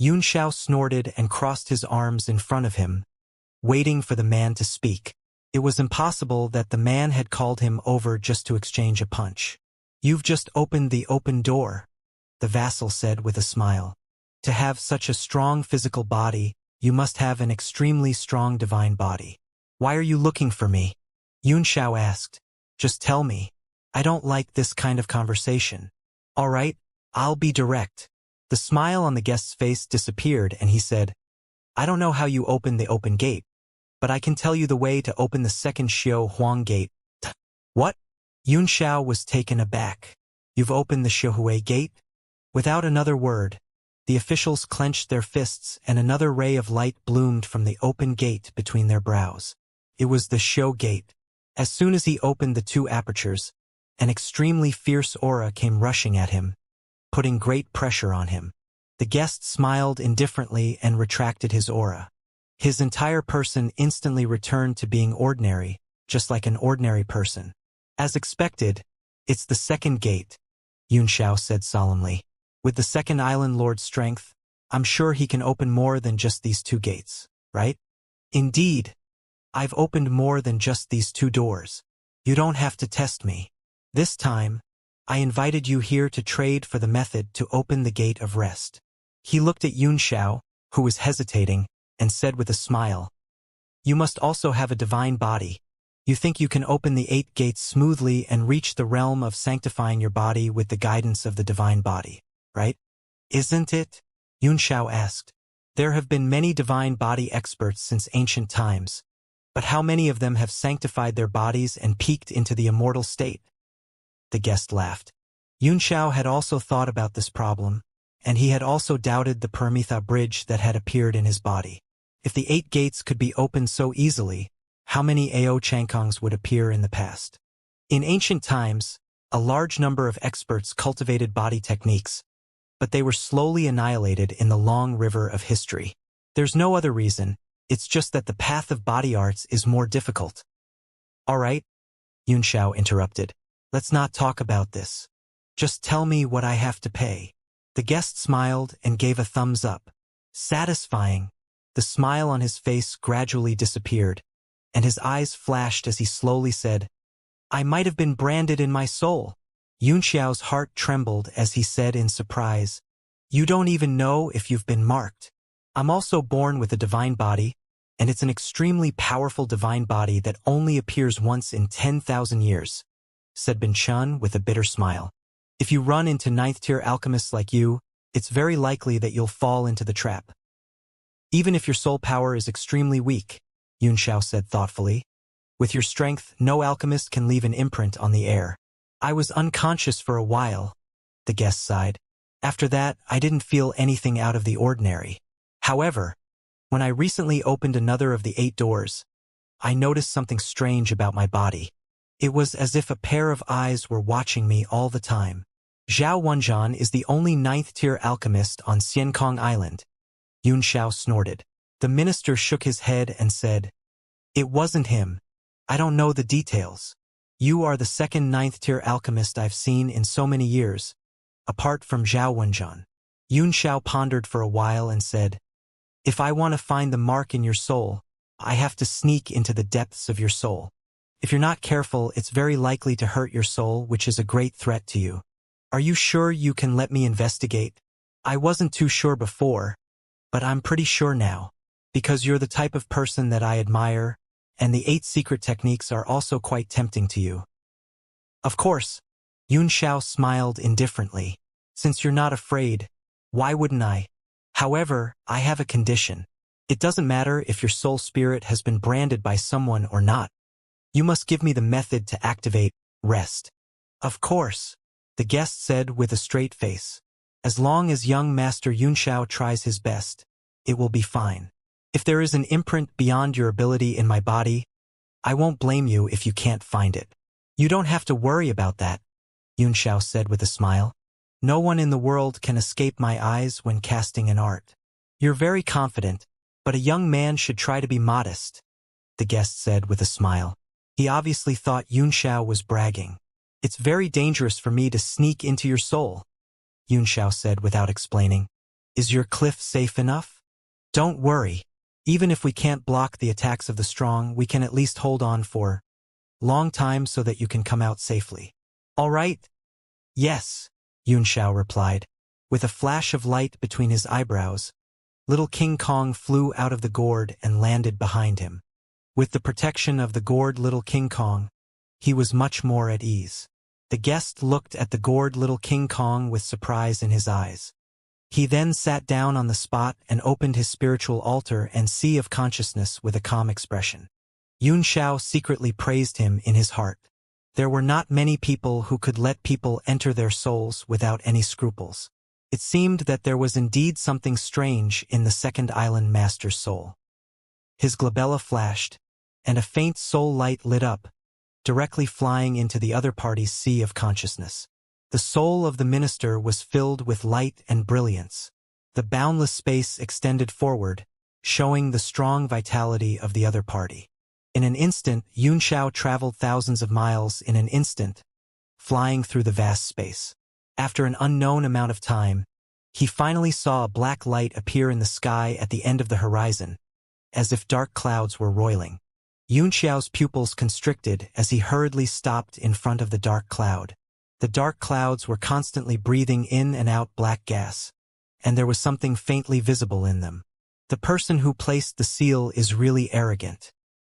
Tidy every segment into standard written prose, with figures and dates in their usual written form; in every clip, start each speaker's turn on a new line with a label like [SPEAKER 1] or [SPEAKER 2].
[SPEAKER 1] Yun Xiao snorted and crossed his arms in front of him, waiting for the man to speak. It was impossible that the man had called him over just to exchange a punch. "You've just opened the open door," the vassal said with a smile. "To have such a strong physical body, you must have an extremely strong divine body." "Why are you looking for me?" Yun Xiao asked. "Just tell me. I don't like this kind of conversation." "All right, I'll be direct." The smile on the guest's face disappeared and he said, "I don't know how you open the open gate, but I can tell you the way to open the second Xiao Huang gate." "What?" Yun Xiao was taken aback. "You've opened the Xiaohui gate?" Without another word, the officials clenched their fists and another ray of light bloomed from the open gate between their brows. It was the Xiao gate. As soon as he opened the two apertures, an extremely fierce aura came rushing at him, putting great pressure on him. The guest smiled indifferently and retracted his aura. His entire person instantly returned to being ordinary, just like an ordinary person. "As expected, it's the second gate," Yun Xiao said solemnly. "With the second island lord's strength, I'm sure he can open more than just these two gates, right?" "Indeed. I've opened more than just these two doors. You don't have to test me. This time, I invited you here to trade for the method to open the gate of rest." He looked at Yun Xiao, who was hesitating, and said with a smile, "You must also have a divine body. You think you can open the 8 gates smoothly and reach the realm of sanctifying your body with the guidance of the divine body, right?" "Isn't it?" Yun Xiao asked. "There have been many divine body experts since ancient times, but how many of them have sanctified their bodies and peaked into the immortal state?" The guest laughed. Yun Xiao had also thought about this problem, and he had also doubted the Paramitha bridge that had appeared in his body. If the 8 gates could be opened so easily, how many Ao Changkongs would appear in the past? In ancient times, a large number of experts cultivated body techniques, but they were slowly annihilated in the long river of history. There's no other reason, it's just that the path of body arts is more difficult. "All right," Yun Xiao interrupted. "Let's not talk about this. Just tell me what I have to pay." The guest smiled and gave a thumbs up. Satisfying. The smile on his face gradually disappeared, and his eyes flashed as he slowly said, "I might have been branded in my soul." Yun Xiao's heart trembled as he said in surprise, "You don't even know if you've been marked." "I'm also born with a divine body, and it's an extremely powerful divine body that only appears once in 10,000 years, said Bin Chun with a bitter smile. "If you run into 9th-tier alchemists like you, it's very likely that you'll fall into the trap. Even if your soul power is extremely weak," Yun Xiao said thoughtfully. "With your strength, no alchemist can leave an imprint on the air." "I was unconscious for a while," the guest sighed. "After that, I didn't feel anything out of the ordinary. However, when I recently opened another of the 8 doors, I noticed something strange about my body. It was as if a pair of eyes were watching me all the time." "Zhao Wenjian is the only 9th-tier alchemist on Xiankong Island," Yun Xiao snorted. The minister shook his head and said, "It wasn't him. I don't know the details. You are the second 9th-tier alchemist I've seen in so many years, apart from Zhao Wenjian." Yun Xiao pondered for a while and said, "If I want to find the mark in your soul, I have to sneak into the depths of your soul. If you're not careful, it's very likely to hurt your soul, which is a great threat to you. Are you sure you can let me investigate?" "I wasn't too sure before, but I'm pretty sure now, because you're the type of person that I admire, and the 8 secret techniques are also quite tempting to you." "Of course," Yun Xiao smiled indifferently. "Since you're not afraid, why wouldn't I? However, I have a condition. It doesn't matter if your soul spirit has been branded by someone or not. You must give me the method to activate rest." "Of course," the guest said with a straight face. "As long as young Master Yun Xiao tries his best, it will be fine. If there is an imprint beyond your ability in my body, I won't blame you if you can't find it." "You don't have to worry about that," Yun Xiao said with a smile. "No one in the world can escape my eyes when casting an art." "You're very confident, but a young man should try to be modest," the guest said with a smile. He obviously thought Yun Xiao was bragging. "It's very dangerous for me to sneak into your soul," Yun Xiao said without explaining. Is your cliff safe enough? Don't worry. Even if we can't block the attacks of the strong, we can at least hold on for long time so that you can come out safely. All right? Yes, Xianxia replied. With a flash of light between his eyebrows, little King Kong flew out of the gourd and landed behind him. With the protection of the gourd little King Kong, he was much more at ease. The guest looked at the gourd little King Kong with surprise in his eyes. He then sat down on the spot and opened his spiritual altar and sea of consciousness with a calm expression. Xianxia secretly praised him in his heart. There were not many people who could let people enter their souls without any scruples. It seemed that there was indeed something strange in the second island master's soul. His glabella flashed, and a faint soul light lit up, directly flying into the other party's sea of consciousness. The soul of the minister was filled with light and brilliance. The boundless space extended forward, showing the strong vitality of the other party. In an instant, Xianxia traveled thousands of miles in an instant, flying through the vast space. After an unknown amount of time, he finally saw a black light appear in the sky at the end of the horizon, as if dark clouds were roiling. Xianxia's pupils constricted as he hurriedly stopped in front of the dark cloud. The dark clouds were constantly breathing in and out black gas, and there was something faintly visible in them. The person who placed the seal is really arrogant.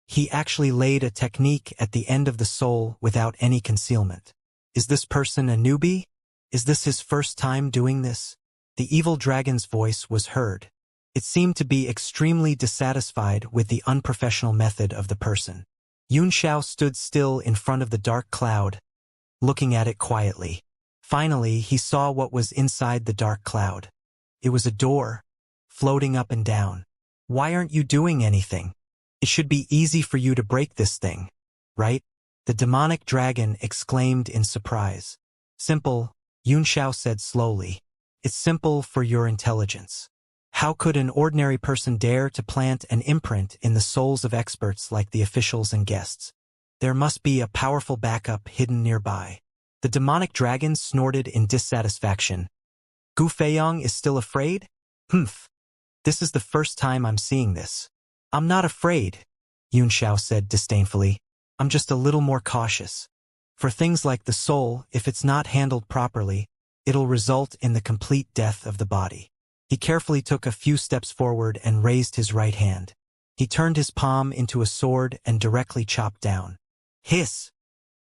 [SPEAKER 1] He actually laid a technique at the end of the soul without any concealment. Is this person a newbie? Is this his first time doing this? The evil dragon's voice was heard. It seemed to be extremely dissatisfied with the unprofessional method of the person. Xianxia stood still in front of the dark cloud, looking at it quietly. Finally, he saw what was inside the dark cloud. It was a door, floating up and down. Why aren't you doing anything? It should be easy for you to break this thing, right? The demonic dragon exclaimed in surprise. Simple, Xianxia said slowly. It's simple for your intelligence. How could an ordinary person dare to plant an imprint in the souls of experts like the officials and guests? There must be a powerful backup hidden nearby. The demonic dragon snorted in dissatisfaction. Gu Feiyong is still afraid? Humph. This is the first time I'm seeing this. I'm not afraid, Xianxia said disdainfully. I'm just a little more cautious. For things like the soul, if it's not handled properly, it'll result in the complete death of the body. He carefully took a few steps forward and raised his right hand. He turned his palm into a sword and directly chopped down. Hiss!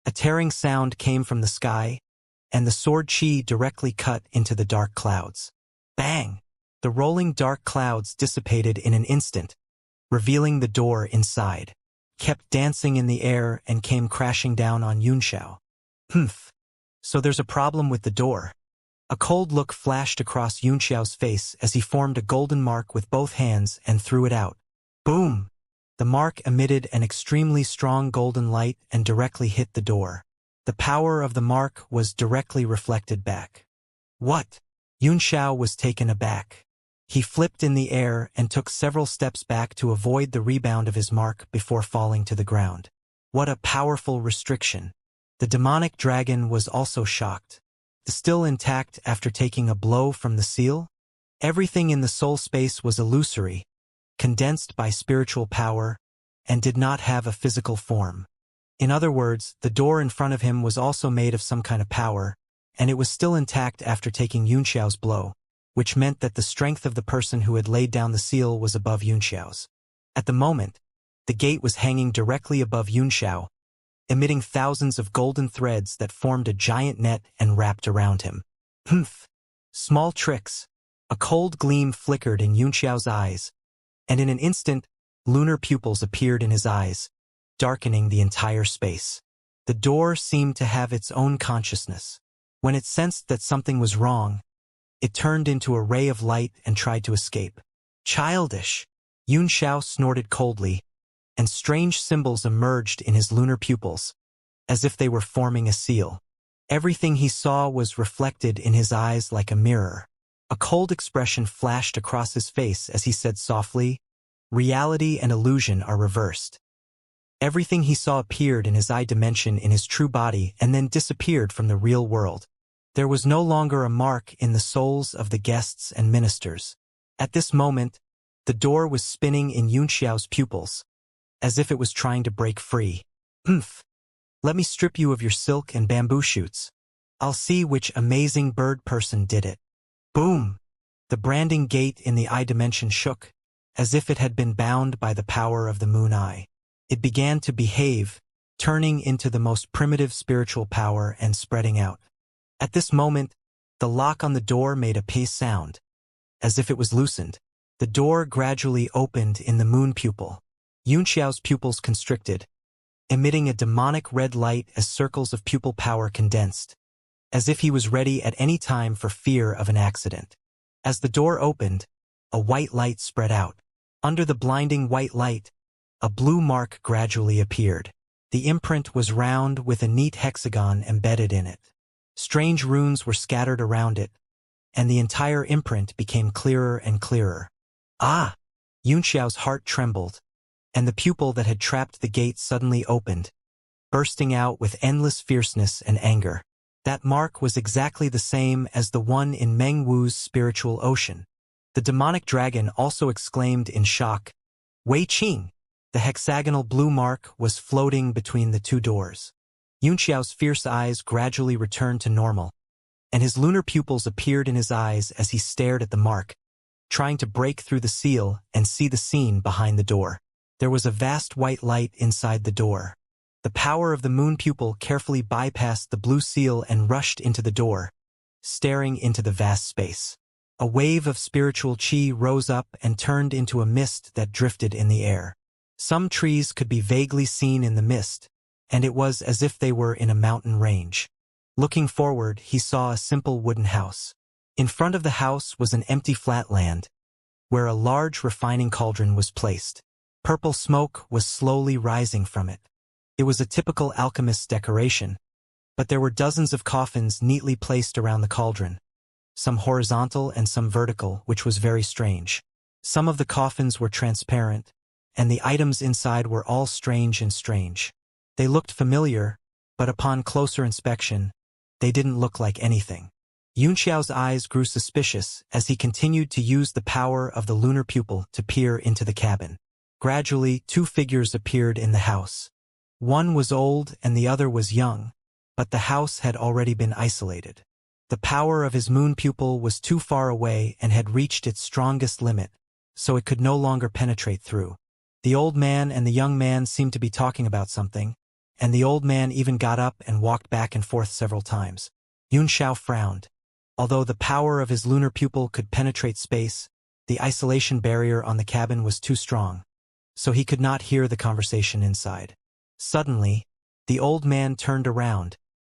[SPEAKER 1] A tearing sound came from the sky, and the sword chi directly cut into the dark clouds. Bang! The rolling dark clouds dissipated in an instant, revealing the door inside, kept dancing in the air and came crashing down on Xianxia. Humph! So there's a problem with the door. A cold look flashed across Xianxia's face as he formed a golden mark with both hands and threw it out. Boom! The mark emitted an extremely strong golden light and directly hit the door. The power of the mark was directly reflected back. What? Xianxia was taken aback. He flipped in the air and took several steps back to avoid the rebound of his mark before falling to the ground. What a powerful restriction. The demonic dragon was also shocked. Still intact after taking a blow from the seal? Everything in the soul space was illusory, condensed by spiritual power, and did not have a physical form. In other words, the door in front of him was also made of some kind of power, and it was still intact after taking Xianxia's blow, which meant that the strength of the person who had laid down the seal was above Xianxia's. At the moment, the gate was hanging directly above Xianxia, emitting thousands of golden threads that formed a giant net and wrapped around him. Humph! Small tricks. A cold gleam flickered in Xianxia's eyes, and in an instant, lunar pupils appeared in his eyes, darkening the entire space. The door seemed to have its own consciousness. When it sensed that something was wrong, it turned into a ray of light and tried to escape. Childish! Xianxia snorted coldly, and strange symbols emerged in his lunar pupils, as if they were forming a seal. Everything he saw was reflected in his eyes like a mirror. A cold expression flashed across his face as he said softly, "Reality and illusion are reversed." Everything he saw appeared in his eye dimension in his true body and then disappeared from the real world. There was no longer a mark in the souls of the guests and ministers. At this moment, the door was spinning in Xianxia's pupils, as if it was trying to break free. Umph! Let me strip you of your silk and bamboo shoots. I'll see which amazing bird person did it. Boom! The branding gate in the eye dimension shook, as if it had been bound by the power of the moon eye. It began to behave, turning into the most primitive spiritual power and spreading out. At this moment, the lock on the door made a peace sound. As if it was loosened, the door gradually opened in the moon pupil. Xianxia's pupils constricted, emitting a demonic red light as circles of pupil power condensed, as if he was ready at any time for fear of an accident. As the door opened, a white light spread out. Under the blinding white light, a blue mark gradually appeared. The imprint was round with a neat hexagon embedded in it. Strange runes were scattered around it, and the entire imprint became clearer and clearer. Ah! Xianxiao's heart trembled, and the pupil that had trapped the gate suddenly opened, bursting out with endless fierceness and anger. That mark was exactly the same as the one in Meng Wu's spiritual ocean. The demonic dragon also exclaimed in shock, "Wei Qing!" The hexagonal blue mark was floating between the two doors. Xianxiao's fierce eyes gradually returned to normal, and his lunar pupils appeared in his eyes as he stared at the mark, trying to break through the seal and see the scene behind the door. There was a vast white light inside the door. The power of the moon pupil carefully bypassed the blue seal and rushed into the door, staring into the vast space. A wave of spiritual chi rose up and turned into a mist that drifted in the air. Some trees could be vaguely seen in the mist, and it was as if they were in a mountain range. Looking forward, he saw a simple wooden house. In front of the house was an empty flat land, where a large refining cauldron was placed. Purple smoke was slowly rising from it. It was a typical alchemist's decoration, but there were dozens of coffins neatly placed around the cauldron, some horizontal and some vertical, which was very strange. Some of the coffins were transparent, and the items inside were all strange and strange. They looked familiar, but upon closer inspection, they didn't look like anything. Xianxiao's eyes grew suspicious as he continued to use the power of the lunar pupil to peer into the cabin. Gradually, two figures appeared in the house. One was old and the other was young, but the house had already been isolated. The power of his moon pupil was too far away and had reached its strongest limit, so it could no longer penetrate through. The old man and the young man seemed to be talking about something, and the old man even got up and walked back and forth several times. Xianxiao frowned. Although the power of his lunar pupil could penetrate space, the isolation barrier on the cabin was too strong, so he could not hear the conversation inside. Suddenly, the old man turned around,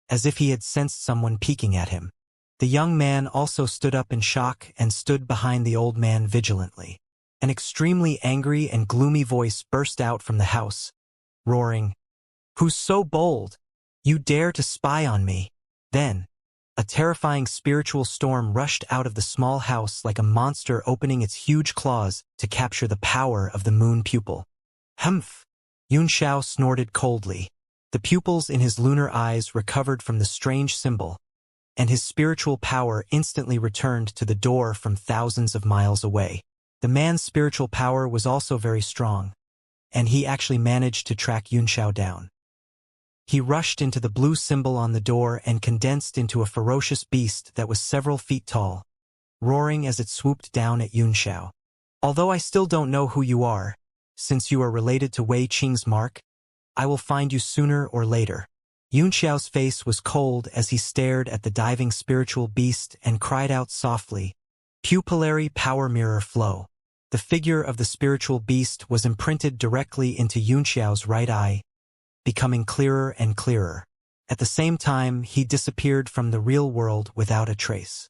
[SPEAKER 1] as if he had sensed someone peeking at him. The young man also stood up in shock and stood behind the old man vigilantly. An extremely angry and gloomy voice burst out from the house, roaring, "Who's so bold? You dare to spy on me?" Then, a terrifying spiritual storm rushed out of the small house like a monster opening its huge claws to capture the power of the moon pupil. Humph! Xianxiao snorted coldly. The pupils in his lunar eyes recovered from the strange symbol, and his spiritual power instantly returned to the door from thousands of miles away. The man's spiritual power was also very strong, and he actually managed to track Xianxiao down. He rushed into the blue symbol on the door and condensed into a ferocious beast that was several feet tall, roaring as it swooped down at Xianxiao. "Although I still don't know who you are, since you are related to Wei Qing's mark, I will find you sooner or later." Xianxiao's face was cold as he stared at the diving spiritual beast and cried out softly, "Pupillary power mirror flow." The figure of the spiritual beast was imprinted directly into Xianxiao's right eye, becoming clearer and clearer. At the same time, he disappeared from the real world without a trace.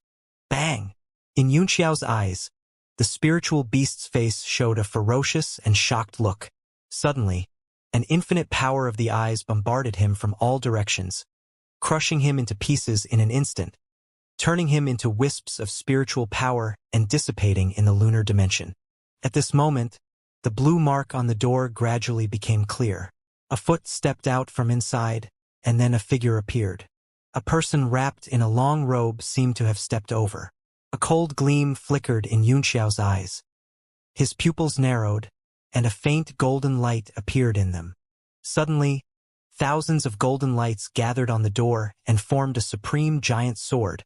[SPEAKER 1] Bang! In Xianxiao's eyes, the spiritual beast's face showed a ferocious and shocked look. Suddenly, an infinite power of the eyes bombarded him from all directions, crushing him into pieces in an instant, turning him into wisps of spiritual power and dissipating in the lunar dimension. At this moment, the blue mark on the door gradually became clear. A foot stepped out from inside, and then a figure appeared. A person wrapped in a long robe seemed to have stepped over. A cold gleam flickered in Xiao's eyes. His pupils narrowed, and a faint golden light appeared in them. Suddenly, thousands of golden lights gathered on the door and formed a supreme giant sword,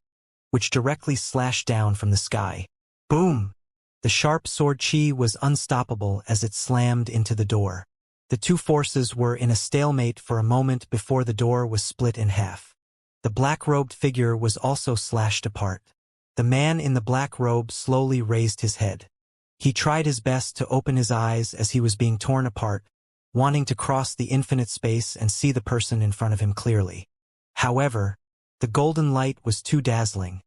[SPEAKER 1] which directly slashed down from the sky. Boom! The sharp sword chi was unstoppable as it slammed into the door. The two forces were in a stalemate for a moment before the door was split in half. The black-robed figure was also slashed apart. The man in the black robe slowly raised his head. He tried his best to open his eyes as he was being torn apart, wanting to cross the infinite space and see the person in front of him clearly. However, the golden light was too dazzling,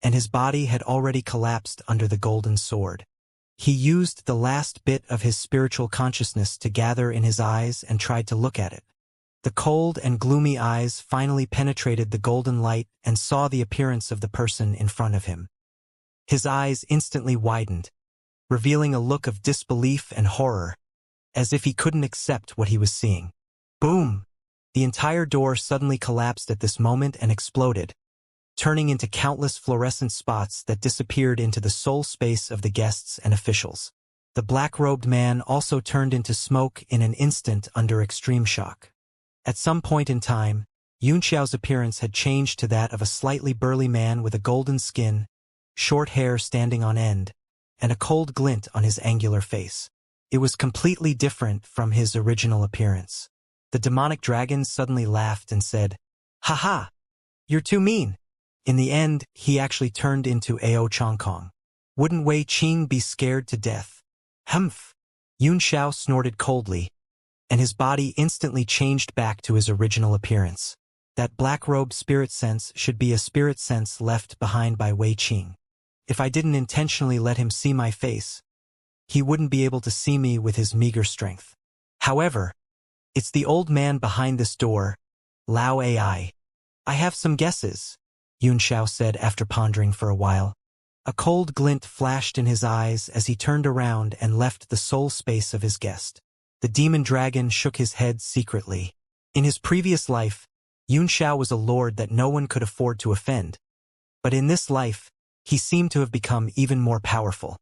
[SPEAKER 1] and his body had already collapsed under the golden sword. He used the last bit of his spiritual consciousness to gather in his eyes and tried to look at it. The cold and gloomy eyes finally penetrated the golden light and saw the appearance of the person in front of him. His eyes instantly widened, revealing a look of disbelief and horror, as if he couldn't accept what he was seeing. Boom! The entire door suddenly collapsed at this moment and exploded, turning into countless fluorescent spots that disappeared into the soul space of the guests and officials. The black-robed man also turned into smoke in an instant under extreme shock. At some point in time, Xiao's appearance had changed to that of a slightly burly man with a golden skin, short hair standing on end, and a cold glint on his angular face. It was completely different from his original appearance. The demonic dragon suddenly laughed and said, "Ha-ha! You're too mean." In the end, he actually turned into Ao Chongkong. Wouldn't Wei Qing be scared to death? Humph! Xiao snorted coldly, and his body instantly changed back to his original appearance. That black-robed spirit sense should be a spirit sense left behind by Wei Qing. If I didn't intentionally let him see my face, he wouldn't be able to see me with his meager strength. However, it's the old man behind this door, Lao Ai. I have some guesses, Xiao said after pondering for a while. A cold glint flashed in his eyes as he turned around and left the soul space of his guest. The demon dragon shook his head secretly. In his previous life, Xiao was a lord that no one could afford to offend. But in this life, he seemed to have become even more powerful.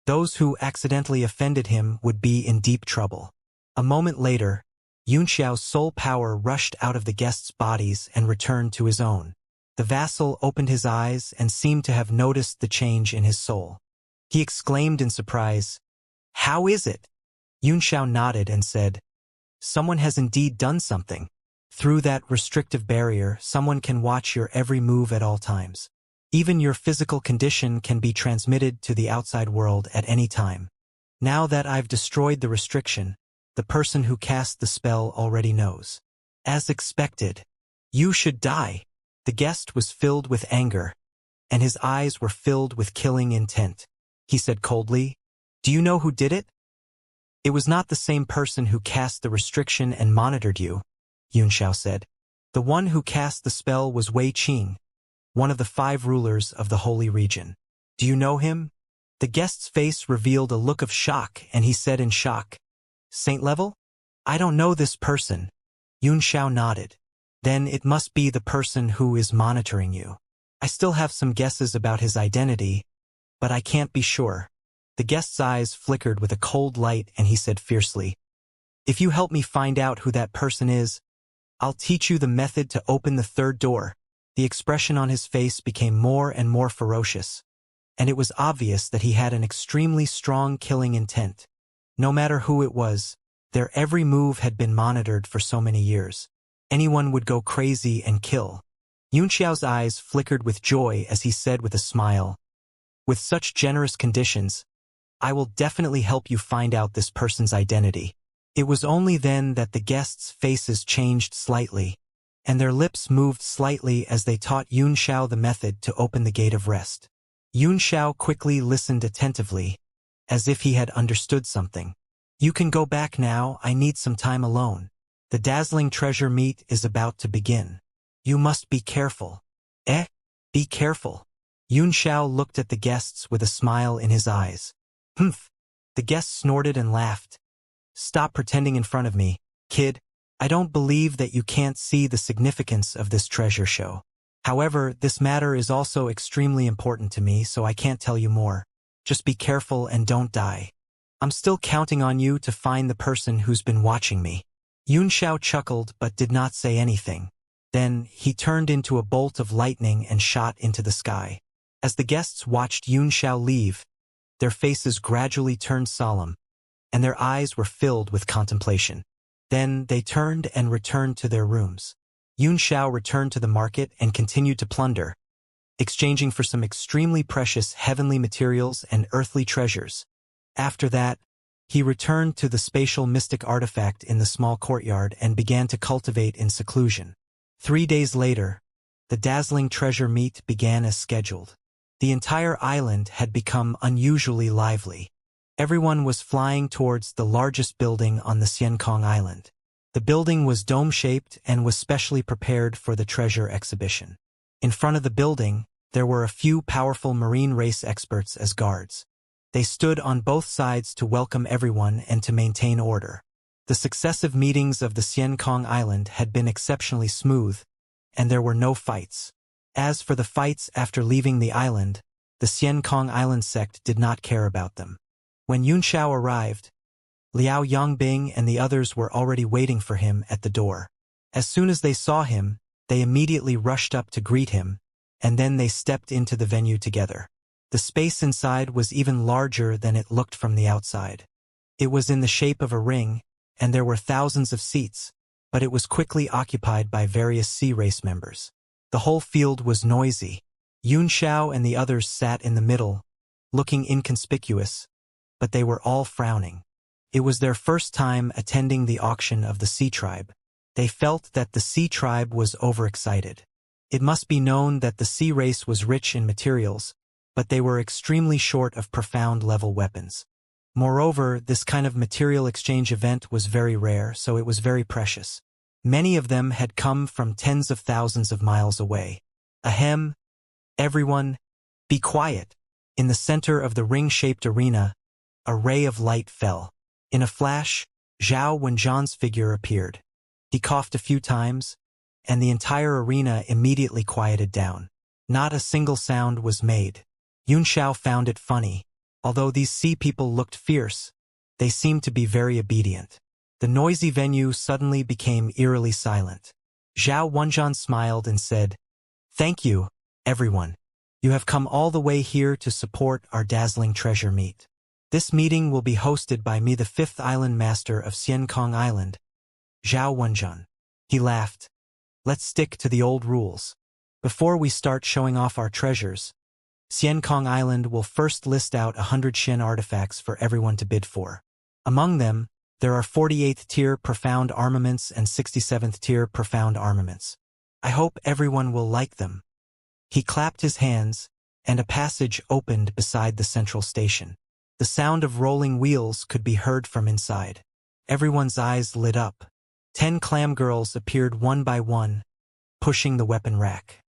[SPEAKER 1] Those who accidentally offended him would be in deep trouble. A moment later, Xiao's soul power rushed out of the guests' bodies and returned to his own. The vassal opened his eyes and seemed to have noticed the change in his soul. He exclaimed in surprise, "How is it?" Xiao nodded and said, "Someone has indeed done something. Through that restrictive barrier, someone can watch your every move at all times. Even your physical condition can be transmitted to the outside world at any time. Now that I've destroyed the restriction, the person who cast the spell already knows. As expected, you should die." The guest was filled with anger, and his eyes were filled with killing intent. He said coldly, "Do you know who did it?" "It was not the same person who cast the restriction and monitored you," Xiao said. "The one who cast the spell was Wei Qing, one of the 5 rulers of the Holy Region. Do you know him?" The guest's face revealed a look of shock, and he said in shock, "Saint level? I don't know this person." Xiao nodded. "Then it must be the person who is monitoring you. I still have some guesses about his identity, but I can't be sure." The guest's eyes flickered with a cold light and he said fiercely, "If you help me find out who that person is, I'll teach you the method to open the 3rd door." The expression on his face became more and more ferocious, and it was obvious that he had an extremely strong killing intent. No matter who it was, their every move had been monitored for so many years. Anyone would go crazy and kill. Xiao's eyes flickered with joy as he said with a smile, "With such generous conditions, I will definitely help you find out this person's identity." It was only then that the guests' faces changed slightly, and their lips moved slightly as they taught Xiao the method to open the gate of rest. Xiao quickly listened attentively, as if he had understood something. "You can go back now, I need some time alone. The dazzling treasure meet is about to begin. You must be careful." "Eh? Be careful?" Xiao looked at the guests with a smile in his eyes. "Humph." The guests snorted and laughed. "Stop pretending in front of me, kid. I don't believe that you can't see the significance of this treasure show. However, this matter is also extremely important to me, so I can't tell you more. Just be careful and don't die. I'm still counting on you to find the person who's been watching me." Xiao chuckled but did not say anything. Then, he turned into a bolt of lightning and shot into the sky. As the guests watched Xiao leave, their faces gradually turned solemn, and their eyes were filled with contemplation. Then, they turned and returned to their rooms. Xiao returned to the market and continued to plunder, exchanging for some extremely precious heavenly materials and earthly treasures. After that, he returned to the spatial mystic artifact in the small courtyard and began to cultivate in seclusion. 3 days later, the dazzling treasure meet began as scheduled. The entire island had become unusually lively. Everyone was flying towards the largest building on the Xiankong Island. The building was dome-shaped and was specially prepared for the treasure exhibition. In front of the building, there were a few powerful marine race experts as guards. They stood on both sides to welcome everyone and to maintain order. The successive meetings of the Xiankong Island had been exceptionally smooth, and there were no fights. As for the fights after leaving the island, the Xiankong Island sect did not care about them. When Xiao arrived, Liao Yongbing and the others were already waiting for him at the door. As soon as they saw him, they immediately rushed up to greet him, and then they stepped into the venue together. The space inside was even larger than it looked from the outside. It was in the shape of a ring, and there were thousands of seats, but it was quickly occupied by various sea race members. The whole field was noisy. Xiao and the others sat in the middle, looking inconspicuous, but they were all frowning. It was their first time attending the auction of the Sea Tribe. They felt that the Sea Tribe was overexcited. It must be known that the sea race was rich in materials, but they were extremely short of profound-level weapons. Moreover, this kind of material exchange event was very rare, so it was very precious. Many of them had come from tens of thousands of miles away. Ahem! Everyone, be quiet! In the center of the ring-shaped arena, a ray of light fell. In a flash, Zhao Wenjian's figure appeared. He coughed a few times, and the entire arena immediately quieted down. Not a single sound was made. Xiao found it funny. Although these sea people looked fierce, they seemed to be very obedient. The noisy venue suddenly became eerily silent. Zhao Wenjian smiled and said, "Thank you, everyone. You have come all the way here to support our dazzling treasure meet. This meeting will be hosted by me, the 5th Island Master of Xiankong Island, Zhao Wenjian." He laughed. "Let's stick to the old rules. Before we start showing off our treasures, Xiankong Island will first list out 100 Xian artifacts for everyone to bid for. Among them, there are 48th tier profound armaments and 67th tier profound armaments. I hope everyone will like them." He clapped his hands, and a passage opened beside the central station. The sound of rolling wheels could be heard from inside. Everyone's eyes lit up. 10 clam girls appeared one by one, pushing the weapon rack.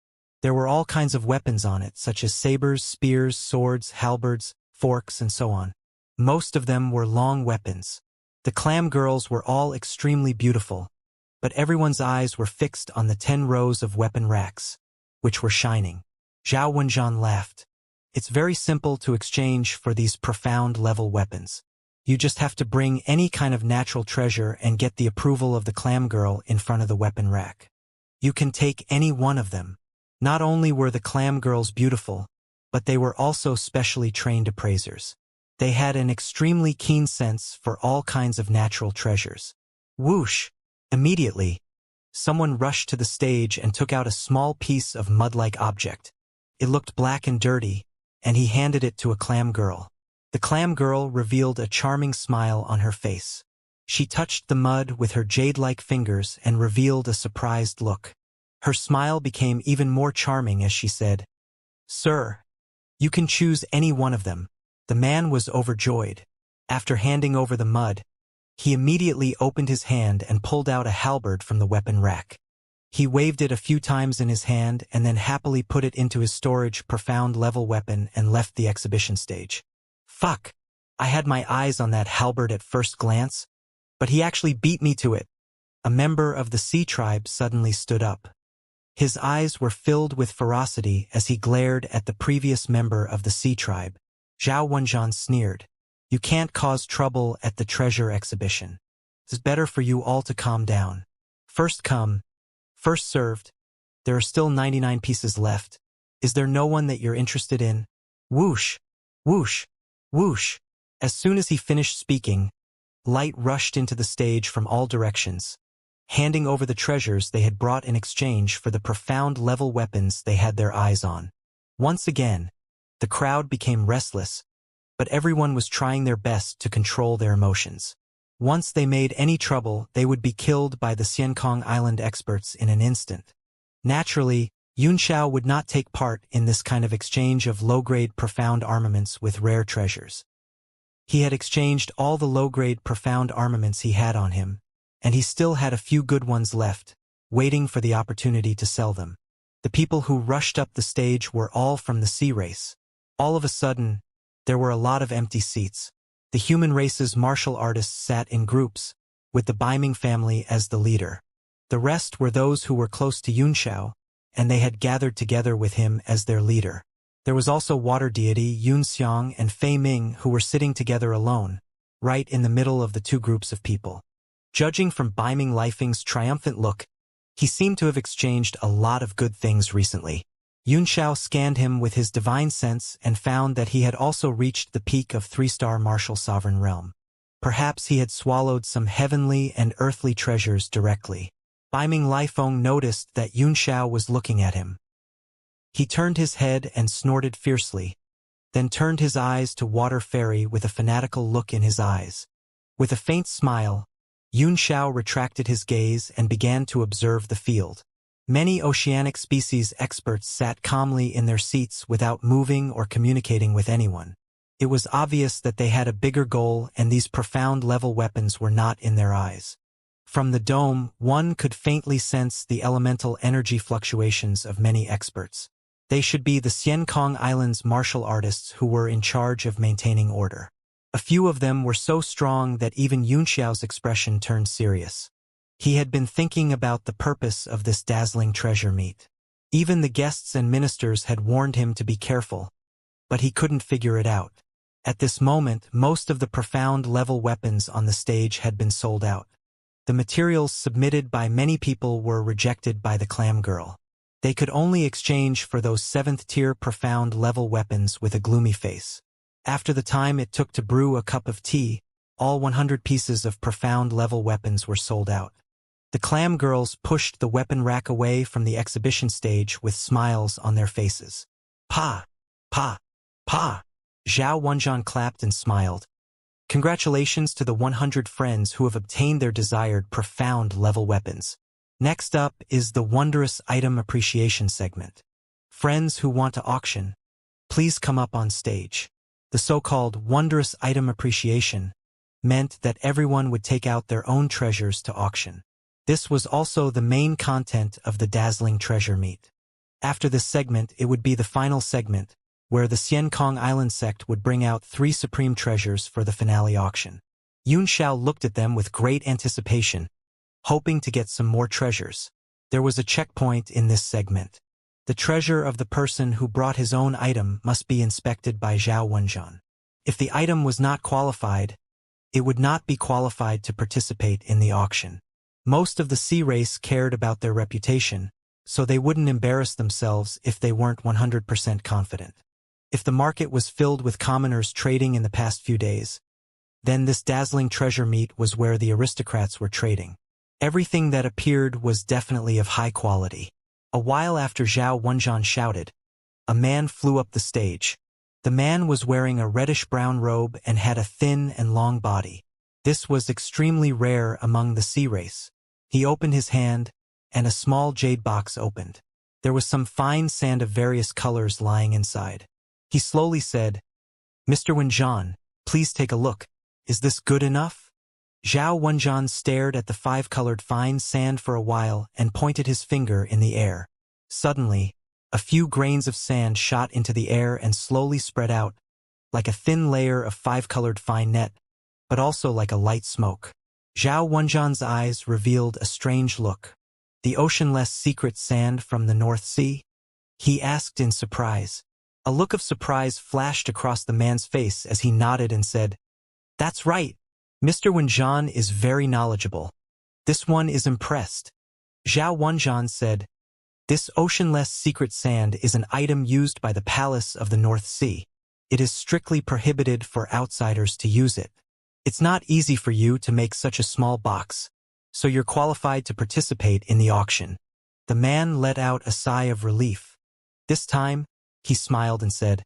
[SPEAKER 1] There were all kinds of weapons on it, such as sabers, spears, swords, halberds, forks, and so on. Most of them were long weapons. The clam girls were all extremely beautiful, but everyone's eyes were fixed on the 10 rows of weapon racks, which were shining. Zhao Wenjian laughed. "It's very simple to exchange for these profound-level weapons. You just have to bring any kind of natural treasure and get the approval of the clam girl in front of the weapon rack. You can take any one of them." Not only were the clam girls beautiful, but they were also specially trained appraisers. They had an extremely keen sense for all kinds of natural treasures. Whoosh! Immediately, someone rushed to the stage and took out a small piece of mud-like object. It looked black and dirty, and he handed it to a clam girl. The clam girl revealed a charming smile on her face. She touched the mud with her jade-like fingers and revealed a surprised look. Her smile became even more charming as she said, "Sir, you can choose any one of them." The man was overjoyed. After handing over the mud, he immediately opened his hand and pulled out a halberd from the weapon rack. He waved it a few times in his hand and then happily put it into his storage profound-level weapon and left the exhibition stage. Fuck! I had my eyes on that halberd at first glance, but he actually beat me to it. A member of the Sea Tribe suddenly stood up. His eyes were filled with ferocity as he glared at the previous member of the Sea Tribe. Zhao Wenjian sneered. You can't cause trouble at the treasure exhibition. It's better for you all to calm down. First come, first served. There are still 99 pieces left. Is there no one that you're interested in? Whoosh, whoosh, whoosh. As soon as he finished speaking, light rushed into the stage from all directions, handing over the treasures they had brought in exchange for the profound level weapons they had their eyes on. Once again, the crowd became restless, but everyone was trying their best to control their emotions. Once they made any trouble, they would be killed by the Xiankong Island experts in an instant. Naturally, Yunxiao would not take part in this kind of exchange of low-grade profound armaments with rare treasures. He had exchanged all the low-grade profound armaments he had on him, and he still had a few good ones left, waiting for the opportunity to sell them. The people who rushed up the stage were all from the sea race. All of a sudden, there were a lot of empty seats. The human race's martial artists sat in groups, with the Baiming family as the leader. The rest were those who were close to Yunxiao, and they had gathered together with him as their leader. There was also water deity Yunxiang and Fei Ming who were sitting together alone, right in the middle of the two groups of people. Judging from Baiming Lifeng's triumphant look, he seemed to have exchanged a lot of good things recently. Yunxiao scanned him with his divine sense and found that he had also reached the peak of 3-star martial sovereign realm. Perhaps he had swallowed some heavenly and earthly treasures directly. Baiming Lifeng noticed that Yunxiao was looking at him. He turned his head and snorted fiercely, then turned his eyes to Water Fairy with a fanatical look in his eyes. With a faint smile, Yunxiao retracted his gaze and began to observe the field. Many oceanic species experts sat calmly in their seats without moving or communicating with anyone. It was obvious that they had a bigger goal and these profound level weapons were not in their eyes. From the dome, one could faintly sense the elemental energy fluctuations of many experts. They should be the Xiankong Island's martial artists who were in charge of maintaining order. A few of them were so strong that even Yunxiao's expression turned serious. He had been thinking about the purpose of this dazzling treasure meet. Even the guests and ministers had warned him to be careful, but he couldn't figure it out. At this moment, most of the profound level weapons on the stage had been sold out. The materials submitted by many people were rejected by the clam girl. They could only exchange for those 7th-tier profound level weapons with a gloomy face. After the time it took to brew a cup of tea, all 100 pieces of profound level weapons were sold out. The clam girls pushed the weapon rack away from the exhibition stage with smiles on their faces. Pa! Pa! Pa! Zhao Wenjian clapped and smiled. Congratulations to the 100 friends who have obtained their desired profound level weapons. Next up is the Wondrous Item Appreciation segment. Friends who want to auction, please come up on stage. The so-called Wondrous Item Appreciation meant that everyone would take out their own treasures to auction. This was also the main content of the dazzling treasure meet. After this segment, it would be the final segment, where the Xiankong Island sect would bring out 3 supreme treasures for the finale auction. Yunxiao looked at them with great anticipation, hoping to get some more treasures. There was a checkpoint in this segment. The treasure of the person who brought his own item must be inspected by Zhao Wenjian. If the item was not qualified, it would not be qualified to participate in the auction. Most of the sea race cared about their reputation, so they wouldn't embarrass themselves if they weren't 100% confident. If the market was filled with commoners trading in the past few days, then this dazzling treasure meet was where the aristocrats were trading. Everything that appeared was definitely of high quality. A while after Zhao Wenjian shouted, a man flew up the stage. The man was wearing a reddish-brown robe and had a thin and long body. This was extremely rare among the sea race. He opened his hand, and a small jade box opened. There was some fine sand of various colors lying inside. He slowly said, Mr. Wenjian, please take a look. Is this good enough? Zhao Wenjian stared at the 5-colored fine sand for a while and pointed his finger in the air. Suddenly, a few grains of sand shot into the air and slowly spread out, like a thin layer of 5-colored fine net, but also like a light smoke. Zhao Wenjian's eyes revealed a strange look. The oceanless secret sand from the North Sea? He asked in surprise. A look of surprise flashed across the man's face as he nodded and said, "That's right. Mr. Wenjian is very knowledgeable. This one is impressed." Zhao Wenjian said, "This oceanless secret sand is an item used by the Palace of the North Sea. It is strictly prohibited for outsiders to use it. It's not easy for you to make such a small box, so you're qualified to participate in the auction." The man let out a sigh of relief. This time, he smiled and said,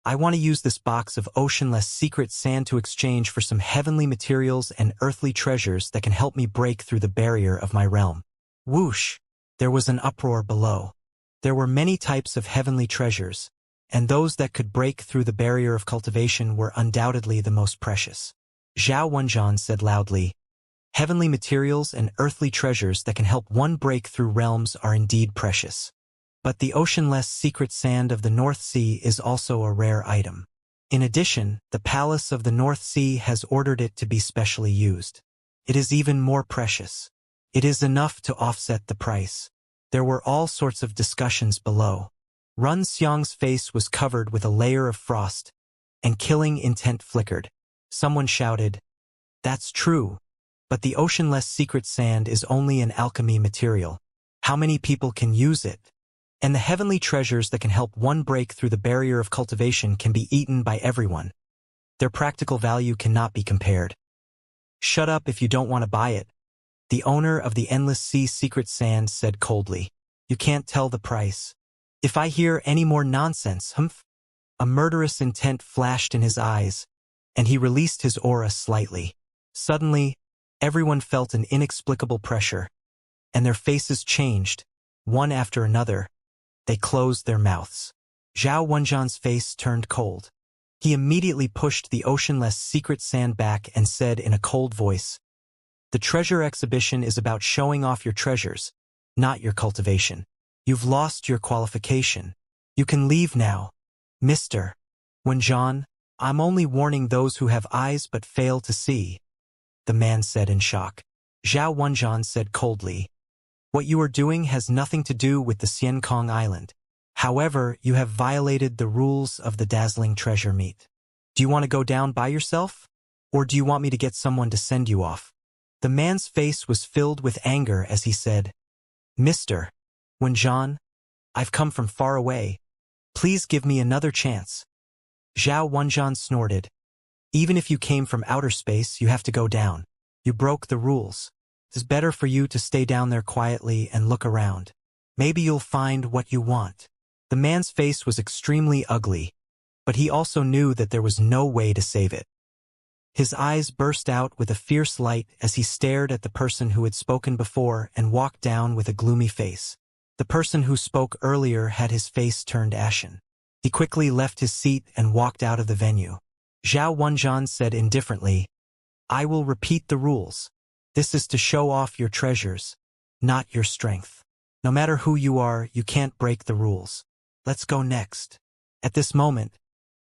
[SPEAKER 1] "I want to use this box of oceanless secret sand to exchange for some heavenly materials and earthly treasures that can help me break through the barrier of my realm." Whoosh! There was an uproar below. There were many types of heavenly treasures, and those that could break through the barrier of cultivation were undoubtedly the most precious. Zhao Wenjian said loudly, "Heavenly materials and earthly treasures that can help one break through realms are indeed precious. But the oceanless secret sand of the North Sea is also a rare item. In addition, the Palace of the North Sea has ordered it to be specially used. It is even more precious. It is enough to offset the price." There were all sorts of discussions below. Run Xiang's face was covered with a layer of frost, and killing intent flickered. Someone shouted, "That's true. But the oceanless secret sand is only an alchemy material. How many people can use it? And the heavenly treasures that can help one break through the barrier of cultivation can be eaten by everyone. Their practical value cannot be compared." "Shut up if you don't want to buy it," the owner of the Endless Sea secret sand said coldly. "You can't tell the price. If I hear any more nonsense, humph." A murderous intent flashed in his eyes, and he released his aura slightly. Suddenly, everyone felt an inexplicable pressure, and their faces changed, one after another. They closed their mouths. Zhao Wenjian's face turned cold. He immediately pushed the oceanless secret sand back and said in a cold voice, "The treasure exhibition is about showing off your treasures, not your cultivation. You've lost your qualification. You can leave now." "Mr. Wenjian, I'm only warning those who have eyes but fail to see," the man said in shock. Zhao Wenjian said coldly, "What you are doing has nothing to do with the Xiankong Island. However, you have violated the rules of the dazzling treasure meet. Do you want to go down by yourself? Or do you want me to get someone to send you off?" The man's face was filled with anger as he said, "Mr. Wenjian, I've come from far away. Please give me another chance." Zhao Wenjian snorted, "Even if you came from outer space, you have to go down. You broke the rules. It's better for you to stay down there quietly and look around. Maybe you'll find what you want." The man's face was extremely ugly, but he also knew that there was no way to save it. His eyes burst out with a fierce light as he stared at the person who had spoken before and walked down with a gloomy face. The person who spoke earlier had his face turned ashen. He quickly left his seat and walked out of the venue. Zhao Wenjian said indifferently, "I will repeat the rules. This is to show off your treasures, not your strength. No matter who you are, you can't break the rules. Let's go next." At this moment,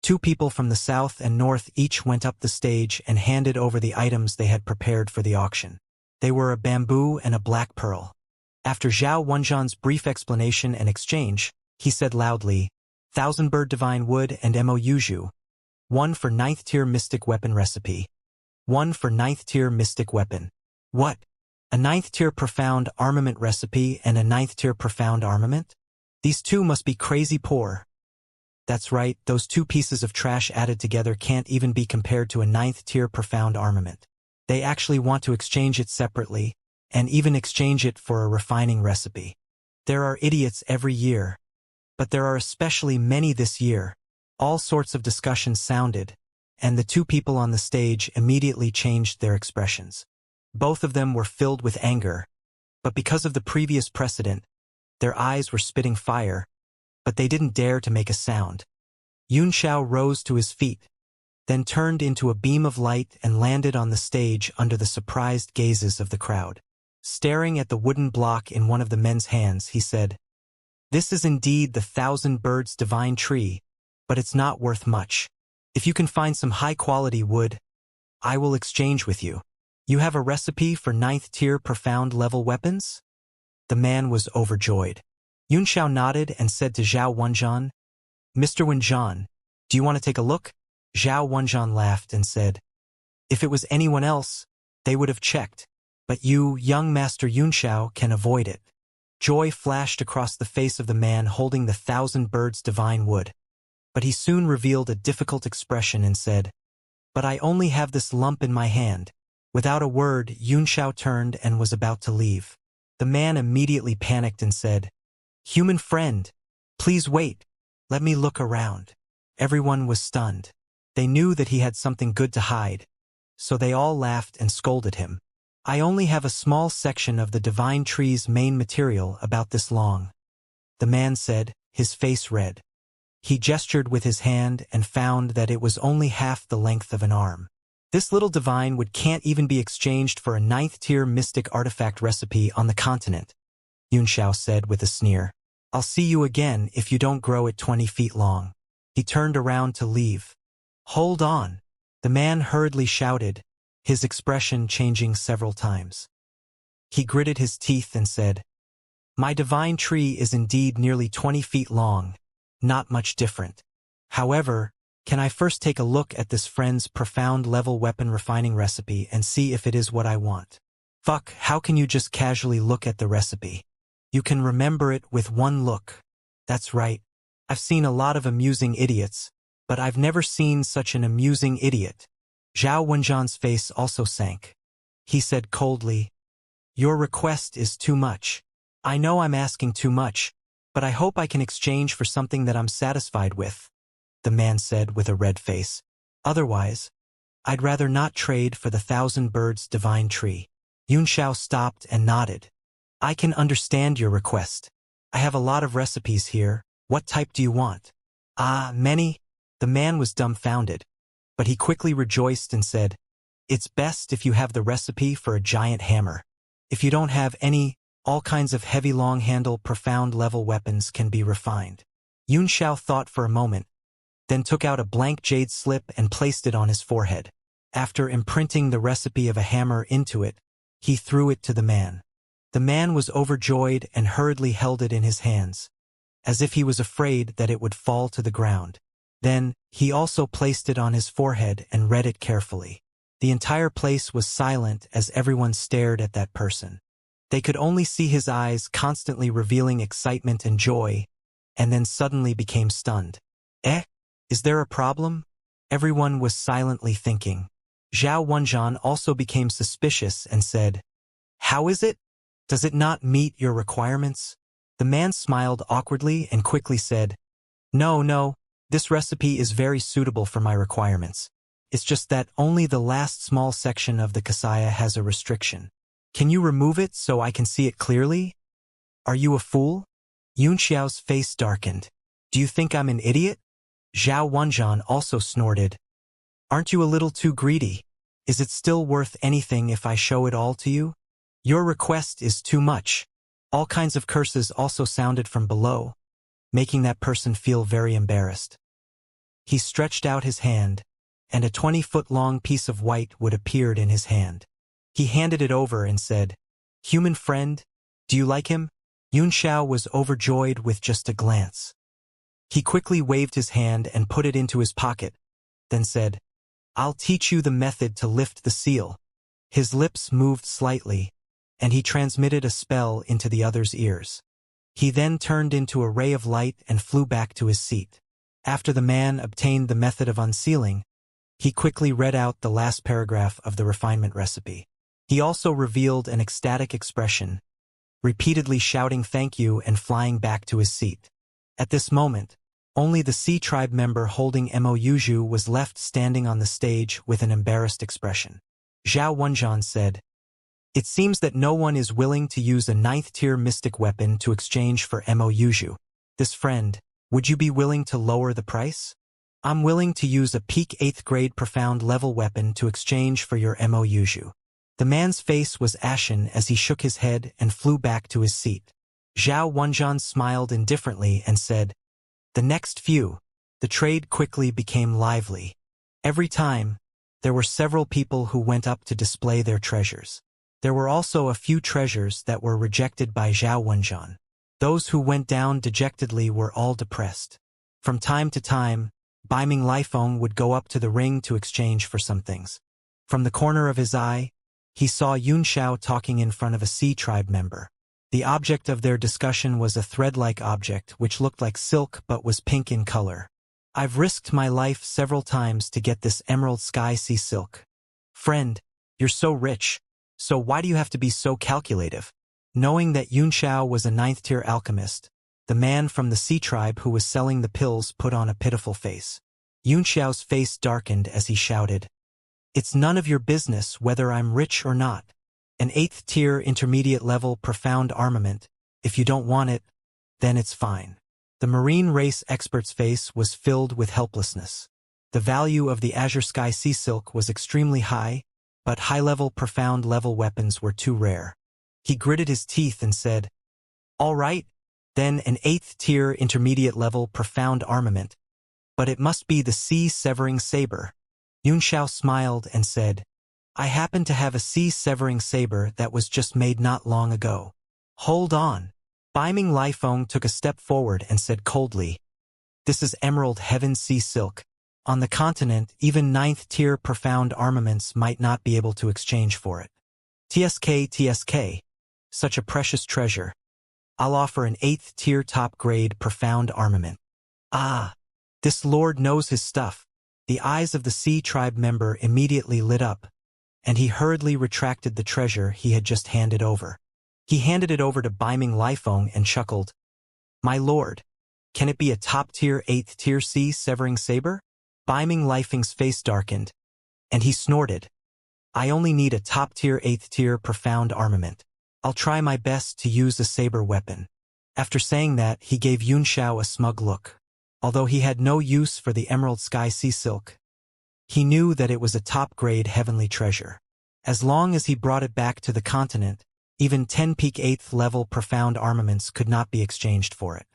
[SPEAKER 1] two people from the south and north each went up the stage and handed over the items they had prepared for the auction. They were a bamboo and a black pearl. After Zhao Wenjian's brief explanation and exchange, he said loudly, "Thousand Bird Divine Wood and Mouju. One for 9th tier Mystic Weapon Recipe. One for 9th tier Mystic Weapon." "What? A 9th tier Profound Armament Recipe and a 9th tier Profound Armament? These two must be crazy poor." "That's right, those two pieces of trash added together can't even be compared to a 9th tier Profound Armament. They actually want to exchange it separately, and even exchange it for a refining recipe. There are idiots every year, but there are especially many this year." All sorts of discussions sounded, and the two people on the stage immediately changed their expressions. Both of them were filled with anger, but because of the previous precedent, their eyes were spitting fire, but they didn't dare to make a sound. Yunxiao rose to his feet, then turned into a beam of light and landed on the stage under the surprised gazes of the crowd. Staring at the wooden block in one of the men's hands, he said, "This is indeed the 1,000 Birds Divine Tree, but it's not worth much. If you can find some high-quality wood, I will exchange with you. You have a recipe for 9th tier Profound level weapons?" The man was overjoyed. Yunxiao nodded and said to Zhao Wenjian, Mr. Wenjian, do you want to take a look? Zhao Wenjian laughed and said, if it was anyone else, they would have checked. But you, young Master Yunxiao, can avoid it. Joy flashed across the face of the man holding the 1,000 birds divine wood. But he soon revealed a difficult expression and said, but I only have this lump in my hand. Without a word, Yunxiao turned and was about to leave. The man immediately panicked and said, human friend, please wait. Let me look around. Everyone was stunned. They knew that he had something good to hide. So they all laughed and scolded him. I only have a small section of the divine tree's main material about this long. The man said, his face red. He gestured with his hand and found that it was only half the length of an arm. This little divine wood can't even be exchanged for a 9th-tier mystic artifact recipe on the continent, Yunxiao said with a sneer. I'll see you again if you don't grow it 20 feet long. He turned around to leave. Hold on. The man hurriedly shouted, his expression changing several times. He gritted his teeth and said, my divine tree is indeed nearly 20 feet long, not much different. However, can I first take a look at this friend's profound level weapon refining recipe and see if it is what I want? Fuck, how can you just casually look at the recipe? You can remember it with one look. That's right. I've seen a lot of amusing idiots, but I've never seen such an amusing idiot. Zhao Wenjian's face also sank. He said coldly, your request is too much. I know I'm asking too much, but I hope I can exchange for something that I'm satisfied with, the man said with a red face. Otherwise, I'd rather not trade for the 1,000 birds divine tree. Yunxiao stopped and nodded. I can understand your request. I have a lot of recipes here. What type do you want? Ah, many? The man was dumbfounded, but he quickly rejoiced and said, it's best if you have the recipe for a giant hammer. If you don't have any, all kinds of heavy long-handle profound level weapons can be refined. Yunxiao thought for a moment, then took out a blank jade slip and placed it on his forehead. After imprinting the recipe of a hammer into it, he threw it to the man. The man was overjoyed and hurriedly held it in his hands, as if he was afraid that it would fall to the ground. Then, he also placed it on his forehead and read it carefully. The entire place was silent as everyone stared at that person. They could only see his eyes constantly revealing excitement and joy, and then suddenly became stunned. Is there a problem? Everyone was silently thinking. Zhao Wenjian also became suspicious and said, how is it? Does it not meet your requirements? The man smiled awkwardly and quickly said, no, this recipe is very suitable for my requirements. It's just that only the last small section of the kasaya has a restriction. Can you remove it so I can see it clearly? Are you a fool? Yunxiao's face darkened. Do you think I'm an idiot? Zhao Wenjian also snorted. Aren't you a little too greedy? Is it still worth anything if I show it all to you? Your request is too much. All kinds of curses also sounded from below, making that person feel very embarrassed. He stretched out his hand, and a 20-foot-long piece of white wood appeared in his hand. He handed it over and said, human friend, do you like him? Yunxiao was overjoyed with just a glance. He quickly waved his hand and put it into his pocket, then said, I'll teach you the method to lift the seal. His lips moved slightly, and he transmitted a spell into the other's ears. He then turned into a ray of light and flew back to his seat. After the man obtained the method of unsealing, he quickly read out the last paragraph of the refinement recipe. He also revealed an ecstatic expression, repeatedly shouting thank you and flying back to his seat. At this moment, only the Sea Tribe member holding Mouzhu was left standing on the stage with an embarrassed expression. Zhao Wenjian said, it seems that no one is willing to use a 9th-tier mystic weapon to exchange for Mouzhu. This friend, would you be willing to lower the price? I'm willing to use a peak 8th grade profound level weapon to exchange for your Mouzhu. The man's face was ashen as he shook his head and flew back to his seat. Zhao Wenjian smiled indifferently and said, the next few, the trade quickly became lively. Every time, there were several people who went up to display their treasures. There were also a few treasures that were rejected by Zhao Wenjian. Those who went down dejectedly were all depressed. From time to time, Baiming Lifeng would go up to the ring to exchange for some things. From the corner of his eye, he saw Yun Xiao talking in front of a Sea Tribe member. The object of their discussion was a thread-like object which looked like silk but was pink in color. I've risked my life several times to get this emerald sky sea silk. Friend, you're so rich, so why do you have to be so calculative? Knowing that Yun Xiao was a 9th-tier alchemist, the man from the Sea Tribe who was selling the pills put on a pitiful face. Yun Xiao's face darkened as he shouted, "It's none of your business whether I'm rich or not. An 8th-tier intermediate-level profound armament. If you don't want it, then it's fine." The marine race expert's face was filled with helplessness. The value of the Azure Sky Sea Silk was extremely high, but high-level profound-level weapons were too rare. He gritted his teeth and said, "All right, then an 8th-tier intermediate-level profound armament, but it must be the sea-severing saber." Yun Xiao smiled and said, "I happen to have a sea-severing saber that was just made not long ago." "Hold on." Baiming Lifeng took a step forward and said coldly, "This is Emerald Heaven Sea Silk. On the continent, even 9th-tier profound armaments might not be able to exchange for it. TSK, such a precious treasure. I'll offer an 8th-tier top-grade profound armament." "Ah, this lord knows his stuff." The eyes of the Sea Tribe member immediately lit up, and he hurriedly retracted the treasure he had just handed over. He handed it over to Baiming Lifeng and chuckled, "My lord, can it be a top-tier 8th-tier sea-severing saber?" Baiming Lifeng's face darkened, and he snorted, "I only need a top-tier 8th-tier profound armament. I'll try my best to use a saber weapon." After saying that, he gave Yun Xiao a smug look. Although he had no use for the Emerald Sky Sea Silk, he knew that it was a top-grade heavenly treasure. As long as he brought it back to the continent, even 10 peak 8th level profound armaments could not be exchanged for it.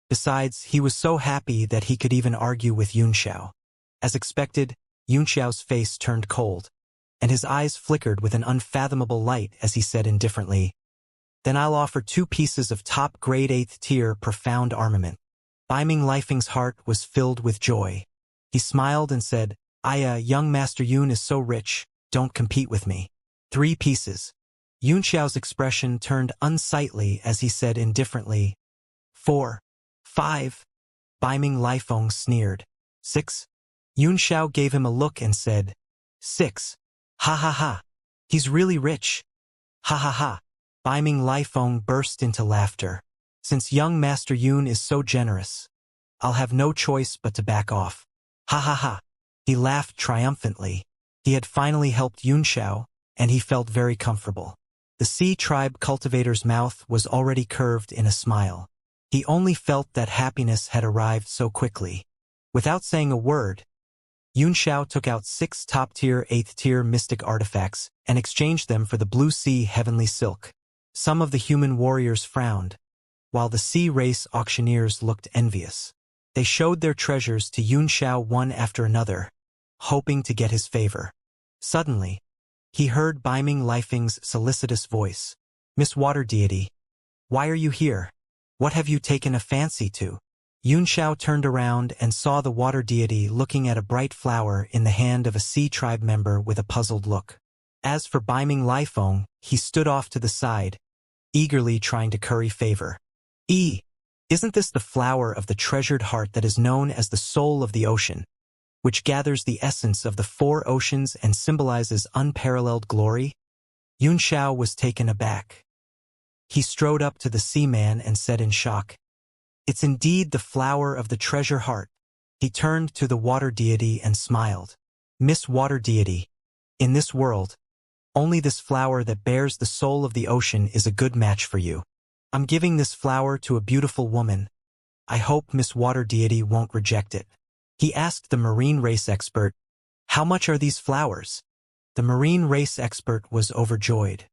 [SPEAKER 1] Besides, he was so happy that he could even argue with Yun Xiao. As expected, Yun Xiao's face turned cold, and his eyes flickered with an unfathomable light as he said indifferently, "Then I'll offer 2 pieces of top-grade 8th-tier profound armament." Baiming Lifeng's heart was filled with joy. He smiled and said, Young Master Yun is so rich, don't compete with me." 3 pieces. Yun Xiao's expression turned unsightly as he said indifferently, 4, 5. Baiming Lifeng sneered, 6. Yun Xiao gave him a look and said, 6. Ha ha ha. He's really rich. Ha ha ha. Baiming Lifeng burst into laughter. "Since young Master Yun is so generous, I'll have no choice but to back off. Ha ha ha." He laughed triumphantly. He had finally helped Yun Xiao, and he felt very comfortable. The Sea Tribe cultivator's mouth was already curved in a smile. He only felt that happiness had arrived so quickly. Without saying a word, Yun Xiao took out 6 top-tier 8th-tier mystic artifacts and exchanged them for the Blue Sea Heavenly Silk. Some of the human warriors frowned, while the sea race auctioneers looked envious. They showed their treasures to Yun Xiao one after another, hoping to get his favor. Suddenly, he heard Baiming Lifeng's solicitous voice. "Miss Water Deity, why are you here? What have you taken a fancy to?" Yun Xiao turned around and saw the Water Deity looking at a bright flower in the hand of a Sea Tribe member with a puzzled look. As for Baiming Lifeng, he stood off to the side, eagerly trying to curry favor. Isn't this the flower of the treasured heart that is known as the soul of the ocean, which gathers the essence of the 4 oceans and symbolizes unparalleled glory?" Yun Xiao was taken aback. He strode up to the seaman and said in shock, "It's indeed the flower of the treasure heart." He turned to the Water Deity and smiled. "Miss Water Deity, in this world, only this flower that bears the soul of the ocean is a good match for you. I'm giving this flower to a beautiful woman. I hope Miss Water Deity won't reject it." He asked the marine race expert, "How much are these flowers?" The marine race expert was overjoyed.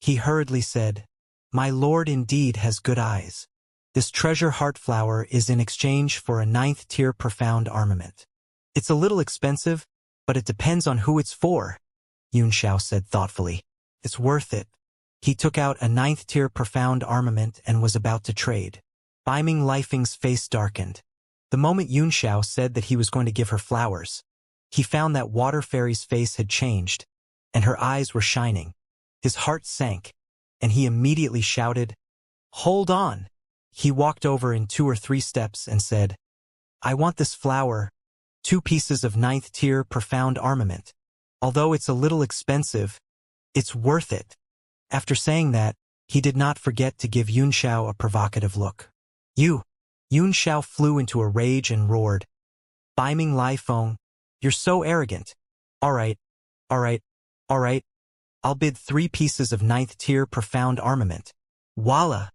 [SPEAKER 1] He hurriedly said, "My lord indeed has good eyes. This treasure heart flower is in exchange for a 9th-tier profound armament. It's a little expensive, but it depends on who it's for," Yun Xiao said thoughtfully. It's worth it. He took out a 9th-tier profound armament and was about to trade. Biming Lifeng's face darkened. The moment Xianxia said that he was going to give her flowers, he found that Water Fairy's face had changed, and her eyes were shining. His heart sank, and he immediately shouted, "Hold on!" He walked over in 2 or 3 steps and said, "I want this flower, 2 pieces of 9th-tier profound armament. Although it's a little expensive, it's worth it." After saying that, he did not forget to give Xianxia a provocative look. "You!" Xianxia flew into a rage and roared, "Biming Lifeng, you're so arrogant. All right, all right, all right. I'll bid 3 pieces of 9th-tier profound armament." Voila!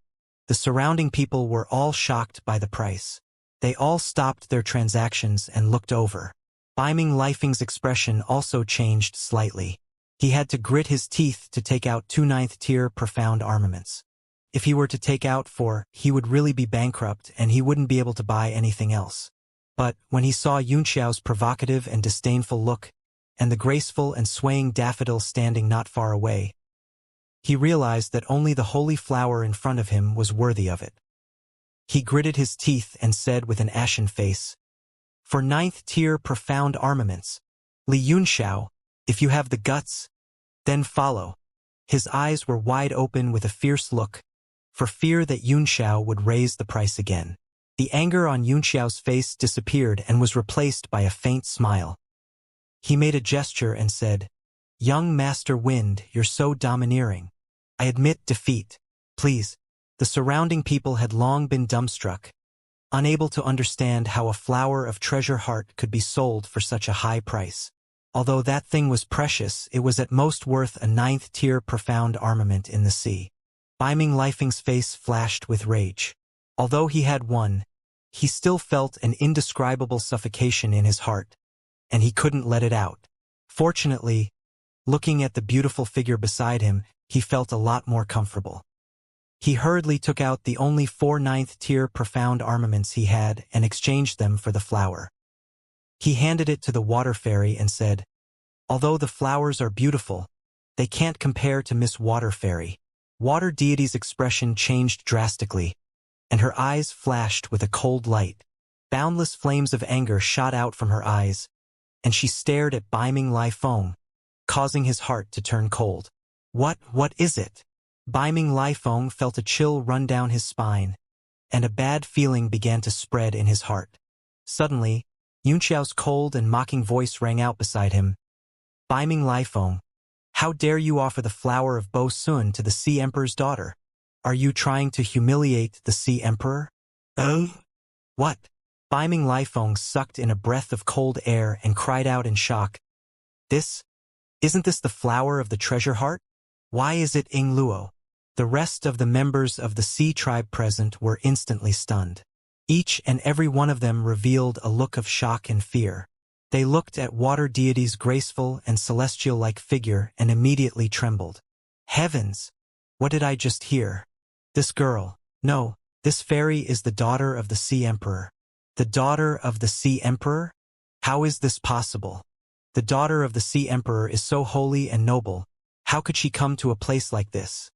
[SPEAKER 1] The surrounding people were all shocked by the price. They all stopped their transactions and looked over. Biming Lifeng's expression also changed slightly. He had to grit his teeth to take out 2 9th-tier profound armaments. If he were to take out 4, he would really be bankrupt and he wouldn't be able to buy anything else. But when he saw Xianxia's provocative and disdainful look, and the graceful and swaying daffodil standing not far away, he realized that only the holy flower in front of him was worthy of it. He gritted his teeth and said with an ashen face, "For 9th-tier profound armaments, Li Xianxia, if you have the guts, then follow." His eyes were wide open with a fierce look, for fear that Xianxia would raise the price again. The anger on Xianxia's face disappeared and was replaced by a faint smile. He made a gesture and said, "Young Master Wind, you're so domineering. I admit defeat. Please." The surrounding people had long been dumbstruck, unable to understand how a flower of treasure heart could be sold for such a high price. Although that thing was precious, it was at most worth a 9th-tier profound armament in the sea. Biming Lifeng's face flashed with rage. Although he had won, he still felt an indescribable suffocation in his heart, and he couldn't let it out. Fortunately, looking at the beautiful figure beside him, he felt a lot more comfortable. He hurriedly took out the only 4 9th-tier profound armaments he had and exchanged them for the flower. He handed it to the Water Fairy and said, "Although the flowers are beautiful, they can't compare to Miss Water Fairy." Water Deity's expression changed drastically, and her eyes flashed with a cold light. Boundless flames of anger shot out from her eyes, and she stared at Biming Lifeng, causing his heart to turn cold. What is it?" Biming Lifeng felt a chill run down his spine, and a bad feeling began to spread in his heart. Suddenly, Xianxia's cold and mocking voice rang out beside him. "Biming Lifeng, how dare you offer the flower of Bo Sun to the Sea Emperor's daughter? Are you trying to humiliate the Sea Emperor?" "Oh? What?" Biming Lifeng sucked in a breath of cold air and cried out in shock. Isn't this the flower of the treasure heart? Why is it Ing Luo?" The rest of the members of the Sea tribe present were instantly stunned. Each and every one of them revealed a look of shock and fear. They looked at Water Deity's graceful and celestial-like figure and immediately trembled. Heavens! What did I just hear? This girl, no, this fairy is the daughter of the Sea Emperor. The daughter of the Sea Emperor? How is this possible? The daughter of the Sea Emperor is so holy and noble. How could she come to a place like this?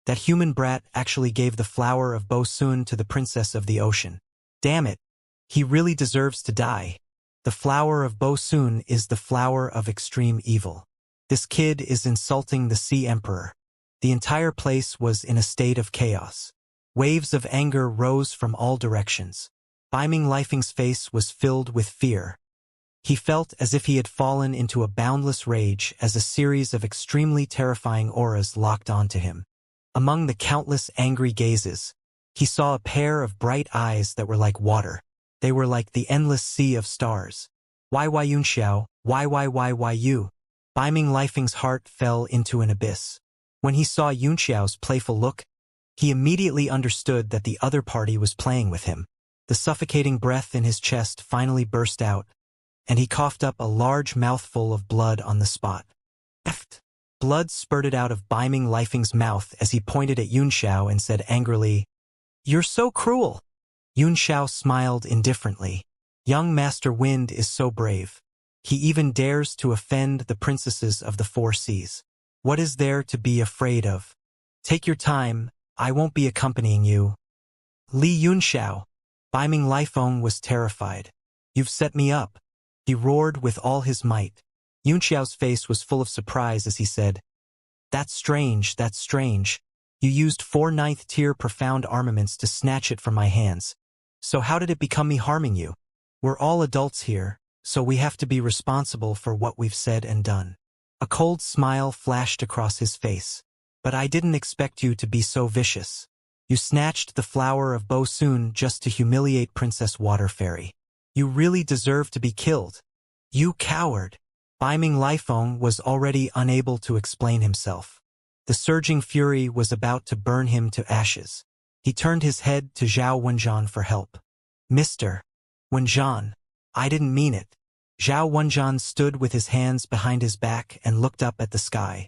[SPEAKER 1] That human brat actually gave the flower of Bo Sun to the princess of the ocean. Damn it! He really deserves to die. The flower of Bo Sun is the flower of extreme evil. This kid is insulting the Sea Emperor. The entire place was in a state of chaos. Waves of anger rose from all directions. Biming Lifeng's face was filled with fear. He felt as if he had fallen into a boundless rage as a series of extremely terrifying auras locked onto him. Among the countless angry gazes, he saw a pair of bright eyes that were like water. They were like the endless sea of stars. Why Xianxia, why you? Biming Lifeng's heart fell into an abyss. When he saw Xianxia's playful look, he immediately understood that the other party was playing with him. The suffocating breath in his chest finally burst out, and he coughed up a large mouthful of blood on the spot. Blood spurted out of Biming Lifeng's mouth as he pointed at Xianxia and said angrily, "You're so cruel." Xianxia smiled indifferently. Young Master Wind is so brave. He even dares to offend the princesses of the 4 seas. What is there to be afraid of? Take your time, I won't be accompanying you. Li Yunxiao. Biming Lifeng was terrified. You've set me up. He roared with all his might. Yunxiao's face was full of surprise as he said, That's strange, that's strange. You used 4 9th-tier profound armaments to snatch it from my hands. So how did it become me harming you? We're all adults here, so we have to be responsible for what we've said and done. A cold smile flashed across his face. But I didn't expect you to be so vicious. You snatched the flower of Bo Sun just to humiliate Princess Water Fairy. You really deserve to be killed. You coward. Biming Lifeng was already unable to explain himself. The surging fury was about to burn him to ashes. He turned his head to Zhao Wenjian for help. Mr. Wenjian, I didn't mean it. Zhao Wenjian stood with his hands behind his back and looked up at the sky.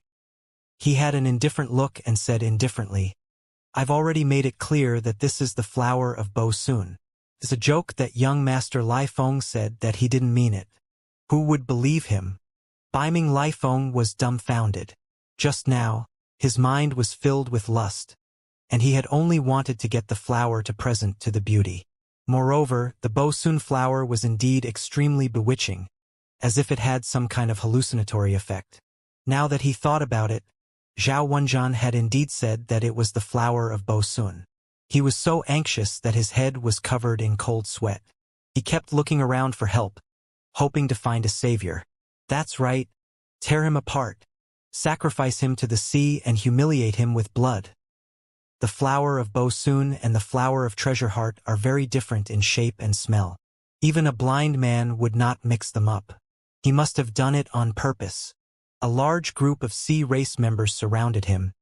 [SPEAKER 1] He had an indifferent look and said indifferently, I've already made it clear that this is the flower of Bo Sun. It's a joke that young Master Lifeng said that he didn't mean it. Who would believe him? Biming Lifeng was dumbfounded. Just now, his mind was filled with lust, and he had only wanted to get the flower to present to the beauty. Moreover, the Bo Sun flower was indeed extremely bewitching, as if it had some kind of hallucinatory effect. Now that he thought about it, Zhao Wenjian had indeed said that it was the flower of Bo Sun. He was so anxious that his head was covered in cold sweat. He kept looking around for help, hoping to find a savior. That's right. Tear him apart. Sacrifice him to the sea and humiliate him with blood. The flower of Bo Sun and the flower of Treasure Heart are very different in shape and smell. Even a blind man would not mix them up. He must have done it on purpose. A large group of sea race members surrounded him,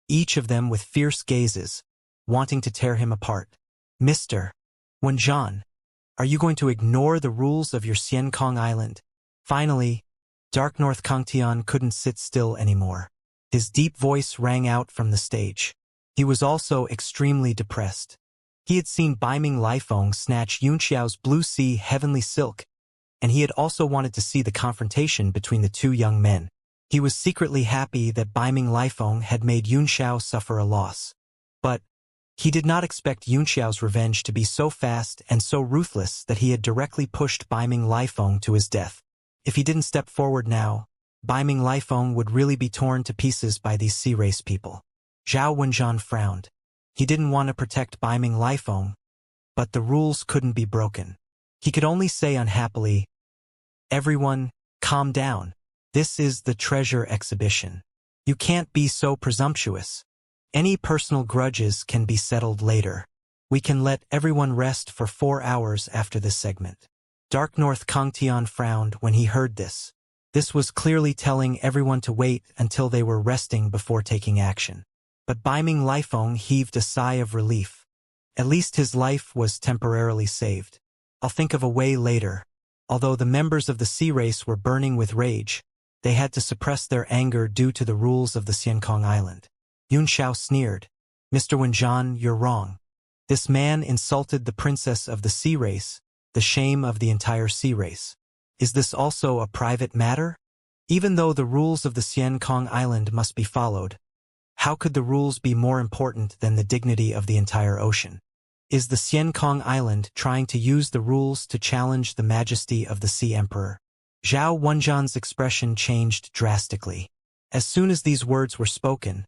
[SPEAKER 1] each of them with fierce gazes, wanting to tear him apart. Mr. Wenjian, are you going to ignore the rules of your Xiankong Island? Finally, Dark North Kangtian couldn't sit still anymore. His deep voice rang out from the stage. He was also extremely depressed. He had seen Biming Lifeng snatch Yunxiao's blue sea heavenly silk, and he had also wanted to see the confrontation between the two young men. He was secretly happy that Biming Lifeng had made Yunxiao suffer a loss. But he did not expect Yunxiao's revenge to be so fast and so ruthless that he had directly pushed Biming Lifeng to his death. If he didn't step forward now, Biming Lifeng would really be torn to pieces by these sea race people. Zhao Wenjian frowned. He didn't want to protect Biming Lifeng, but the rules couldn't be broken. He could only say unhappily, Everyone, calm down. This is the treasure exhibition. You can't be so presumptuous. Any personal grudges can be settled later. We can let everyone rest for 4 hours after this segment. Dark North Kangtian frowned when he heard this. This was clearly telling everyone to wait until they were resting before taking action. But Biming Lifeng heaved a sigh of relief. At least his life was temporarily saved. I'll think of a way later. Although the members of the sea race were burning with rage, they had to suppress their anger due to the rules of the Xiankong Island. Yunxiao sneered. Mr. Wenjian, you're wrong. This man insulted the princess of the sea race, the shame of the entire sea race. Is this also a private matter? Even though the rules of the Xiankong Island must be followed, how could the rules be more important than the dignity of the entire ocean? Is the Xiankong Island trying to use the rules to challenge the majesty of the Sea Emperor? Zhao Wenjian's expression changed drastically. As soon as these words were spoken,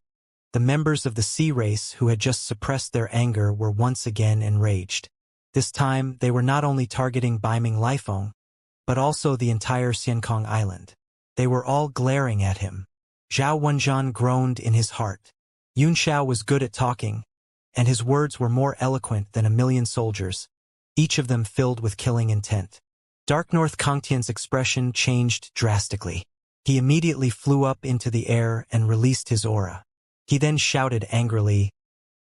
[SPEAKER 1] the members of the sea race who had just suppressed their anger were once again enraged. This time, they were not only targeting Biming Lifeng, but also the entire Xiankong Island. They were all glaring at him. Zhao Wenjian groaned in his heart. Yunxiao was good at talking, and his words were more eloquent than 1,000,000 soldiers, each of them filled with killing intent. Dark North Kangtian's expression changed drastically. He immediately flew up into the air and released his aura. He then shouted angrily,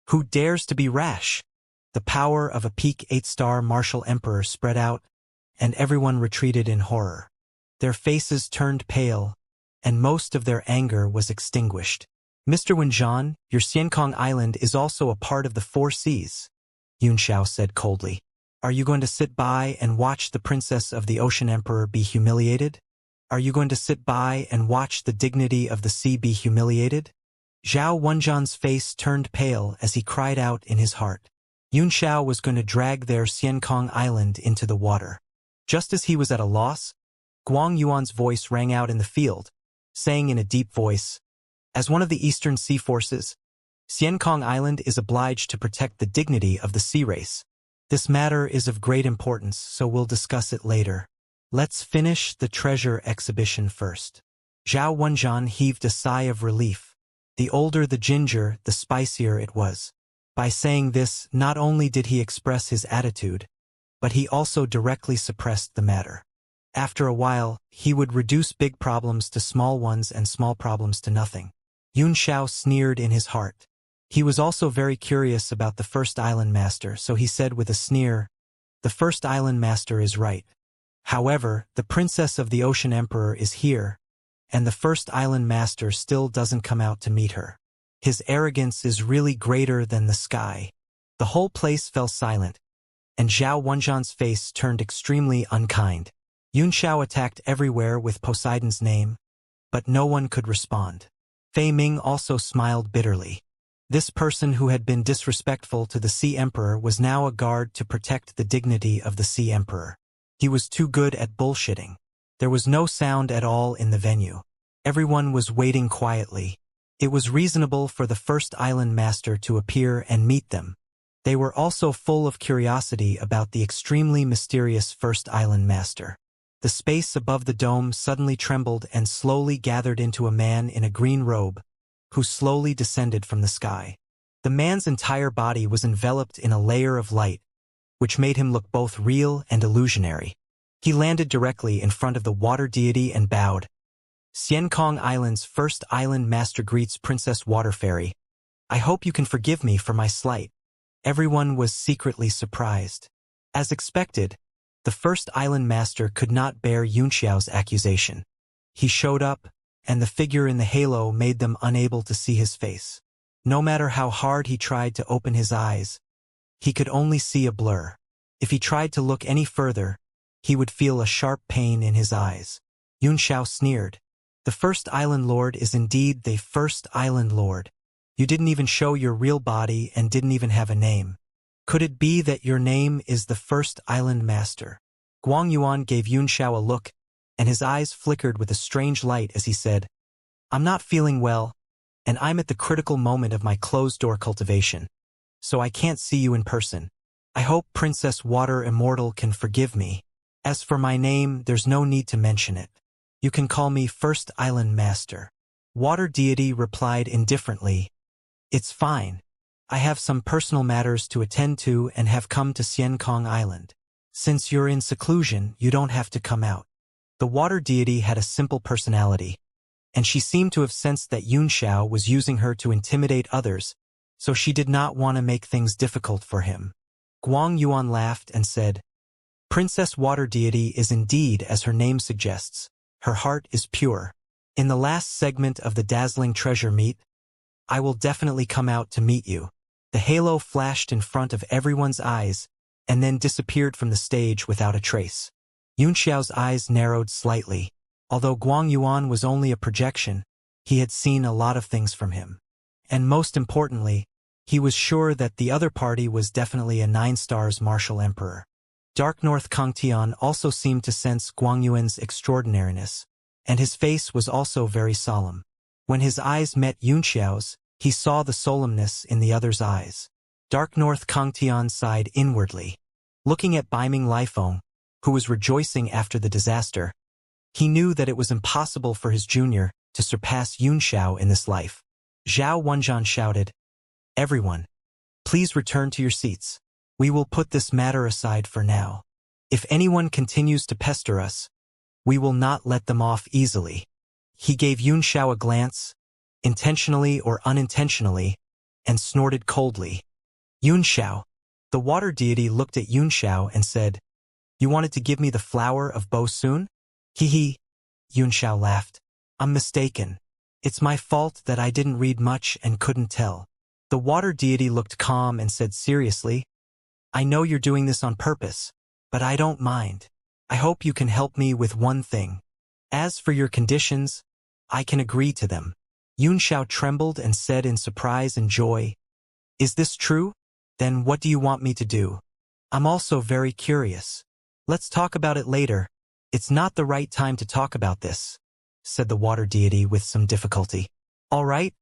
[SPEAKER 1] Who dares to be rash? The power of a peak 8-star martial emperor spread out, and everyone retreated in horror. Their faces turned pale, and most of their anger was extinguished. Mr. Wenjian, your Xiankong Island is also a part of the 4 seas, Yunxiao said coldly. Are you going to sit by and watch the princess of the Ocean Emperor be humiliated? Are you going to sit by and watch the dignity of the sea be humiliated? Zhao Wenjian's face turned pale as he cried out in his heart. Yunxiao was going to drag their Xiankong Island into the water. Just as he was at a loss, Guang Yuan's voice rang out in the field, saying in a deep voice, "As one of the Eastern Sea Forces, Xiankong Island is obliged to protect the dignity of the sea race. This matter is of great importance, so we'll discuss it later. Let's finish the treasure exhibition first." Zhao Wenjian heaved a sigh of relief. The older the ginger, the spicier it was. By saying this, not only did he express his attitude, but he also directly suppressed the matter. After a while, he would reduce big problems to small ones and small problems to nothing. Yunxiao sneered in his heart. He was also very curious about the first island master, so he said with a sneer, "The first island master is right. However, the princess of the Ocean Emperor is here, and the first island master still doesn't come out to meet her. His arrogance is really greater than the sky." The whole place fell silent, and Zhao Wenjian's face turned extremely unkind. Yunxiao attacked everywhere with Poseidon's name, but no one could respond. Fei Ming also smiled bitterly. This person who had been disrespectful to the Sea Emperor was now a guard to protect the dignity of the Sea Emperor. He was too good at bullshitting. There was no sound at all in the venue. Everyone was waiting quietly. It was reasonable for the first island master to appear and meet them. They were also full of curiosity about the extremely mysterious first island master. The space above the dome suddenly trembled and slowly gathered into a man in a green robe, who slowly descended from the sky. The man's entire body was enveloped in a layer of light, which made him look both real and illusionary. He landed directly in front of the water deity and bowed. "Xiankong Island's first island master greets Princess Water Fairy. I hope you can forgive me for my slight." Everyone was secretly surprised. As expected, the first island master could not bear Yunxiao's accusation. He showed up, and the figure in the halo made them unable to see his face. No matter how hard he tried to open his eyes, he could only see a blur. If he tried to look any further, he would feel a sharp pain in his eyes. Yunxiao sneered. "The first island lord is indeed the first island lord. You didn't even show your real body and didn't even have a name. Could it be that your name is the first island master?" Guang Yuan gave Yunxiao a look, and his eyes flickered with a strange light as he said, "I'm not feeling well, and I'm at the critical moment of my closed-door cultivation, so I can't see you in person. I hope Princess Water Immortal can forgive me. As for my name, there's no need to mention it. You can call me First Island Master." Water Deity replied indifferently, "It's fine. I have some personal matters to attend to and have come to Xiankong Island. Since you're in seclusion, you don't have to come out." The water deity had a simple personality, and she seemed to have sensed that Yunxiao was using her to intimidate others, so she did not want to make things difficult for him. Guang Yuan laughed and said, "Princess Water Deity is indeed as her name suggests. Her heart is pure. In the last segment of the dazzling treasure meet, I will definitely come out to meet you." The halo flashed in front of everyone's eyes, and then disappeared from the stage without a trace. Yunxiao's eyes narrowed slightly. Although Guang Yuan was only a projection, he had seen a lot of things from him. And most importantly, he was sure that the other party was definitely a 9-stars martial emperor. Dark North Kangtian also seemed to sense Guang Yuan's extraordinariness, and his face was also very solemn. When his eyes met Yunxiao's, he saw the solemnness in the other's eyes. Dark North Kangtian sighed inwardly. Looking at Beiming Lifeng, who was rejoicing after the disaster, he knew that it was impossible for his junior to surpass Yunxiao in this life. Zhao Wenjian shouted, "Everyone, please return to your seats. We will put this matter aside for now. If anyone continues to pester us, we will not let them off easily." He gave Yunxiao a glance, intentionally or unintentionally, and snorted coldly. "Yunxiao." The water deity looked at Yunxiao and said, "You wanted to give me the flower of Bo Soon?" "Hee." Yunxiao laughed. "I'm mistaken. It's my fault that I didn't read much and couldn't tell." The water deity looked calm and said seriously, "I know you're doing this on purpose, but I don't mind. I hope you can help me with one thing. As for your conditions, I can agree to them. Yuanxiao trembled and said in surprise and joy, Is this true? Then what do you want me to do? I'm also very curious. Let's talk about it later. It's not the right time to talk about this, said the water deity with some difficulty. All right,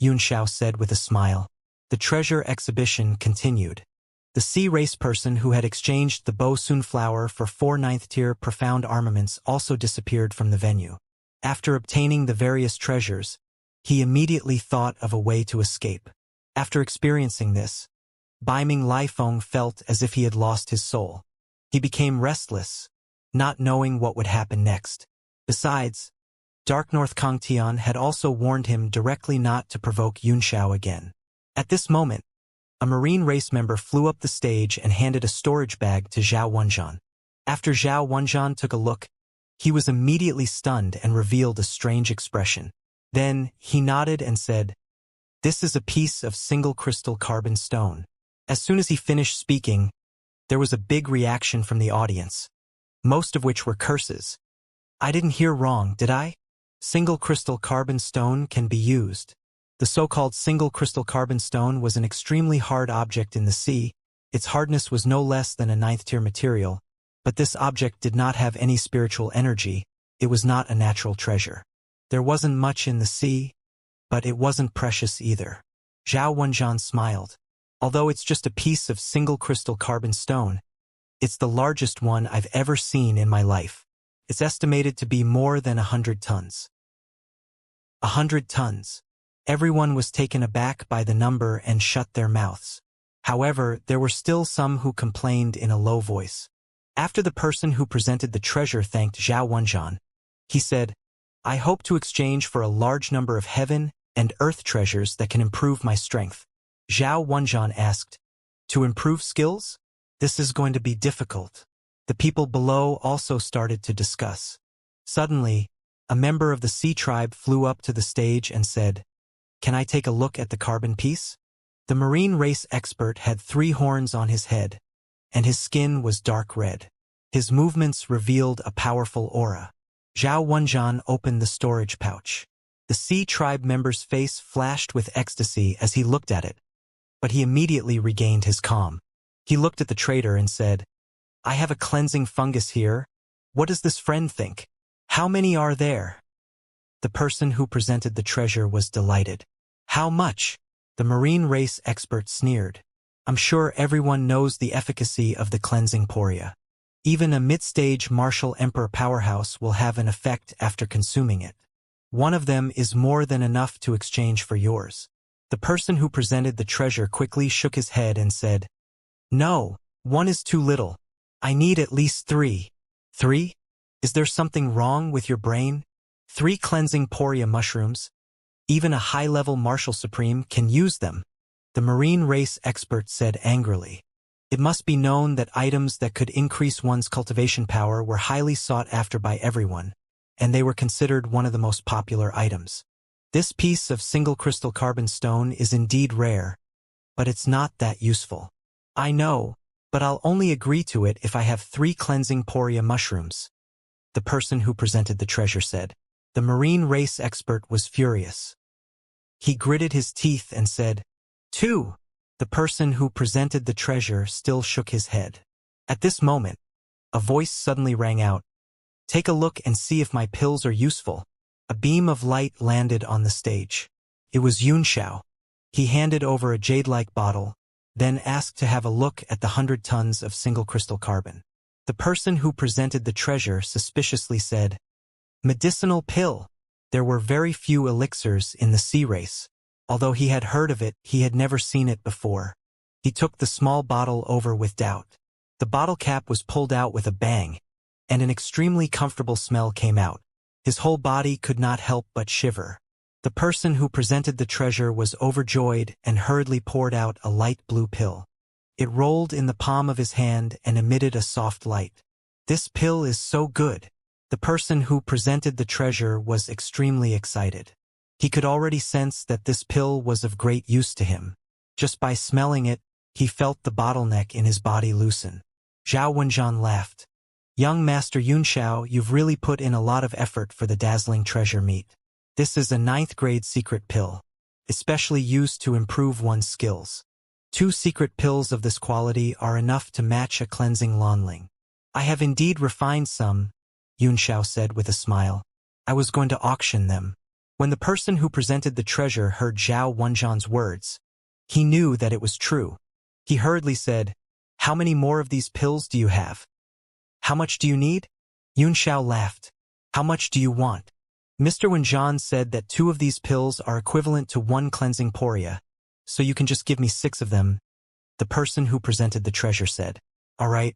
[SPEAKER 1] Yuanxiao said with a smile. The treasure exhibition continued. The sea race person who had exchanged the Bo Sun flower for 4 ninth-tier profound armaments also disappeared from the venue. After obtaining the various treasures, he immediately thought of a way to escape. After experiencing this, Baiming Laifeng felt as if he had lost his soul. He became restless, not knowing what would happen next. Besides, Dark North Kangtian had also warned him directly not to provoke Yuanxiao again. At this moment, a marine race member flew up the stage and handed a storage bag to Zhao Wenjian. After Zhao Wenjian took a look, he was immediately stunned and revealed a strange expression. Then, he nodded and said, This is a piece of single crystal carbon stone. As soon as he finished speaking, there was a big reaction from the audience, most of which were curses. I didn't hear wrong, did I? Single crystal carbon stone can be used. The so-called single crystal carbon stone was an extremely hard object in the sea. Its hardness was no less than a 9th-tier material, but this object did not have any spiritual energy. It was not a natural treasure. There wasn't much in the sea, but it wasn't precious either. Zhao Wenjian smiled. Although it's just a piece of single crystal carbon stone, it's the largest one I've ever seen in my life. It's estimated to be more than 100 tons. 100 tons. Everyone was taken aback by the number and shut their mouths. However, there were still some who complained in a low voice. After the person who presented the treasure thanked Zhao Wenjian, he said, I hope to exchange for a large number of heaven and earth treasures that can improve my strength. Zhao Wenjian asked, To improve skills? This is going to be difficult. The people below also started to discuss. Suddenly, a member of the sea tribe flew up to the stage and said, Can I take a look at the carbon piece? The marine race expert had 3 horns on his head, and his skin was dark red. His movements revealed a powerful aura. Zhao Wenjian opened the storage pouch. The sea tribe member's face flashed with ecstasy as he looked at it, but he immediately regained his calm. He looked at the trader and said, I have a cleansing fungus here. What does this friend think? How many are there? The person who presented the treasure was delighted. How much? The marine race expert sneered. I'm sure everyone knows the efficacy of the cleansing poria. Even a mid-stage martial emperor powerhouse will have an effect after consuming it. One of them is more than enough to exchange for yours. The person who presented the treasure quickly shook his head and said, No, 1 is too little. I need at least 3. 3? Is there something wrong with your brain? 3 cleansing poria mushrooms? Even a high-level martial supreme can use them. The marine race expert said angrily. It must be known that items that could increase one's cultivation power were highly sought after by everyone, and they were considered one of the most popular items. This piece of single crystal carbon stone is indeed rare, but it's not that useful. I know, but I'll only agree to it if I have 3 cleansing poria mushrooms. The person who presented the treasure said. The marine race expert was furious. He gritted his teeth and said, 2. The person who presented the treasure still shook his head. At this moment, a voice suddenly rang out. Take a look and see if my pills are useful. A beam of light landed on the stage. It was Yuanxiao. He handed over a jade-like bottle, then asked to have a look at the 100 tons of single crystal carbon. The person who presented the treasure suspiciously said, Medicinal pill. There were very few elixirs in the sea race. Although he had heard of it, he had never seen it before. He took the small bottle over with doubt. The bottle cap was pulled out with a bang, and an extremely comfortable smell came out. His whole body could not help but shiver. The person who presented the treasure was overjoyed and hurriedly poured out a light blue pill. It rolled in the palm of his hand and emitted a soft light. This pill is so good. The person who presented the treasure was extremely excited. He could already sense that this pill was of great use to him. Just by smelling it, he felt the bottleneck in his body loosen. Zhao Wenjian laughed. Young Master Yunxiao, you've really put in a lot of effort for the dazzling treasure meat. This is a 9th grade secret pill, especially used to improve one's skills. 2 secret pills of this quality are enough to match a cleansing Lanling. I have indeed refined some, Yunxiao said with a smile. I was going to auction them. When the person who presented the treasure heard Zhao Wenjian's words, he knew that it was true. He hurriedly said, "How many more of these pills do you have? How much do you need?" Yunxiao laughed. "How much do you want?" Mr. Wenjian said that 2 of these pills are equivalent to 1 cleansing poria, so you can just give me 6 of them, the person who presented the treasure said. All right,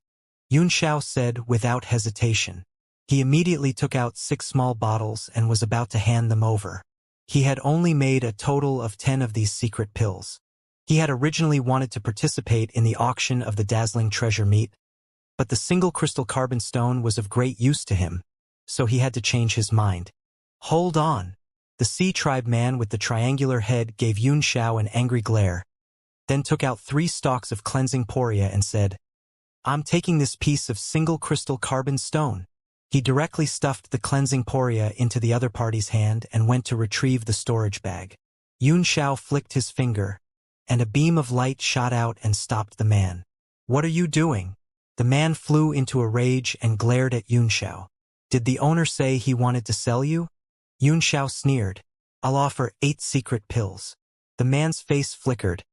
[SPEAKER 1] Yunxiao said without hesitation. He immediately took out 6 small bottles and was about to hand them over. He had only made a total of 10 of these secret pills. He had originally wanted to participate in the auction of the dazzling treasure meat, but the single crystal carbon stone was of great use to him, so he had to change his mind. Hold on. The Sea Tribe man with the triangular head gave Yunxiao an angry glare, then took out 3 stalks of cleansing poria and said, "I'm taking this piece of single crystal carbon stone." He directly stuffed the cleansing poria into the other party's hand and went to retrieve the storage bag. Yunxiao flicked his finger, and a beam of light shot out and stopped the man. "What are you doing?" The man flew into a rage and glared at Yunxiao. "Did the owner say he wanted to sell you?" Yunxiao sneered. "I'll offer 8 secret pills." The man's face flickered,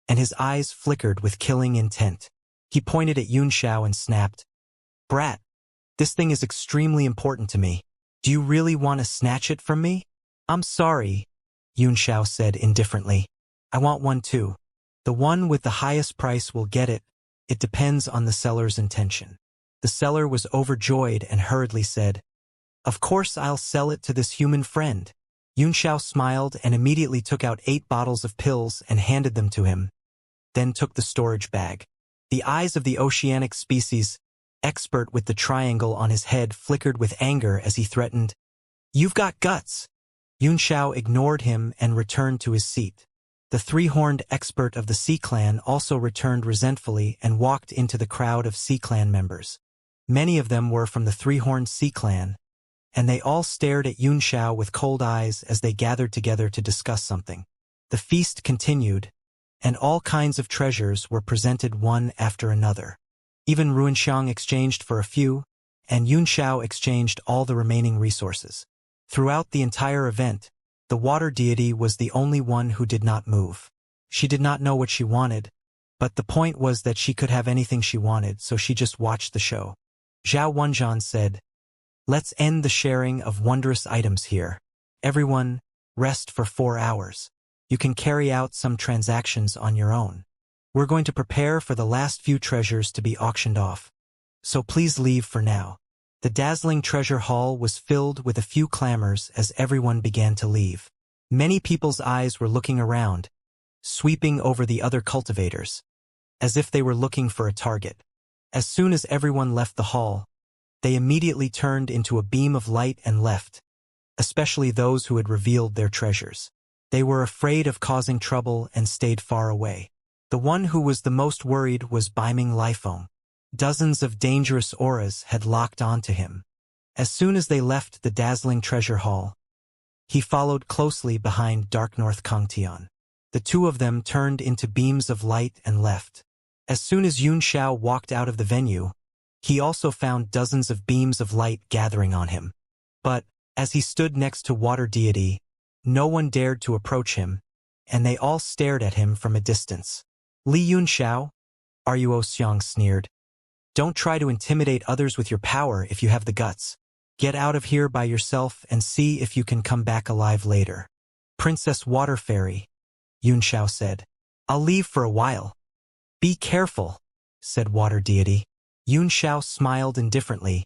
[SPEAKER 1] and his eyes flickered with killing intent. He pointed at Yunxiao and snapped, "Brat, this thing is extremely important to me. Do you really want to snatch it from me?" "I'm sorry," Yunxiao said indifferently. "I want one too. The one with the highest price will get it. It depends on the seller's intention." The seller was overjoyed and hurriedly said, "Of course I'll sell it to this human friend." Yunxiao smiled and immediately took out 8 bottles of pills and handed them to him, then took the storage bag. The eyes of the oceanic species expert with the triangle on his head flickered with anger as he threatened, "You've got guts." Yunxiao ignored him and returned to his seat. The 3-horned expert of the Sea Clan also returned resentfully and walked into the crowd of Sea Clan members. Many of them were from the 3-horned Sea Clan, and they all stared at Yunxiao with cold eyes as they gathered together to discuss something. The feast continued, and all kinds of treasures were presented one after another. Even Ruinxiang exchanged for a few, and Yunxiao exchanged all the remaining resources. Throughout the entire event, the water deity was the only one who did not move. She did not know what she wanted, but the point was that she could have anything she wanted, so she just watched the show. Zhao Wenjian said, "Let's end the sharing of wondrous items here. Everyone, rest for 4 hours. You can carry out some transactions on your own. We're going to prepare for the last few treasures to be auctioned off. So please leave for now." The dazzling treasure hall was filled with a few clamors as everyone began to leave. Many people's eyes were looking around, sweeping over the other cultivators, as if they were looking for a target. As soon as everyone left the hall, they immediately turned into a beam of light and left, especially those who had revealed their treasures. They were afraid of causing trouble and stayed far away. The one who was the most worried was Beiming Lifeng. Dozens of dangerous auras had locked onto him. As soon as they left the dazzling treasure hall, he followed closely behind Dark North Kangtian. The 2 of them turned into beams of light and left. As soon as Yunxiao walked out of the venue, he also found dozens of beams of light gathering on him. But, as he stood next to Water Deity, no one dared to approach him, and they all stared at him from a distance. "Li Yunxiao, are you?" Xiang sneered. "Don't try to intimidate others with your power if you have the guts. Get out of here by yourself and see if you can come back alive later." "Princess Water Fairy," Yunxiao said, "I'll leave for a while." "Be careful," said Water Deity. Yunxiao smiled indifferently,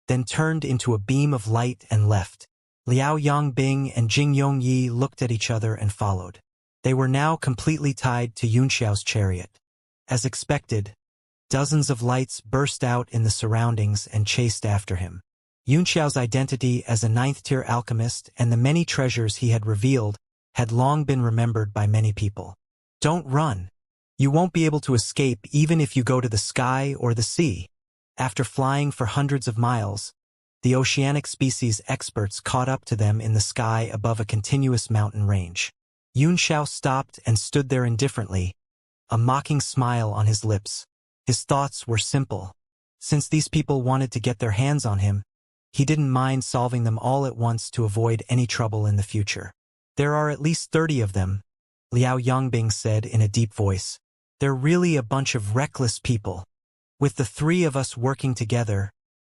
[SPEAKER 1] then turned into a beam of light and left. Liao Yangbing and Jing Yongyi looked at each other and followed. They were now completely tied to Yunxiao's chariot. As expected, dozens of lights burst out in the surroundings and chased after him. Yunxiao's identity as a 9th-tier alchemist and the many treasures he had revealed had long been remembered by many people. "Don't run. You won't be able to escape even if you go to the sky or the sea." After flying for hundreds of miles, the oceanic species experts caught up to them in the sky above a continuous mountain range. Xianxia stopped and stood there indifferently, a mocking smile on his lips. His thoughts were simple. Since these people wanted to get their hands on him, he didn't mind solving them all at once to avoid any trouble in the future. There are at least 30 of them, Liao Yongbing said in a deep voice. They're really a bunch of reckless people. With the 3 of us working together,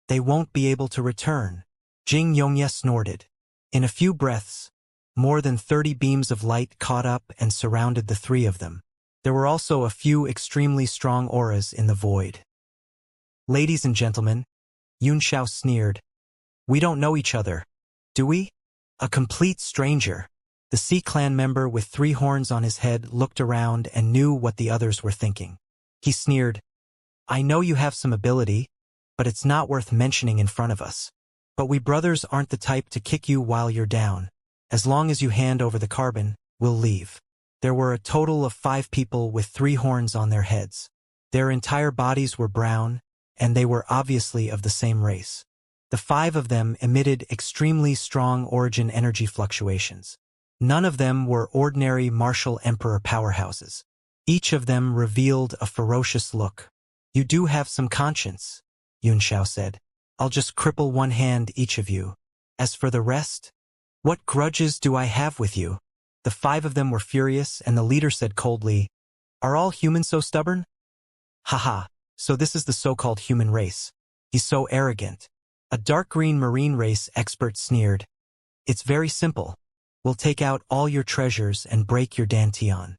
[SPEAKER 1] they won't be able to return. Xianxia snorted. In a few breaths, more than 30 beams of light caught up and surrounded the 3 of them. There were also a few extremely strong auras in the void. Ladies and gentlemen, Xianxia sneered. We don't know each other, do we? A complete stranger. The Sea Clan member with 3 horns on his head looked around and knew what the others were thinking. He sneered. I know you have some ability, but it's not worth mentioning in front of us. But we brothers aren't the type to kick you while you're down. As long as you hand over the carbon, we'll leave. There were a total of 5 people with 3 horns on their heads. Their entire bodies were brown, and they were obviously of the same race. The 5 of them emitted extremely strong origin energy fluctuations. None of them were ordinary martial emperor powerhouses. Each of them revealed a ferocious look. You do have some conscience, Xianxia said. I'll just cripple one hand each of you. As for the rest, what grudges do I have with you? The 5 of them were furious, and the leader said coldly, Are all humans so stubborn? Haha, so this is the so-called human race. He's so arrogant. A dark green marine race expert sneered. It's very simple. We'll take out all your treasures and break your dantian.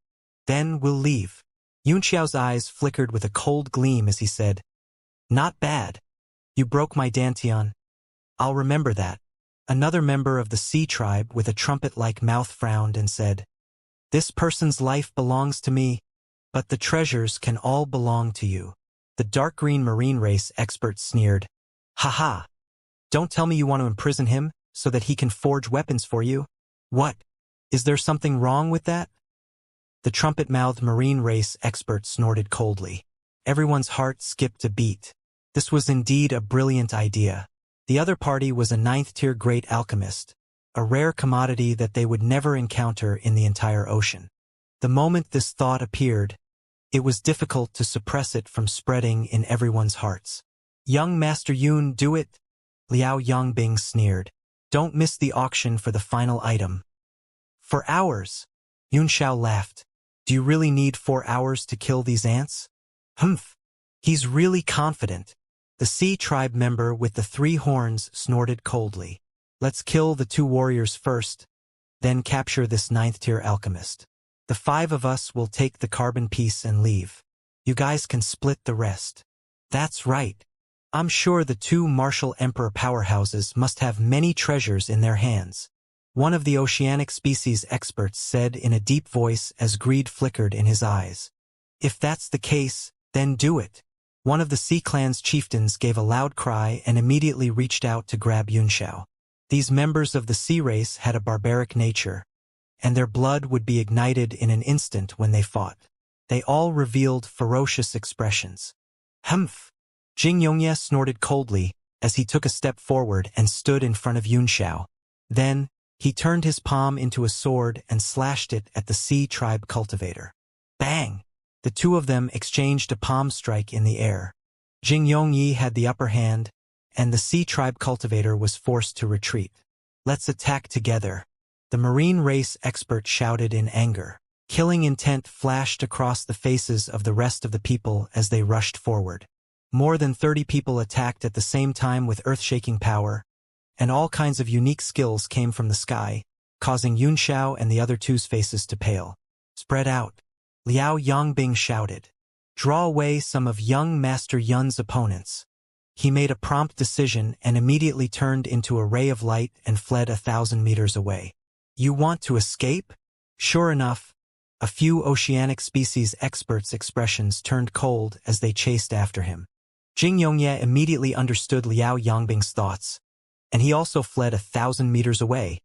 [SPEAKER 1] Then we'll leave. Xianxia's eyes flickered with a cold gleam as he said, Not bad. You broke my dantian. I'll remember that. Another member of the Sea tribe with a trumpet-like mouth frowned and said, This person's life belongs to me, but the treasures can all belong to you. The dark green marine race expert sneered. Haha. Don't tell me you want to imprison him so that he can forge weapons for you. What? Is there something wrong with that? The trumpet-mouthed marine race expert snorted coldly. Everyone's heart skipped a beat. This was indeed a brilliant idea. The other party was a 9th-tier great alchemist, a rare commodity that they would never encounter in the entire ocean. The moment this thought appeared, it was difficult to suppress it from spreading in everyone's hearts. Young Master Yun, do it, Liao Yongbing sneered. Don't miss the auction for the final item. For hours, Xianxia laughed. Do you really need 4 hours to kill these ants? Humph. He's really confident. The Sea tribe member with the 3 horns snorted coldly. Let's kill the 2 warriors first, then capture this 9th-tier alchemist. The 5 of us will take the carbon piece and leave. You guys can split the rest. That's right. I'm sure the 2 martial emperor powerhouses must have many treasures in their hands. One of the oceanic species experts said in a deep voice as greed flickered in his eyes. If that's the case, then do it. One of the Sea Clan's chieftains gave a loud cry and immediately reached out to grab Xianxia. These members of the sea race had a barbaric nature, and their blood would be ignited in an instant when they fought. They all revealed ferocious expressions. Humph! Xianxia snorted coldly as he took a step forward and stood in front of Xianxia. Then, he turned his palm into a sword and slashed it at the Sea tribe cultivator. Bang! The 2 of them exchanged a palm strike in the air. Xianxia had the upper hand, and the Sea tribe cultivator was forced to retreat. Let's attack together. The marine race expert shouted in anger. Killing intent flashed across the faces of the rest of the people as they rushed forward. More than 30 people attacked at the same time with earth-shaking power, and all kinds of unique skills came from the sky, causing Xianxia and the other 2's faces to pale. Spread out. Liao Yongbing shouted. Draw away some of young Master Yun's opponents. He made a prompt decision and immediately turned into a ray of light and fled 1,000 meters away. You want to escape? Sure enough, a few oceanic species experts' expressions turned cold as they chased after him. Xianxia immediately understood Liao Yongbing's thoughts, and he also fled 1,000 meters away,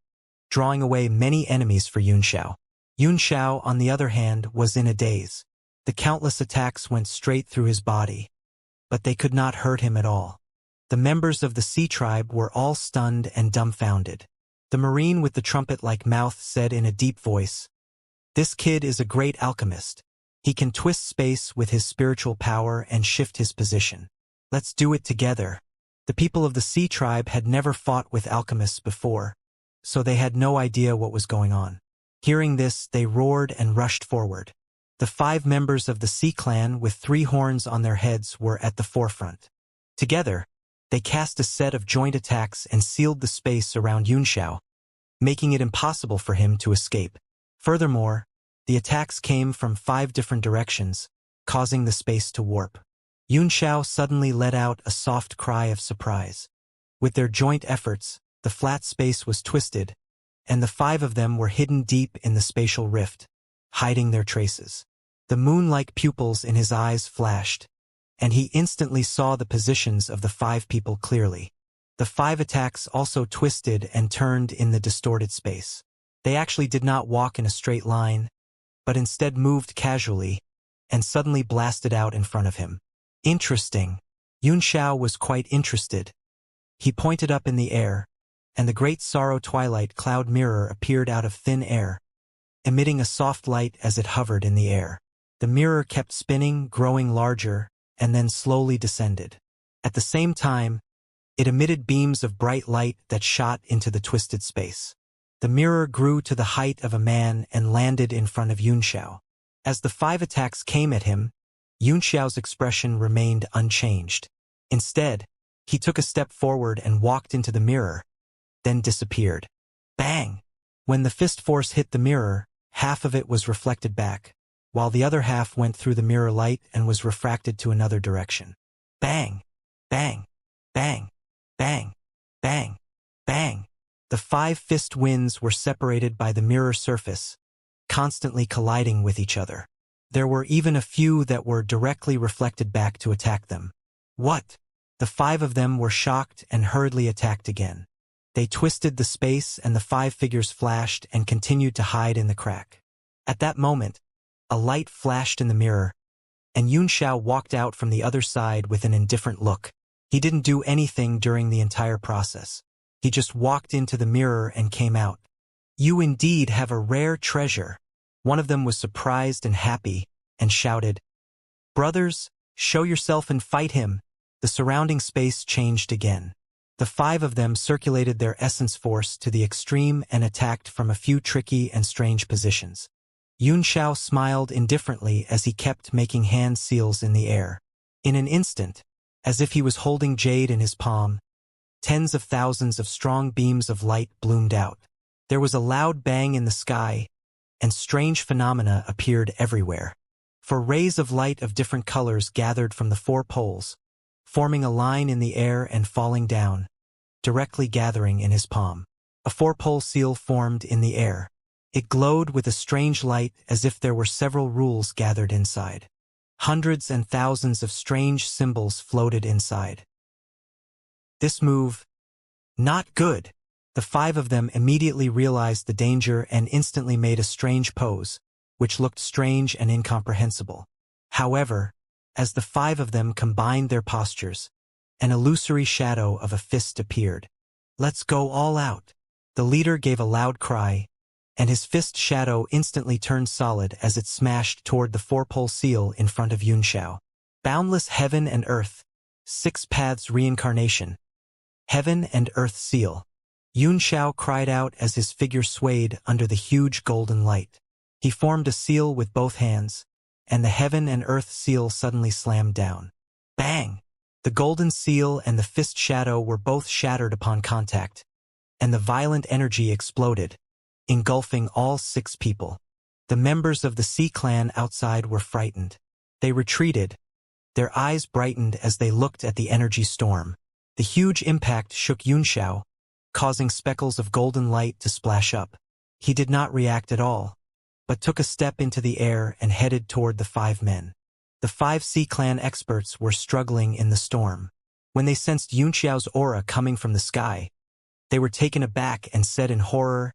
[SPEAKER 1] drawing away many enemies for Xianxia. Xianxia, on the other hand, was in a daze. The countless attacks went straight through his body. but they could not hurt him at all. The members of the sea tribe were all stunned and dumbfounded. The marine with the trumpet-like mouth said in a deep voice, "This kid is a great alchemist. He can twist space with his spiritual power and shift his position. Let's do it together." The people of the sea tribe had never fought with alchemists before, so they had no idea what was going on. Hearing this, they roared and rushed forward. The 5 members of the Sea clan with 3 horns on their heads were at the forefront. Together, they cast a set of joint attacks and sealed the space around Xianxia, making it impossible for him to escape. Furthermore, the attacks came from 5 different directions, causing the space to warp. Xianxia suddenly let out a soft cry of surprise. With their joint efforts, the flat space was twisted, and the 5 of them were hidden deep in the spatial rift, hiding their traces. The moon-like pupils in his eyes flashed, and he instantly saw the positions of the 5 people clearly. The 5 attacks also twisted and turned in the distorted space. They actually did not walk in a straight line, but instead moved casually, and suddenly blasted out in front of him. Interesting. Xianxia was quite interested. He pointed up in the air, and the great sorrow twilight cloud mirror appeared out of thin air, emitting a soft light as it hovered in the air. The mirror kept spinning, growing larger, and then slowly descended. At the same time, it emitted beams of bright light that shot into the twisted space. The mirror grew to the height of a man and landed in front of Xianxia. As the 5 attacks came at him, Xianxia's expression remained unchanged. Instead, he took a step forward and walked into the mirror, then disappeared. Bang! When the fist force hit the mirror, half of it was reflected back, while the other half went through the mirror light and was refracted to another direction. Bang! Bang! Bang! Bang! Bang! Bang! The 5 fist winds were separated by the mirror surface, constantly colliding with each other. There were even a few that were directly reflected back to attack them. What? The 5 of them were shocked and hurriedly attacked again. They twisted the space and the 5 figures flashed and continued to hide in the crack. At that moment, a light flashed in the mirror, and Xianxia walked out from the other side with an indifferent look. He didn't do anything during the entire process. He just walked into the mirror and came out. "You indeed have a rare treasure." One of them was surprised and happy, and shouted, "Brothers, show yourself and fight him." The surrounding space changed again. The 5 of them circulated their essence force to the extreme and attacked from a few tricky and strange positions. Xianxia smiled indifferently as he kept making hand seals in the air. In an instant, as if he was holding jade in his palm, tens of thousands of strong beams of light bloomed out. There was a loud bang in the sky, and strange phenomena appeared everywhere. For rays of light of different colors gathered from the 4 poles, forming a line in the air and falling down, directly gathering in his palm. A 4-pole seal formed in the air. It glowed with a strange light as if there were several rules gathered inside. Hundreds and thousands of strange symbols floated inside. This move, not good. The 5 of them immediately realized the danger and instantly made a strange pose, which looked strange and incomprehensible. However, as the 5 of them combined their postures, an illusory shadow of a fist appeared. "Let's go all out." The leader gave a loud cry, and his fist shadow instantly turned solid as it smashed toward the 4-pole seal in front of Xianxia. Boundless heaven and earth, 6 paths reincarnation. Heaven and earth seal. Xianxia cried out as his figure swayed under the huge golden light. He formed a seal with both hands, and the heaven and earth seal suddenly slammed down. Bang! The golden seal and the fist shadow were both shattered upon contact, and the violent energy exploded, engulfing all 6 people. The members of the Sea clan outside were frightened. They retreated, their eyes brightened as they looked at the energy storm. The huge impact shook Xianxia, causing speckles of golden light to splash up. He did not react at all, but took a step into the air and headed toward the 5 men. The 5 Sea clan experts were struggling in the storm. When they sensed Xianxia's aura coming from the sky, they were taken aback and said in horror,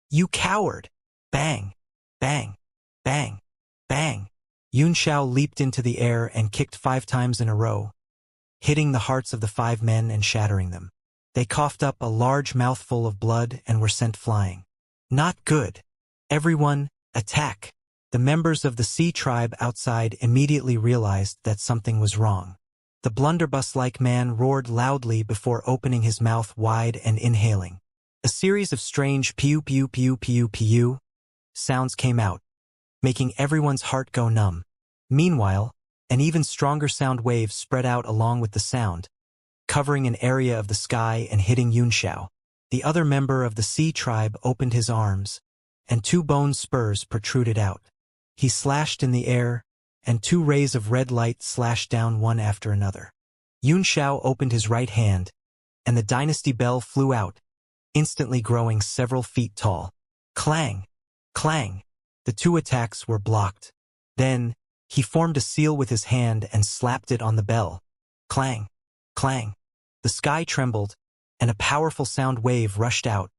[SPEAKER 1] "You coward!" Bang! Bang! Bang! Bang! Xianxia leaped into the air and kicked 5 times in a row, hitting the hearts of the 5 men and shattering them. They coughed up a large mouthful of blood and were sent flying. Not good. Everyone, attack. The members of the sea tribe outside immediately realized that something was wrong. The blunderbuss-like man roared loudly before opening his mouth wide and inhaling. A series of strange pew-pew-pew-pew-pew sounds came out, making everyone's heart go numb. Meanwhile, an even stronger sound wave spread out along with the sound, covering an area of the sky and hitting Xianxia. The other member of the sea tribe opened his arms, and 2 bone spurs protruded out. He slashed in the air, and 2 rays of red light slashed down one after another. Xianxia opened his right hand, and the dynasty bell flew out, instantly growing several feet tall. Clang! Clang! The 2 attacks were blocked. Then, he formed a seal with his hand and slapped it on the bell. Clang! Clang! The sky trembled, and a powerful sound wave rushed out,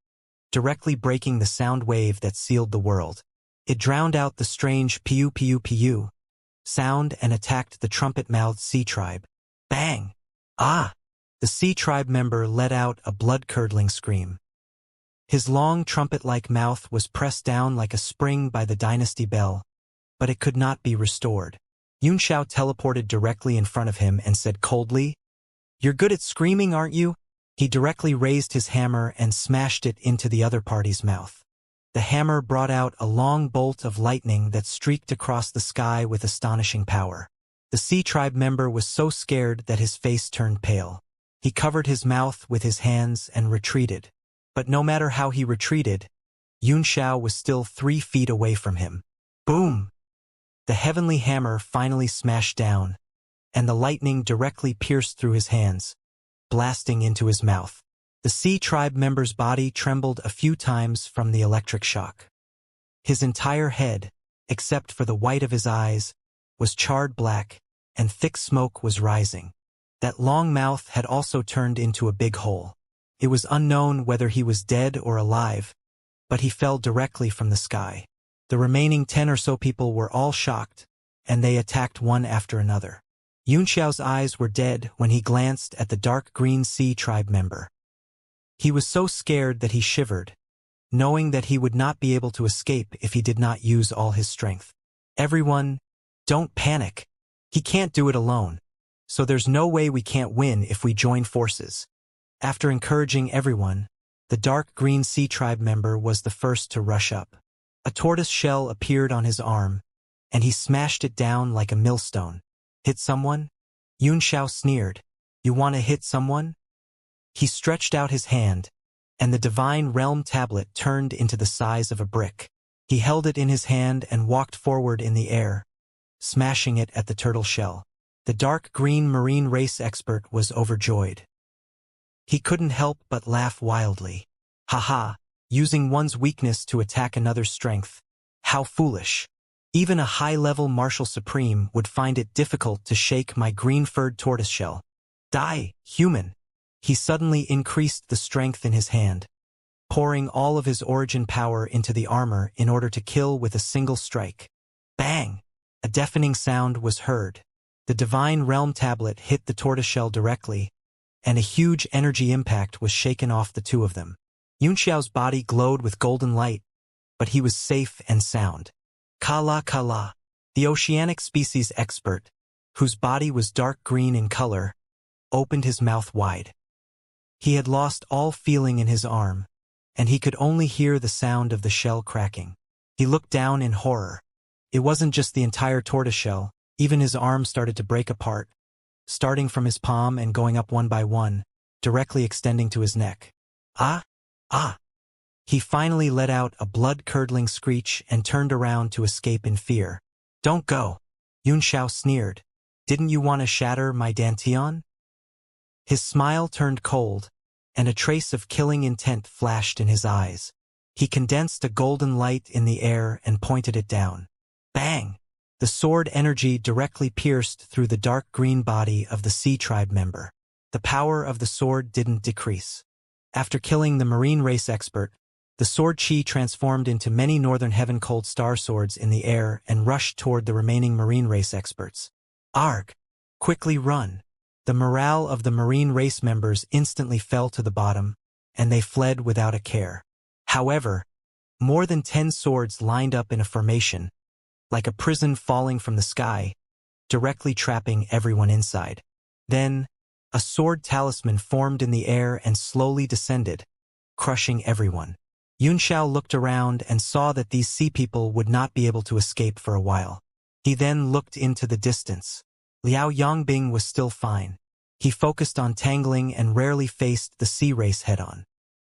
[SPEAKER 1] directly breaking the sound wave that sealed the world. It drowned out the strange pew-pew-pew sound and attacked the trumpet-mouthed sea tribe. Bang! Ah! The sea tribe member let out a blood-curdling scream. His long trumpet-like mouth was pressed down like a spring by the dynasty bell, but it could not be restored. Xianxia teleported directly in front of him and said coldly, "You're good at screaming, aren't you?" He directly raised his hammer and smashed it into the other party's mouth. The hammer brought out a long bolt of lightning that streaked across the sky with astonishing power. The sea tribe member was so scared that his face turned pale. He covered his mouth with his hands and retreated. But no matter how he retreated, Xianxia was still 3 feet away from him. Boom! The heavenly hammer finally smashed down, and the lightning directly pierced through his hands, blasting into his mouth. The sea tribe member's body trembled a few times from the electric shock. His entire head, except for the white of his eyes, was charred black, and thick smoke was rising. That long mouth had also turned into a big hole. It was unknown whether he was dead or alive, but he fell directly from the sky. The remaining 10 or so people were all shocked, and they attacked one after another. Xianxia's eyes were dead when he glanced at the dark green sea tribe member. He was so scared that he shivered, knowing that he would not be able to escape if he did not use all his strength. Everyone, don't panic. He can't do it alone, so there's no way we can't win if we join forces. After encouraging everyone, the dark green sea tribe member was the first to rush up. A tortoise shell appeared on his arm, and he smashed it down like a millstone. Hit someone? Xianxia sneered. You want to hit someone? He stretched out his hand, and the divine realm tablet turned into the size of a brick. He held it in his hand and walked forward in the air, smashing it at the turtle shell. The dark green marine race expert was overjoyed. He couldn't help but laugh wildly. Ha, using one's weakness to attack another's strength. How foolish. Even a high-level martial supreme would find it difficult to shake my green-furred tortoiseshell. Die, human. He suddenly increased the strength in his hand, pouring all of his origin power into the armor in order to kill with a single strike. Bang! A deafening sound was heard. The divine realm tablet hit the tortoiseshell directly, and a huge energy impact was shaken off the 2 of them. Xianxia's body glowed with golden light, but he was safe and sound. Kala, the oceanic species expert, whose body was dark green in color, opened his mouth wide. He had lost all feeling in his arm, and he could only hear the sound of the shell cracking. He looked down in horror. It wasn't just the entire tortoiseshell, even his arm started to break apart, starting from his palm and going up one by one, directly extending to his neck. Ah! He finally let out a blood-curdling screech and turned around to escape in fear. Don't go! Xianxia sneered. Didn't you want to shatter my dantian? His smile turned cold, and a trace of killing intent flashed in his eyes. He condensed a golden light in the air and pointed it down. Bang! The sword energy directly pierced through the dark green body of the sea tribe member. The power of the sword didn't decrease. After killing the marine race expert, the sword chi transformed into many northern heaven cold star swords in the air and rushed toward the remaining marine race experts. Arg! Quickly run! The morale of the marine race members instantly fell to the bottom, and they fled without a care. However, more than 10 swords lined up in a formation, like a prison falling from the sky, directly trapping everyone inside. Then, a sword talisman formed in the air and slowly descended, crushing everyone. Yunxiao looked around and saw that these sea people would not be able to escape for a while. He then looked into the distance. Liao Yongbing was still fine. He focused on tangling and rarely faced the sea race head-on.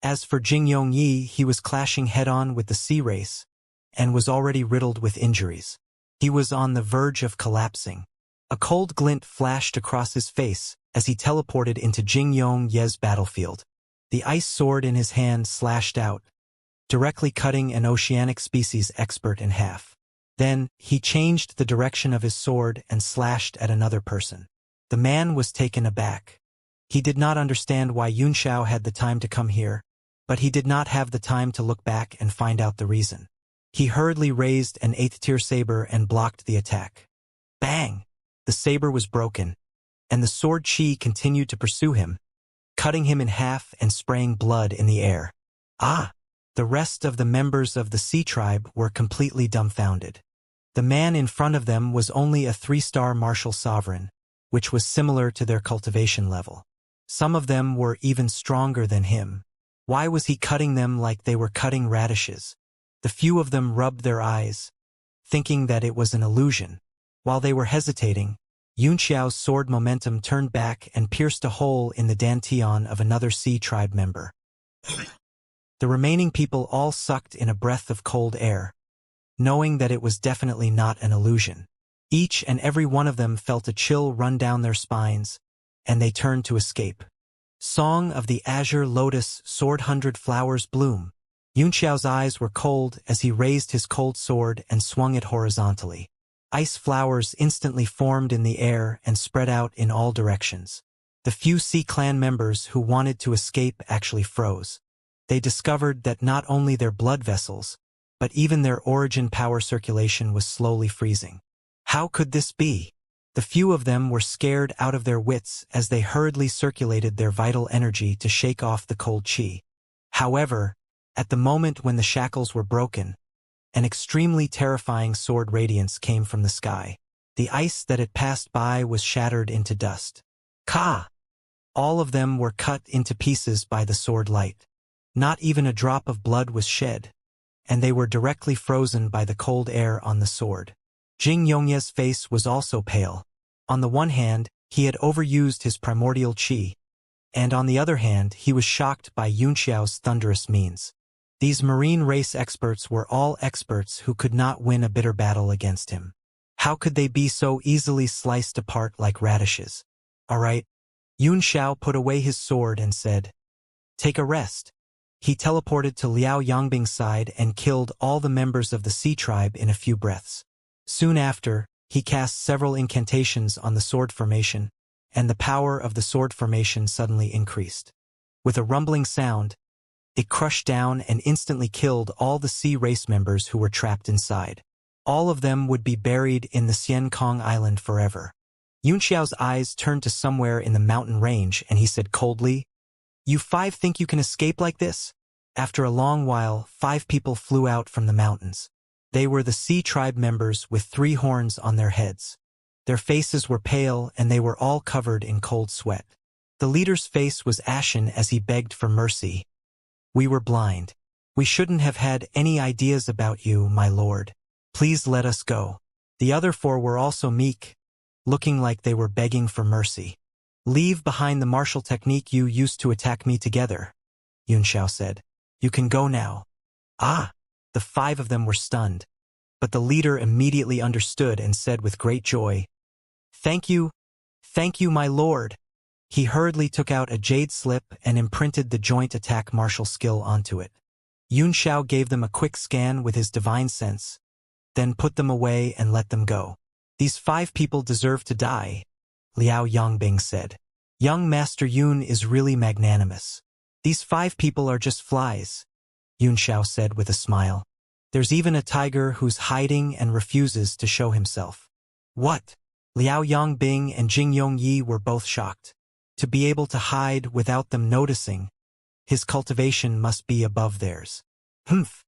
[SPEAKER 1] As for Jing Yongyi, he was clashing head-on with the sea race, and was already riddled with injuries. He was on the verge of collapsing. A cold glint flashed across his face as he teleported into Jing Yongye's battlefield. The ice sword in his hand slashed out, directly cutting an oceanic species expert in half. Then, he changed the direction of his sword and slashed at another person. The man was taken aback. He did not understand why Yunxiao had the time to come here, but he did not have the time to look back and find out the reason. He hurriedly raised an 8th-tier saber and blocked the attack. Bang! The saber was broken, and the sword chi continued to pursue him, cutting him in half and spraying blood in the air. Ah! The rest of the members of the Sea Tribe were completely dumbfounded. The man in front of them was only a 3-star martial sovereign, which was similar to their cultivation level. Some of them were even stronger than him. Why was he cutting them like they were cutting radishes? The few of them rubbed their eyes, thinking that it was an illusion. While they were hesitating, Yunxiao's sword momentum turned back and pierced a hole in the dantian of another Sea Tribe member. The remaining people all sucked in a breath of cold air, knowing that it was definitely not an illusion. Each and every one of them felt a chill run down their spines, and they turned to escape. Song of the Azure Lotus, Sword 100 Flowers Bloom. Yunxiao's eyes were cold as he raised his cold sword and swung it horizontally. Ice flowers instantly formed in the air and spread out in all directions. The few Sea Clan members who wanted to escape actually froze. They discovered that not only their blood vessels, but even their origin power circulation was slowly freezing. How could this be? The few of them were scared out of their wits as they hurriedly circulated their vital energy to shake off the cold chi. However, at the moment when the shackles were broken, an extremely terrifying sword radiance came from the sky. The ice that had passed by was shattered into dust. Ka! All of them were cut into pieces by the sword light. Not even a drop of blood was shed, and they were directly frozen by the cold air on the sword. Jing Yongye's face was also pale. On the one hand, he had overused his primordial chi, and on the other hand, he was shocked by Yunxiao's thunderous means. These marine race experts were all experts who could not win a bitter battle against him. How could they be so easily sliced apart like radishes? All right. Yunxiao put away his sword and said, "Take a rest." He teleported to Liao Yongbing's side and killed all the members of the Sea Tribe in a few breaths. Soon after, he cast several incantations on the sword formation, and the power of the sword formation suddenly increased. With a rumbling sound, it crushed down and instantly killed all the sea race members who were trapped inside. All of them would be buried in the Xian Kong Island forever. Yunxiao's eyes turned to somewhere in the mountain range, and he said coldly, "You 5 think you can escape like this?" After a long while, 5 people flew out from the mountains. They were the Sea Tribe members with 3 horns on their heads. Their faces were pale and they were all covered in cold sweat. The leader's face was ashen as he begged for mercy. "We were blind. We shouldn't have had any ideas about you, my lord. Please let us go." The other 4 were also meek, looking like they were begging for mercy. "Leave behind the martial technique you used to attack me together," Yunxiao said. "You can go now." Ah! The 5 of them were stunned, but the leader immediately understood and said with great joy, Thank you, my lord." He hurriedly took out a jade slip and imprinted the joint attack martial skill onto it. Yunxiao gave them a quick scan with his divine sense, then put them away and let them go. "These 5 people deserve to die," Liao Yongbing said. "Young Master Yun is really magnanimous. These 5 people are just flies," Yunxiao said with a smile. "There's even a tiger who's hiding and refuses to show himself." "What?" Liao Yongbing and Jing Yongyi were both shocked. To be able to hide without them noticing, his cultivation must be above theirs. Humph!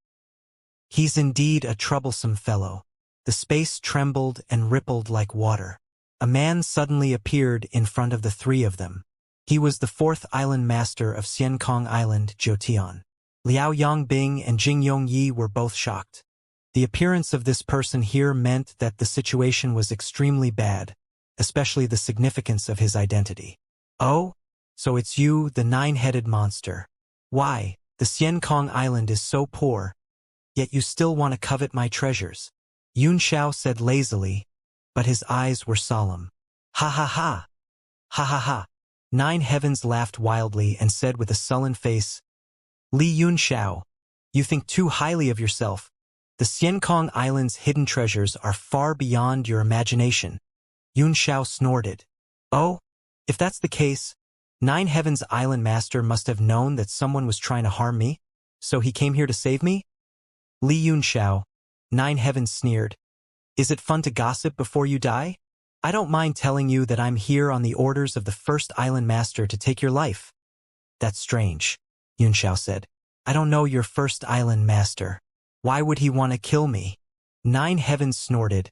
[SPEAKER 1] He's indeed a troublesome fellow. The space trembled and rippled like water. A man suddenly appeared in front of the three of them. He was the fourth island master of Xiankong Island, Jotian. Liao Yongbing and Jing Yongyi were both shocked. The appearance of this person here meant that the situation was extremely bad, especially the significance of his identity. Oh? So it's you, the nine-headed monster. Why, the Xiankong Island is so poor, yet you still want to covet my treasures. Yun Xiao said lazily, but his eyes were solemn. Ha ha ha! Ha ha ha! Nine Heavens laughed wildly and said with a sullen face, Li Yun Xiao, you think too highly of yourself. The Xiankong Island's hidden treasures are far beyond your imagination. Yun Xiao snorted. Oh? If that's the case, Nine Heavens Island Master must have known that someone was trying to harm me, so he came here to save me? Li Yun Xiao, Nine Heavens sneered. Is it fun to gossip before you die? I don't mind telling you that I'm here on the orders of the first Island Master to take your life. That's strange, Yun Xiao said. I don't know your first Island Master. Why would he want to kill me? Nine Heavens snorted.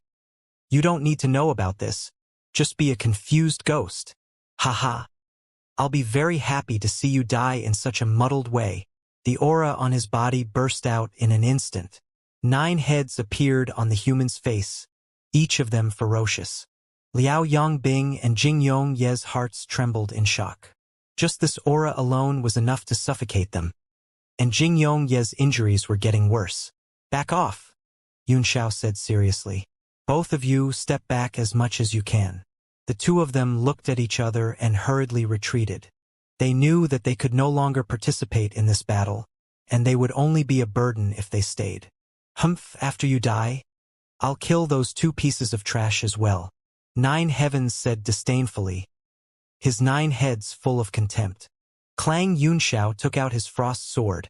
[SPEAKER 1] You don't need to know about this. Just be a confused ghost. Ha ha. I'll be very happy to see you die in such a muddled way. The aura on his body burst out in an instant. 9 heads appeared on the human's face, each of them ferocious. Liao Yongbing and Jing Yongye's hearts trembled in shock. Just this aura alone was enough to suffocate them. And Jing Yongye's injuries were getting worse. Back off, Yun Xiao said seriously. Both of you step back as much as you can. The two of them looked at each other and hurriedly retreated. They knew that they could no longer participate in this battle, and they would only be a burden if they stayed. Humph, after you die, I'll kill those 2 pieces of trash as well, 9 Heavens said disdainfully, his 9 heads full of contempt. Clang Yunxiao took out his frost sword,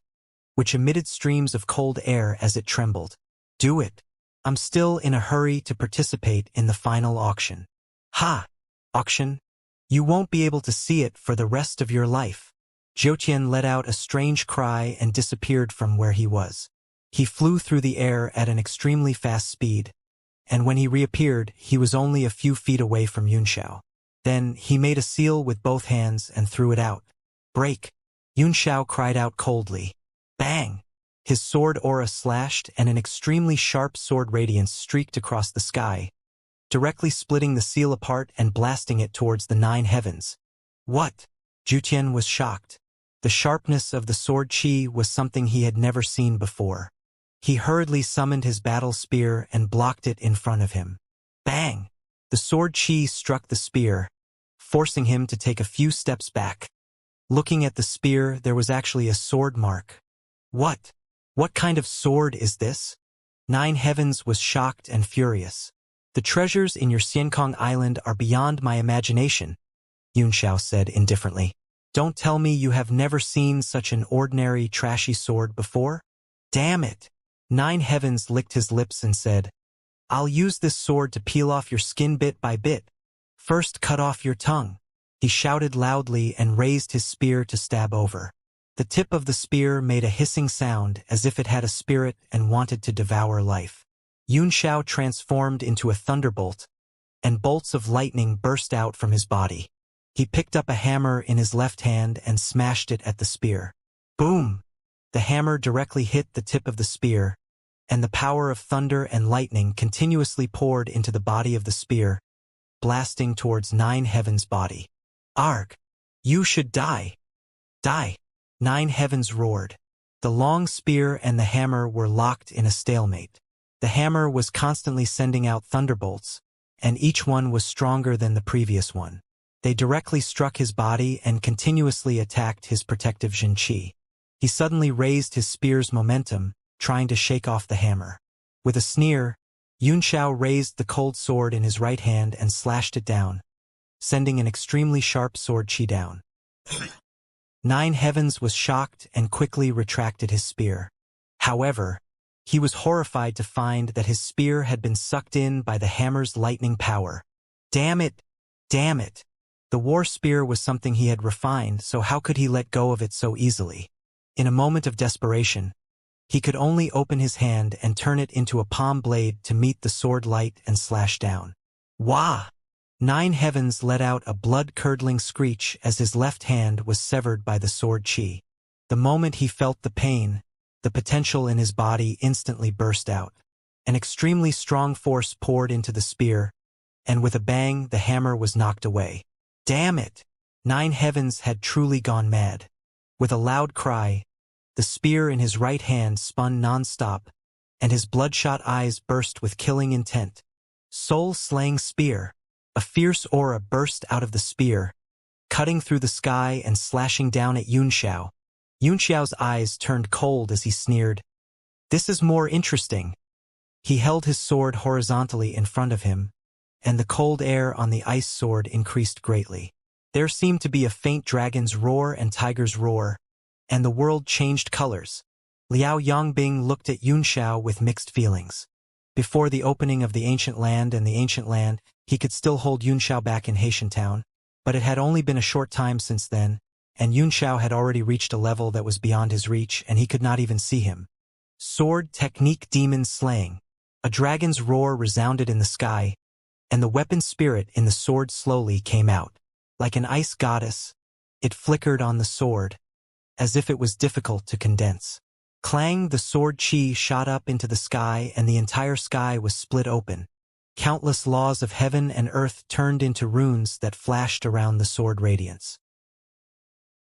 [SPEAKER 1] which emitted streams of cold air as it trembled. Do it. I'm still in a hurry to participate in the final auction. Ha! Auction? You won't be able to see it for the rest of your life. Jiutian let out a strange cry and disappeared from where he was. He flew through the air at an extremely fast speed, and when he reappeared, he was only a few feet away from Yunxiao. Then he made a seal with both hands and threw it out. Break! Yunxiao cried out coldly. Bang! His sword aura slashed and an extremely sharp sword radiance streaked across the sky, directly splitting the seal apart and blasting it towards the 9 heavens. What? Jiutian was shocked. The sharpness of the sword chi was something he had never seen before. He hurriedly summoned his battle spear and blocked it in front of him. Bang! The sword chi struck the spear, forcing him to take a few steps back. Looking at the spear, there was actually a sword mark. What? What kind of sword is this? 9 Heavens was shocked and furious. The treasures in your Xiankong Island are beyond my imagination, Yunxiao said indifferently. Don't tell me you have never seen such an ordinary, trashy sword before? Damn it! 9 Heavens licked his lips and said, I'll use this sword to peel off your skin bit by bit. First cut off your tongue. He shouted loudly and raised his spear to stab over. The tip of the spear made a hissing sound as if it had a spirit and wanted to devour life. Yunxiao transformed into a thunderbolt, and bolts of lightning burst out from his body. He picked up a hammer in his left hand and smashed it at the spear. Boom! The hammer directly hit the tip of the spear, and the power of thunder and lightning continuously poured into the body of the spear, blasting towards 9 Heavens' body. Arg! You should die! Die! 9 Heavens roared. The long spear and the hammer were locked in a stalemate. The hammer was constantly sending out thunderbolts, and each one was stronger than the previous one. They directly struck his body and continuously attacked his protective Jin Qi. He suddenly raised his spear's momentum, trying to shake off the hammer. With a sneer, Yunxiao raised the cold sword in his right hand and slashed it down, sending an extremely sharp sword chi down. 9 Heavens was shocked and quickly retracted his spear. However, he was horrified to find that his spear had been sucked in by the hammer's lightning power. Damn it! Damn it! The war spear was something he had refined, so how could he let go of it so easily? In a moment of desperation, he could only open his hand and turn it into a palm blade to meet the sword light and slash down. Wah! Nine Heavens let out a blood-curdling screech as his left hand was severed by the sword chi. The moment he felt the pain, the potential in his body instantly burst out. An extremely strong force poured into the spear, and with a bang the hammer was knocked away. Damn it! Nine Heavens had truly gone mad. With a loud cry, the spear in his right hand spun non-stop, and his bloodshot eyes burst with killing intent. Soul-slaying spear! A fierce aura burst out of the spear, cutting through the sky and slashing down at Yunxiao. Yunxiao's eyes turned cold as he sneered, "This is more interesting." He held his sword horizontally in front of him, and the cold air on the ice sword increased greatly. There seemed to be a faint dragon's roar and tiger's roar, and the world changed colors. Liao Yongbing looked at Yunxiao with mixed feelings. Before the opening of the Ancient Land and the Ancient Land, he could still hold Yunxiao back in Haitian Town, but it had only been a short time since then, and Yunxiao had already reached a level that was beyond his reach, and he could not even see him. Sword technique demon slaying. A dragon's roar resounded in the sky, and the weapon spirit in the sword slowly came out. Like an ice goddess, it flickered on the sword, as if it was difficult to condense. Clang! The sword chi shot up into the sky, and the entire sky was split open. Countless laws of heaven and earth turned into runes that flashed around the sword radiance.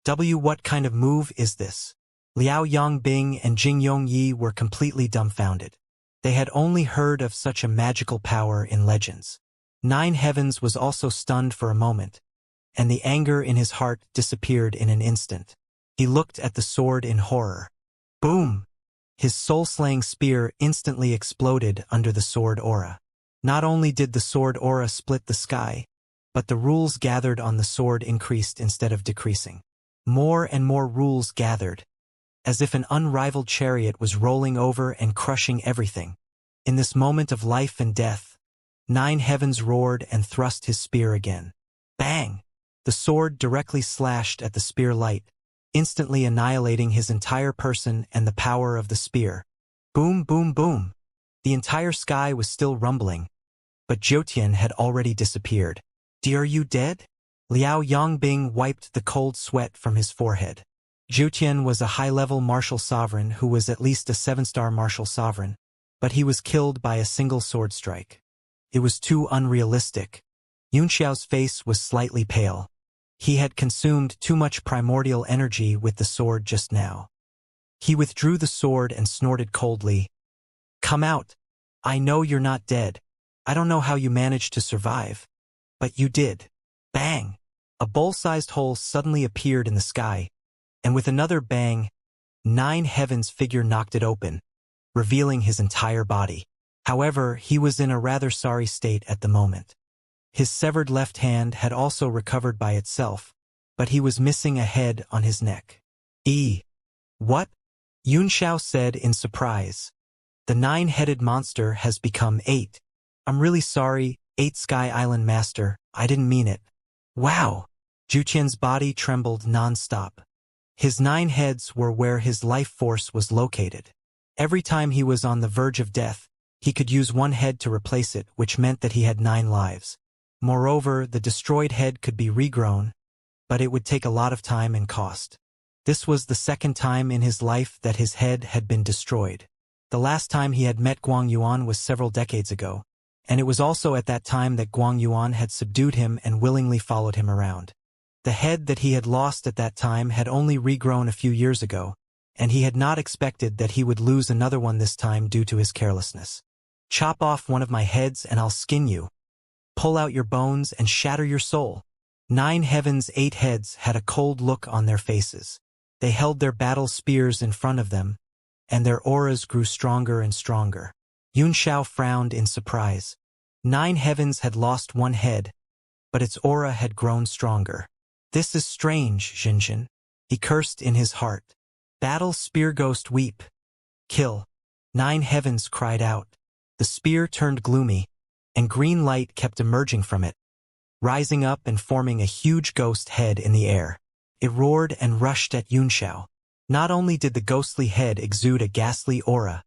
[SPEAKER 1] What kind of move is this? Liao Yongbing and Jing Yongyi were completely dumbfounded. They had only heard of such a magical power in legends. Nine Heavens was also stunned for a moment, and the anger in his heart disappeared in an instant. He looked at the sword in horror. Boom! His soul-slaying spear instantly exploded under the sword aura. Not only did the sword aura split the sky, but the rules gathered on the sword increased instead of decreasing. More and more rules gathered, as if an unrivaled chariot was rolling over and crushing everything. In this moment of life and death, Nine Heavens roared and thrust his spear again. Bang! The sword directly slashed at the spear light, instantly annihilating his entire person and the power of the spear. Boom, boom, boom! The entire sky was still rumbling, but Jiutian had already disappeared. Are you dead? Liao Yongbing wiped the cold sweat from his forehead. Jiutian was a high-level martial sovereign who was at least a 7-star martial sovereign, but he was killed by a single sword strike. It was too unrealistic. Yunxiao's face was slightly pale. He had consumed too much primordial energy with the sword just now. He withdrew the sword and snorted coldly. "Come out. I know you're not dead. I don't know how you managed to survive, but you did." Bang! A bowl-sized hole suddenly appeared in the sky, and with another bang, Nine Heavens' figure knocked it open, revealing his entire body. However, he was in a rather sorry state at the moment. His severed left hand had also recovered by itself, but he was missing a head on his neck. What? Yunxiao said in surprise. "The 9-headed monster has become 8. I'm really sorry, 8 Sky Island Master, I didn't mean it." Wow! Jiutian's body trembled non-stop. His 9 heads were where his life force was located. Every time he was on the verge of death, he could use one head to replace it, which meant that he had 9 lives. Moreover, the destroyed head could be regrown, but it would take a lot of time and cost. This was the second time in his life that his head had been destroyed. The last time he had met Guang Yuan was several decades ago, and it was also at that time that Guang Yuan had subdued him and willingly followed him around. The head that he had lost at that time had only regrown a few years ago, and he had not expected that he would lose another one this time due to his carelessness. "Chop off one of my heads and I'll skin you. Pull out your bones and shatter your soul." 9 Heavens' 8 heads had a cold look on their faces. They held their battle spears in front of them, and their auras grew stronger and stronger. Yunxiao frowned in surprise. 9 Heavens had lost one head, but its aura had grown stronger. "This is strange, Xinxian," he cursed in his heart. "Battle spear ghost weep. Kill." 9 Heavens cried out. The spear turned gloomy, and green light kept emerging from it, rising up and forming a huge ghost head in the air. It roared and rushed at Xianxia. Not only did the ghostly head exude a ghastly aura,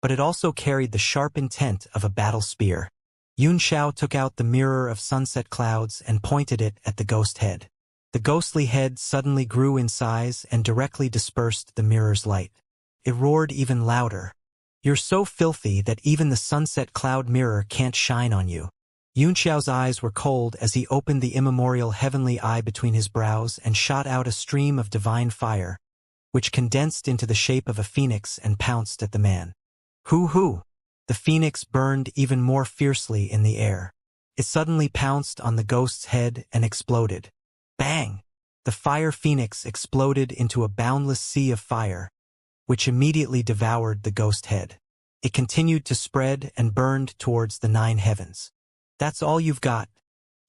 [SPEAKER 1] but it also carried the sharp intent of a battle spear. Xianxia took out the mirror of sunset clouds and pointed it at the ghost head. The ghostly head suddenly grew in size and directly dispersed the mirror's light. It roared even louder. "You're so filthy that even the sunset cloud mirror can't shine on you." Xianxia's eyes were cold as he opened the immemorial heavenly eye between his brows and shot out a stream of divine fire, which condensed into the shape of a phoenix and pounced at the man. Hoo-hoo! The phoenix burned even more fiercely in the air. It suddenly pounced on the ghost's head and exploded. Bang! The fire phoenix exploded into a boundless sea of fire, which immediately devoured the ghost head. It continued to spread and burned towards the 9 heavens. "That's all you've got,"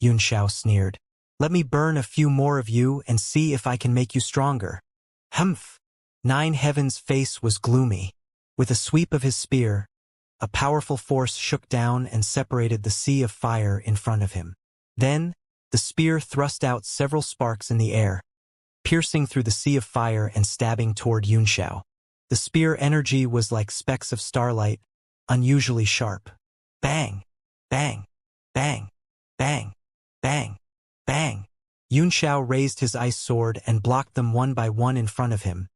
[SPEAKER 1] Xianxia sneered. "Let me burn a few more of you and see if I can make you stronger." Humph! 9 heavens' face was gloomy. With a sweep of his spear, a powerful force shook down and separated the sea of fire in front of him. Then, the spear thrust out several sparks in the air, piercing through the sea of fire and stabbing toward Xianxia. The spear energy was like specks of starlight, unusually sharp. Bang! Bang! Bang! Bang! Bang! Bang! Xianxia raised his ice sword and blocked them one by one in front of him,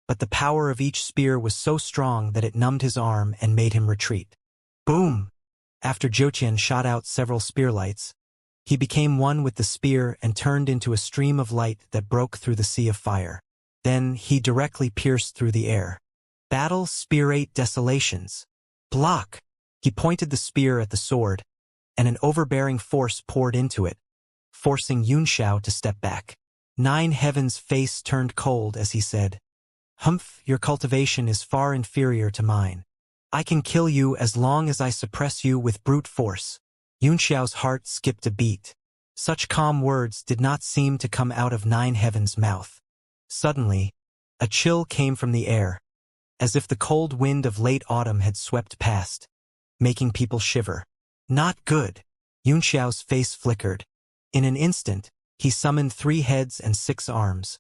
[SPEAKER 1] but the power of each spear was so strong that it numbed his arm and made him retreat. Boom! After Zhouqian shot out several spearlights, he became one with the spear and turned into a stream of light that broke through the sea of fire. Then he directly pierced through the air. Battle Spear 8 Desolations. Block! He pointed the spear at the sword, and an overbearing force poured into it, forcing Xianxia to step back. 9 heavens' face turned cold as he said, "Humph, your cultivation is far inferior to mine. I can kill you as long as I suppress you with brute force." Xianxia's heart skipped a beat. Such calm words did not seem to come out of 9 heavens' mouth. Suddenly, a chill came from the air, as if the cold wind of late autumn had swept past, making people shiver. Not good. Xianxia's face flickered. In an instant, he summoned 3 heads and 6 arms,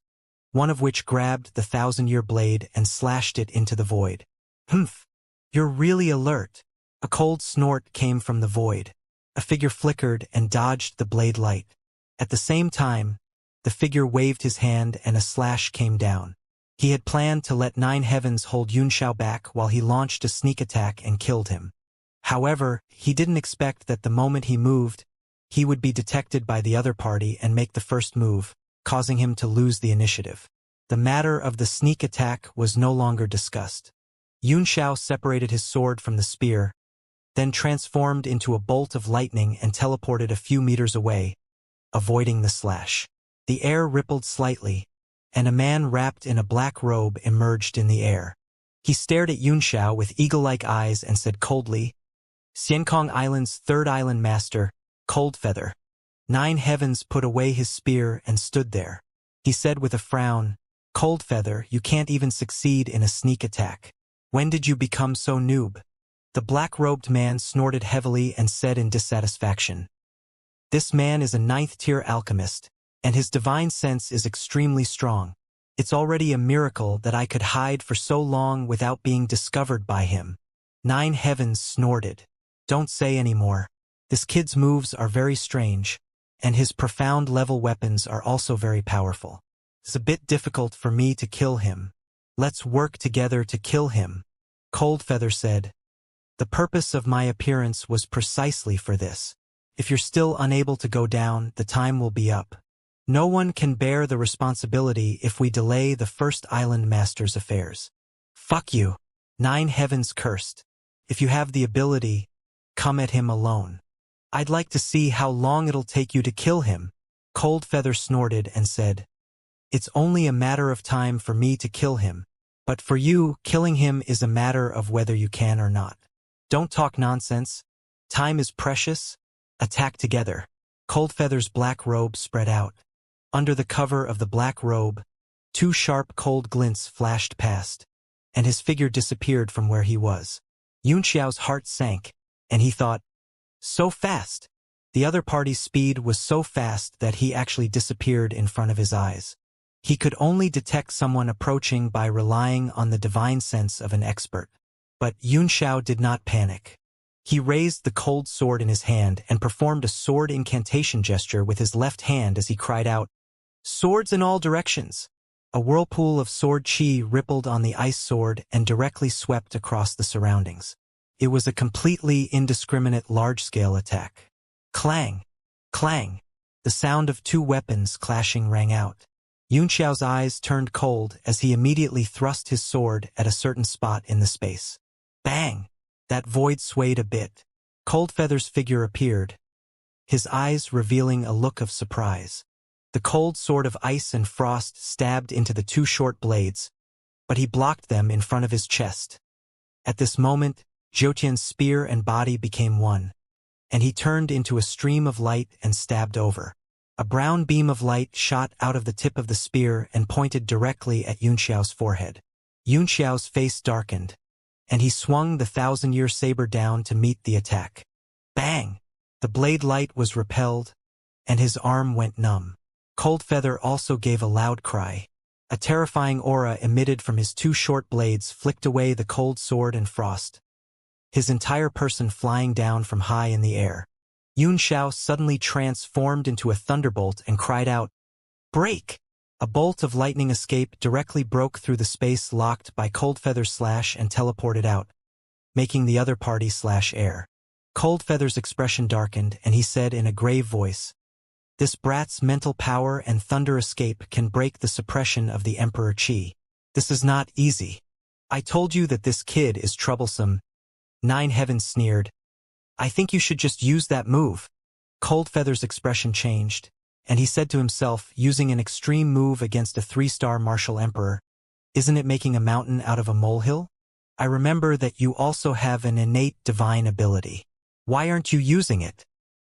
[SPEAKER 1] one of which grabbed the 1,000-year blade and slashed it into the void. "Humph! You're really alert." A cold snort came from the void. A figure flickered and dodged the blade light. At the same time, the figure waved his hand and a slash came down. He had planned to let 9 heavens hold Xianxia back while he launched a sneak attack and killed him. However, he didn't expect that the moment he moved, he would be detected by the other party and make the first move, causing him to lose the initiative. The matter of the sneak attack was no longer discussed. Xianxia separated his sword from the spear, then transformed into a bolt of lightning and teleported a few meters away, avoiding the slash. The air rippled slightly, and a man wrapped in a black robe emerged in the air. He stared at Xianxia with eagle-like eyes and said coldly, "Xiankong Island's 3rd island master, Coldfeather." 9 heavens put away his spear and stood there. He said with a frown, "Coldfeather, you can't even succeed in a sneak attack. When did you become so noob?" The black-robed man snorted heavily and said in dissatisfaction, "This man is a 9th-tier alchemist, and his divine sense is extremely strong. It's already a miracle that I could hide for so long without being discovered by him." 9 heavens snorted. "Don't say any more. This kid's moves are very strange, and his profound-level weapons are also very powerful. It's a bit difficult for me to kill him. Let's work together to kill him," Coldfeather said. "The purpose of my appearance was precisely for this. If you're still unable to go down, the time will be up. No one can bear the responsibility if we delay the 1st island master's affairs." "Fuck you," 9 heavens cursed. "If you have the ability, come at him alone. I'd like to see how long it'll take you to kill him," Coldfeather snorted and said. "It's only a matter of time for me to kill him, but for you, killing him is a matter of whether you can or not. Don't talk nonsense. Time is precious. Attack together." Coldfeather's black robe spread out. Under the cover of the black robe, 2 sharp cold glints flashed past, and his figure disappeared from where he was. Xianxia's heart sank, and he thought, "So fast!" The other party's speed was so fast that he actually disappeared in front of his eyes. He could only detect someone approaching by relying on the divine sense of an expert. But Xianxia did not panic. He raised the cold sword in his hand and performed a sword incantation gesture with his left hand as he cried out, "Swords in all directions!" A whirlpool of sword chi rippled on the ice sword and directly swept across the surroundings. It was a completely indiscriminate large-scale attack. Clang! Clang! The sound of two weapons clashing rang out. Xianxia's eyes turned cold as he immediately thrust his sword at a certain spot in the space. Bang! That void swayed a bit. Coldfeather's figure appeared, his eyes revealing a look of surprise. The cold sword of ice and frost stabbed into the two short blades, but he blocked them in front of his chest. At this moment, Zhoutian's spear and body became one, and he turned into a stream of light and stabbed over. A brown beam of light shot out of the tip of the spear and pointed directly at Xianxia's forehead. Xianxia's face darkened, and he swung the thousand-year saber down to meet the attack. Bang! The blade light was repelled, and his arm went numb. Coldfeather also gave a loud cry. A terrifying aura emitted from his two short blades flicked away the cold sword and frost, his entire person flying down from high in the air. Xianxia suddenly transformed into a thunderbolt and cried out, "Break!" A bolt of lightning escape directly broke through the space locked by Coldfeather's slash and teleported out, making the other party slash air. Coldfeather's expression darkened, and he said in a grave voice, "This brat's mental power and thunder escape can break the suppression of the Emperor Qi. This is not easy. I told you that this kid is troublesome." Nine Heavens sneered, "I think you should just use that move." Coldfeather's expression changed, and he said to himself, using an extreme move against a 3-star martial emperor, "Isn't it making a mountain out of a molehill? I remember that you also have an innate divine ability. Why aren't you using it?"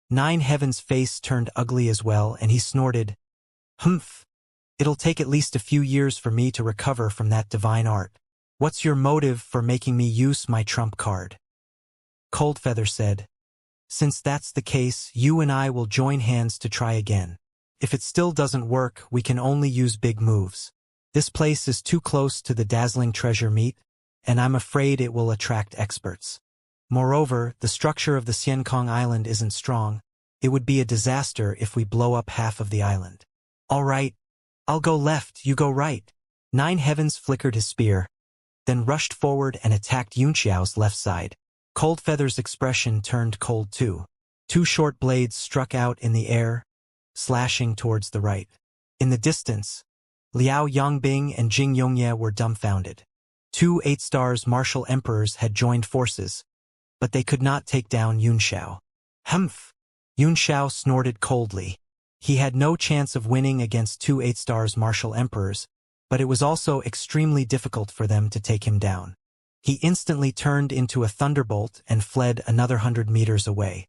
[SPEAKER 1] Nine Heavens' face turned ugly as well, and he snorted, "Humph. It'll take at least a few years for me to recover from that divine art. What's your motive for making me use my trump card?" Coldfeather said, "Since that's the case, you and I will join hands to try again. If it still doesn't work, we can only use big moves. This place is too close to the dazzling treasure meat, and I'm afraid it will attract experts. Moreover, the structure of the Xiankong Island isn't strong. It would be a disaster if we blow up half of the island." "All right. I'll go left, you go right." Nine Heavens flickered his spear, then rushed forward and attacked Xianxia's left side. Coldfeather's expression turned cold too. Two short blades struck out in the air, slashing towards the right. In the distance, Liao Yongbing and Jing Yongye were dumbfounded. Two 8-stars martial emperors had joined forces, but they could not take down Xianxia. "Humph!" Xianxia snorted coldly. He had no chance of winning against two 8-stars martial emperors, but it was also extremely difficult for them to take him down. He instantly turned into a thunderbolt and fled another 100 meters away.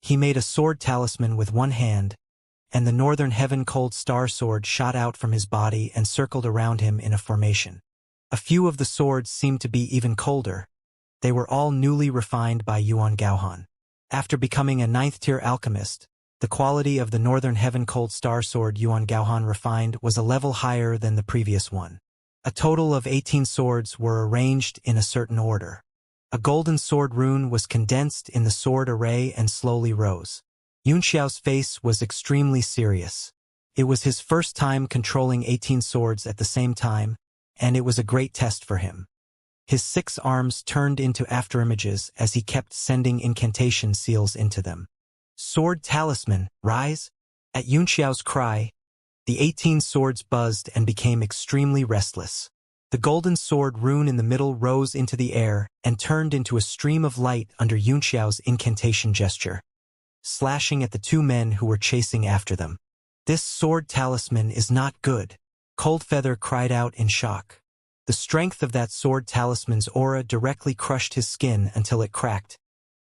[SPEAKER 1] He made a sword talisman with one hand, and the Northern Heaven Cold Star Sword shot out from his body and circled around him in a formation. A few of the swords seemed to be even colder. They were all newly refined by Yuan Gaohan. After becoming a 9th-tier alchemist, the quality of the Northern Heaven Cold Star Sword Yuan Gaohan refined was a level higher than the previous one. A total of 18 swords were arranged in a certain order. A golden sword rune was condensed in the sword array and slowly rose. Xianxia's face was extremely serious. It was his first time controlling 18 swords at the same time, and it was a great test for him. His 6 arms turned into afterimages as he kept sending incantation seals into them. "Sword talisman, rise!" At Xianxia's cry, the 18 swords buzzed and became extremely restless. The golden sword rune in the middle rose into the air and turned into a stream of light under Xianxia's incantation gesture, slashing at the two men who were chasing after them. "This sword talisman is not good," Coldfeather cried out in shock. The strength of that sword talisman's aura directly crushed his skin until it cracked,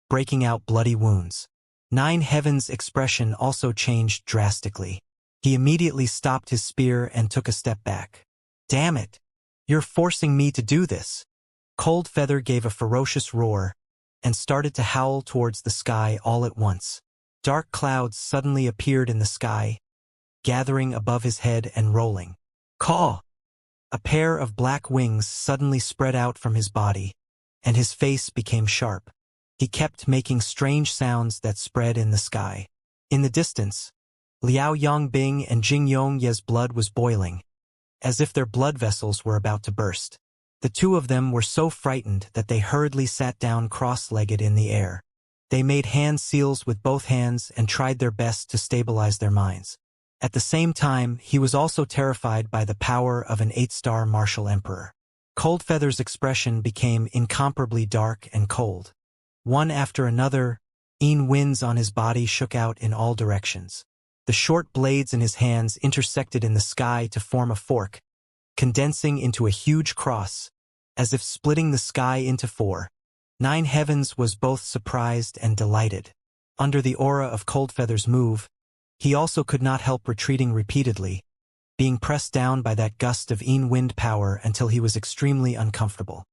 [SPEAKER 1] breaking out bloody wounds. Nine Heavens' expression also changed drastically. He immediately stopped his spear and took a step back. "Damn it! You're forcing me to do this!" Coldfeather gave a ferocious roar and started to howl towards the sky all at once. Dark clouds suddenly appeared in the sky, gathering above his head and rolling. Caw! A pair of black wings suddenly spread out from his body, and his face became sharp. He kept making strange sounds that spread in the sky. In the distance, Liao Yongbing and Jing Yongye's blood was boiling, as if their blood vessels were about to burst. The two of them were so frightened that they hurriedly sat down cross-legged in the air. They made hand seals with both hands and tried their best to stabilize their minds. At the same time, he was also terrified by the power of an 8-star martial emperor. Coldfeather's expression became incomparably dark and cold. One after another, winds on his body shook out in all directions. The short blades in his hands intersected in the sky to form a fork, condensing into a huge cross, as if splitting the sky into 4. 9 Heavens was both surprised and delighted. Under the aura of Coldfeather's move, he also could not help retreating repeatedly, being pressed down by that gust of wind power until he was extremely uncomfortable.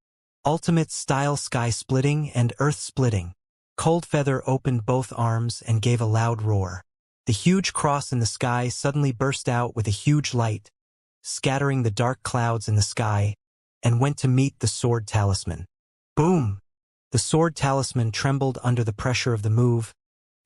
[SPEAKER 1] Ultimate style sky-splitting and earth-splitting. Coldfeather opened both arms and gave a loud roar. The huge cross in the sky suddenly burst out with a huge light, scattering the dark clouds in the sky, and went to meet the sword talisman. Boom! The sword talisman trembled under the pressure of the move,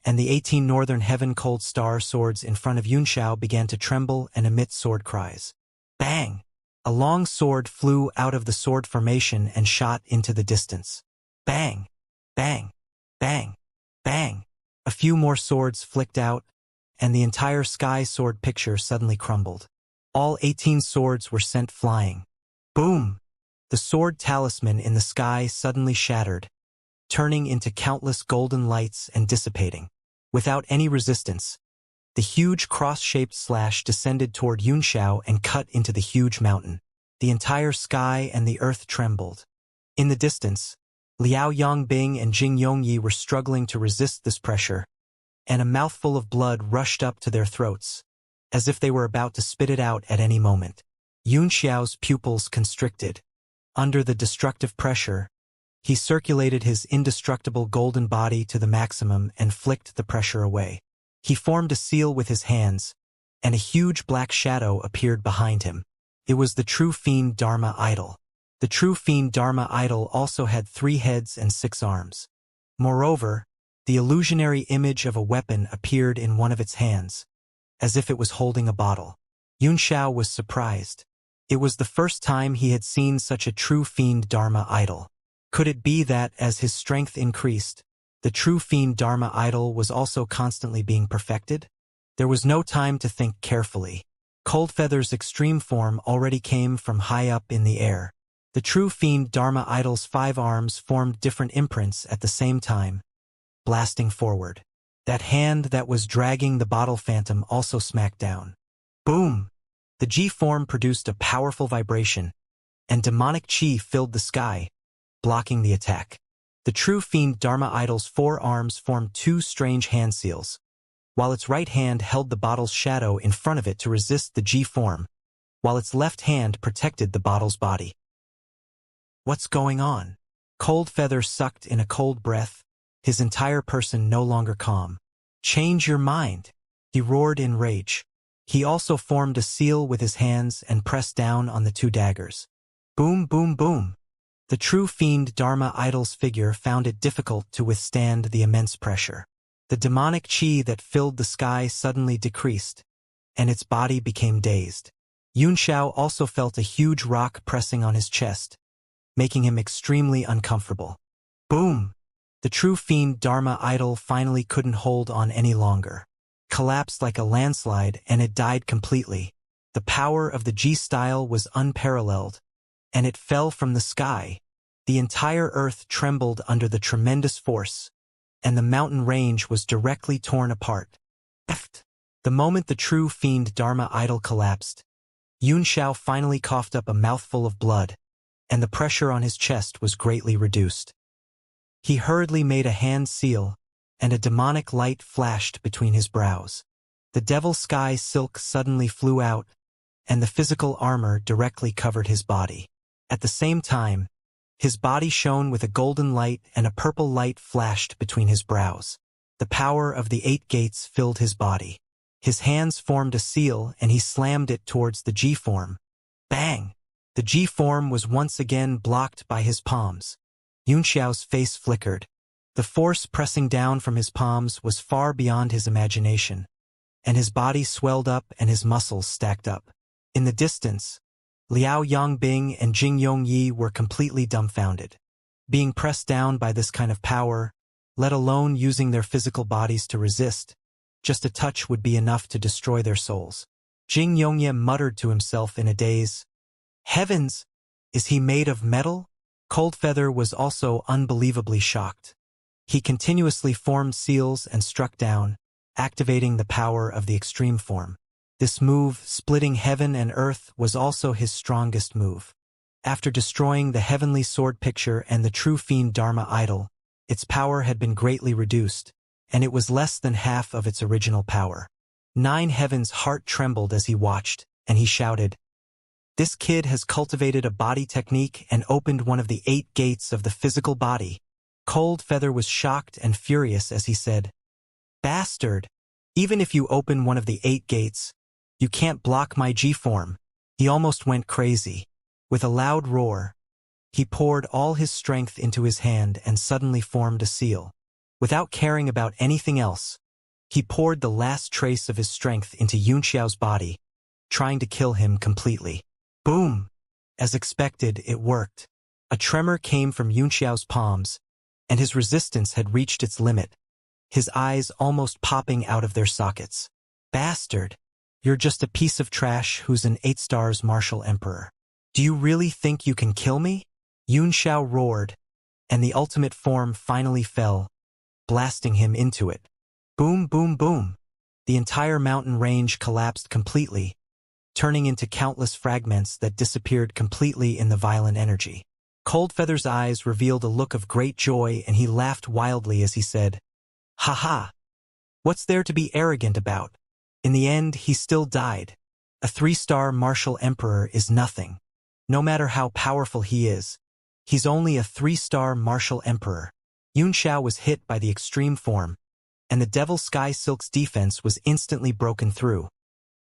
[SPEAKER 1] and the 18 Northern Heaven Cold Star swords in front of Xianxia began to tremble and emit sword cries. Bang! A long sword flew out of the sword formation and shot into the distance. Bang! Bang! Bang! Bang! A few more swords flicked out, and the entire sky sword picture suddenly crumbled. All 18 swords were sent flying. Boom! The sword talisman in the sky suddenly shattered, turning into countless golden lights and dissipating. Without any resistance, the huge cross-shaped slash descended toward Xianxia and cut into the huge mountain. The entire sky and the earth trembled. In the distance, Liao Yongbing and Jing Yongyi were struggling to resist this pressure, and a mouthful of blood rushed up to their throats, as if they were about to spit it out at any moment. Xiao's pupils constricted. Under the destructive pressure, he circulated his indestructible golden body to the maximum and flicked the pressure away. He formed a seal with his hands, and a huge black shadow appeared behind him. It was the True Fiend Dharma idol. The True Fiend Dharma idol also had 3 heads and 6 arms. Moreover, the illusionary image of a weapon appeared in one of its hands, as if it was holding a bottle. Xianxia was surprised. It was the first time he had seen such a True Fiend Dharma idol. Could it be that, as his strength increased, the True Fiend Dharma idol was also constantly being perfected? There was no time to think carefully. Coldfeather's extreme form already came from high up in the air. The True Fiend Dharma idol's 5 arms formed different imprints at the same time, blasting forward. That hand that was dragging the bottle phantom also smacked down. Boom! The G-form produced a powerful vibration, and demonic chi filled the sky, blocking the attack. The True Fiend Dharma idol's 4 arms formed 2 strange hand seals, while its right hand held the bottle's shadow in front of it to resist the G-form, while its left hand protected the bottle's body. What's going on? Coldfeather sucked in a cold breath, his entire person no longer calm. Change your mind, he roared in rage. He also formed a seal with his hands and pressed down on the 2 daggers. Boom, boom, boom. The True Fiend Dharma idol's figure found it difficult to withstand the immense pressure. The demonic chi that filled the sky suddenly decreased, and its body became dazed. Xianxia also felt a huge rock pressing on his chest, making him extremely uncomfortable. Boom! The True Fiend Dharma idol finally couldn't hold on any longer. Collapsed like a landslide, and it died completely. The power of the G-style was unparalleled, and it fell from the sky. The entire earth trembled under the tremendous force, and the mountain range was directly torn apart. The moment the True Fiend Dharma idol collapsed, Xianxia finally coughed up a mouthful of blood, and the pressure on his chest was greatly reduced. He hurriedly made a hand seal, and a demonic light flashed between his brows. The devil sky silk suddenly flew out, and the physical armor directly covered his body. At the same time, his body shone with a golden light and a purple light flashed between his brows. The power of the 8 gates filled his body. His hands formed a seal and he slammed it towards the G-form. Bang! The G-form was once again blocked by his palms. Yunxiao's face flickered. The force pressing down from his palms was far beyond his imagination, and his body swelled up and his muscles stacked up. In the distance, Liao Yongbing and Jing Yongyi were completely dumbfounded. Being pressed down by this kind of power, let alone using their physical bodies to resist, just a touch would be enough to destroy their souls. Jing Yongyi muttered to himself in a daze, "Heavens! Is he made of metal?" Coldfeather was also unbelievably shocked. He continuously formed seals and struck down, activating the power of the extreme form. This move, splitting heaven and earth, was also his strongest move. After destroying the heavenly sword picture and the true fiend Dharma idol, its power had been greatly reduced, and it was less than half of its original power. Nine Heaven's heart trembled as he watched, and he shouted, "This kid has cultivated a body technique and opened one of the 8 gates of the physical body." Coldfeather was shocked and furious as he said, "Bastard! Even if you open one of the 8 gates, you can't block my G-form." He almost went crazy. With a loud roar, he poured all his strength into his hand and suddenly formed a seal. Without caring about anything else, he poured the last trace of his strength into Yunxiao's body, trying to kill him completely. Boom! As expected, it worked. A tremor came from Yunxiao's palms, and his resistance had reached its limit, his eyes almost popping out of their sockets. "Bastard! You're just a piece of trash who's an 8 stars martial emperor. Do you really think you can kill me?" Yunxiao roared, and the ultimate form finally fell, blasting him into it. Boom, boom, boom! The entire mountain range collapsed completely, turning into countless fragments that disappeared completely in the violent energy. Coldfeather's eyes revealed a look of great joy and he laughed wildly as he said, "Ha ha! What's there to be arrogant about?" In the end, he still died. A 3-star martial emperor is nothing. No matter how powerful he is, he's only a 3-star martial emperor. Yunxiao was hit by the extreme form, and the Devil Sky Silk's defense was instantly broken through,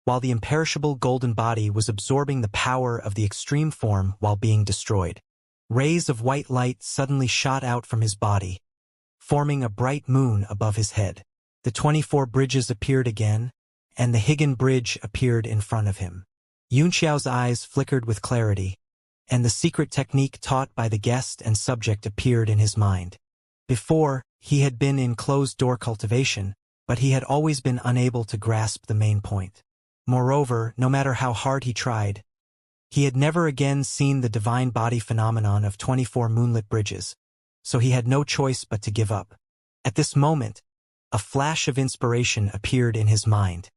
[SPEAKER 1] while the imperishable golden body was absorbing the power of the extreme form while being destroyed. Rays of white light suddenly shot out from his body, forming a bright moon above his head. The 24 bridges appeared again, and the Higan Bridge appeared in front of him. Yunxiao's eyes flickered with clarity, and the secret technique taught by the guest and subject appeared in his mind. Before, he had been in closed-door cultivation, but he had always been unable to grasp the main point. Moreover, no matter how hard he tried, he had never again seen the divine body phenomenon of 24 moonlit bridges, so he had no choice but to give up. At this moment, a flash of inspiration appeared in his mind.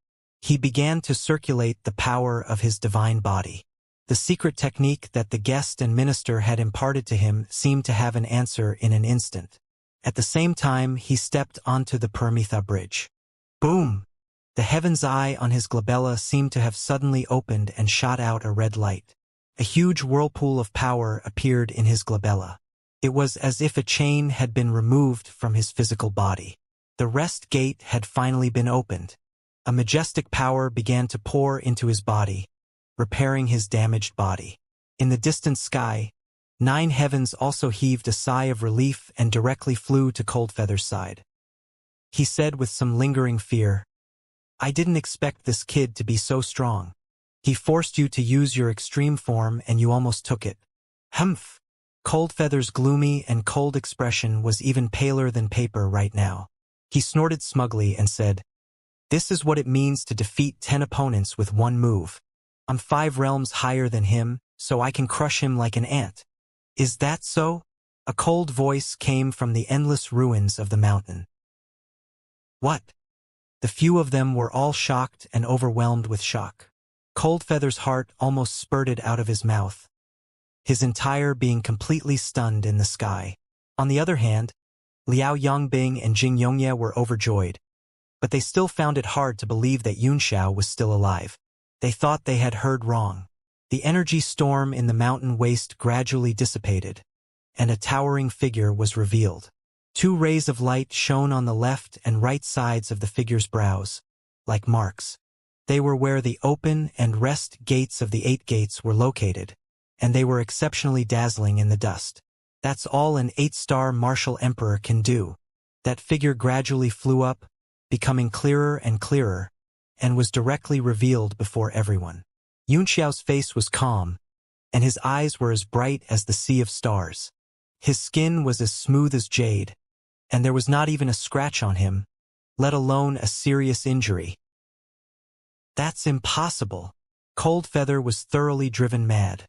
[SPEAKER 1] He began to circulate the power of his divine body. The secret technique that the guest and minister had imparted to him seemed to have an answer in an instant. At the same time, he stepped onto the Paramitha bridge. Boom! The heaven's eye on his glabella seemed to have suddenly opened and shot out a red light. A huge whirlpool of power appeared in his glabella. It was as if a chain had been removed from his physical body. The rest gate had finally been opened. A majestic power began to pour into his body, repairing his damaged body. In the distant sky, 9 heavens also heaved a sigh of relief and directly flew to Coldfeather's side. He said with some lingering fear, "I didn't expect this kid to be so strong. He forced you to use your extreme form and you almost took it." Humph! Coldfeather's gloomy and cold expression was even paler than paper right now. He snorted smugly and said, "This is what it means to defeat 10 opponents with one move. I'm 5 realms higher than him, so I can crush him like an ant." "Is that so?" A cold voice came from the endless ruins of the mountain. "What?" The few of them were all shocked and overwhelmed with shock. Coldfeather's heart almost spurted out of his mouth, his entire being completely stunned in the sky. On the other hand, Liao Yongbing and Jing Yongye were overjoyed, but they still found it hard to believe that Yunxiao was still alive. They thought they had heard wrong. The energy storm in the mountain waste gradually dissipated, and a towering figure was revealed. Two rays of light shone on the left and right sides of the figure's brows, like marks. They were where the open and rest gates of the 8 gates were located, and they were exceptionally dazzling in the dust. That's all an 8-star martial emperor can do. That figure gradually flew up, becoming clearer and clearer, and was directly revealed before everyone. Xianxia's face was calm, and his eyes were as bright as the sea of stars. His skin was as smooth as jade, and there was not even a scratch on him, let alone a serious injury. That's impossible. Coldfeather was thoroughly driven mad.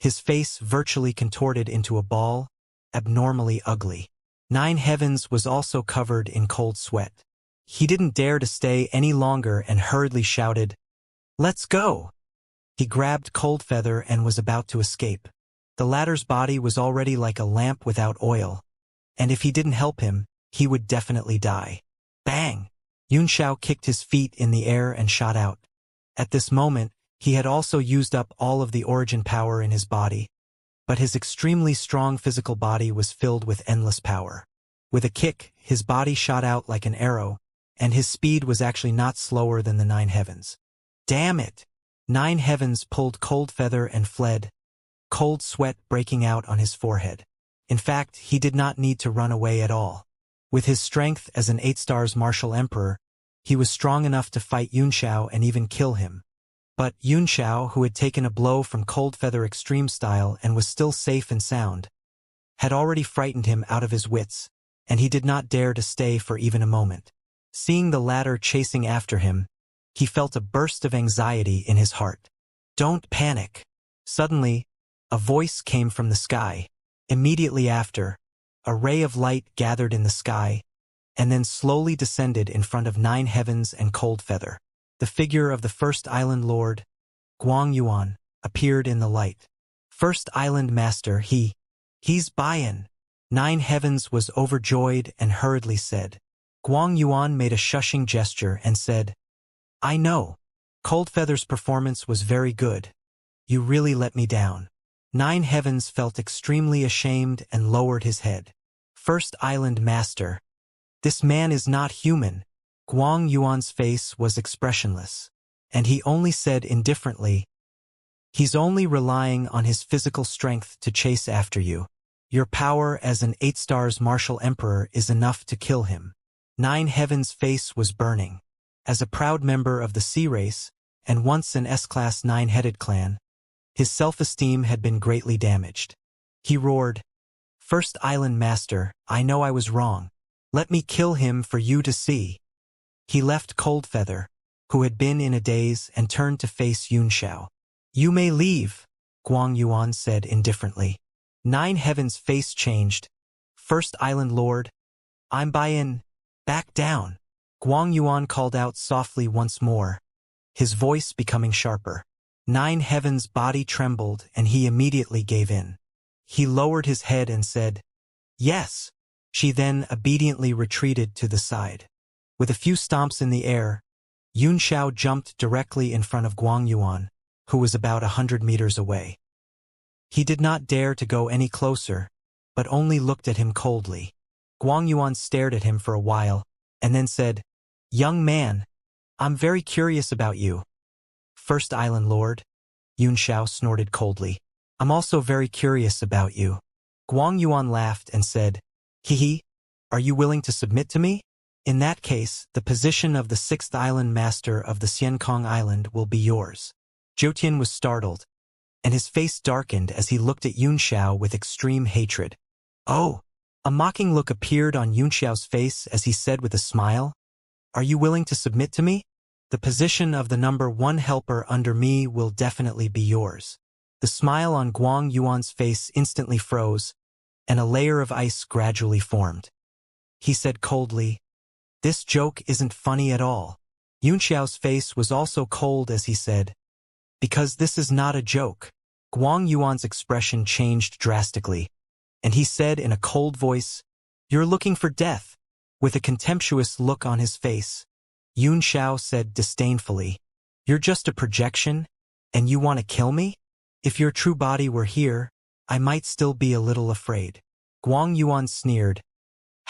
[SPEAKER 1] His face virtually contorted into a ball, abnormally ugly. Nine Heavens was also covered in cold sweat. He didn't dare to stay any longer and hurriedly shouted, "Let's go!" He grabbed Coldfeather and was about to escape. The latter's body was already like a lamp without oil, and if he didn't help him, he would definitely die. Bang! Xianxia kicked his feet in the air and shot out. At this moment, he had also used up all of the origin power in his body, but his extremely strong physical body was filled with endless power. With a kick, his body shot out like an arrow, and his speed was actually not slower than the Nine Heavens. Damn it! Nine Heavens pulled Coldfeather and fled, cold sweat breaking out on his forehead. In fact, he did not need to run away at all. With his strength as an 8-stars martial emperor, he was strong enough to fight Xianxia and even kill him. But Xianxia, who had taken a blow from Coldfeather extreme style and was still safe and sound, had already frightened him out of his wits, and he did not dare to stay for even a moment. Seeing the latter chasing after him, he felt a burst of anxiety in his heart. Don't panic. Suddenly, a voice came from the sky. Immediately after, a ray of light gathered in the sky, and then slowly descended in front of Nine Heavens and Coldfeather. The figure of the First Island Lord, Guangyuan, appeared in the light. First Island Master, he's buyin'. Nine Heavens was overjoyed and hurriedly said. Guangyuan made a shushing gesture and said, I know. Coldfeather's performance was very good. You really let me down. Nine Heavens felt extremely ashamed and lowered his head. First Island Master. This man is not human. Guangyuan's face was expressionless, and he only said indifferently, he's only relying on his physical strength to chase after you. Your power as an 8-stars martial emperor is enough to kill him. Nine Heavens' face was burning. As a proud member of the Sea Race, and once an S-class 9-headed clan, his self-esteem had been greatly damaged. He roared, First Island Master, I know I was wrong. Let me kill him for you to see. He left Coldfeather, who had been in a daze, and turned to face Xianxia. You may leave, Guangyuan said indifferently. Nine Heavens' face changed. First Island Lord, I'm buyin'. Back down. Guangyuan called out softly once more, his voice becoming sharper. Nine Heavens' body trembled and he immediately gave in. He lowered his head and said, Yes. She then obediently retreated to the side. With a few stomps in the air, Xianxia jumped directly in front of Guangyuan, who was about 100 meters away. He did not dare to go any closer, but only looked at him coldly. Guangyuan stared at him for a while, and then said, Young man, I'm very curious about you. First Island Lord, Xianxia snorted coldly. I'm also very curious about you. Guangyuan laughed and said, Hee, are you willing to submit to me? In that case, the position of the 6th Island Master of the Xiankong Island will be yours. Zhoutian was startled, and his face darkened as he looked at Xianxia with extreme hatred. Oh! A mocking look appeared on Yunxiao's face as he said with a smile, Are you willing to submit to me? The position of the number 1 helper under me will definitely be yours. The smile on Guangyuan's face instantly froze, and a layer of ice gradually formed. He said coldly, This joke isn't funny at all. Yunxiao's face was also cold as he said, Because this is not a joke. Guangyuan's expression changed drastically, and he said in a cold voice, You're looking for death. With a contemptuous look on his face, Xianxia said disdainfully, You're just a projection, and you want to kill me? If your true body were here, I might still be a little afraid. Guangyuan sneered,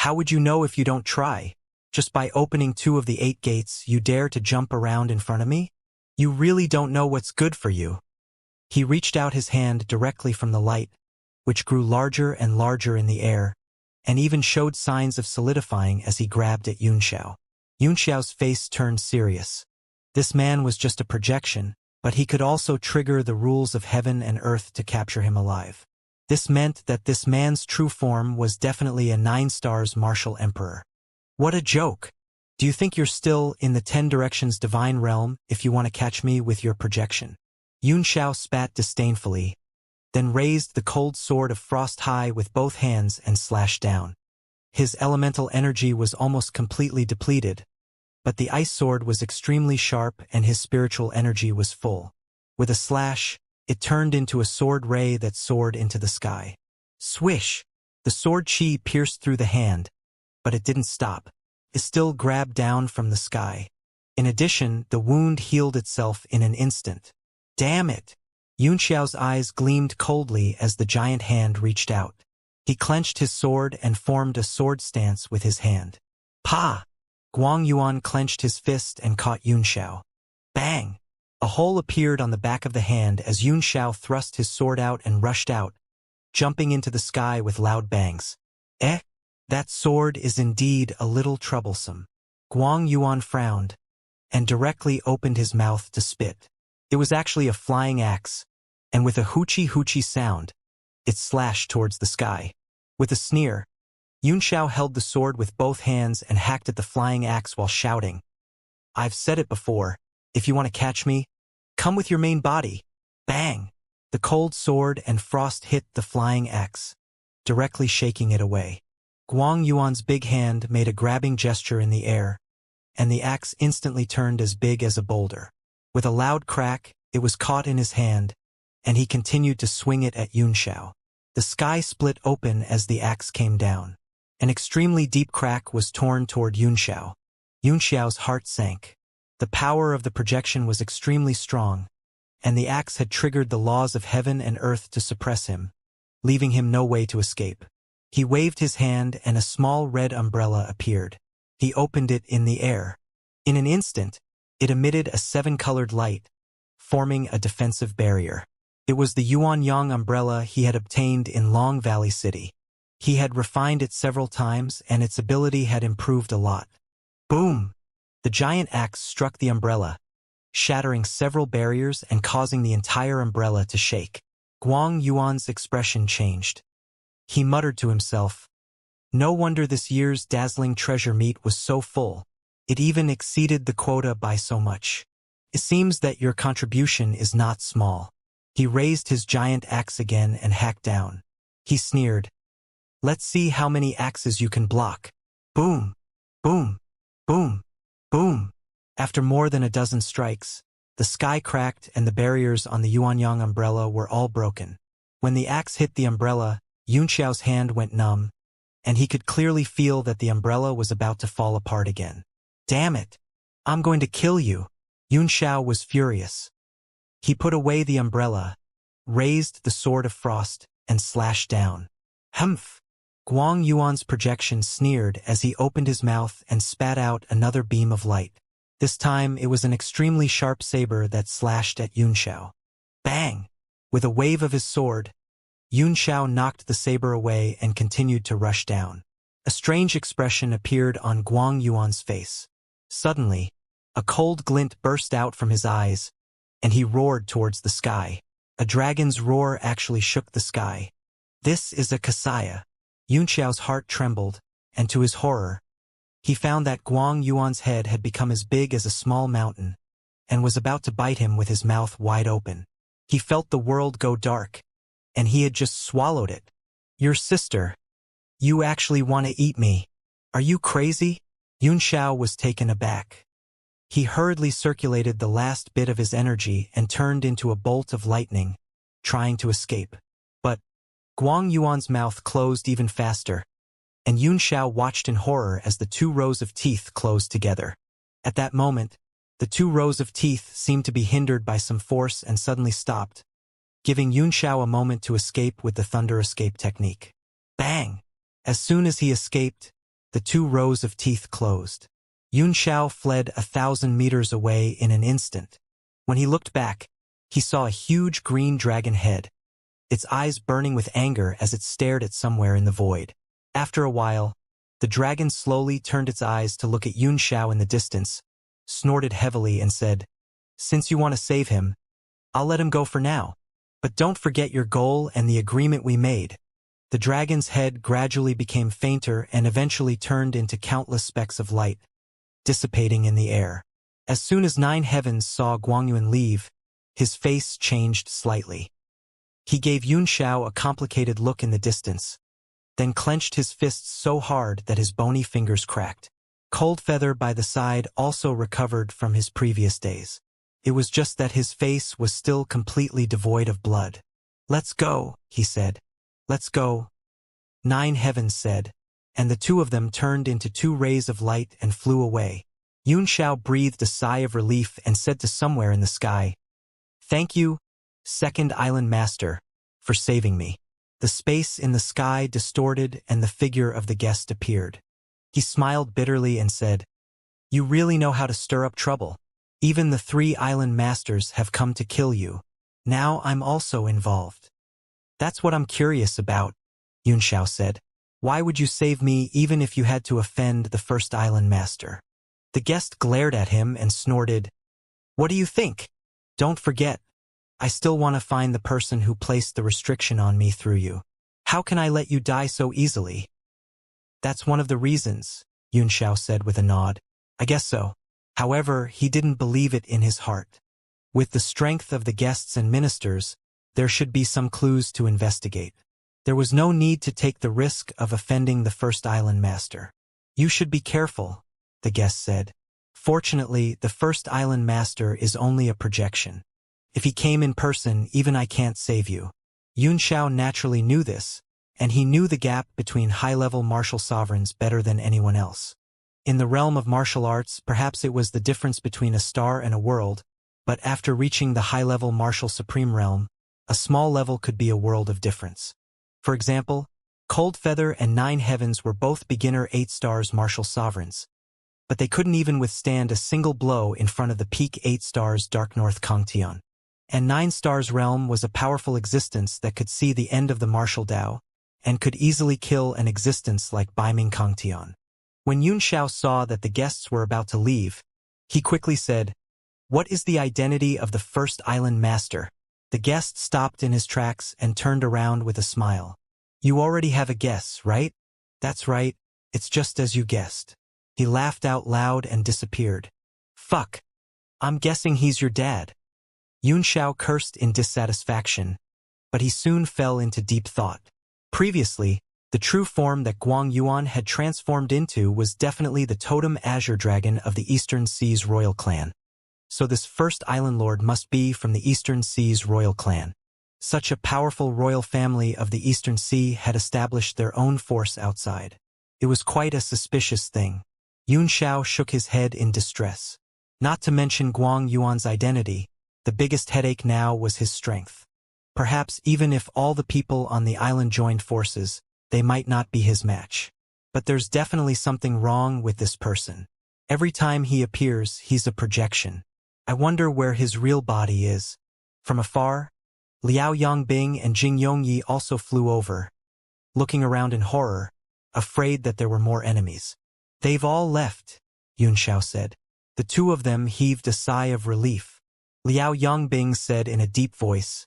[SPEAKER 1] How would you know if you don't try? Just by opening 2 of the 8 gates, you dare to jump around in front of me? You really don't know what's good for you. He reached out his hand directly from the light, which grew larger and larger in the air, and even showed signs of solidifying as he grabbed at Xianxia. Xianxia's face turned serious. This man was just a projection, but he could also trigger the rules of heaven and earth to capture him alive. This meant that this man's true form was definitely a 9-stars martial emperor. What a joke! Do you think you're still in the 10 directions divine realm if you want to catch me with your projection? Xianxia spat disdainfully, then raised the cold sword of frost high with both hands and slashed down. His elemental energy was almost completely depleted, but the ice sword was extremely sharp and his spiritual energy was full. With a slash, it turned into a sword ray that soared into the sky. Swish! The sword chi pierced through the hand, but it didn't stop. It still grabbed down from the sky. In addition, the wound healed itself in an instant. Damn it! Xianxia's eyes gleamed coldly as the giant hand reached out. He clenched his sword and formed a sword stance with his hand. Pa! Guang Yuan clenched his fist and caught Xianxia. Bang! A hole appeared on the back of the hand as Xianxia thrust his sword out and rushed out, jumping into the sky with loud bangs. Eh? That sword is indeed a little troublesome. Guang Yuan frowned, and directly opened his mouth to spit. It was actually a flying axe, and with a hoochie-hoochie sound, it slashed towards the sky. With a sneer, Xianxia held the sword with both hands and hacked at the flying axe while shouting, "I've said it before, if you want to catch me, come with your main body." Bang! The cold sword and frost hit the flying axe, directly shaking it away. Guang Yuan's big hand made a grabbing gesture in the air, and the axe instantly turned as big as a boulder. With a loud crack, it was caught in his hand, and he continued to swing it at Xianxia. The sky split open as the axe came down. An extremely deep crack was torn toward Xianxia. Xianxia's heart sank. The power of the projection was extremely strong, and the axe had triggered the laws of heaven and earth to suppress him, leaving him no way to escape. He waved his hand and a small red umbrella appeared. He opened it in the air. In an instant, it emitted a 7-colored light, forming a defensive barrier. It was the Yuanyang umbrella he had obtained in Long Valley City. He had refined it several times and its ability had improved a lot. Boom! The giant axe struck the umbrella, shattering several barriers and causing the entire umbrella to shake. Guang Yuan's expression changed. He muttered to himself, "No wonder this year's dazzling treasure meat was so full. It even exceeded the quota by so much. It seems that your contribution is not small." He raised his giant axe again and hacked down. He sneered, "Let's see how many axes you can block." Boom! Boom! Boom! Boom! After more than a dozen strikes, the sky cracked and the barriers on the Yuanyang umbrella were all broken. When the axe hit the umbrella, Xiao's hand went numb, and he could clearly feel that the umbrella was about to fall apart again. "Damn it! I'm going to kill you!" Xiao was furious. He put away the umbrella, raised the sword of frost, and slashed down. Humph! Guang Yuan's projection sneered as he opened his mouth and spat out another beam of light. This time it was an extremely sharp saber that slashed at Xiao. Bang! With a wave of his sword, Xiao knocked the saber away and continued to rush down. A strange expression appeared on Guang Yuan's face. Suddenly, a cold glint burst out from his eyes, and he roared towards the sky. A dragon's roar actually shook the sky. "This is a Xianxia." Xiao's heart trembled, and to his horror, he found that Guang Yuan's head had become as big as a small mountain, and was about to bite him with his mouth wide open. He felt the world go dark, and he had just swallowed it. "Your sister. You actually want to eat me? Are you crazy?" Xiao was taken aback. He hurriedly circulated the last bit of his energy and turned into a bolt of lightning, trying to escape. But Guang Yuan's mouth closed even faster, and Xiao watched in horror as the 2 rows of teeth closed together. At that moment, the 2 rows of teeth seemed to be hindered by some force and suddenly stopped, giving Xiao a moment to escape with the thunder escape technique. Bang! As soon as he escaped, the 2 rows of teeth closed. Xiao fled 1,000 meters away in an instant. When he looked back, he saw a huge green dragon head, its eyes burning with anger as it stared at somewhere in the void. After a while, the dragon slowly turned its eyes to look at Xiao in the distance, snorted heavily and said, "Since you want to save him, I'll let him go for now. But don't forget your goal and the agreement we made." The dragon's head gradually became fainter and eventually turned into countless specks of light, dissipating in the air. As soon as 9 Heavens saw Guangyuan leave, his face changed slightly. He gave Xiao a complicated look in the distance, then clenched his fists so hard that his bony fingers cracked. Coldfeather by the side also recovered from his previous days. It was just that his face was still completely devoid of blood. "Let's go," he said. "Let's go," 9 Heavens said, and the 2 of them turned into 2 rays of light and flew away. Xiao breathed a sigh of relief and said to somewhere in the sky, "Thank you, Second Island Master, for saving me." The space in the sky distorted and the figure of the guest appeared. He smiled bitterly and said, "You really know how to stir up trouble. Even the 3 island masters have come to kill you. Now I'm also involved." "That's what I'm curious about," Xiao said. "Why would you save me even if you had to offend the first island master?" The guest glared at him and snorted, "What do you think? Don't forget, I still want to find the person who placed the restriction on me through you. How can I let you die so easily?" "That's one of the reasons," Xiao said with a nod. "I guess so." However, he didn't believe it in his heart. With the strength of the guests and ministers, there should be some clues to investigate. There was no need to take the risk of offending the first island master. "You should be careful," the guest said. "Fortunately, the first island master is only a projection. If he came in person, even I can't save you." Xiao naturally knew this, and he knew the gap between high-level martial sovereigns better than anyone else. In the realm of martial arts, perhaps it was the difference between a star and a world, but after reaching the high-level martial supreme realm, a small level could be a world of difference. For example, Coldfeather and 9 Heavens were both beginner 8 stars martial sovereigns, but they couldn't even withstand a single blow in front of the peak 8 stars Dark North Kangtian. And 9 stars realm was a powerful existence that could see the end of the martial Dao, and could easily kill an existence like Baiming Kangtian. When Xiao saw that the guests were about to leave, he quickly said, "What is the identity of the first island master?" The guest stopped in his tracks and turned around with a smile. "You already have a guess, right?" "That's right, it's just as you guessed." He laughed out loud and disappeared. "Fuck, I'm guessing he's your dad." Xiao cursed in dissatisfaction, but he soon fell into deep thought. Previously, the true form that Guangyuan had transformed into was definitely the totem azure dragon of the Eastern Seas royal clan. So this first island lord must be from the Eastern Seas royal clan. Such a powerful royal family of the Eastern Sea had established their own force outside. It was quite a suspicious thing. Xiao shook his head in distress. Not to mention Guangyuan's identity, the biggest headache now was his strength. Perhaps even if all the people on the island joined forces, they might not be his match. But there's definitely something wrong with this person. Every time he appears, he's a projection. I wonder where his real body is. From afar, Liao Yongbing and Jing Yongyi also flew over, looking around in horror, afraid that there were more enemies. "They've all left," Xiao said. The 2 of them heaved a sigh of relief. Liao Yongbing said in a deep voice,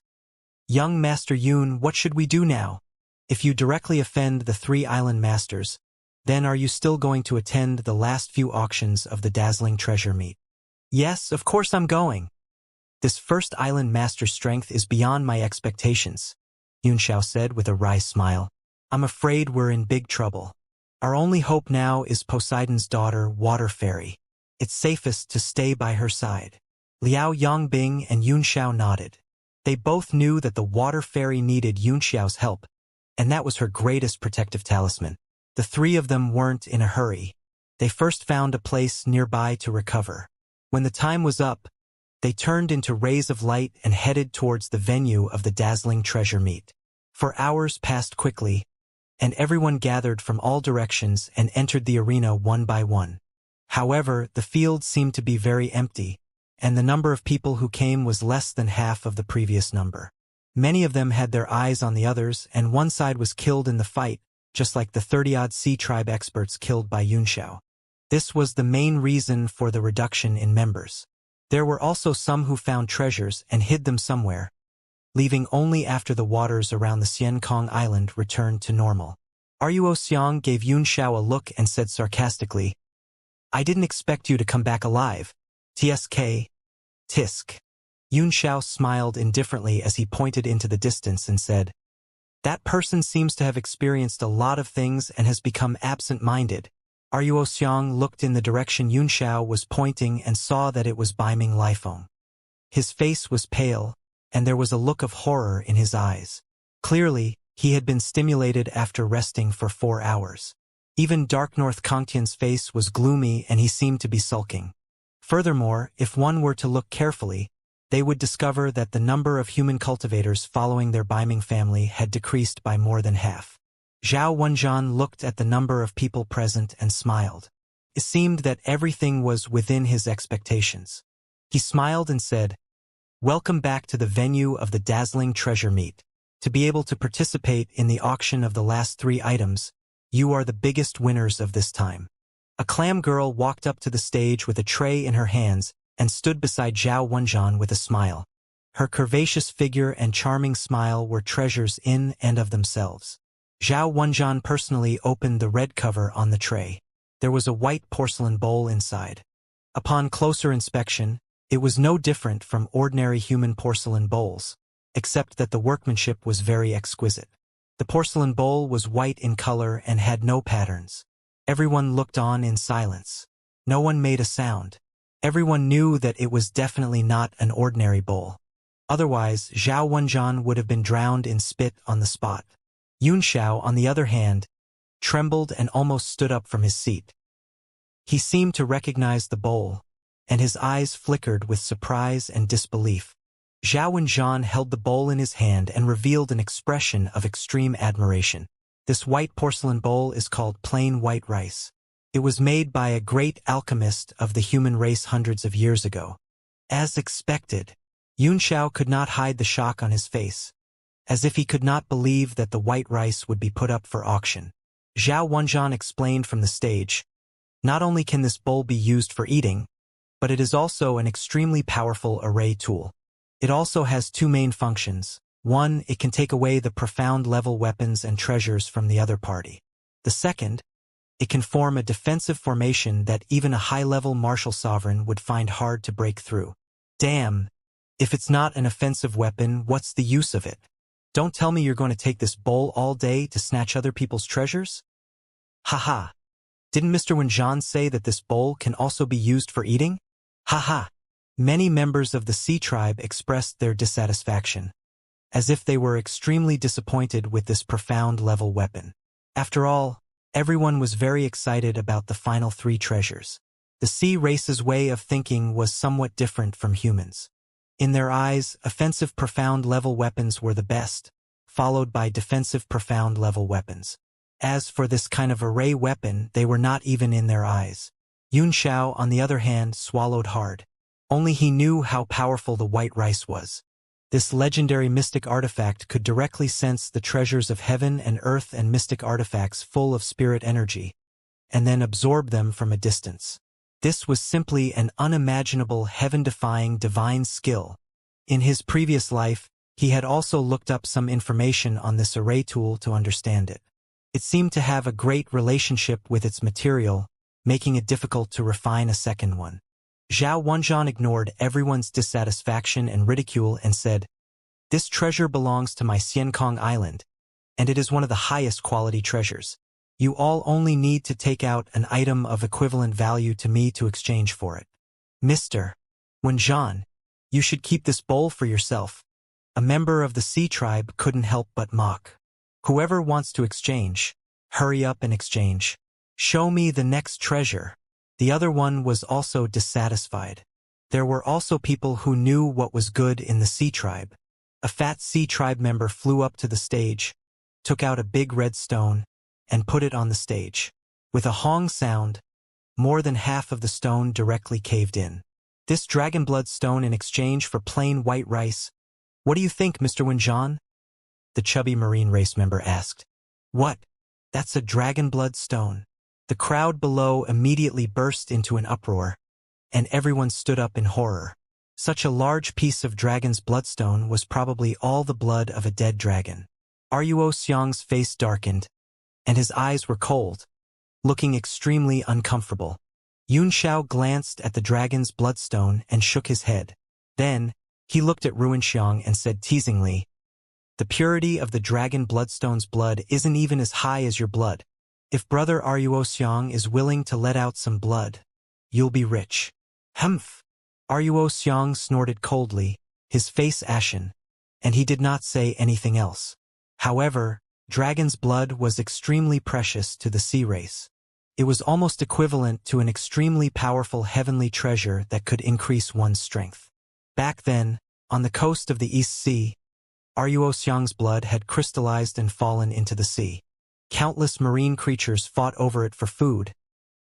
[SPEAKER 1] "Young Master Yun, what should we do now? If you directly offend the 3 island masters, then are you still going to attend the last few auctions of the dazzling treasure meet?" "Yes, of course I'm going. This first island master's strength is beyond my expectations," Xiao said with a wry smile. "I'm afraid we're in big trouble. Our only hope now is Poseidon's daughter, Water Fairy. It's safest to stay by her side." Liao Yongbing and Xiao nodded. They both knew that the Water Fairy needed Xiao's help, and that was her greatest protective talisman. The 3 of them weren't in a hurry. They first found a place nearby to recover. When the time was up, they turned into rays of light and headed towards the venue of the dazzling treasure meet. For hours passed quickly, and everyone gathered from all directions and entered the arena one by one. However, the field seemed to be very empty, and the number of people who came was less than half of the previous number. Many of them had their eyes on the others, and one side was killed in the fight, just like the 30-odd Sea Tribe experts killed by Yunxiao. This was the main reason for the reduction in members. There were also some who found treasures and hid them somewhere, leaving only after the waters around the Xiankong Island returned to normal. Ruo Xiang gave Yunxiao a look and said sarcastically, "I didn't expect you to come back alive. TSK. Tisk." Yunxiao smiled indifferently as he pointed into the distance and said, "That person seems to have experienced a lot of things and has become absent-minded." Ruo Xiang looked in the direction Yunxiao was pointing and saw that it was Baiming Lifeng. His face was pale, and there was a look of horror in his eyes. Clearly, he had been stimulated after resting for 4 hours. Even Dark North Kongtian's face was gloomy and he seemed to be sulking. Furthermore, if one were to look carefully, they would discover that the number of human cultivators following their Baiming family had decreased by more than half. Zhao Wenjian looked at the number of people present and smiled. It seemed that everything was within his expectations. He smiled and said, "Welcome back to the venue of the dazzling treasure meet. To be able to participate in the auction of the last 3 items, you are the biggest winners of this time." A clam girl walked up to the stage with a tray in her hands and stood beside Zhao Wenjian with a smile. Her curvaceous figure and charming smile were treasures in and of themselves. Zhao Wenjian personally opened the red cover on the tray. There was a white porcelain bowl inside. Upon closer inspection, it was no different from ordinary human porcelain bowls, except that the workmanship was very exquisite. The porcelain bowl was white in color and had no patterns. Everyone looked on in silence. No one made a sound. Everyone knew that it was definitely not an ordinary bowl. Otherwise, Zhao Wenjian would have been drowned in spit on the spot. Yunxiao, on the other hand, trembled and almost stood up from his seat. He seemed to recognize the bowl, and his eyes flickered with surprise and disbelief. Zhao Wenjian held the bowl in his hand and revealed an expression of extreme admiration. This white porcelain bowl is called plain white rice. It was made by a great alchemist of the human race hundreds of years ago. As expected, Yunxiao could not hide the shock on his face, as if he could not believe that the white rice would be put up for auction. Zhao Wenjian explained from the stage, "Not only can this bowl be used for eating, but it is also an extremely powerful array tool. It also has 2 main functions. One, it can take away the profound level weapons and treasures from the other party. The second, it can form a defensive formation that even a high-level martial sovereign would find hard to break through." Damn, if it's not an offensive weapon, what's the use of it? Don't tell me you're going to take this bowl all day to snatch other people's treasures? Haha. Didn't Mr. Wenjian say that this bowl can also be used for eating? Haha. Many members of the Sea Tribe expressed their dissatisfaction, as if they were extremely disappointed with this profound level weapon. After all, everyone was very excited about the final 3 treasures. The sea race's way of thinking was somewhat different from humans. In their eyes, offensive profound level weapons were the best, followed by defensive profound level weapons. As for this kind of array weapon, they were not even in their eyes. Yunxiao, on the other hand, swallowed hard. Only he knew how powerful the white rice was. This legendary mystic artifact could directly sense the treasures of heaven and earth and mystic artifacts full of spirit energy, and then absorb them from a distance. This was simply an unimaginable heaven-defying divine skill. In his previous life, he had also looked up some information on this array tool to understand it. It seemed to have a great relationship with its material, making it difficult to refine a second one. Zhao Wenjian ignored everyone's dissatisfaction and ridicule and said, "This treasure belongs to my Xiankong Island, and it is one of the highest quality treasures. You all only need to take out an item of equivalent value to me to exchange for it. Mr. Wenjian, you should keep this bowl for yourself." A member of the Sea Tribe couldn't help but mock. "Whoever wants to exchange, hurry up and exchange. Show me the next treasure." The other one was also dissatisfied. There were also people who knew what was good in the Sea Tribe. A fat Sea Tribe member flew up to the stage, took out a big red stone, and put it on the stage. With a hong sound, more than half of the stone directly caved in. This dragon blood stone in exchange for plain white rice. What do you think, Mr. Wenjan? The chubby marine race member asked. What? That's a dragon blood stone. The crowd below immediately burst into an uproar, and everyone stood up in horror. Such a large piece of dragon's bloodstone was probably all the blood of a dead dragon. Ruo Xiang's face darkened, and his eyes were cold, looking extremely uncomfortable. Yun Xiao glanced at the dragon's bloodstone and shook his head. Then, he looked at Ruin Xiang and said teasingly, the purity of the dragon bloodstone's blood isn't even as high as your blood. If brother Ruo Xiang is willing to let out some blood, you'll be rich. Humph! Ruo Xiang snorted coldly, his face ashen, and he did not say anything else. However, dragon's blood was extremely precious to the sea race. It was almost equivalent to an extremely powerful heavenly treasure that could increase one's strength. Back then, on the coast of the East Sea, Ruo Xiang's blood had crystallized and fallen into the sea. Countless marine creatures fought over it for food,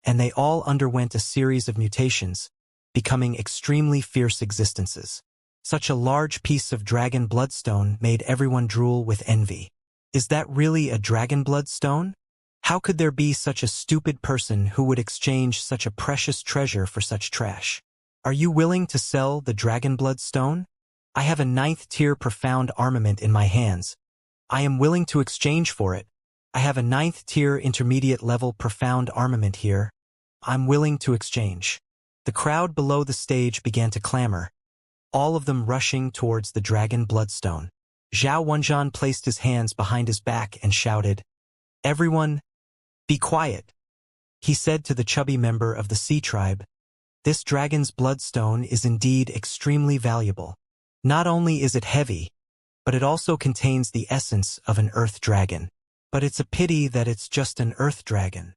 [SPEAKER 1] and they all underwent a series of mutations, becoming extremely fierce existences. Such a large piece of dragon bloodstone made everyone drool with envy. Is that really a dragon bloodstone? How could there be such a stupid person who would exchange such a precious treasure for such trash? Are you willing to sell the dragon bloodstone? I have a 9th-tier profound armament in my hands. I am willing to exchange for it. I have a 9th-tier intermediate-level profound armament here. I'm willing to exchange. The crowd below the stage began to clamor, all of them rushing towards the dragon bloodstone. Zhao Wenjan placed his hands behind his back and shouted, Everyone, be quiet. He said to the chubby member of the sea tribe, This dragon's bloodstone is indeed extremely valuable. Not only is it heavy, but it also contains the essence of an earth dragon. But it's a pity that it's just an earth dragon.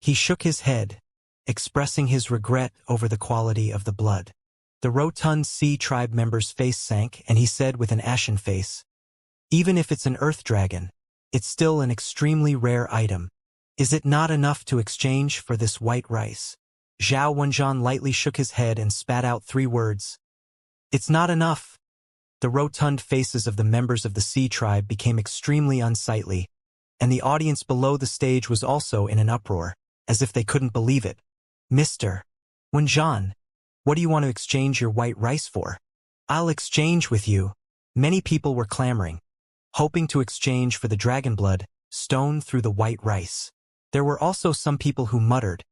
[SPEAKER 1] He shook his head, expressing his regret over the quality of the blood. The rotund sea tribe member's face sank, and he said with an ashen face, Even if it's an earth dragon, it's still an extremely rare item. Is it not enough to exchange for this white rice? Zhao Wenjan lightly shook his head and spat out 3 words. It's not enough. The rotund faces of the members of the sea tribe became extremely unsightly, and the audience below the stage was also in an uproar, as if they couldn't believe it. Mr. Wenjan, what do you want to exchange your white rice for? I'll exchange with you. Many people were clamoring, hoping to exchange for the dragon blood, stone through the white rice. There were also some people who muttered,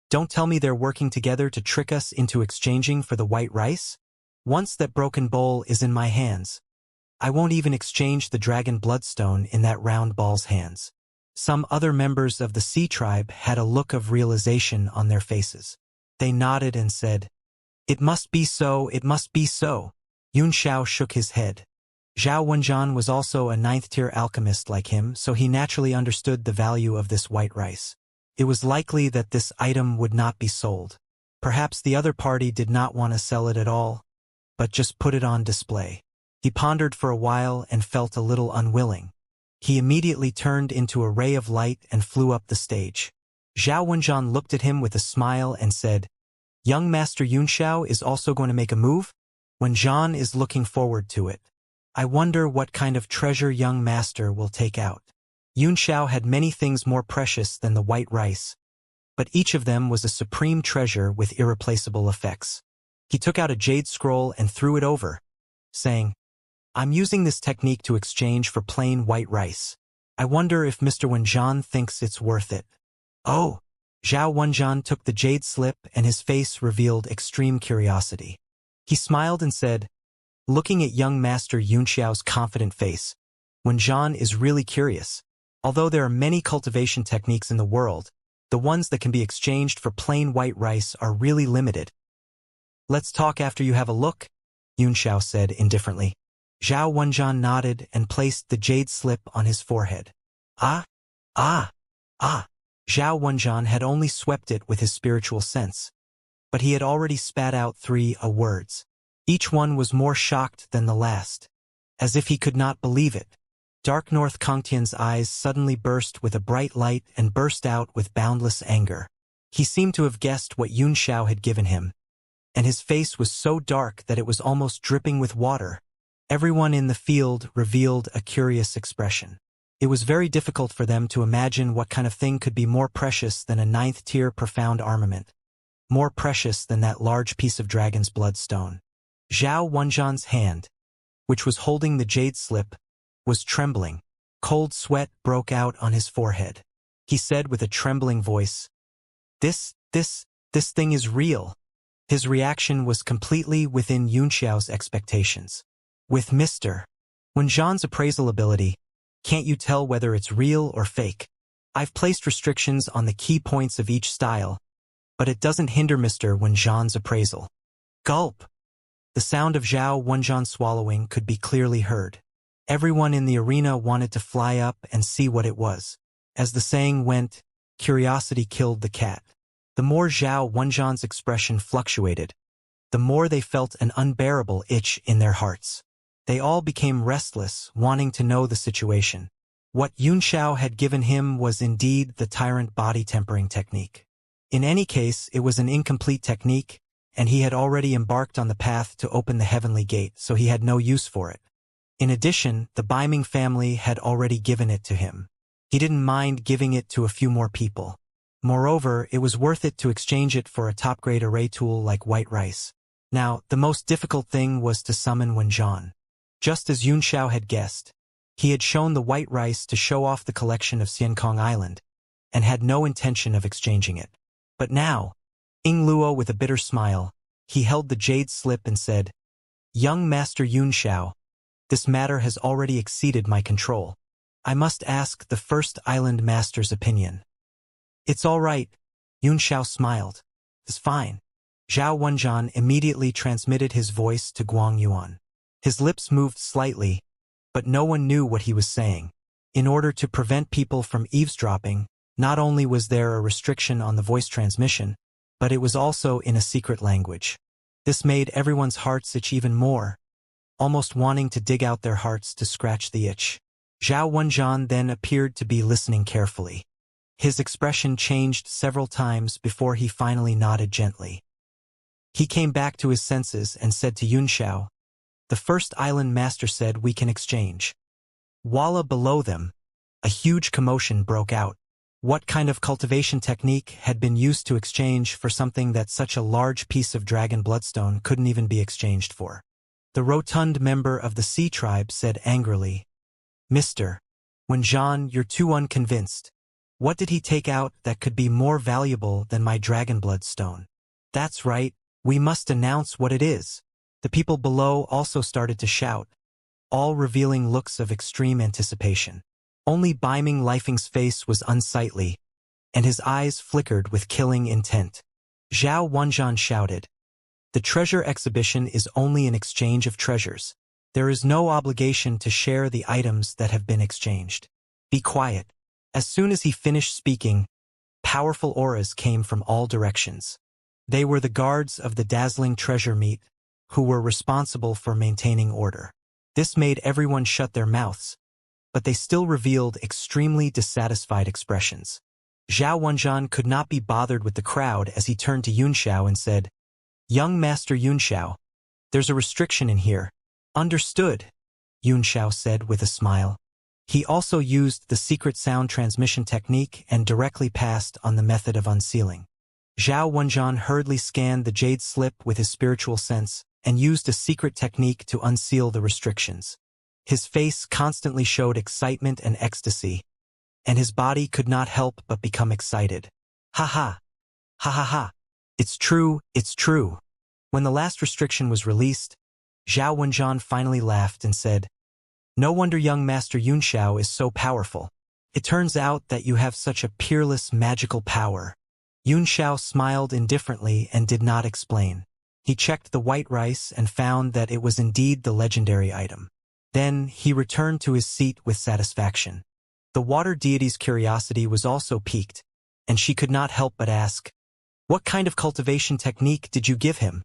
[SPEAKER 1] Don't tell me they're working together to trick us into exchanging for the white rice? Once that broken bowl is in my hands, I won't even exchange the dragon bloodstone in that round ball's hands. Some other members of the sea tribe had a look of realization on their faces. They nodded and said, It must be so, it must be so. Yun Xiao shook his head. Zhao Wenjan was also a 9th-tier alchemist like him, so he naturally understood the value of this white rice. It was likely that this item would not be sold. Perhaps the other party did not want to sell it at all, but just put it on display. He pondered for a while and felt a little unwilling. He immediately turned into a ray of light and flew up the stage. Zhao Wenjan looked at him with a smile and said, Young Master Yun Xiao is also going to make a move? Wenjan is looking forward to it. I wonder what kind of treasure young master will take out. Yun Xiao had many things more precious than the white rice, but each of them was a supreme treasure with irreplaceable effects. He took out a jade scroll and threw it over, saying, I'm using this technique to exchange for plain white rice. I wonder if Mr. Wenjan thinks it's worth it. Oh! Zhao Wenjan took the jade slip and his face revealed extreme curiosity. He smiled and said, Looking at young Master Yun Xiao's confident face, Wenjan is really curious. Although there are many cultivation techniques in the world, the ones that can be exchanged for plain white rice are really limited. Let's talk after you have a look, Yun Xiao said indifferently. Zhao Wenjan nodded and placed the jade slip on his forehead. Ah! Ah! Ah! Zhao Wenjan had only swept it with his spiritual sense, but he had already spat out 3 words. Each one was more shocked than the last, as if he could not believe it. Dark North Kongtian's eyes suddenly burst with a bright light and burst out with boundless anger. He seemed to have guessed what Yun Xiao had given him, and his face was so dark that it was almost dripping with water. Everyone in the field revealed a curious expression. It was very difficult for them to imagine what kind of thing could be more precious than a 9th-tier profound armament, more precious than that large piece of dragon's bloodstone. Zhao Wenjian's hand, which was holding the jade slip, was trembling. Cold sweat broke out on his forehead. He said with a trembling voice, This thing is real." His reaction was completely within Yun Xiao's expectations. With Mr. Wenjian's appraisal ability, can't you tell whether it's real or fake? I've placed restrictions on the key points of each style, but it doesn't hinder Mr. Wenjian's appraisal. Gulp! The sound of Zhao Wenjian swallowing could be clearly heard. Everyone in the arena wanted to fly up and see what it was. As the saying went, curiosity killed the cat. The more Zhao Wenjian's expression fluctuated, the more they felt an unbearable itch in their hearts. They all became restless, wanting to know the situation. What Yun Xiao had given him was indeed the tyrant body tempering technique. In any case, it was an incomplete technique, and he had already embarked on the path to open the heavenly gate, so he had no use for it. In addition, the Baiming family had already given it to him. He didn't mind giving it to a few more people. Moreover, it was worth it to exchange it for a top-grade array tool like white rice. Now, the most difficult thing was to summon Wenjian. Just as Yun Xiao had guessed, he had shown the white rice to show off the collection of Xiankong Island, and had no intention of exchanging it. But now, Ing Luo with a bitter smile, he held the jade slip and said, "Young Master Yun Xiao, this matter has already exceeded my control. I must ask the first island master's opinion." "It's all right," Yun Xiao smiled. "It's fine." Zhao Wenjian immediately transmitted his voice to Guang Yuan. His lips moved slightly, but no one knew what he was saying. In order to prevent people from eavesdropping, not only was there a restriction on the voice transmission, but it was also in a secret language. This made everyone's hearts itch even more, almost wanting to dig out their hearts to scratch the itch. Zhao Wenjian then appeared to be listening carefully. His expression changed several times before he finally nodded gently. He came back to his senses and said to Yun Xiao, "The first island master said we can exchange." Walla below them, a huge commotion broke out. What kind of cultivation technique had been used to exchange for something that such a large piece of dragon bloodstone couldn't even be exchanged for? The rotund member of the Sea Tribe said angrily, "Mr. Wenjian, you're too unconvinced. What did he take out that could be more valuable than my dragon bloodstone?" "That's right, we must announce what it is." The people below also started to shout, all revealing looks of extreme anticipation. Only Baiming Lifing's face was unsightly, and his eyes flickered with killing intent. Zhao Wenjian shouted, "The treasure exhibition is only an exchange of treasures. There is no obligation to share the items that have been exchanged. Be quiet." As soon as he finished speaking, powerful auras came from all directions. They were the guards of the dazzling treasure meet, who were responsible for maintaining order. This made everyone shut their mouths, but they still revealed extremely dissatisfied expressions. Zhao Wenjian could not be bothered with the crowd as he turned to Yun Xiao and said, "Young Master Yun Xiao, there's a restriction in here." "Understood," Yun Xiao said with a smile. He also used the secret sound transmission technique and directly passed on the method of unsealing. Zhao Wenjian hurriedly scanned the jade slip with his spiritual sense and used a secret technique to unseal the restrictions. His face constantly showed excitement and ecstasy, and his body could not help but become excited. "Ha ha! Ha ha ha! It's true, it's true." When the last restriction was released, Zhao Wenjian finally laughed and said, "No wonder young Master Yun Xiao is so powerful. It turns out that you have such a peerless magical power." Yun Xiao smiled indifferently and did not explain. He checked the white rice and found that it was indeed the legendary item. Then he returned to his seat with satisfaction. The water deity's curiosity was also piqued, and she could not help but ask, "What kind of cultivation technique did you give him?"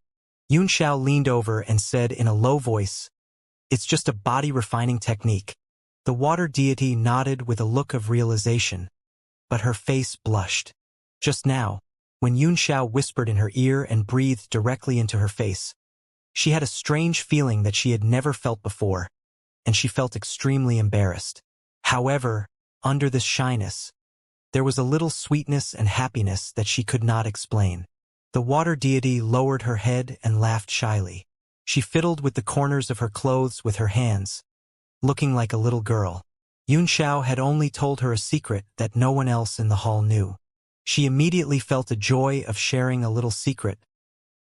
[SPEAKER 1] Yun Xiao leaned over and said in a low voice, "It's just a body refining technique. The water deity nodded with a look of realization, but her face blushed. Just now, when Xianxia whispered in her ear and breathed directly into her face, she had a strange feeling that she had never felt before, and she felt extremely embarrassed. However, under this shyness, there was a little sweetness and happiness that she could not explain. The water deity lowered her head and laughed shyly. She fiddled with the corners of her clothes with her hands, looking like a little girl. Xianxia had only told her a secret that no one else in the hall knew. She immediately felt a joy of sharing a little secret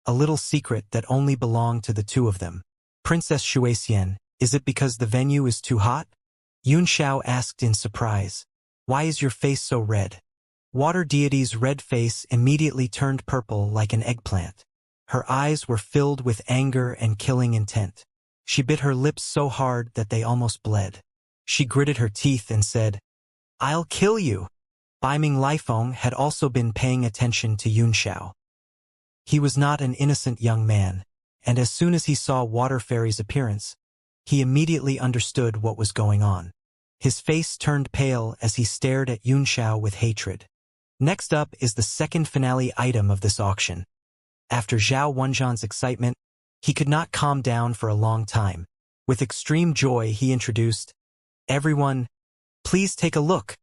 [SPEAKER 1] that only belonged to the two of them. Princess Xianxia, is it because the venue is too hot? Xianxia asked in surprise. Why is your face so red? Water deity's red face immediately turned purple like an eggplant. Her eyes were filled with anger and killing intent. She bit her lips so hard that they almost bled. She gritted her teeth and said, I'll kill you. Baiming Lifeng had also been paying attention to Xianxia. He was not an innocent young man, and as soon as he saw Water Fairy's appearance, he immediately understood what was going on. His face turned pale as he stared at Xianxia with hatred. Next up is the second finale item of this auction. After Zhao Wenjian's excitement, he could not calm down for a long time. With extreme joy, he introduced, Everyone, please take a look.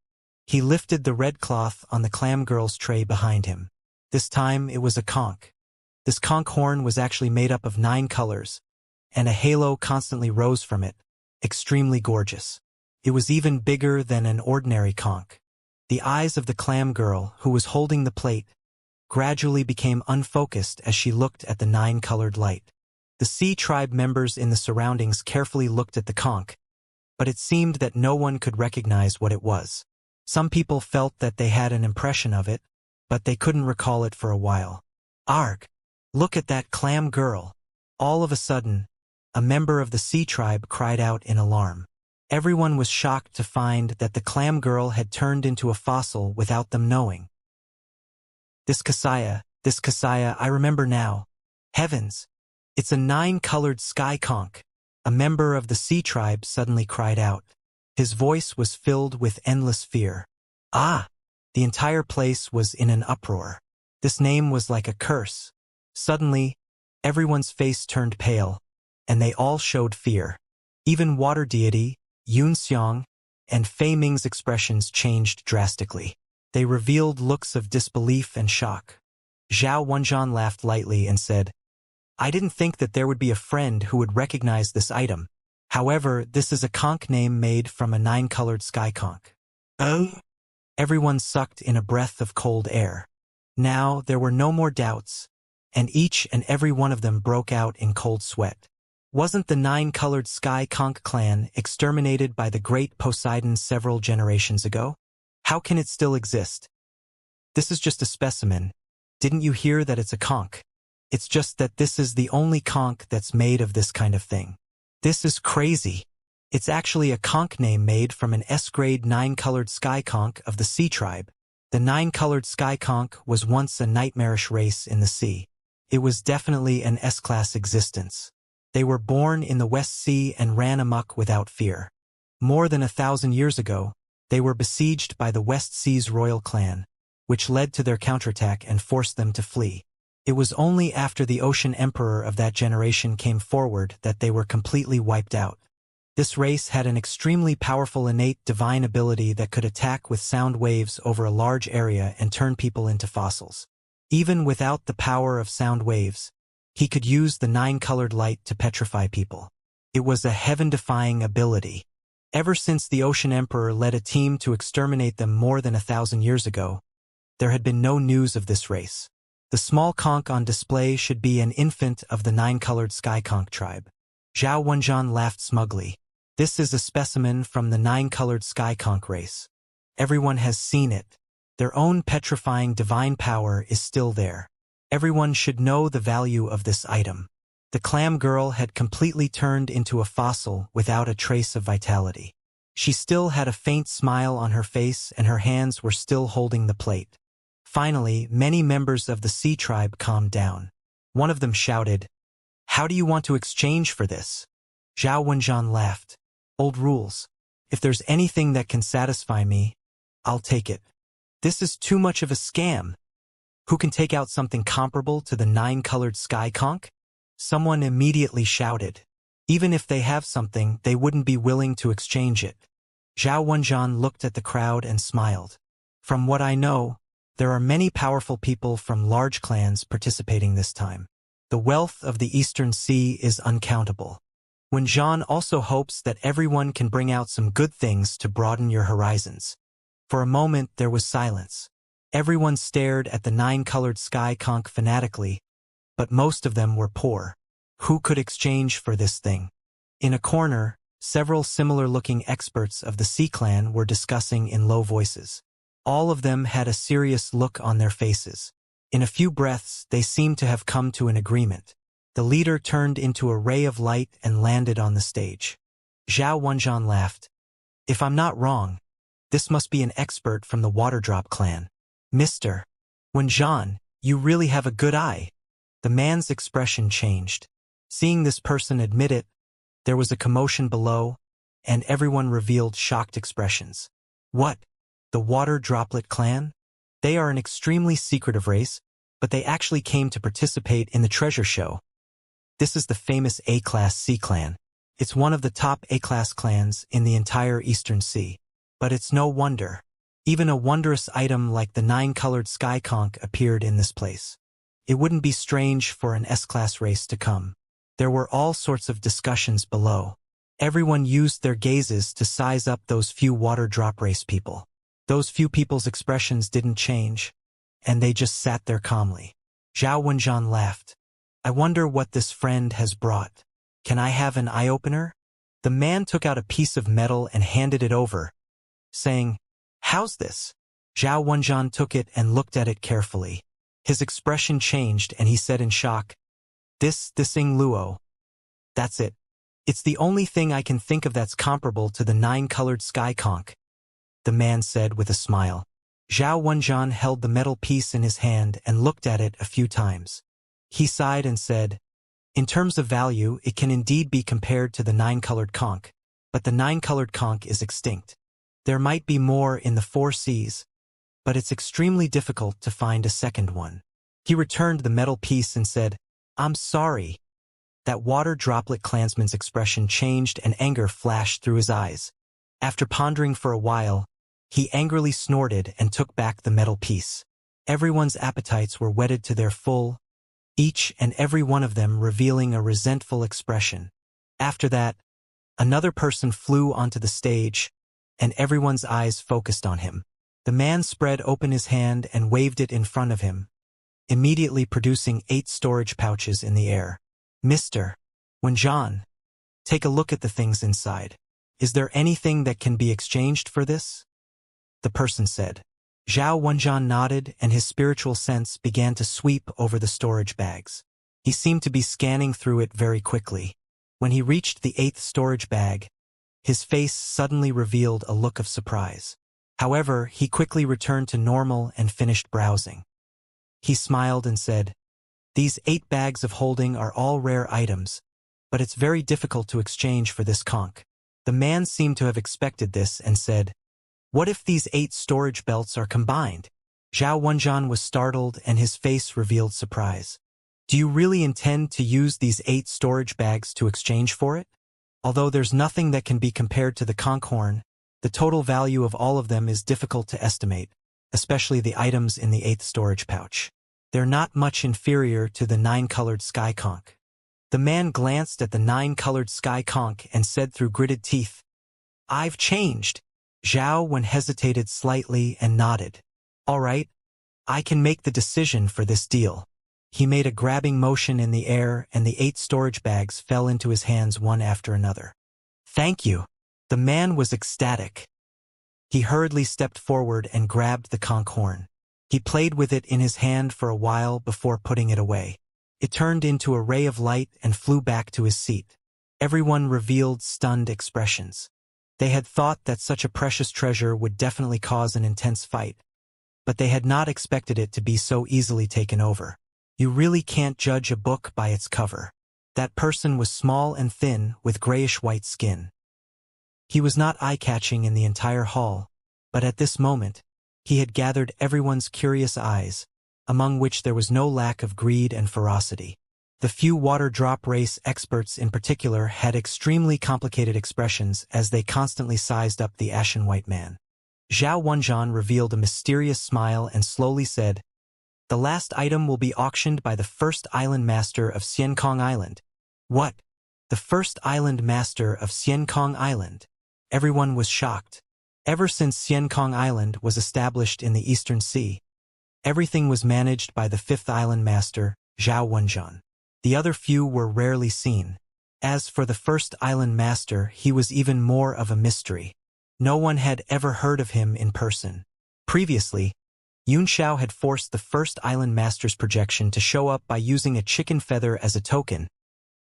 [SPEAKER 1] He lifted the red cloth on the clam girl's tray behind him. This time it was a conch. This conch horn was actually made up of 9 colors, and a halo constantly rose from it, extremely gorgeous. It was even bigger than an ordinary conch. The eyes of the clam girl, who was holding the plate, gradually became unfocused as she looked at the 9-colored light. The sea tribe members in the surroundings carefully looked at the conch, but it seemed that no one could recognize what it was. Some people felt that they had an impression of it, but they couldn't recall it for a while. Arg! Look at that clam girl! All of a sudden, a member of the sea tribe cried out in alarm. Everyone was shocked to find that the clam girl had turned into a fossil without them knowing. This Xianxia, I remember now. Heavens! It's a 9-colored sky conch. A member of the sea tribe suddenly cried out. His voice was filled with endless fear. Ah! The entire place was in an uproar. This name was like a curse. Suddenly, everyone's face turned pale, and they all showed fear. Even water deity, Yunxiang, and Fei Ming's expressions changed drastically. They revealed looks of disbelief and shock. Zhao Wenjian laughed lightly and said, I didn't think that there would be a friend who would recognize this item. However, this is a conch name made from a 9-colored sky conch. Oh? Everyone sucked in a breath of cold air. Now there were no more doubts, and each and every one of them broke out in cold sweat. Wasn't the 9-colored sky conch clan exterminated by the great Poseidon several generations ago? How can it still exist? This is just a specimen. Didn't you hear that it's a conch? It's just that this is the only conch that's made of this kind of thing. This is crazy. It's actually a conch name made from an S-grade 9-colored sky conch of the sea tribe. The 9-colored sky conch was once a nightmarish race in the sea. It was definitely an S-class existence. They were born in the West Sea and ran amok without fear. More than 1,000 years ago, they were besieged by the West Sea's royal clan, which led to their counterattack and forced them to flee. It was only after the Ocean Emperor of that generation came forward that they were completely wiped out. This race had an extremely powerful innate divine ability that could attack with sound waves over a large area and turn people into fossils. Even without the power of sound waves, he could use the 9-colored light to petrify people. It was a heaven-defying ability. Ever since the Ocean Emperor led a team to exterminate them more than 1,000 years ago, there had been no news of this race. The small conch on display should be an infant of the 9-colored sky conch tribe. Zhao Wenjian laughed smugly. This is a specimen from the 9-colored sky conch race. Everyone has seen it. Their own petrifying divine power is still there. Everyone should know the value of this item. The clam girl had completely turned into a fossil without a trace of vitality. She still had a faint smile on her face and her hands were still holding the plate. Finally, many members of the sea tribe calmed down. One of them shouted, How do you want to exchange for this? Zhao Wenjian laughed. Old rules. If there's anything that can satisfy me, I'll take it. This is too much of a scam. Who can take out something comparable to the 9-colored sky conch? Someone immediately shouted. Even if they have something, they wouldn't be willing to exchange it. Zhao Wenjian looked at the crowd and smiled. From what I know, there are many powerful people from large clans participating this time. The wealth of the Eastern Sea is uncountable. Wenjian also hopes that everyone can bring out some good things to broaden your horizons. For a moment there was silence. Everyone stared at the 9-colored sky conch fanatically, but most of them were poor. Who could exchange for this thing? In a corner, several similar-looking experts of the Sea Clan were discussing in low voices. All of them had a serious look on their faces. In a few breaths, they seemed to have come to an agreement. The leader turned into a ray of light and landed on the stage. Zhao Wenjian laughed. If I'm not wrong, this must be an expert from the Waterdrop clan. Mr. Wenjian, you really have a good eye. The man's expression changed. Seeing this person admit it, there was a commotion below, and everyone revealed shocked expressions. What? The Water Droplet clan? They are an extremely secretive race, but they actually came to participate in the treasure show. This is the famous A-class Sea Clan. It's one of the top A-class clans in the entire Eastern Sea. But it's no wonder. Even a wondrous item like the 9-colored sky conch appeared in this place. It wouldn't be strange for an S-class race to come. There were all sorts of discussions below. Everyone used their gazes to size up those few water drop race people. Those few people's expressions didn't change, and they just sat there calmly. Zhao Wenjian laughed. I wonder what this friend has brought. Can I have an eye-opener? The man took out a piece of metal and handed it over, saying, How's this? Zhao Wenjian took it and looked at it carefully. His expression changed and he said in shock, This Ing Luo. That's it. It's the only thing I can think of that's comparable to the 9-colored sky conch. The man said with a smile. Zhao Wenjian held the metal piece in his hand and looked at it a few times. He sighed and said, In terms of value, it can indeed be compared to the 9-colored conch, but the 9-colored conch is extinct. There might be more in the 4 seas, but it's extremely difficult to find a second one. He returned the metal piece and said, I'm sorry. That water droplet clansman's expression changed and anger flashed through his eyes. After pondering for a while, he angrily snorted and took back the metal piece. Everyone's appetites were whetted to their full, each and every one of them revealing a resentful expression. After that, another person flew onto the stage, and everyone's eyes focused on him. The man spread open his hand and waved it in front of him, immediately producing 8 storage pouches in the air. Mr. Wenjian, take a look at the things inside. Is there anything that can be exchanged for this? The person said. Zhao Wenjian nodded and his spiritual sense began to sweep over the storage bags. He seemed to be scanning through it very quickly. When he reached the 8th storage bag, his face suddenly revealed a look of surprise. However, he quickly returned to normal and finished browsing. He smiled and said, These 8 bags of holding are all rare items, but it's very difficult to exchange for this conch. The man seemed to have expected this and said, What if these 8 storage belts are combined? Zhao Wenjian was startled and his face revealed surprise. Do you really intend to use these 8 storage bags to exchange for it? Although there's nothing that can be compared to the conch horn, the total value of all of them is difficult to estimate, especially the items in the 8th storage pouch. They're not much inferior to the 9-colored sky conch. The man glanced at the 9-colored sky conch and said through gritted teeth, I've changed. Zhao Wen hesitated slightly and nodded. All right, I can make the decision for this deal. He made a grabbing motion in the air and the 8 storage bags fell into his hands one after another. Thank you. The man was ecstatic. He hurriedly stepped forward and grabbed the conch horn. He played with it in his hand for a while before putting it away. It turned into a ray of light and flew back to his seat. Everyone revealed stunned expressions. They had thought that such a precious treasure would definitely cause an intense fight, but they had not expected it to be so easily taken over. You really can't judge a book by its cover. That person was small and thin with grayish-white skin. He was not eye-catching in the entire hall, but at this moment, he had gathered everyone's curious eyes, among which there was no lack of greed and ferocity. The few water drop race experts in particular had extremely complicated expressions as they constantly sized up the ashen white man. Zhao Wenjuan revealed a mysterious smile and slowly said, "The last item will be auctioned by the first island master of Xiankong Island." What? The first island master of Xiankong Island? Everyone was shocked. Ever since Xiankong Island was established in the Eastern Sea, everything was managed by the fifth island master, Zhao Wenjuan. The other few were rarely seen. As for the first island master, he was even more of a mystery. No one had ever heard of him in person. Previously, Yunxiao had forced the first island master's projection to show up by using a chicken feather as a token,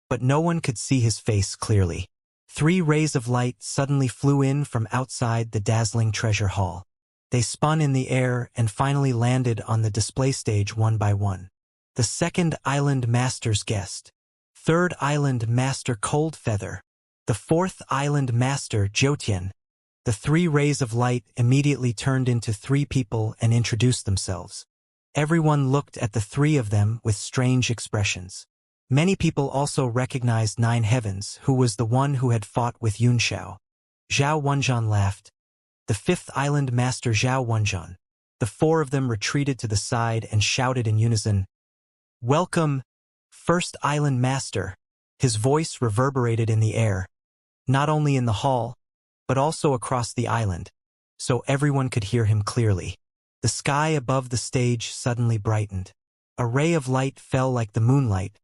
[SPEAKER 1] but no one could see his face clearly. 3 rays of light suddenly flew in from outside the dazzling treasure hall. They spun in the air and finally landed on the display stage one by one. The second island master's guest. Third island master Cold Feather. The fourth island master Jiutian. The 3 rays of light immediately turned into 3 people and introduced themselves. Everyone looked at the 3 of them with strange expressions. Many people also recognized Nine Heavens, who was the one who had fought with Yunxiao. Zhao Wenjuan laughed. The 5th island master Zhao Wenjuan. The 4 of them retreated to the side and shouted in unison, "Welcome, first island master." His voice reverberated in the air, not only in the hall, but also across the island, so everyone could hear him clearly. The sky above the stage suddenly brightened. A ray of light fell like the moonlight,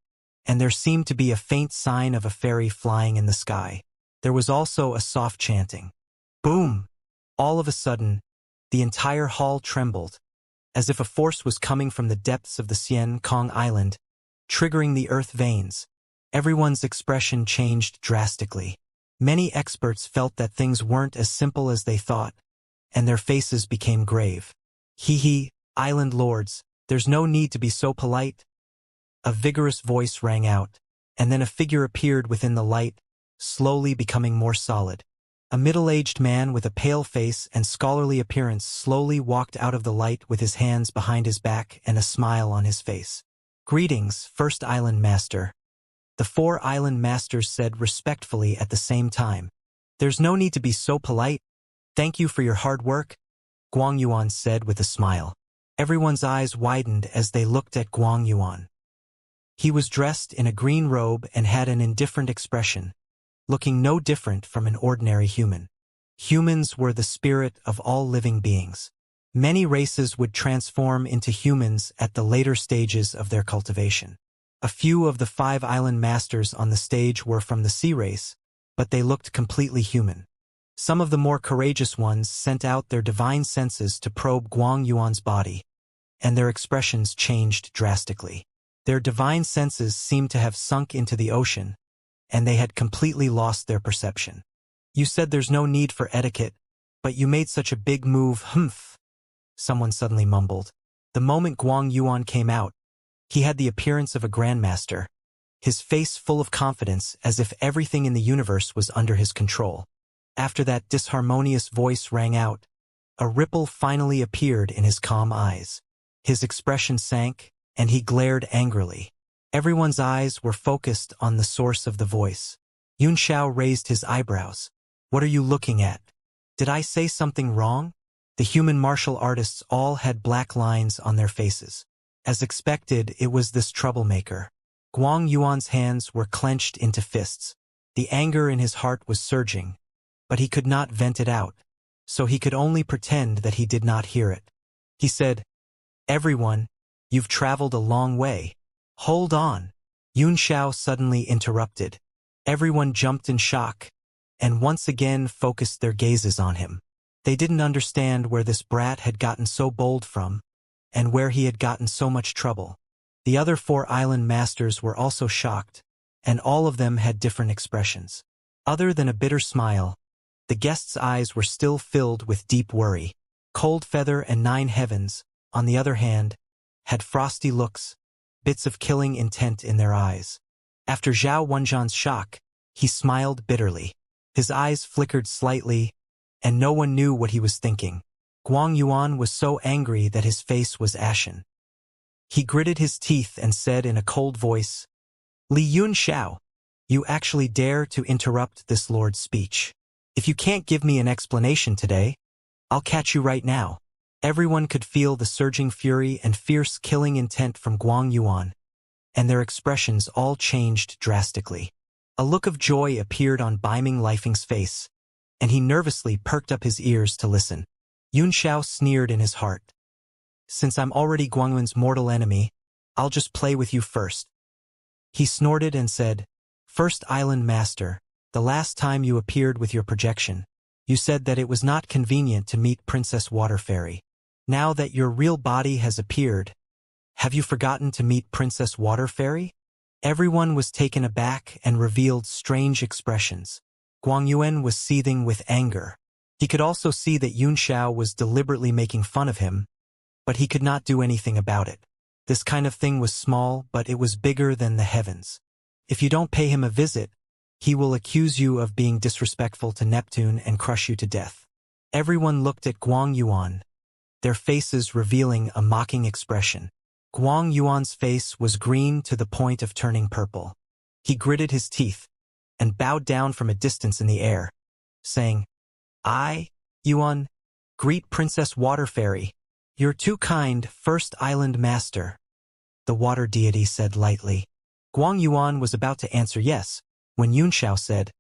[SPEAKER 1] and there seemed to be a faint sign of a fairy flying in the sky. There was also a soft chanting. Boom! All of a sudden, the entire hall trembled, as if a force was coming from the depths of the Xiankong Island, triggering the earth veins. Everyone's expression changed drastically. Many experts felt that things weren't as simple as they thought, and their faces became grave. "Hee, island lords, there's no need to be so polite." A vigorous voice rang out, and then a figure appeared within the light, slowly becoming more solid. A middle-aged man with a pale face and scholarly appearance slowly walked out of the light with his hands behind his back and a smile on his face. "Greetings, first island master." The 4 island masters said respectfully at the same time. "There's no need to be so polite. Thank you for your hard work," Guang Yuan said with a smile. Everyone's eyes widened as they looked at Guang Yuan. He was dressed in a green robe and had an indifferent expression, looking no different from an ordinary human. Humans were the spirit of all living beings. Many races would transform into humans at the later stages of their cultivation. A few of the 5 island masters on the stage were from the sea race, but they looked completely human. Some of the more courageous ones sent out their divine senses to probe Guang Yuan's body, and their expressions changed drastically. Their divine senses seemed to have sunk into the ocean, and they had completely lost their perception. "You said there's no need for etiquette, but you made such a big move, humph," someone suddenly mumbled. The moment Guang Yuan came out, he had the appearance of a grandmaster, his face full of confidence as if everything in the universe was under his control. After that disharmonious voice rang out, a ripple finally appeared in his calm eyes. His expression sank, and he glared angrily. Everyone's eyes were focused on the source of the voice. Yunxiao raised his eyebrows. "What are you looking at? Did I say something wrong?" The human martial artists all had black lines on their faces. As expected, it was this troublemaker. Guang Yuan's hands were clenched into fists. The anger in his heart was surging, but he could not vent it out, so he could only pretend that he did not hear it. He said, "Everyone, you've traveled a long way. Hold on." Yunxiao suddenly interrupted. Everyone jumped in shock, and once again focused their gazes on him. They didn't understand where this brat had gotten so bold from, and where he had gotten so much trouble. The other 4 island masters were also shocked, and all of them had different expressions. Other than a bitter smile, the guests' eyes were still filled with deep worry. Cold Feather and Nine Heavens, on the other hand, had frosty looks, bits of killing intent in their eyes. After Zhao Wenjuan's shock, he smiled bitterly. His eyes flickered slightly, and no one knew what he was thinking. Guang Yuan was so angry that his face was ashen. He gritted his teeth and said in a cold voice, "Li Yun Xiao, you actually dare to interrupt this lord's speech. If you can't give me an explanation today, I'll catch you right now." Everyone could feel the surging fury and fierce killing intent from Guang Yuan, and their expressions all changed drastically. A look of joy appeared on Beiming Lifeng's face, and he nervously perked up his ears to listen. Yun Xiao sneered in his heart. "Since I'm already Guangyuan's mortal enemy, I'll just play with you first." He snorted and said, "First Island Master, the last time you appeared with your projection, you said that it was not convenient to meet Princess Water Fairy. Now that your real body has appeared, have you forgotten to meet Princess Water Fairy?" Everyone was taken aback and revealed strange expressions. Guang Yuan was seething with anger. He could also see that Yun Xiao was deliberately making fun of him, but he could not do anything about it. This kind of thing was small, but it was bigger than the heavens. If you don't pay him a visit, he will accuse you of being disrespectful to Neptune and crush you to death. Everyone looked at Guang Yuan, their faces revealing a mocking expression. Guang Yuan's face was green to the point of turning purple. He gritted his teeth and bowed down from a distance in the air, saying, "I, Yuan, greet Princess Water Fairy. You're too kind, First Island Master," the water deity said lightly. Guang Yuan was about to answer yes, when Yun Xiao said,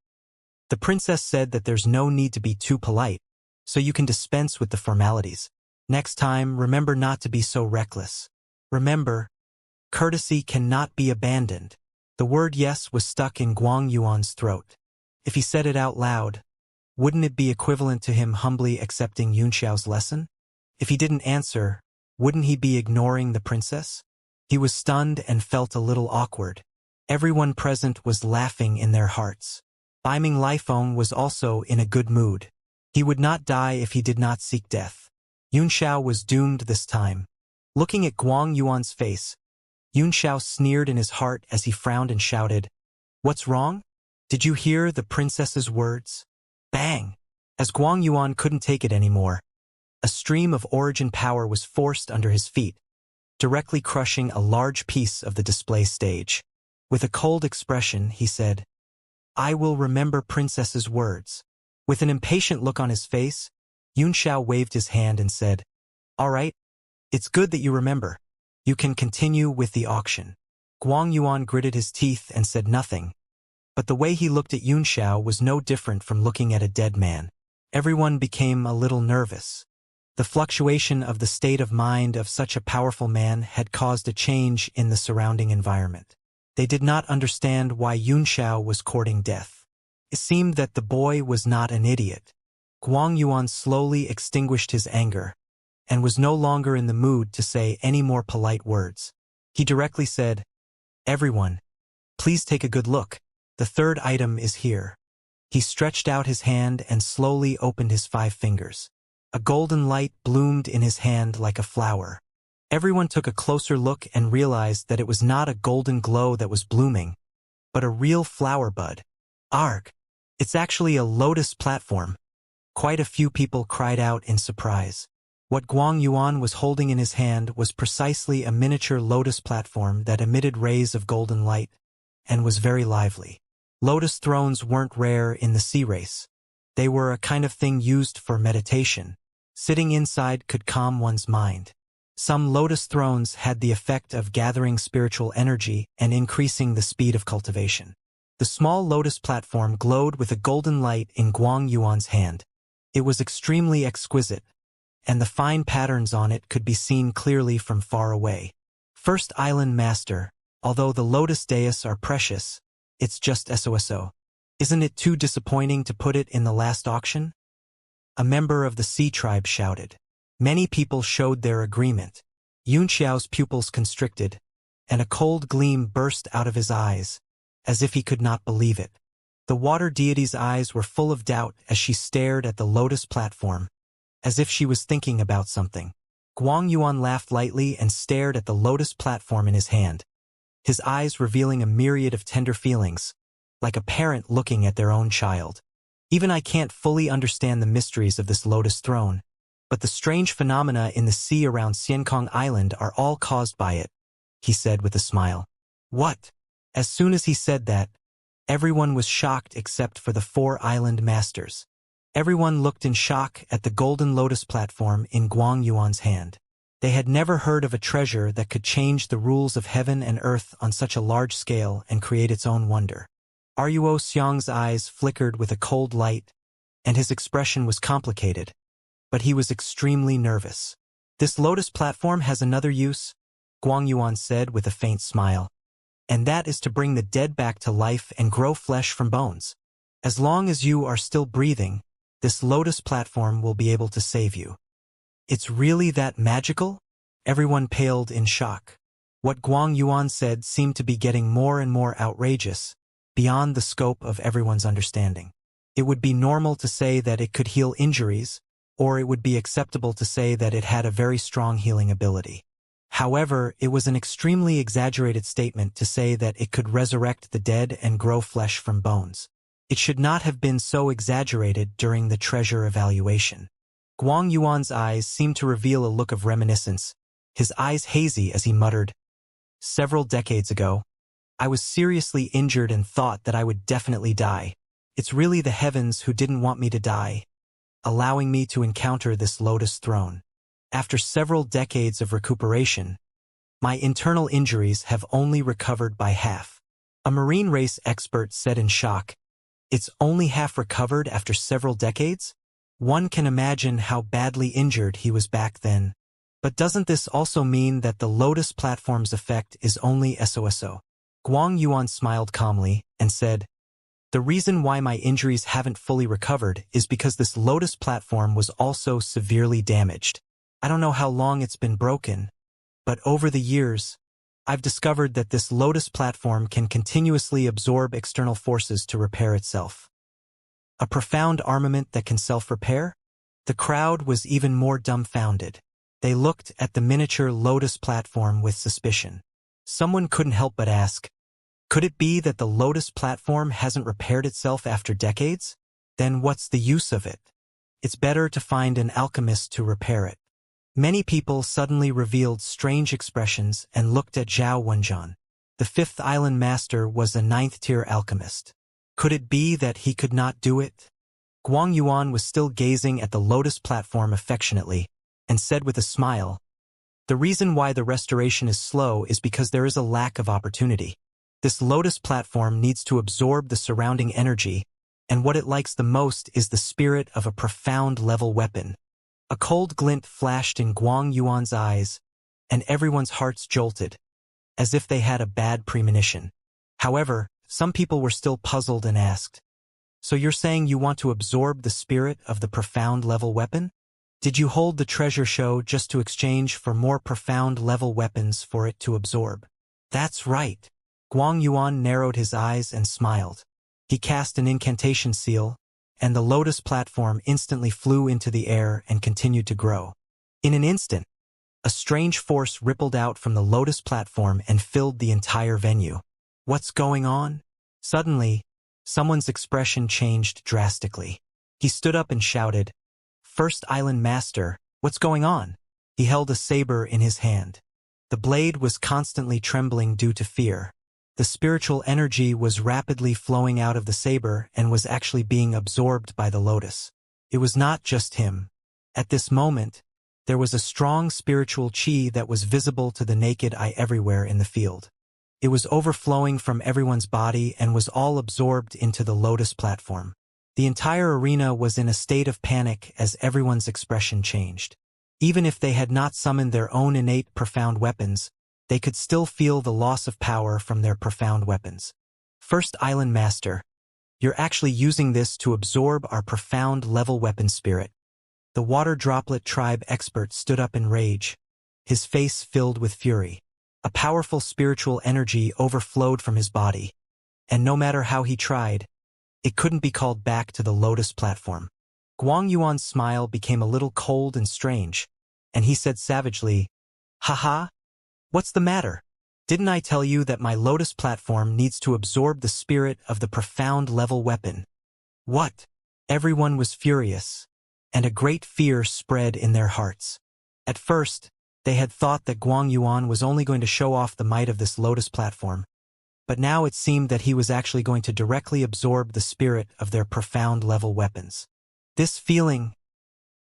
[SPEAKER 1] "The princess said that there's no need to be too polite, so you can dispense with the formalities. Next time, remember not to be so reckless. Remember, courtesy cannot be abandoned." The word yes was stuck in Guang Yuan's throat. If he said it out loud, wouldn't it be equivalent to him humbly accepting Yun Xiao's lesson? If he didn't answer, wouldn't he be ignoring the princess? He was stunned and felt a little awkward. Everyone present was laughing in their hearts. Beiming Lifeng was also in a good mood. He would not die if he did not seek death. Yun Xiao was doomed this time. Looking at Guang Yuan's face, Yun Xiao sneered in his heart as he frowned and shouted, "What's wrong? Did you hear the princess's words?" Bang! As Guang Yuan couldn't take it anymore, a stream of origin power was forced under his feet, directly crushing a large piece of the display stage. With a cold expression, he said, "I will remember princess's words." With an impatient look on his face, Yun Xiao waved his hand and said, "All right, it's good that you remember. You can continue with the auction." Guang Yuan gritted his teeth and said nothing, but the way he looked at Yun Xiao was no different from looking at a dead man. Everyone became a little nervous. The fluctuation of the state of mind of such a powerful man had caused a change in the surrounding environment. They did not understand why Yun Xiao was courting death. It seemed that the boy was not an idiot. Guang Yuan slowly extinguished his anger, and was no longer in the mood to say any more polite words. He directly said, "Everyone, please take a good look. The third item is here." He stretched out his hand and slowly opened his 5 fingers. A golden light bloomed in his hand like a flower. Everyone took a closer look and realized that it was not a golden glow that was blooming, but a real flower bud. "Arg! It's actually a lotus platform." Quite a few people cried out in surprise. What Guang Yuan was holding in his hand was precisely a miniature lotus platform that emitted rays of golden light, and was very lively. Lotus thrones weren't rare in the sea race. They were a kind of thing used for meditation. Sitting inside could calm one's mind. Some lotus thrones had the effect of gathering spiritual energy and increasing the speed of cultivation. The small lotus platform glowed with a golden light in Guang Yuan's hand. It was extremely exquisite, and the fine patterns on it could be seen clearly from far away. "First Island Master, although the lotus dais are precious, it's just SOSO. Isn't it too disappointing to put it in the last auction?" A member of the Sea Tribe shouted. Many people showed their agreement. Yun Xiao's pupils constricted, and a cold gleam burst out of his eyes, as if he could not believe it. The water deity's eyes were full of doubt as she stared at the lotus platform, as if she was thinking about something. Guang Yuan laughed lightly and stared at the lotus platform in his hand, his eyes revealing a myriad of tender feelings, like a parent looking at their own child. Even I can't fully understand the mysteries of this lotus throne, but the strange phenomena in the sea around Xiankong Island are all caused by it, he said with a smile. What? As soon as he said that, everyone was shocked except for the 4 island masters. Everyone looked in shock at the golden lotus platform in Guang Yuan's hand. They had never heard of a treasure that could change the rules of heaven and earth on such a large scale and create its own wonder. Ruo Xiang's eyes flickered with a cold light, and his expression was complicated, but he was extremely nervous. This lotus platform has another use, Guang Yuan said with a faint smile, and that is to bring the dead back to life and grow flesh from bones. As long as you are still breathing, this lotus platform will be able to save you. It's really that magical? Everyone paled in shock. What Guang Yuan said seemed to be getting more and more outrageous, beyond the scope of everyone's understanding. It would be normal to say that it could heal injuries, or it would be acceptable to say that it had a very strong healing ability. However, it was an extremely exaggerated statement to say that it could resurrect the dead and grow flesh from bones. It should not have been so exaggerated during the treasure evaluation. Guang Yuan's eyes seemed to reveal a look of reminiscence, his eyes hazy as he muttered, "Several decades ago, I was seriously injured and thought that I would definitely die. It's really the heavens who didn't want me to die, allowing me to encounter this lotus throne. After several decades of recuperation, my internal injuries have only recovered by half." A marine race expert said in shock, "It's only half recovered after several decades? One can imagine how badly injured he was back then. But doesn't this also mean that the lotus platform's effect is only SOSO? Guang Yuan smiled calmly and said, "The reason why my injuries haven't fully recovered is because this lotus platform was also severely damaged. I don't know how long it's been broken, but over the years, I've discovered that this lotus platform can continuously absorb external forces to repair itself." A profound armament that can self-repair? The crowd was even more dumbfounded. They looked at the miniature lotus platform with suspicion. Someone couldn't help but ask, could it be that the lotus platform hasn't repaired itself after decades? Then what's the use of it? It's better to find an alchemist to repair it. Many people suddenly revealed strange expressions and looked at Zhao Wenjian. The 5th island master was a 9th-tier alchemist. Could it be that he could not do it? Guang Yuan was still gazing at the lotus platform affectionately, and said with a smile, "The reason why the restoration is slow is because there is a lack of opportunity. This lotus platform needs to absorb the surrounding energy, and what it likes the most is the spirit of a profound level weapon." A cold glint flashed in Guang Yuan's eyes, and everyone's hearts jolted, as if they had a bad premonition. However, some people were still puzzled and asked, "So you're saying you want to absorb the spirit of the profound level weapon? Did you hold the treasure show just to exchange for more profound level weapons for it to absorb?" "That's right." Guang Yuan narrowed his eyes and smiled. He cast an incantation seal, and the lotus platform instantly flew into the air and continued to grow. In an instant, a strange force rippled out from the lotus platform and filled the entire venue. "What's going on?" Suddenly, someone's expression changed drastically. He stood up and shouted, "First Island Master, what's going on?" He held a saber in his hand. The blade was constantly trembling due to fear. The spiritual energy was rapidly flowing out of the saber and was actually being absorbed by the lotus. It was not just him. At this moment, there was a strong spiritual chi that was visible to the naked eye everywhere in the field. It was overflowing from everyone's body and was all absorbed into the lotus platform. The entire arena was in a state of panic as everyone's expression changed. Even if they had not summoned their own innate profound weapons, they could still feel the loss of power from their profound weapons. "First Island Master, you're actually using this to absorb our profound level weapon spirit." The water droplet tribe expert stood up in rage, his face filled with fury. A powerful spiritual energy overflowed from his body, and no matter how he tried, it couldn't be called back to the lotus platform. Guang Yuan's smile became a little cold and strange, and he said savagely, "Haha, what's the matter? Didn't I tell you that my lotus platform needs to absorb the spirit of the profound level weapon?" "What? Everyone was furious, and a great fear spread in their hearts. At first, they had thought that Guang Yuan was only going to show off the might of this lotus platform, but now it seemed that he was actually going to directly absorb the spirit of their profound-level weapons. This feeling,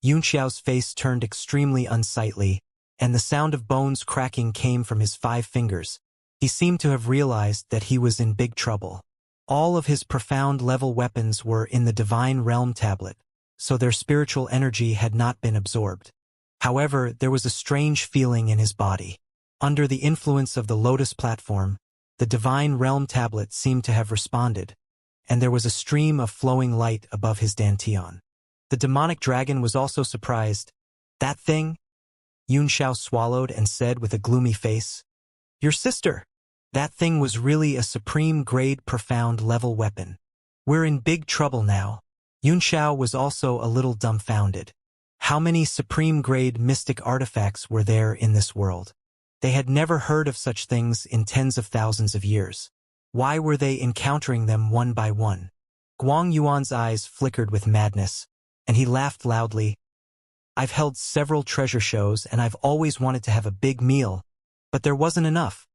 [SPEAKER 1] Xianxia's face turned extremely unsightly, and the sound of bones cracking came from his 5 fingers. He seemed to have realized that he was in big trouble. All of his profound-level weapons were in the Divine Realm tablet, so their spiritual energy had not been absorbed. However, there was a strange feeling in his body. Under the influence of the lotus platform, the Divine Realm tablet seemed to have responded, and there was a stream of flowing light above his dantian. The demonic dragon was also surprised. "That thing?" Yunxiao swallowed and said with a gloomy face. "Your sister. That thing was really a supreme-grade profound-level weapon. We're in big trouble now." Yunxiao was also a little dumbfounded. How many supreme-grade mystic artifacts were there in this world? They had never heard of such things in tens of thousands of years. Why were they encountering them one by one? Guang Yuan's eyes flickered with madness, and he laughed loudly. "I've held several treasure shows and I've always wanted to have a big meal, but there wasn't enough.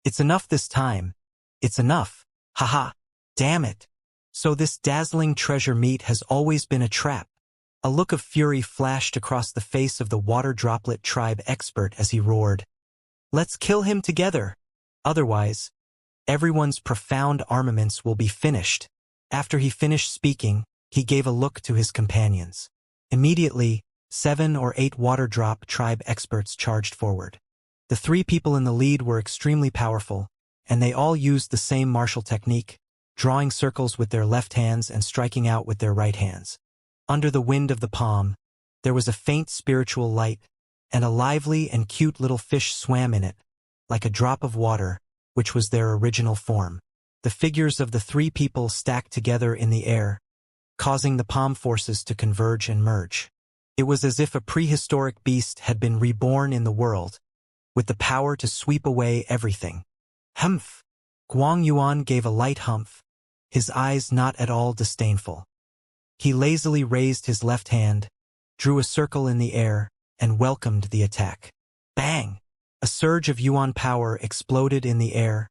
[SPEAKER 1] It's enough this time. It's enough. Haha. Damn it. So this dazzling treasure meat has always been a trap." A look of fury flashed across the face of the water droplet tribe expert as he roared. "Let's kill him together. Otherwise, everyone's profound armaments will be finished." After he finished speaking, he gave a look to his companions. Immediately, 7 or 8 water drop tribe experts charged forward. The 3 people in the lead were extremely powerful, and they all used the same martial technique, drawing circles with their left hands and striking out with their right hands. Under the wind of the palm, there was a faint spiritual light, and a lively and cute little fish swam in it, like a drop of water, which was their original form. The figures of the 3 people stacked together in the air, causing the palm forces to converge and merge. It was as if a prehistoric beast had been reborn in the world, with the power to sweep away everything. Humph! Guang Yuan gave a light humph, his eyes not at all disdainful. He lazily raised his left hand, drew a circle in the air, and welcomed the attack. Bang! A surge of Yuan power exploded in the air,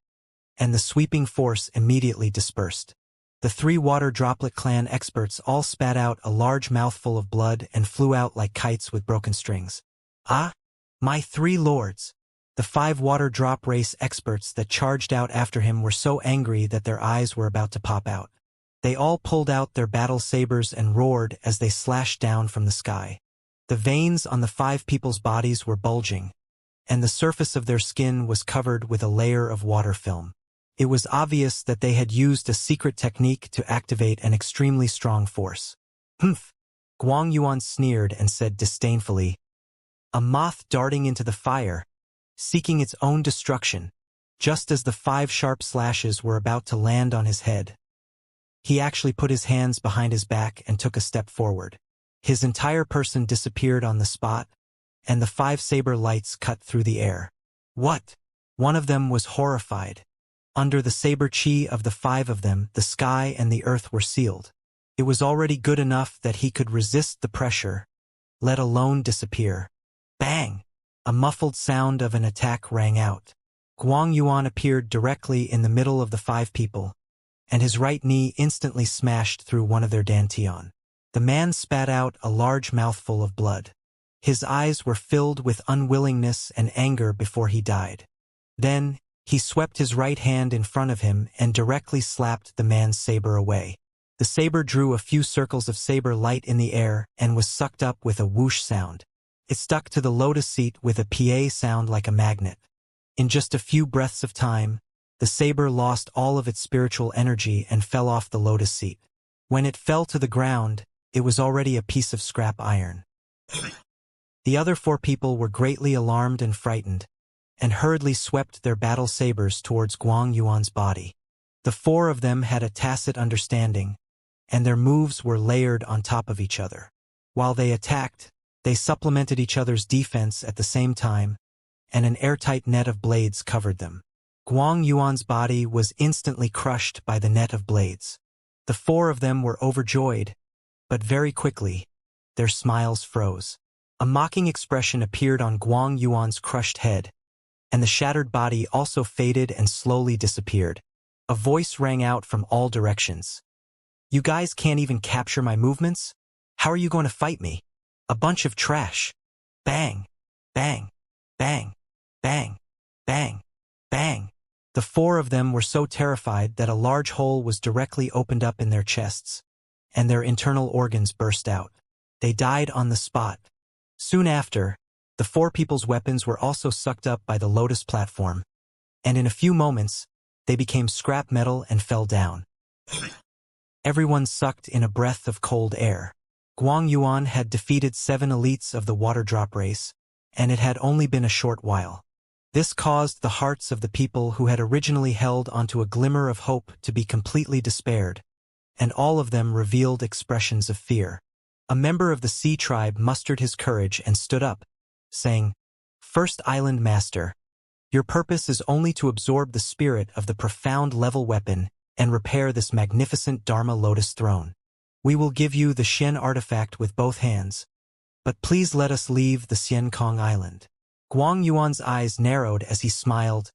[SPEAKER 1] and the sweeping force immediately dispersed. The 3 water droplet clan experts all spat out a large mouthful of blood and flew out like kites with broken strings. "Ah! My 3 lords!" The 5 water drop race experts that charged out after him were so angry that their eyes were about to pop out. They all pulled out their battle sabers and roared as they slashed down from the sky. The veins on the 5 people's bodies were bulging, and the surface of their skin was covered with a layer of water film. It was obvious that they had used a secret technique to activate an extremely strong force. "Humph!" Guang Yuan sneered and said disdainfully, "A moth darting into the fire, seeking its own destruction." Just as the 5 sharp slashes were about to land on his head, he actually put his hands behind his back and took a step forward. His entire person disappeared on the spot, and the 5 saber lights cut through the air. "What?" One of them was horrified. Under the saber chi of the 5 of them, the sky and the earth were sealed. It was already good enough that he could resist the pressure, let alone disappear. Bang! A muffled sound of an attack rang out. Guang Yuan appeared directly in the middle of the 5 people, and his right knee instantly smashed through one of their dantian. The man spat out a large mouthful of blood. His eyes were filled with unwillingness and anger before he died. Then, he swept his right hand in front of him and directly slapped the man's saber away. The saber drew a few circles of saber light in the air and was sucked up with a whoosh sound. It stuck to the lotus seat with a pa sound like a magnet. In just a few breaths of time, the saber lost all of its spiritual energy and fell off the lotus seat. When it fell to the ground, it was already a piece of scrap iron. The other 4 people were greatly alarmed and frightened, and hurriedly swept their battle sabers towards Guang Yuan's body. The 4 of them had a tacit understanding, and their moves were layered on top of each other. While they attacked, they supplemented each other's defense at the same time, and an airtight net of blades covered them. Guang Yuan's body was instantly crushed by the net of blades. The 4 of them were overjoyed, But very quickly, their smiles froze. A mocking expression appeared on Guang Yuan's crushed head, and the shattered body also faded and slowly disappeared. A voice rang out from all directions. You guys can't even capture my movements? How are you going to fight me? A bunch of trash. Bang, bang, bang, bang, bang, bang. The four of them were so terrified that a large hole was directly opened up in their chests, and their internal organs burst out. They died on the spot. Soon after, the four people's weapons were also sucked up by the Lotus platform, and in a few moments, they became scrap metal and fell down. Everyone sucked in a breath of cold air. Guang Yuan had defeated 7 elites of the water drop race, and it had only been a short while. This caused the hearts of the people who had originally held onto a glimmer of hope to be completely despaired, and all of them revealed expressions of fear. A member of the Sea tribe mustered his courage and stood up, saying, "First Island Master, your purpose is only to absorb the spirit of the profound level weapon and repair this magnificent Dharma Lotus throne. We will give you the Xian artifact with both hands, but please let us leave the Xiankong Island." Guang Yuan's eyes narrowed as he smiled.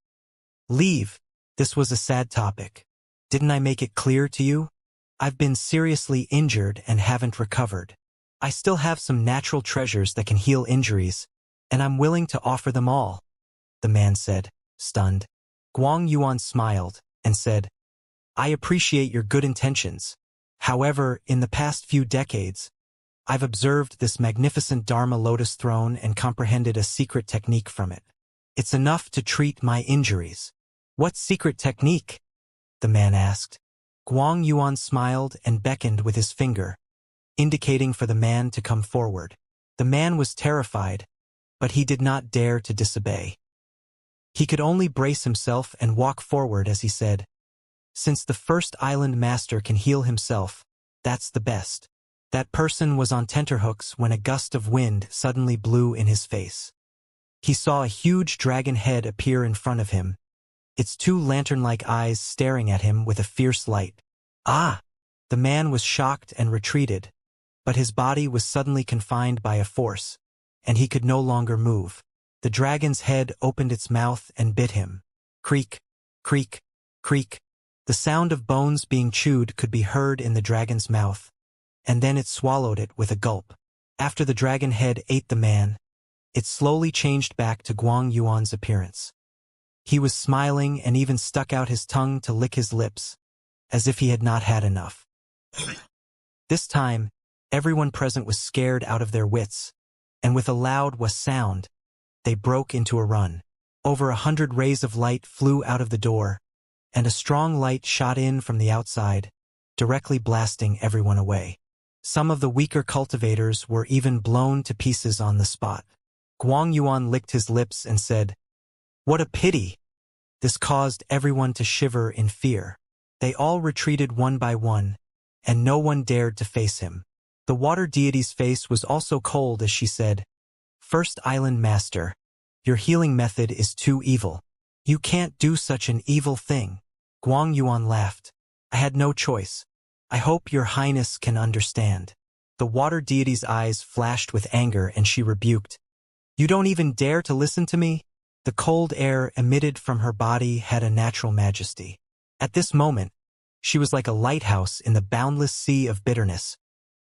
[SPEAKER 1] "Leave? This was a sad topic. Didn't I make it clear to you? I've been seriously injured and haven't recovered. I still have some natural treasures that can heal injuries, and I'm willing to offer them all," the man said, stunned. Guang Yuan smiled and said, "I appreciate your good intentions. However, in the past few decades, I've observed this magnificent Dharma Lotus throne and comprehended a secret technique from it. It's enough to treat my injuries." "What secret technique?" the man asked. Guang Yuan smiled and beckoned with his finger, indicating for the man to come forward. The man was terrified, but he did not dare to disobey. He could only brace himself and walk forward as he said, "Since the first island master can heal himself, that's the best." That person was on tenterhooks when a gust of wind suddenly blew in his face. He saw a huge dragon head appear in front of him, its 2 lantern-like eyes staring at him with a fierce light. "Ah!" The man was shocked and retreated, but his body was suddenly confined by a force, and he could no longer move. The dragon's head opened its mouth and bit him. Creak, creak, creak. The sound of bones being chewed could be heard in the dragon's mouth, and then it swallowed it with a gulp. After the dragon head ate the man, it slowly changed back to Guang Yuan's appearance. He was smiling and even stuck out his tongue to lick his lips, as if he had not had enough. This time, everyone present was scared out of their wits, and with a loud "wha" sound, they broke into a run. Over 100 rays of light flew out of the door, and a strong light shot in from the outside, directly blasting everyone away. Some of the weaker cultivators were even blown to pieces on the spot. Guang Yuan licked his lips and said, "What a pity!" This caused everyone to shiver in fear. They all retreated one by one, and no one dared to face him. The water deity's face was also cold as she said, "First Island Master, your healing method is too evil. You can't do such an evil thing." Guang Yuan laughed. "I had no choice. I hope your highness can understand." The water deity's eyes flashed with anger and she rebuked, "You don't even dare to listen to me?" The cold air emitted from her body had a natural majesty. At this moment, she was like a lighthouse in the boundless sea of bitterness,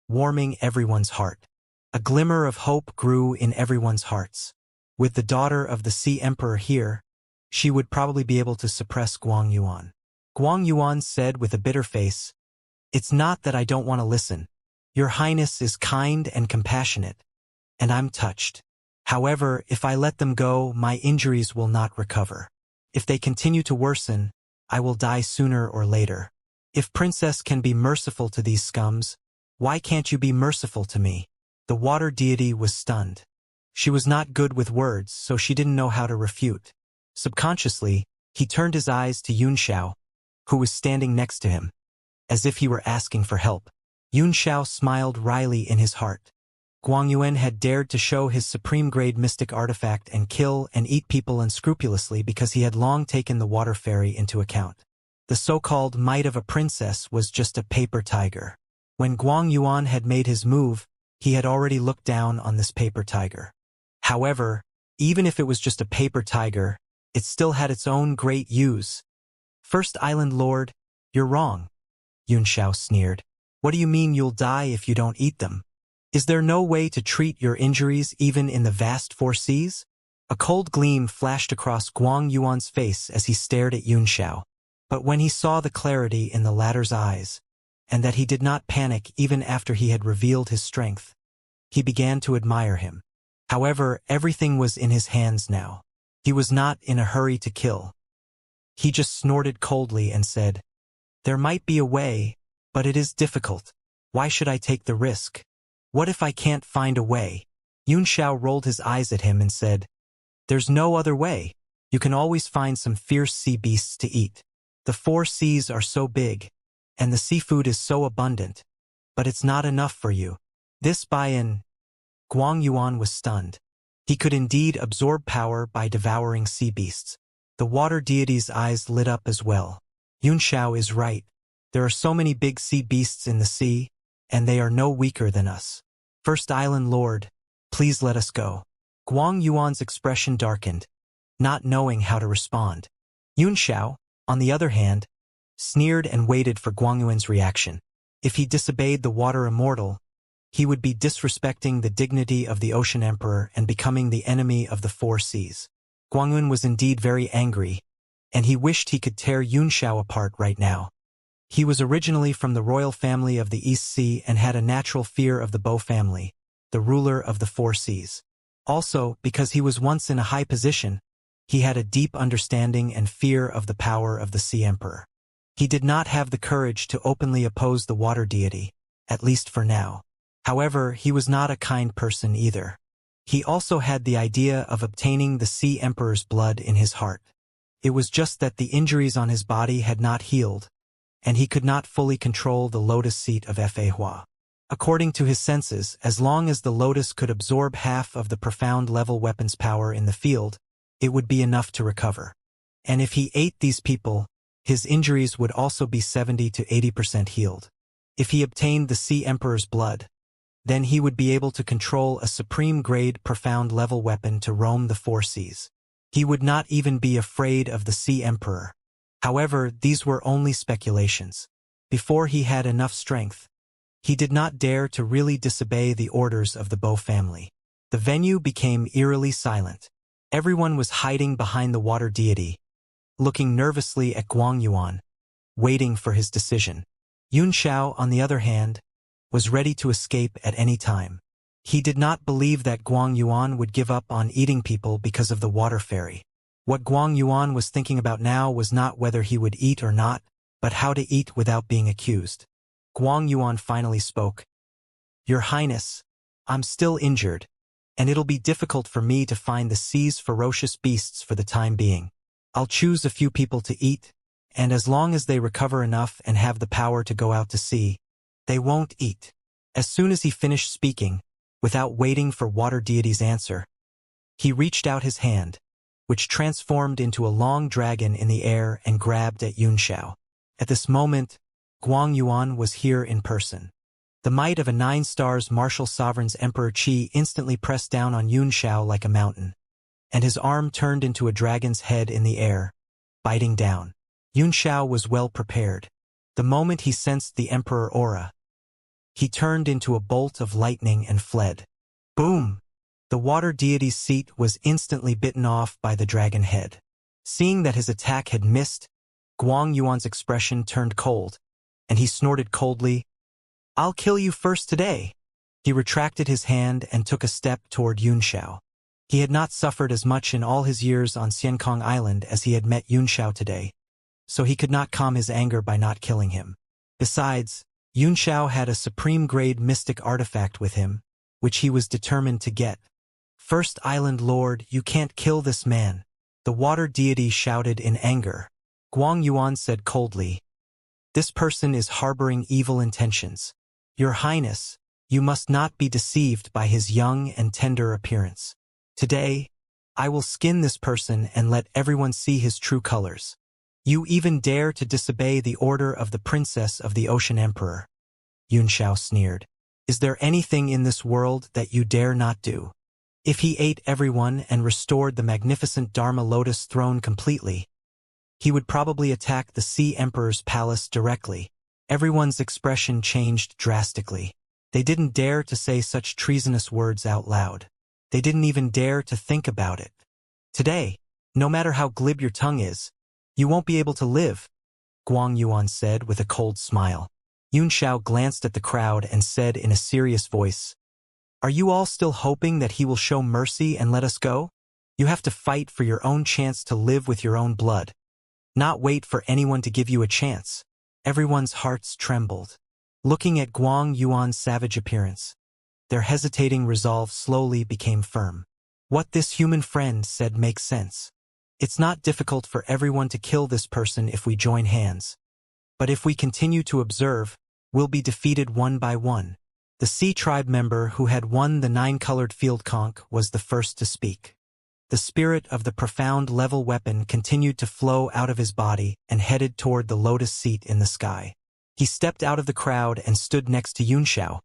[SPEAKER 1] warming everyone's heart. A glimmer of hope grew in everyone's hearts. With the daughter of the Sea Emperor here, she would probably be able to suppress Guang Yuan. Guang Yuan said with a bitter face, "It's not that I don't want to listen. Your highness is kind and compassionate, and I'm touched. However, if I let them go, my injuries will not recover. If they continue to worsen, I will die sooner or later. If Princess can be merciful to these scums, why can't you be merciful to me?" The water deity was stunned. She was not good with words, so she didn't know how to refute. Subconsciously, he turned his eyes to Xianxia, who was standing next to him, as if he were asking for help. Xianxia smiled wryly in his heart. Guang Yuan had dared to show his supreme-grade mystic artifact and kill and eat people unscrupulously because he had long taken the water fairy into account. The so-called might of a princess was just a paper tiger. When Guang Yuan had made his move, he had already looked down on this paper tiger. However, even if it was just a paper tiger, it still had its own great use. First Island Lord, you're wrong, Xianxia sneered. What do you mean you'll die if you don't eat them? Is there no way to treat your injuries even in the vast four seas? A cold gleam flashed across Guang Yuan's face as he stared at Xianxia. But when he saw the clarity in the latter's eyes, and that he did not panic even after he had revealed his strength, he began to admire him. However, everything was in his hands now. He was not in a hurry to kill. He just snorted coldly and said, "There might be a way, but it is difficult. Why should I take the risk? What if I can't find a way?" Xianxia rolled his eyes at him and said, "There's no other way. You can always find some fierce sea beasts to eat. The four seas are so big, and the seafood is so abundant, but it's not enough for you." This buy-in, Guang Yuan was stunned. He could indeed absorb power by devouring sea beasts. The water deity's eyes lit up as well. Xianxia is right. There are so many big sea beasts in the sea, and they are no weaker than us. First Island Lord, please let us go. Guang Yuan's expression darkened, not knowing how to respond. Xianxia, on the other hand, sneered and waited for Guang Yuan's reaction. If he disobeyed the water immortal, he would be disrespecting the dignity of the Ocean Emperor and becoming the enemy of the four seas. Guang Yuan was indeed very angry, and he wished he could tear Xianxia apart right now. He was originally from the royal family of the East Sea and had a natural fear of the Bo family, the ruler of the four seas. Also, because he was once in a high position, he had a deep understanding and fear of the power of the Sea Emperor. He did not have the courage to openly oppose the water deity, at least for now. However, he was not a kind person either. He also had the idea of obtaining the Sea Emperor's blood in his heart. It was just that the injuries on his body had not healed, and he could not fully control the lotus seat of Fa Hua. According to his senses, as long as the lotus could absorb half of the profound level weapons power in the field, it would be enough to recover. And if he ate these people, his injuries would also be 70 to 80% healed. If he obtained the Sea Emperor's blood, then he would be able to control a supreme-grade profound level weapon to roam the four seas. He would not even be afraid of the Sea Emperor. However, these were only speculations. Before he had enough strength, he did not dare to really disobey the orders of the Bo family. The venue became eerily silent. Everyone was hiding behind the water deity, looking nervously at Guang Yuan, waiting for his decision. Xianxia, on the other hand, was ready to escape at any time. He did not believe that Guang Yuan would give up on eating people because of the water fairy. What Guang Yuan was thinking about now was not whether he would eat or not, but how to eat without being accused. Guang Yuan finally spoke. "Your Highness, I'm still injured, and it'll be difficult for me to find the sea's ferocious beasts for the time being. I'll choose a few people to eat, and as long as they recover enough and have the power to go out to sea, they won't eat." As soon as he finished speaking, without waiting for water deity's answer, he reached out his hand, which transformed into a long dragon in the air and grabbed at Xianxia. At this moment, Guang Yuan was here in person. The might of a 9 stars martial sovereign's Emperor Qi instantly pressed down on Xianxia like a mountain, and his arm turned into a dragon's head in the air, biting down. Xianxia was well prepared. The moment he sensed the Emperor aura, he turned into a bolt of lightning and fled. Boom! The water deity's seat was instantly bitten off by the dragon head. Seeing that his attack had missed, Guang Yuan's expression turned cold, and he snorted coldly, "I'll kill you first today." He retracted his hand and took a step toward Xianxia. He had not suffered as much in all his years on Xiankong Island as he had met Xianxia today, so he could not calm his anger by not killing him. Besides, Xianxia had a supreme-grade mystic artifact with him, which he was determined to get. "First Island Lord, you can't kill this man," the water deity shouted in anger. Guang Yuan said coldly, "This person is harboring evil intentions. Your Highness, you must not be deceived by his young and tender appearance. Today, I will skin this person and let everyone see his true colors. You even dare to disobey the order of the Princess of the Ocean Emperor. Xiao sneered. Is there anything in this world that you dare not do? If he ate everyone and restored the magnificent Dharma Lotus throne completely, he would probably attack the Sea Emperor's palace directly. Everyone's expression changed drastically. They didn't dare to say such treasonous words out loud. They didn't even dare to think about it. Today, no matter how glib your tongue is, you won't be able to live, Guang Yuan said with a cold smile. Xiao glanced at the crowd and said in a serious voice, "Are you all still hoping that he will show mercy and let us go? You have to fight for your own chance to live with your own blood. Not wait for anyone to give you a chance." Everyone's hearts trembled. Looking at Guang Yuan's savage appearance, their hesitating resolve slowly became firm. What this human friend said makes sense. It's not difficult for everyone to kill this person if we join hands. But if we continue to observe, we'll be defeated one by one. The Sea Tribe member who had won the 9-colored field conch was the first to speak. The spirit of the profound level weapon continued to flow out of his body and headed toward the lotus seat in the sky. He stepped out of the crowd and stood next to Xiao,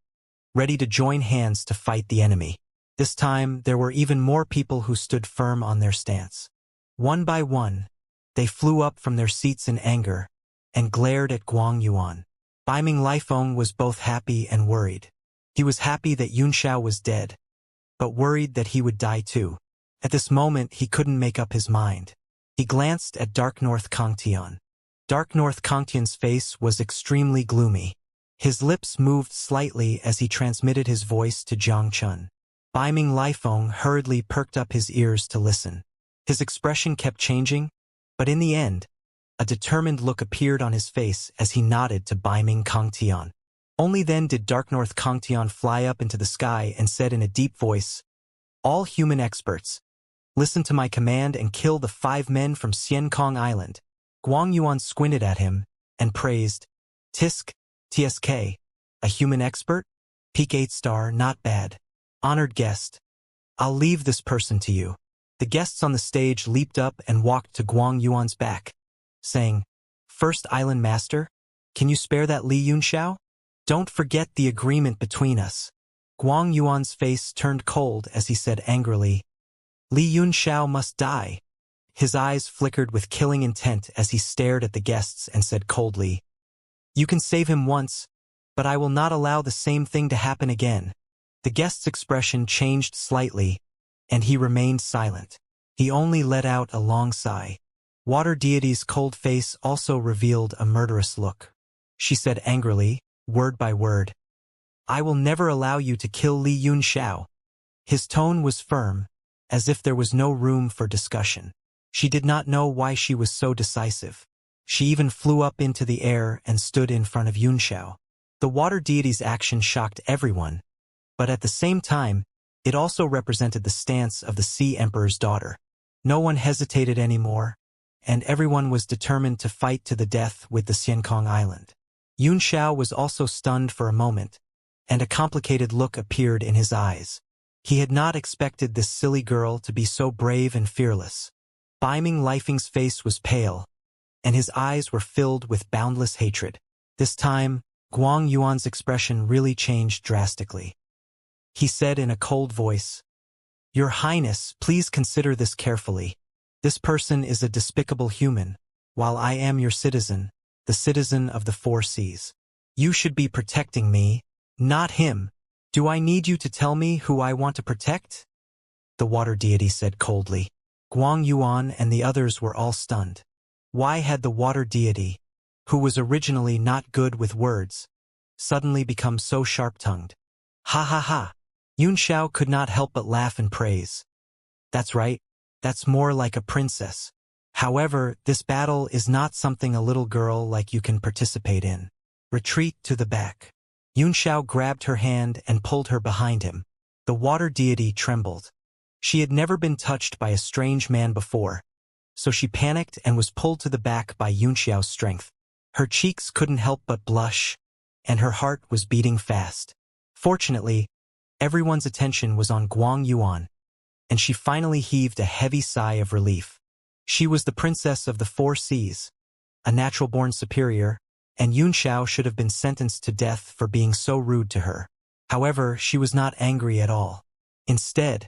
[SPEAKER 1] ready to join hands to fight the enemy. This time, there were even more people who stood firm on their stance. One by one, they flew up from their seats in anger and glared at Guang Yuan. Baiming Lifeng was both happy and worried. He was happy that Xiao was dead, but worried that he would die too. At this moment, he couldn't make up his mind. He glanced at Dark North Kangtian. Dark North Kangtian's face was extremely gloomy. His lips moved slightly as he transmitted his voice to Jiang Chun. Baiming Lifeng hurriedly perked up his ears to listen. His expression kept changing, but in the end, a determined look appeared on his face as he nodded to Baiming Kangtian. Only then did Dark North Kangtian fly up into the sky and said in a deep voice, "All human experts, listen to my command and kill the 5 men from Xiankong Island." Guang Yuan squinted at him and praised, "Tisk, TSK, a human expert? Peak 8-star, not bad. Honored guest. I'll leave this person to you." The guests on the stage leaped up and walked to Guang Yuan's back, saying, "First Island Master, can you spare that Li Yunxiao? Don't forget the agreement between us." Guang Yuan's face turned cold as he said angrily, "Li Yunxiao must die." His eyes flickered with killing intent as he stared at the guests and said coldly, "You can save him once, but I will not allow the same thing to happen again." The guest's expression changed slightly, and he remained silent. He only let out a long sigh. Water Deity's cold face also revealed a murderous look. She said angrily, word by word, "I will never allow you to kill Li Yunxiao." His tone was firm, as if there was no room for discussion. She did not know why she was so decisive. She even flew up into the air and stood in front of Xiao. The water deity's action shocked everyone, but at the same time, it also represented the stance of the Sea Emperor's daughter. No one hesitated anymore, and everyone was determined to fight to the death with the Xiankong Island. Xiao was also stunned for a moment, and a complicated look appeared in his eyes. He had not expected this silly girl to be so brave and fearless. Baiming Lifeng's face was pale, and his eyes were filled with boundless hatred. This time, Guang Yuan's expression really changed drastically. He said in a cold voice, "Your Highness, please consider this carefully. This person is a despicable human, while I am your citizen, the citizen of the 4 seas. You should be protecting me, not him. Do I need you to tell me who I want to protect?" The water deity said coldly. Guang Yuan and the others were all stunned. Why had the water deity, who was originally not good with words, suddenly become so sharp-tongued? Ha ha ha! Xiao could not help but laugh and praise. "That's right, that's more like a princess. However, this battle is not something a little girl like you can participate in. Retreat to the back." Xiao grabbed her hand and pulled her behind him. The water deity trembled. She had never been touched by a strange man before, so she panicked and was pulled to the back by Xiao's strength. Her cheeks couldn't help but blush, and her heart was beating fast. Fortunately, everyone's attention was on Guang Yuan, and she finally heaved a heavy sigh of relief. She was the princess of the 4 seas, a natural-born superior, and Yunxiao should have been sentenced to death for being so rude to her. However, she was not angry at all. Instead,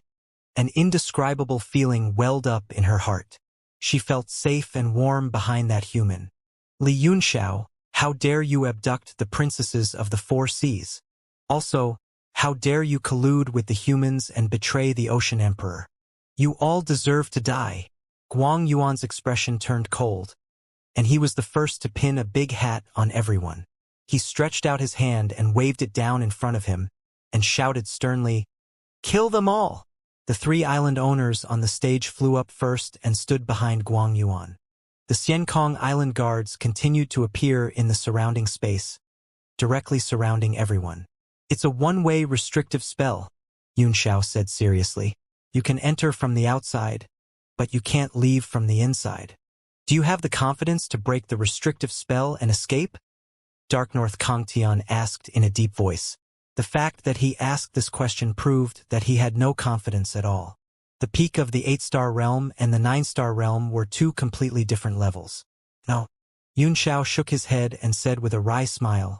[SPEAKER 1] an indescribable feeling welled up in her heart. She felt safe and warm behind that human. Li Yunxiao, how dare you abduct the princesses of the four seas? Also, how dare you collude with the humans and betray the Ocean Emperor? You all deserve to die. Guang Yuan's expression turned cold, and he was the first to pin a big hat on everyone. He stretched out his hand and waved it down in front of him, and shouted sternly, "Kill them all!" The three island owners on the stage flew up first and stood behind Guang Yuan. The Xiankong Island guards continued to appear in the surrounding space, directly surrounding everyone. "It's a one-way restrictive spell," Yunxiao said seriously. "You can enter from the outside, but you can't leave from the inside. Do you have the confidence to break the restrictive spell and escape?" Dark North Kangtian asked in a deep voice. The fact that he asked this question proved that he had no confidence at all. The peak of the 8-star realm and the 9-star realm were two completely different levels. "No." Yunxiao shook his head and said with a wry smile,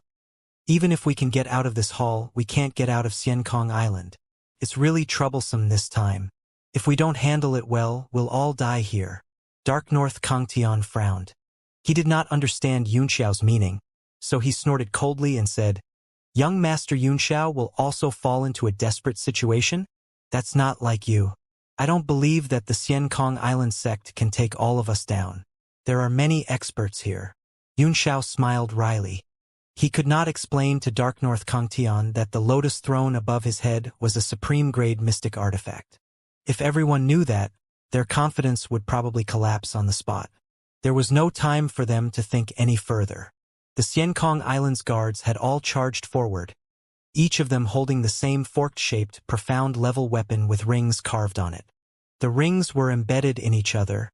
[SPEAKER 1] "Even if we can get out of this hall, we can't get out of Xiankong Island. It's really troublesome this time. If we don't handle it well, we'll all die here." Dark North Kangtian frowned. He did not understand Yunxiao's meaning, so he snorted coldly and said, "Young Master Yunxiao will also fall into a desperate situation? That's not like you. I don't believe that the Xiankong Island sect can take all of us down. There are many experts here." Yunxiao smiled wryly. He could not explain to Dark North Kangtian that the lotus throne above his head was a supreme-grade mystic artifact. If everyone knew that, their confidence would probably collapse on the spot. There was no time for them to think any further. The Xiankong Island's guards had all charged forward, each of them holding the same forked-shaped, profound-level weapon with rings carved on it. The rings were embedded in each other,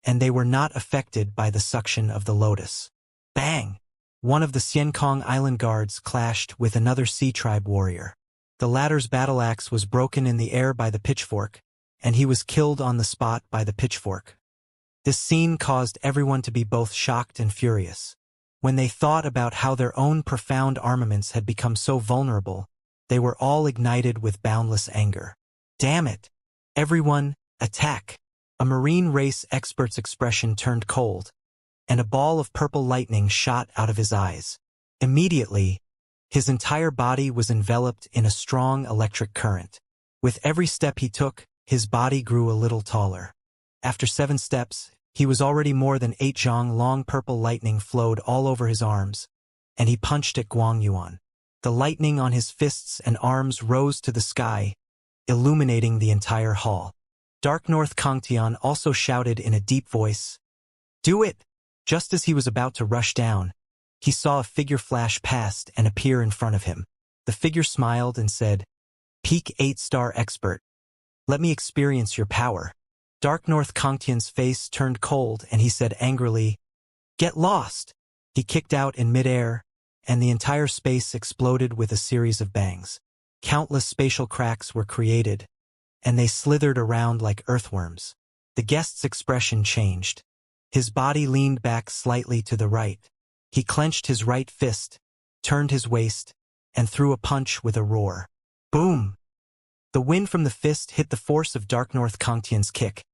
[SPEAKER 1] and they were not affected by the suction of the lotus. Bang! One of the Xiankong Island guards clashed with another Sea Tribe warrior. The latter's battle axe was broken in the air by the pitchfork, and he was killed on the spot by the pitchfork. This scene caused everyone to be both shocked and furious. When they thought about how their own profound armaments had become so vulnerable, they were all ignited with boundless anger. "Damn it! Everyone, attack!" A marine race expert's expression turned cold, and a ball of purple lightning shot out of his eyes. Immediately, his entire body was enveloped in a strong electric current. With every step he took, his body grew a little taller. After 7 steps, he was already more than 8 zhang long. Purple lightning flowed all over his arms, and he punched at Guang Yuan. The lightning on his fists and arms rose to the sky, illuminating the entire hall. Dark North Kangtian also shouted in a deep voice, "Do it!" Just as he was about to rush down, he saw a figure flash past and appear in front of him. The figure smiled and said, "Peak 8-star expert. Let me experience your power." Dark North Kangtian's face turned cold and he said angrily, "Get lost!" He kicked out in midair, and the entire space exploded with a series of bangs. Countless spatial cracks were created, and they slithered around like earthworms. The guest's expression changed. His body leaned back slightly to the right. He clenched his right fist, turned his waist, and threw a punch with a roar. Boom! The wind from the fist hit the force of Dark North Kangtian's kick,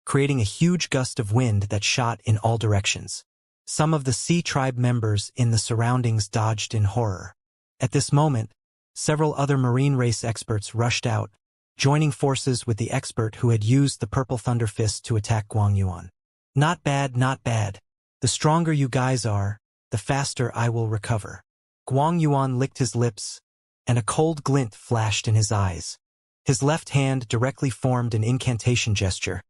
[SPEAKER 1] creating a huge gust of wind that shot in all directions. Some of the Sea Tribe members in the surroundings dodged in horror. At this moment, several other marine race experts rushed out, joining forces with the expert who had used the Purple Thunder Fist to attack Guang Yuan. "Not bad, not bad. The stronger you guys are, the faster I will recover." Guang Yuan licked his lips, and a cold glint flashed in his eyes. His left hand directly formed an incantation gesture,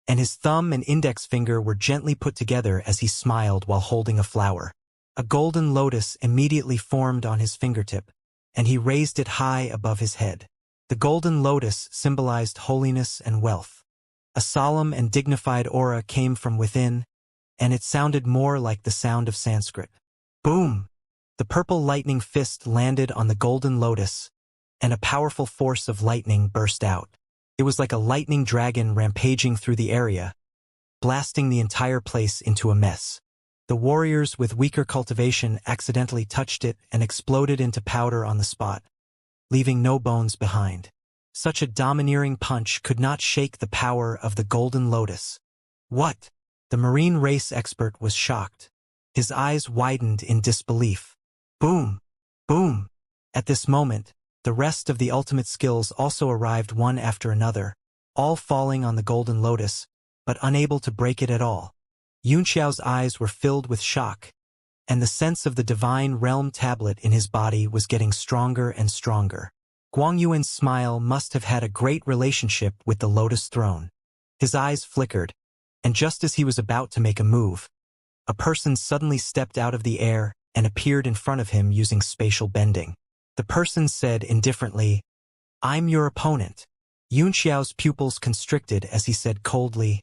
[SPEAKER 1] and his thumb and index finger were gently put together as he smiled while holding a flower. A golden lotus immediately formed on his fingertip, and he raised it high above his head. The golden lotus symbolized holiness and wealth. A solemn and dignified aura came from within, and it sounded more like the sound of Sanskrit. Boom! The purple lightning fist landed on the golden lotus, and a powerful force of lightning burst out. It was like a lightning dragon rampaging through the area, blasting the entire place into a mess. The warriors with weaker cultivation accidentally touched it and exploded into powder on the spot, leaving no bones behind. Such a domineering punch could not shake the power of the Golden Lotus. What? The marine race expert was shocked. His eyes widened in disbelief. Boom! Boom! At this moment, the rest of the ultimate skills also arrived one after another, all falling on the Golden Lotus, but unable to break it at all. Yunxiao's eyes were filled with shock, and the sense of the divine realm tablet in his body was getting stronger and stronger. Guangyuan's smile must have had a great relationship with the Lotus Throne. His eyes flickered, and just as he was about to make a move, a person suddenly stepped out of the air and appeared in front of him using spatial bending. The person said indifferently, "I'm your opponent." Yunxiao's pupils constricted as he said coldly,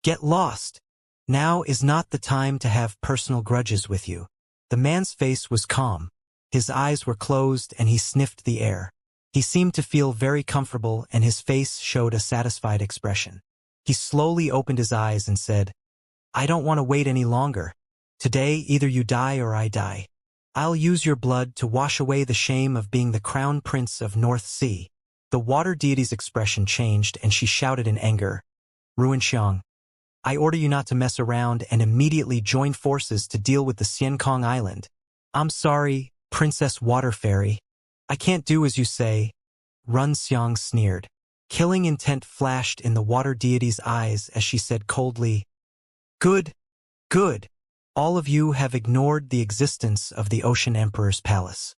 [SPEAKER 1] "Get lost. Now is not the time to have personal grudges with you." The man's face was calm. His eyes were closed and he sniffed the air. He seemed to feel very comfortable and his face showed a satisfied expression. He slowly opened his eyes and said, "I don't want to wait any longer. Today either you die or I die. I'll use your blood to wash away the shame of being the crown prince of North Sea." The water deity's expression changed and she shouted in anger, "Ruinxiang, I order you not to mess around and immediately join forces to deal with the Xiankong Island." "I'm sorry, Princess Water Fairy. I can't do as you say." Run Xiang sneered. Killing intent flashed in the water deity's eyes as she said coldly, "Good, good. All of you have ignored the existence of the Ocean Emperor's palace.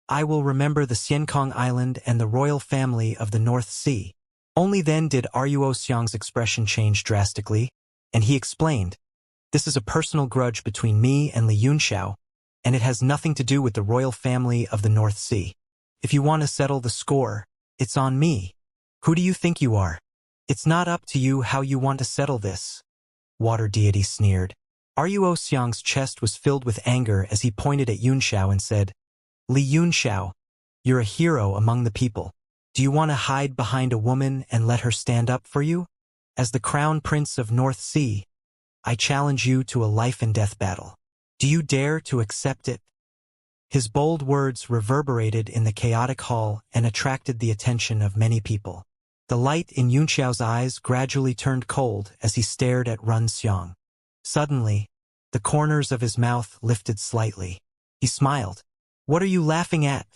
[SPEAKER 1] I will remember the Xiankong Island and the royal family of the North Sea." Only then did Ruo Xiang's expression change drastically, and he explained, "This is a personal grudge between me and Li Yunxiao, and it has nothing to do with the royal family of the North Sea. If you want to settle the score, it's on me. Who do you think you are? It's not up to you how you want to settle this." Water deity sneered. Ruo Xiang's chest was filled with anger as he pointed at Yunxiao and said, "Li Yunxiao, you're a hero among the people. Do you want to hide behind a woman and let her stand up for you? As the crown prince of North Sea, I challenge you to a life-and-death battle. Do you dare to accept it?" His bold words reverberated in the chaotic hall and attracted the attention of many people. The light in Yunxiao's eyes gradually turned cold as he stared at Run Xiang. Suddenly, the corners of his mouth lifted slightly. He smiled. "What are you laughing at?"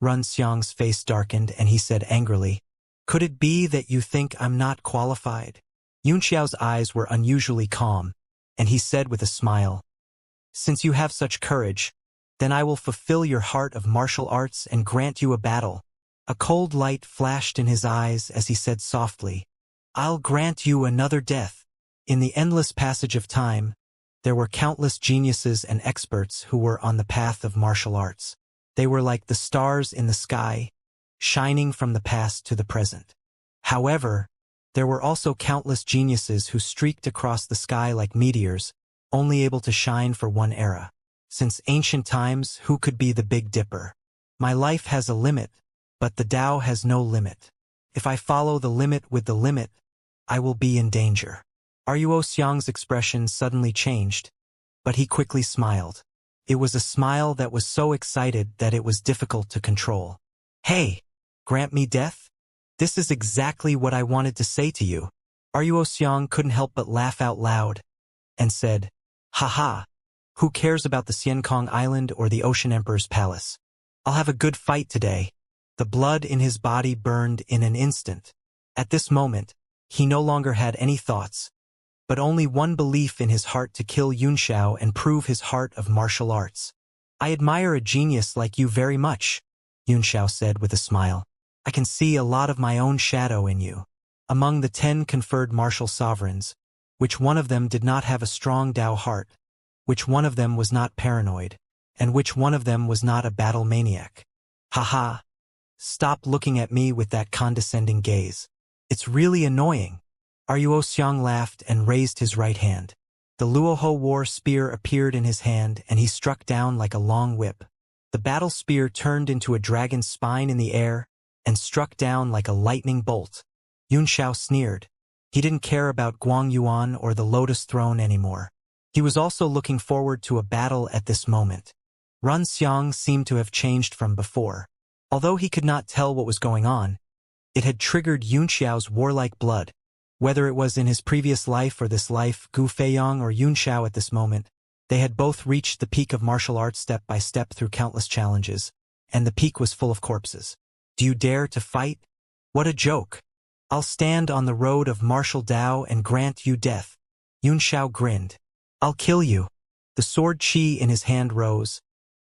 [SPEAKER 1] Run Xiang's face darkened and he said angrily, "Could it be that you think I'm not qualified?" Yunxiao's eyes were unusually calm, and he said with a smile, "Since you have such courage, then I will fulfill your heart of martial arts and grant you a battle." A cold light flashed in his eyes as he said softly, "I'll grant you another death." In the endless passage of time, there were countless geniuses and experts who were on the path of martial arts. They were like the stars in the sky, shining from the past to the present. However, there were also countless geniuses who streaked across the sky like meteors, only able to shine for one era. Since ancient times, who could be the Big Dipper? My life has a limit, but the Tao has no limit. If I follow the limit with the limit, I will be in danger. Ruo Xiang's expression suddenly changed, but he quickly smiled. It was a smile that was so excited that it was difficult to control. "Hey, grant me death? This is exactly what I wanted to say to you." Ruo Xiang couldn't help but laugh out loud, and said, "Haha, who cares about the Xiankong Island or the Ocean Emperor's palace? I'll have a good fight today." The blood in his body burned in an instant. At this moment, he no longer had any thoughts, but only one belief in his heart to kill Yunxiao and prove his heart of martial arts. "I admire a genius like you very much," Yunxiao said with a smile. "I can see a lot of my own shadow in you." Among the 10 conferred martial sovereigns, which one of them did not have a strong Tao heart, which one of them was not paranoid, and which one of them was not a battle maniac? Haha. Stop looking at me with that condescending gaze. It's really annoying. Ruo Xiang laughed and raised his right hand. The Luoho war spear appeared in his hand and he struck down like a long whip. The battle spear turned into a dragon's spine in the air and struck down like a lightning bolt. Yunxiao sneered. He didn't care about Guangyuan or the Lotus Throne anymore. He was also looking forward to a battle at this moment. Run Xiang seemed to have changed from before. Although he could not tell what was going on, it had triggered Yunxiao's warlike blood. Whether it was in his previous life or this life, Gu Feiyang or Yunxiao at this moment, they had both reached the peak of martial arts step by step through countless challenges, and the peak was full of corpses. Do you dare to fight? What a joke! I'll stand on the road of martial Dao and grant you death. Yunxiao grinned. I'll kill you. The sword chi in his hand rose,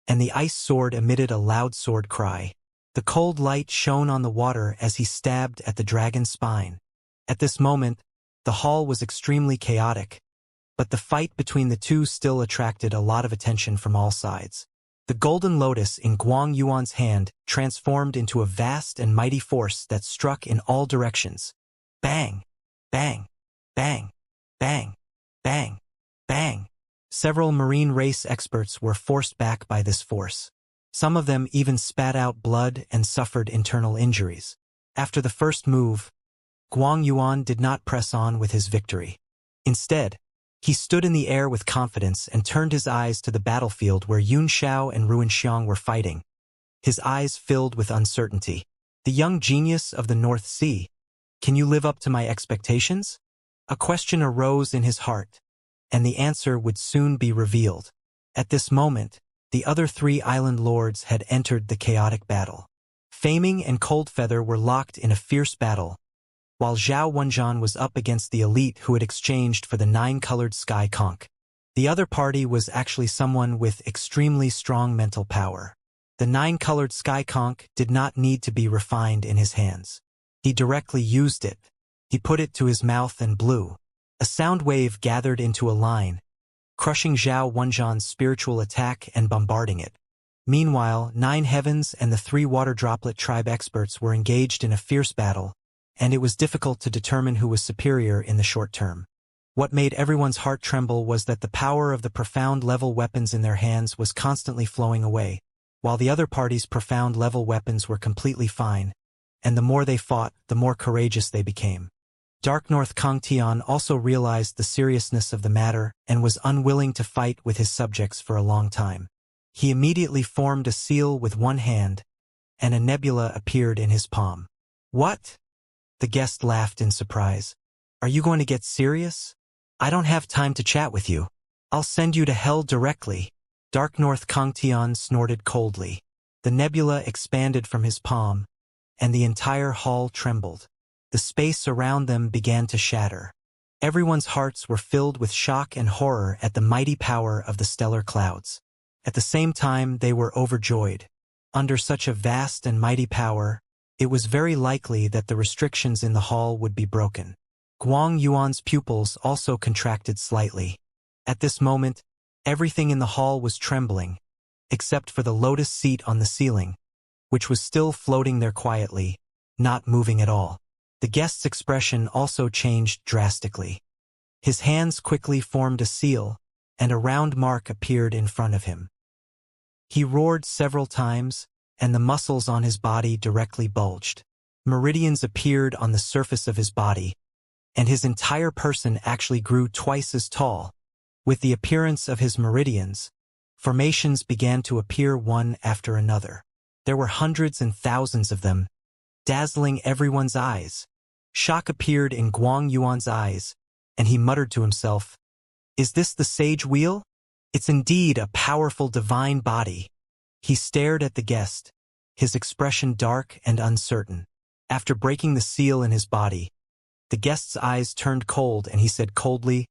[SPEAKER 1] and the ice sword emitted a loud sword cry. The cold light shone on the water as he stabbed at the dragon's spine. At this moment, the hall was extremely chaotic, but the fight between the two still attracted a lot of attention from all sides. The golden lotus in Guang Yuan's hand transformed into a vast and mighty force that struck in all directions. Bang! Bang! Bang! Bang! Bang! Bang! Several marine race experts were forced back by this force. Some of them even spat out blood and suffered internal injuries. After the first move, Guang Yuan did not press on with his victory. Instead, he stood in the air with confidence and turned his eyes to the battlefield where Yun Xiao and Ruin Xiang were fighting. His eyes filled with uncertainty. The young genius of the North Sea, can you live up to my expectations? A question arose in his heart, and the answer would soon be revealed. At this moment, the other three island lords had entered the chaotic battle. Faming and Coldfeather were locked in a fierce battle, while Zhao Wenjian was up against the elite who had exchanged for the nine-colored sky conch. The other party was actually someone with extremely strong mental power. The nine-colored sky conch did not need to be refined in his hands. He directly used it. He put it to his mouth and blew. A sound wave gathered into a line, crushing Zhao Wenjian's spiritual attack and bombarding it. Meanwhile, Nine Heavens and the three Water Droplet tribe experts were engaged in a fierce battle, and it was difficult to determine who was superior in the short term. What made everyone's heart tremble was that the power of the profound-level weapons in their hands was constantly flowing away, while the other party's profound-level weapons were completely fine, and the more they fought, the more courageous they became. Dark North Kangtian also realized the seriousness of the matter and was unwilling to fight with his subjects for a long time. He immediately formed a seal with one hand, and a nebula appeared in his palm. What? The guest laughed in surprise. Are you going to get serious? I don't have time to chat with you. I'll send you to hell directly. Dark North Kangtian snorted coldly. The nebula expanded from his palm, and the entire hall trembled. The space around them began to shatter. Everyone's hearts were filled with shock and horror at the mighty power of the stellar clouds. At the same time, they were overjoyed. Under such a vast and mighty power, it was very likely that the restrictions in the hall would be broken. Guang Yuan's pupils also contracted slightly. At this moment, everything in the hall was trembling, except for the lotus seat on the ceiling, which was still floating there quietly, not moving at all. The guest's expression also changed drastically. His hands quickly formed a seal, and a round mark appeared in front of him. He roared several times, and the muscles on his body directly bulged. Meridians appeared on the surface of his body, and his entire person actually grew twice as tall. With the appearance of his meridians, formations began to appear one after another. There were hundreds and thousands of them, dazzling everyone's eyes. Shock appeared in Guang Yuan's eyes, and he muttered to himself, "Is this the sage wheel? It's indeed a powerful divine body." He stared at the guest, his expression dark and uncertain. After breaking the seal in his body, the guest's eyes turned cold and he said coldly,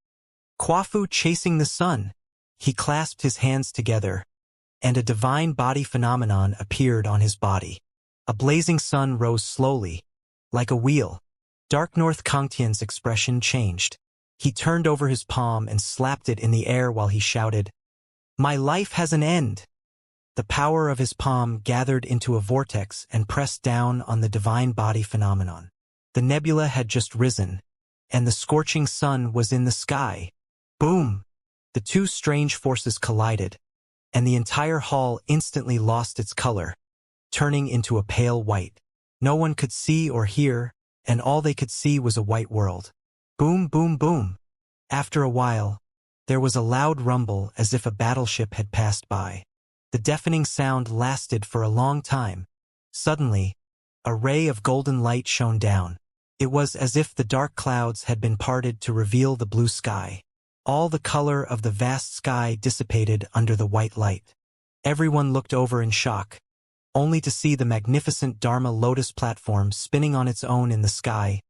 [SPEAKER 1] "Quafu chasing the sun." He clasped his hands together, and a divine body phenomenon appeared on his body. A blazing sun rose slowly, like a wheel. Dark North Kangtian's expression changed. He turned over his palm and slapped it in the air while he shouted, "My life has an end." The power of his palm gathered into a vortex and pressed down on the divine body phenomenon. The nebula had just risen, and the scorching sun was in the sky. Boom! The two strange forces collided, and the entire hall instantly lost its color, turning into a pale white. No one could see or hear, and all they could see was a white world. Boom, boom, boom. After a while, There was a loud rumble as if a battleship had passed by. The deafening sound lasted for a long time. Suddenly, a ray of golden light shone down. It was as if the dark clouds had been parted to reveal the blue sky. All the color of the vast sky dissipated under the white light. Everyone looked over in shock, only to see the magnificent Dharma lotus platform spinning on its own in the sky,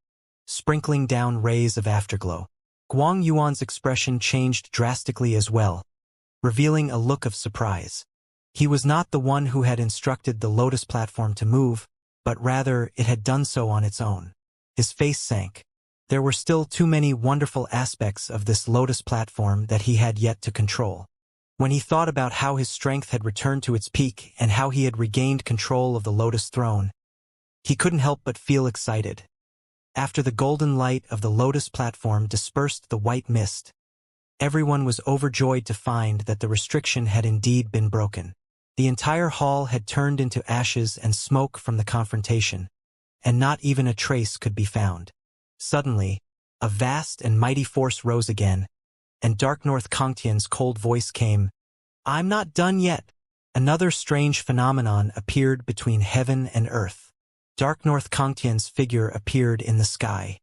[SPEAKER 1] sprinkling down rays of afterglow. Guang Yuan's expression changed drastically as well, revealing a look of surprise. He was not the one who had instructed the lotus platform to move, but rather it had done so on its own. His face sank. There were still too many wonderful aspects of this lotus platform that he had yet to control. When he thought about how his strength had returned to its peak and how he had regained control of the lotus throne, he couldn't help but feel excited. After the golden light of the lotus platform dispersed the white mist, everyone was overjoyed to find that the restriction had indeed been broken. The entire hall had turned into ashes and smoke from the confrontation, and not even a trace could be found. Suddenly, a vast and mighty force rose again, and Dark North Kongtian's cold voice came, "I'm not done yet." Another strange phenomenon appeared between heaven and earth. Dark North Kongtian's figure appeared in the sky.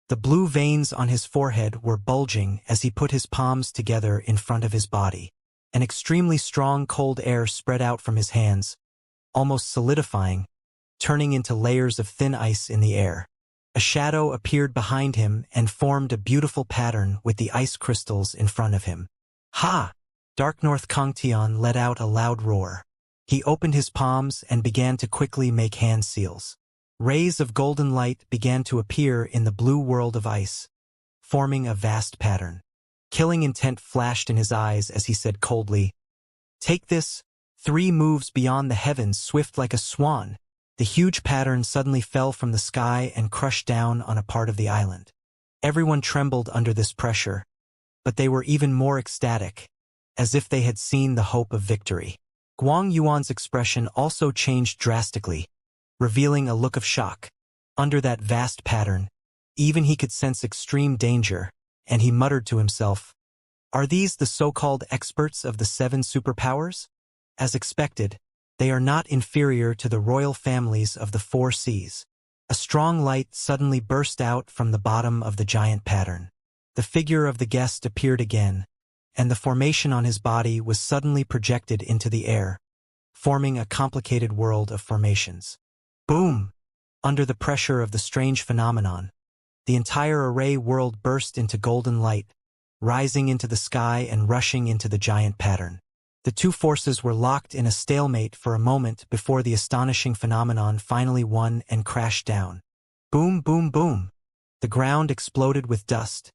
[SPEAKER 1] The blue veins on his forehead were bulging as he put his palms together in front of his body. An extremely strong cold air spread out from his hands, almost solidifying, turning into layers of thin ice in the air. A shadow appeared behind him and formed a beautiful pattern with the ice crystals in front of him. "Ha!" Dark North Kongtian let out a loud roar. He opened his palms and began to quickly make hand seals. Rays of golden light began to appear in the blue world of ice, forming a vast pattern. Killing intent flashed in his eyes as he said coldly, "Take this." 3 moves beyond the heavens, swift like a swan, the huge pattern suddenly fell from the sky and crushed down on a part of the island. Everyone trembled under this pressure, but they were even more ecstatic, as if they had seen the hope of victory. Guang Yuan's expression also changed drastically, revealing a look of shock. Under that vast pattern, even he could sense extreme danger, and he muttered to himself, "Are these the so-called experts of the 7 superpowers?" As expected, they are not inferior to the royal families of the 4 seas. A strong light suddenly burst out from the bottom of the giant pattern. The figure of the guest appeared again, and the formation on his body was suddenly projected into the air, forming a complicated world of formations. Boom! Under the pressure of the strange phenomenon, the entire array world burst into golden light, rising into the sky and rushing into the giant pattern. The 2 forces were locked in a stalemate for a moment before the astonishing phenomenon finally won and crashed down. Boom, boom, boom! The ground exploded with dust,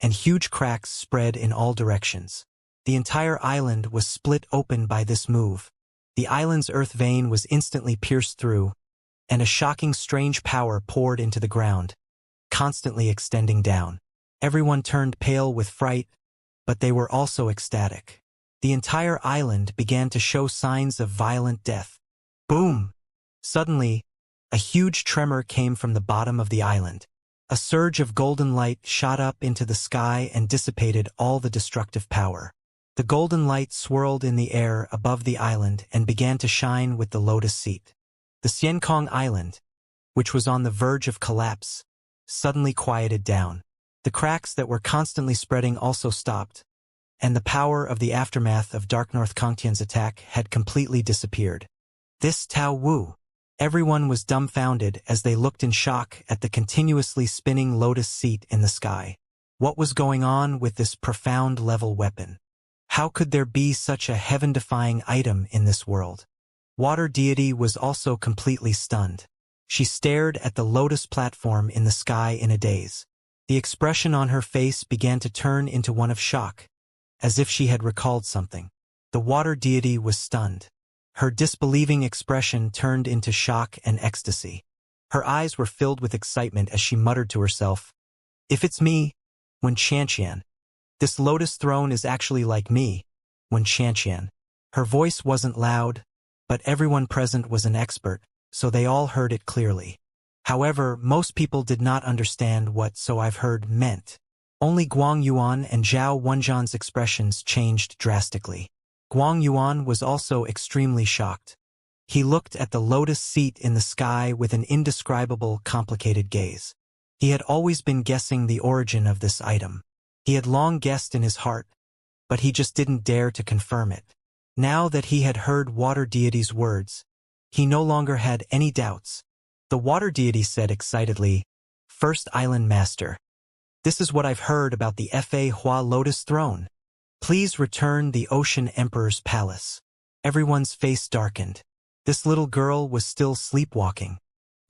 [SPEAKER 1] and huge cracks spread in all directions. The entire island was split open by this move. The island's earth vein was instantly pierced through, and a shocking strange power poured into the ground, constantly extending down. Everyone turned pale with fright, but they were also ecstatic. The entire island began to show signs of violent death. Boom! Suddenly, a huge tremor came from the bottom of the island. A surge of golden light shot up into the sky and dissipated all the destructive power. The golden light swirled in the air above the island and began to shine with the lotus seat. The Xiankong Island, which was on the verge of collapse, suddenly quieted down. The cracks that were constantly spreading also stopped, and the power of the aftermath of Dark North Kongtian's attack had completely disappeared. This Tao Wu! Everyone was dumbfounded as they looked in shock at the continuously spinning lotus seat in the sky. What was going on with this profound level weapon? How could there be such a heaven-defying item in this world? Water Deity was also completely stunned. She stared at the lotus platform in the sky in a daze. The expression on her face began to turn into one of shock, as if she had recalled something. The Water Deity was stunned. Her disbelieving expression turned into shock and ecstasy. Her eyes were filled with excitement as she muttered to herself, "If it's me, Wen Xianxian. This lotus throne is actually like me, Wen Xianxian." Her voice wasn't loud, but everyone present was an expert, so they all heard it clearly. However, most people did not understand what "so I've heard" meant. Only Guang Yuan and Zhao Wenjian's expressions changed drastically. Guang Yuan was also extremely shocked. He looked at the lotus seat in the sky with an indescribable, complicated gaze. He had always been guessing the origin of this item. He had long guessed in his heart, but he just didn't dare to confirm it. Now that he had heard water deity's words, he no longer had any doubts. The water deity said excitedly, "First Island Master. This is what I've heard about the Fa Hua Lotus Throne. Please return the Ocean Emperor's palace." Everyone's face darkened. This little girl was still sleepwalking.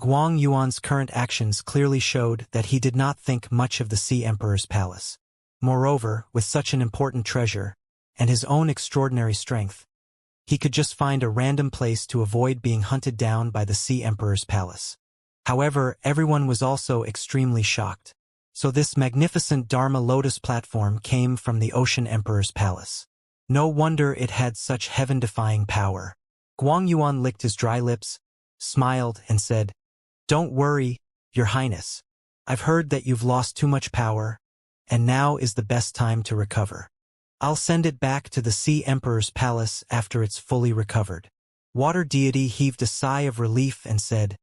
[SPEAKER 1] Guang Yuan's current actions clearly showed that he did not think much of the Sea Emperor's palace. Moreover, with such an important treasure, and his own extraordinary strength, he could just find a random place to avoid being hunted down by the Sea Emperor's palace. However, everyone was also extremely shocked. So this magnificent Dharma Lotus platform came from the Ocean Emperor's palace. No wonder it had such heaven-defying power. Guang Yuan licked his dry lips, smiled, and said, "Don't worry, Your Highness. I've heard that you've lost too much power, and now is the best time to recover. I'll send it back to the Sea Emperor's palace after it's fully recovered." Water deity heaved a sigh of relief and said,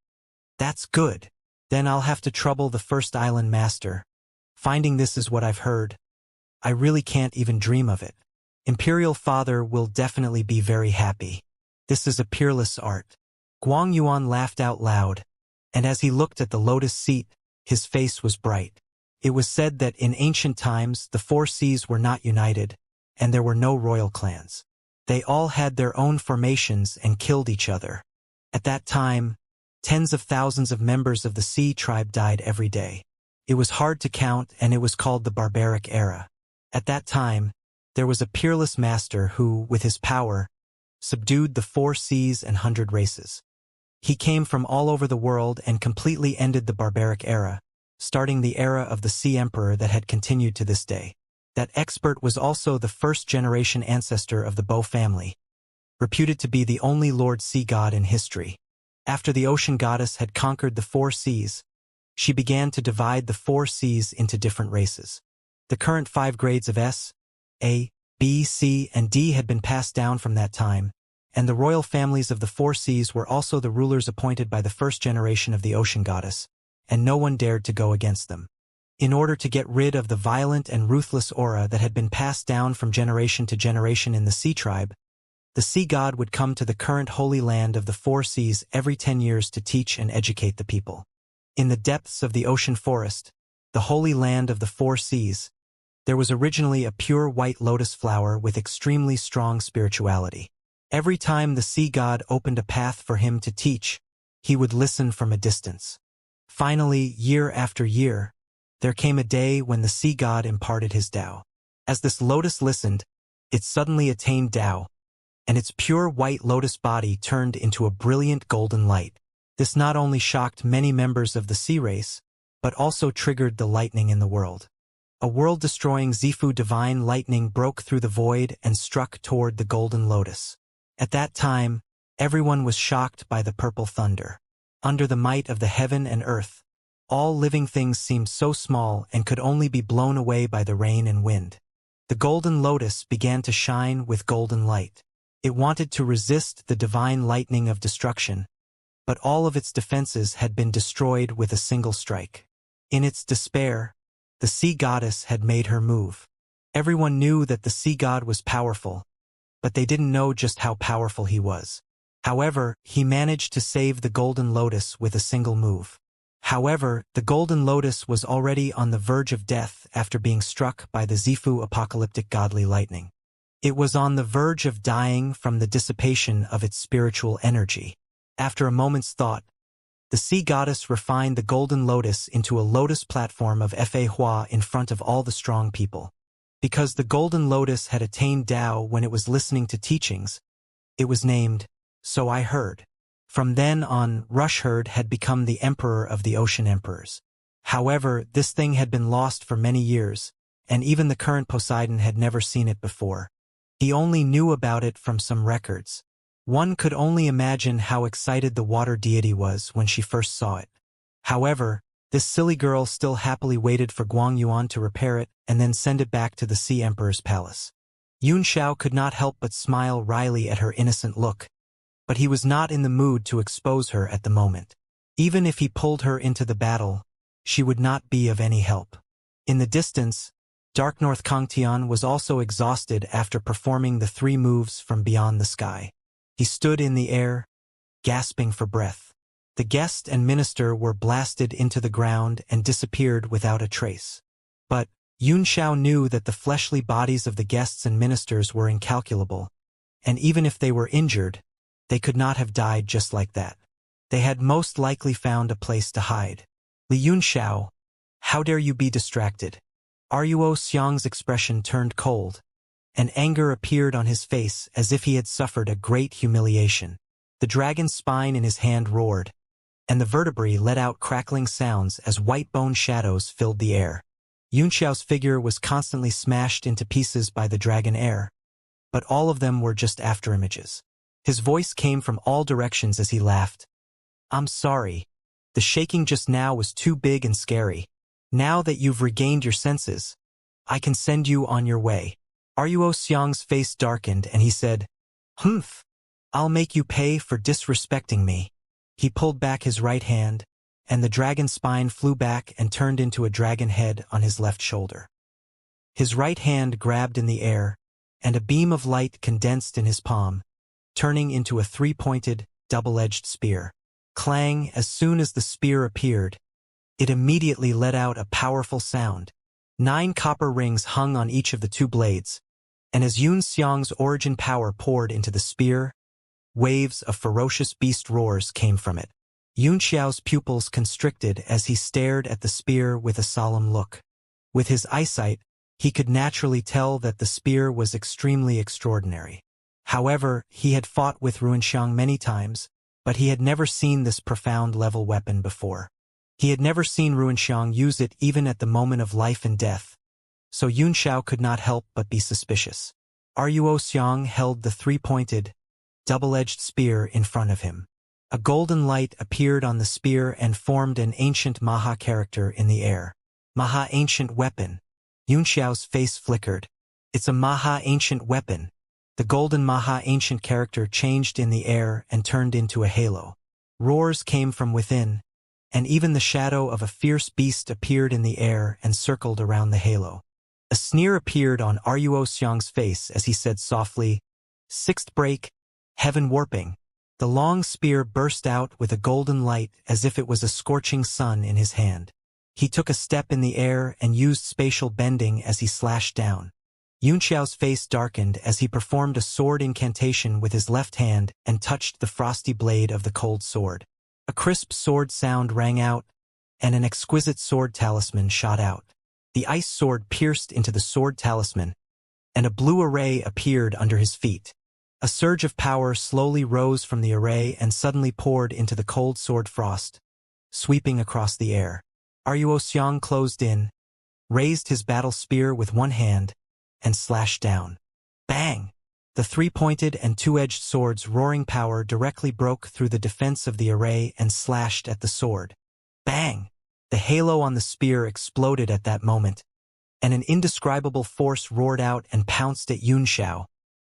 [SPEAKER 1] "That's good. Then I'll have to trouble the First Island Master. Finding this is what I've heard. I really can't even dream of it. Imperial Father will definitely be very happy. This is a peerless art." Guang Yuan laughed out loud, and as he looked at the lotus seat, his face was bright. It was said that in ancient times the four seas were not united, and there were no royal clans. They all had their own formations and killed each other. At that time, tens of thousands of members of the Sea tribe died every day. It was hard to count, and it was called the barbaric era. At that time, there was a peerless master who, with his power, subdued the four seas and 100 races. He came from all over the world and completely ended the barbaric era, starting the era of the Sea Emperor that had continued to this day. That expert was also the first-generation ancestor of the Bo family, reputed to be the only Lord Sea God in history. After the ocean goddess had conquered the four seas, she began to divide the four seas into different races. The current 5 grades of S, A, B, C, and D had been passed down from that time, and the royal families of the four seas were also the rulers appointed by the first generation of the ocean goddess, and no one dared to go against them. In order to get rid of the violent and ruthless aura that had been passed down from generation to generation in the Sea tribe, the Sea God would come to the current holy land of the four seas every 10 years to teach and educate the people. In the depths of the ocean forest, the holy land of the four seas, there was originally a pure white lotus flower with extremely strong spirituality. Every time the Sea God opened a path for him to teach, he would listen from a distance. Finally, year after year, there came a day when the Sea God imparted his Tao. As this lotus listened, it suddenly attained Tao, and its pure white lotus body turned into a brilliant golden light. This not only shocked many members of the sea race, but also triggered the lightning in the world. A world-destroying Zifu divine lightning broke through the void and struck toward the golden lotus. At that time, everyone was shocked by the purple thunder. Under the might of the heaven and earth, all living things seemed so small and could only be blown away by the rain and wind. The golden lotus began to shine with golden light. It wanted to resist the divine lightning of destruction, but all of its defenses had been destroyed with a single strike. In its despair, the Sea Goddess had made her move. Everyone knew that the Sea God was powerful, but they didn't know just how powerful he was. However, he managed to save the golden lotus with a single move. However, the golden lotus was already on the verge of death after being struck by the Zifu apocalyptic godly lightning. It was on the verge of dying from the dissipation of its spiritual energy. After a moment's thought, the Sea Goddess refined the golden lotus into a lotus platform of Fa Hua in front of all the strong people. Because the golden lotus had attained Tao when it was listening to teachings, it was named, So I Heard. From then on, Rushherd had become the emperor of the ocean emperors. However, this thing had been lost for many years, and even the current Poseidon had never seen it before. He only knew about it from some records. One could only imagine how excited the water deity was when she first saw it. However, this silly girl still happily waited for Guang Yuan to repair it and then send it back to the Sea Emperor's palace. Xiao could not help but smile wryly at her innocent look, but he was not in the mood to expose her at the moment. Even if he pulled her into the battle, she would not be of any help. In the distance, Dark North Kangtian was also exhausted after performing the 3 moves from beyond the sky. He stood in the air, gasping for breath. The guest and minister were blasted into the ground and disappeared without a trace. But Xiao knew that the fleshly bodies of the guests and ministers were incalculable, and even if they were injured, they could not have died just like that. They had most likely found a place to hide. Li Yunxiao, how dare you be distracted? Ruo Xiang's expression turned cold, and anger appeared on his face as if he had suffered a great humiliation. The dragon's spine in his hand roared, and the vertebrae let out crackling sounds as white bone shadows filled the air. Yunxiao's figure was constantly smashed into pieces by the dragon air, but all of them were just afterimages. His voice came from all directions as he laughed. I'm sorry. The shaking just now was too big and scary. Now that you've regained your senses, I can send you on your way. Ruo Xiang's face darkened and he said, Humph, I'll make you pay for disrespecting me. He pulled back his right hand, and the dragon's spine flew back and turned into a dragon head on his left shoulder. His right hand grabbed in the air, and a beam of light condensed in his palm, turning into a 3-pointed, double-edged spear. Clang! As soon as the spear appeared, it immediately let out a powerful sound. 9 copper rings hung on each of the 2 blades, and as Xiang's origin power poured into the spear, waves of ferocious beast roars came from it. Xiao's pupils constricted as he stared at the spear with a solemn look. With his eyesight, he could naturally tell that the spear was extremely extraordinary. However, he had fought with Ruinxiang many times, but he had never seen this profound-level weapon before. He had never seen Ruinxiang use it even at the moment of life and death, so Xiao could not help but be suspicious. Ruo Xiang held the 3-pointed, double-edged spear in front of him. A golden light appeared on the spear and formed an ancient Maha character in the air. Maha ancient weapon. Xiao's face flickered. It's a Maha ancient weapon. The golden Maha ancient character changed in the air and turned into a halo. Roars came from within, and even the shadow of a fierce beast appeared in the air and circled around the halo. A sneer appeared on Ruo Xiang's face as he said softly, 6th break, heaven warping. The long spear burst out with a golden light as if it was a scorching sun in his hand. He took a step in the air and used spatial bending as he slashed down. Xiao's face darkened as he performed a sword incantation with his left hand and touched the frosty blade of the cold sword. A crisp sword sound rang out, and an exquisite sword talisman shot out. The ice sword pierced into the sword talisman, and a blue array appeared under his feet. A surge of power slowly rose from the array and suddenly poured into the cold sword frost, sweeping across the air. Ruo Xiang closed in, raised his battle spear with one hand, and slashed down. Bang! The 3-pointed and 2-edged sword's roaring power directly broke through the defense of the array and slashed at the sword. Bang! The halo on the spear exploded at that moment, and an indescribable force roared out and pounced at Xiao.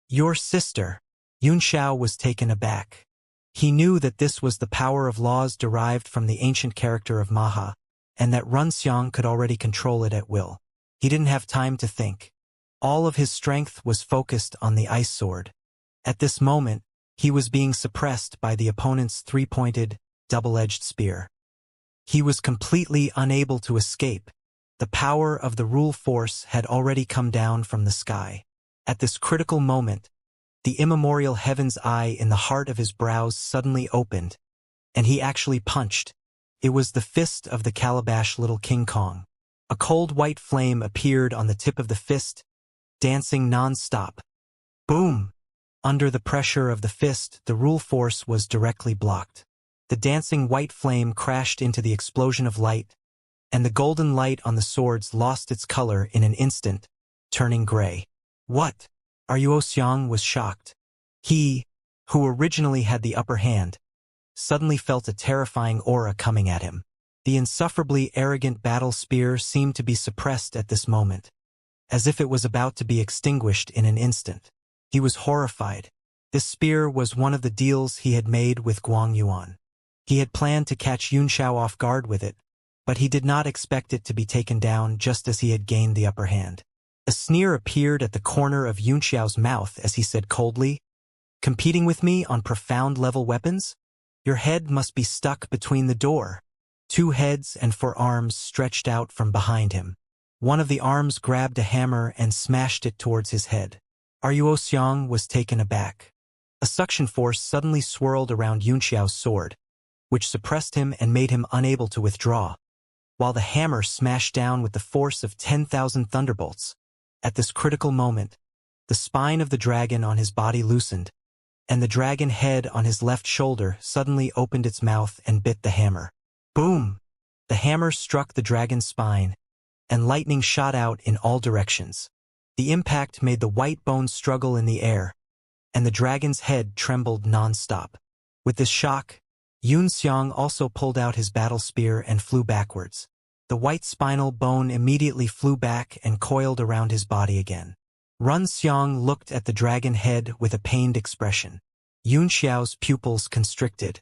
[SPEAKER 1] Your sister! Xiao was taken aback. He knew that this was the power of laws derived from the ancient character of Maha, and that Runxiang could already control it at will. He didn't have time to think. All of his strength was focused on the ice sword. At this moment, he was being suppressed by the opponent's 3-pointed, double-edged spear. He was completely unable to escape. The power of the rule force had already come down from the sky. At this critical moment, the immemorial heaven's eye in the heart of his brows suddenly opened, and he actually punched. It was the fist of the calabash little King Kong. A cold white flame appeared on the tip of the fist, dancing non-stop. Boom! Under the pressure of the fist, the rule force was directly blocked. The dancing white flame crashed into the explosion of light, and the golden light on the swords lost its color in an instant, turning gray. What? Ruo Xiang was shocked. He, who originally had the upper hand, suddenly felt a terrifying aura coming at him. The insufferably arrogant battle spear seemed to be suppressed at this moment. as if it was about to be extinguished in an instant. He was horrified. This spear was one of the deals he had made with Guang Yuan. He had planned to catch Yunxiao off guard with it, but he did not expect it to be taken down just as he had gained the upper hand. A sneer appeared at the corner of Yunxiao's mouth as he said coldly, "Competing with me on profound-level weapons? Your head must be stuck between the door." 2 heads and 4 arms stretched out from behind him. One of the arms grabbed a hammer and smashed it towards his head. Ruo Xiang was taken aback. A suction force suddenly swirled around Yunxiao's sword, which suppressed him and made him unable to withdraw, while the hammer smashed down with the force of 10,000 thunderbolts. At this critical moment, the spine of the dragon on his body loosened, and the dragon head on his left shoulder suddenly opened its mouth and bit the hammer. Boom! The hammer struck the dragon's spine, and lightning shot out in all directions. The impact made the white bones struggle in the air, and the dragon's head trembled non-stop. With this shock, Yun Xiang also pulled out his battle spear and flew backwards. The white spinal bone immediately flew back and coiled around his body again. Run Xiang looked at the dragon head with a pained expression. Yun Xiao's pupils constricted.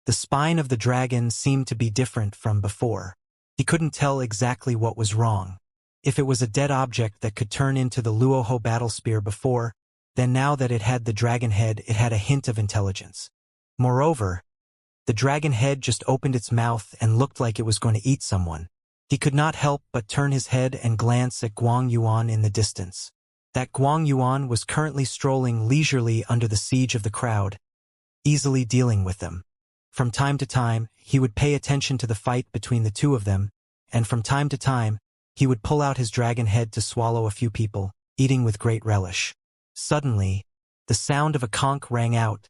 [SPEAKER 1] The spine of the dragon seemed to be different from before. He couldn't tell exactly what was wrong. If it was a dead object that could turn into the Luoho battle spear before, then now that it had the dragon head, it had a hint of intelligence. Moreover, the dragon head just opened its mouth and looked like it was going to eat someone. He could not help but turn his head and glance at Guang Yuan in the distance. That Guang Yuan was currently strolling leisurely under the siege of the crowd, easily dealing with them. From time to time, he would pay attention to the fight between the two of them, and from time to time, he would pull out his dragon head to swallow a few people, eating with great relish. Suddenly, the sound of a conch rang out,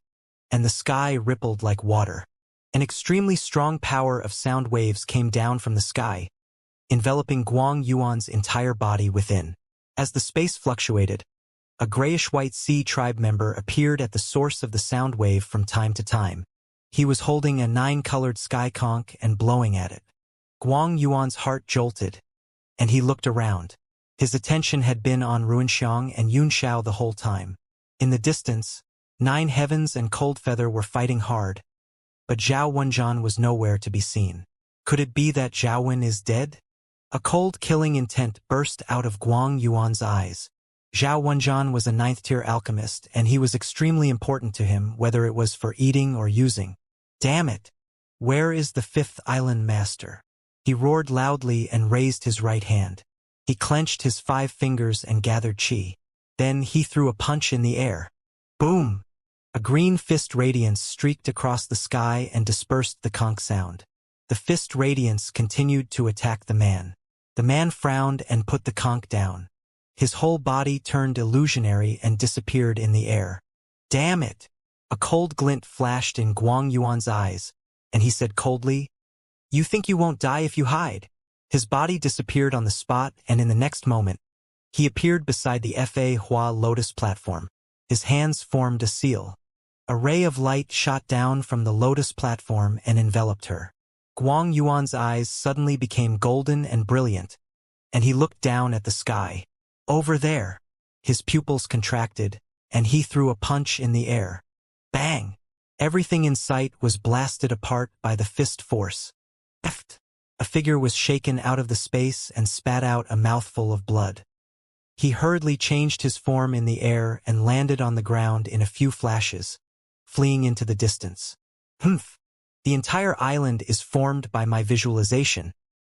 [SPEAKER 1] and the sky rippled like water. An extremely strong power of sound waves came down from the sky, enveloping Guang Yuan's entire body within. As the space fluctuated, a grayish-white sea tribe member appeared at the source of the sound wave from time to time. He was holding a 9-colored sky conch and blowing at it. Guang Yuan's heart jolted, and he looked around. His attention had been on Ruinxiang and Yunxiao the whole time. In the distance, 9 Heavens and Coldfeather were fighting hard, but Zhao Wenjian was nowhere to be seen. Could it be that Zhao Wen is dead? A cold killing intent burst out of Guang Yuan's eyes. Zhao Wenjian was a 9th-tier alchemist, and he was extremely important to him, whether it was for eating or using. Damn it! Where is the 5th island master? He roared loudly and raised his right hand. He clenched his 5 fingers and gathered chi. Then he threw a punch in the air. Boom! A green fist radiance streaked across the sky and dispersed the conch sound. The fist radiance continued to attack the man. The man frowned and put the conch down. His whole body turned illusionary and disappeared in the air. Damn it! A cold glint flashed in Guang Yuan's eyes, and he said coldly, "You think you won't die if you hide?" His body disappeared on the spot, and in the next moment, he appeared beside the Fa Hua Lotus platform. His hands formed a seal. A ray of light shot down from the Lotus platform and enveloped her. Guang Yuan's eyes suddenly became golden and brilliant, and he looked down at the sky. Over there. His pupils contracted, and he threw a punch in the air. Bang! Everything in sight was blasted apart by the fist force. Eft! A figure was shaken out of the space and spat out a mouthful of blood. He hurriedly changed his form in the air and landed on the ground in a few flashes, fleeing into the distance. Humph! The entire island is formed by my visualization,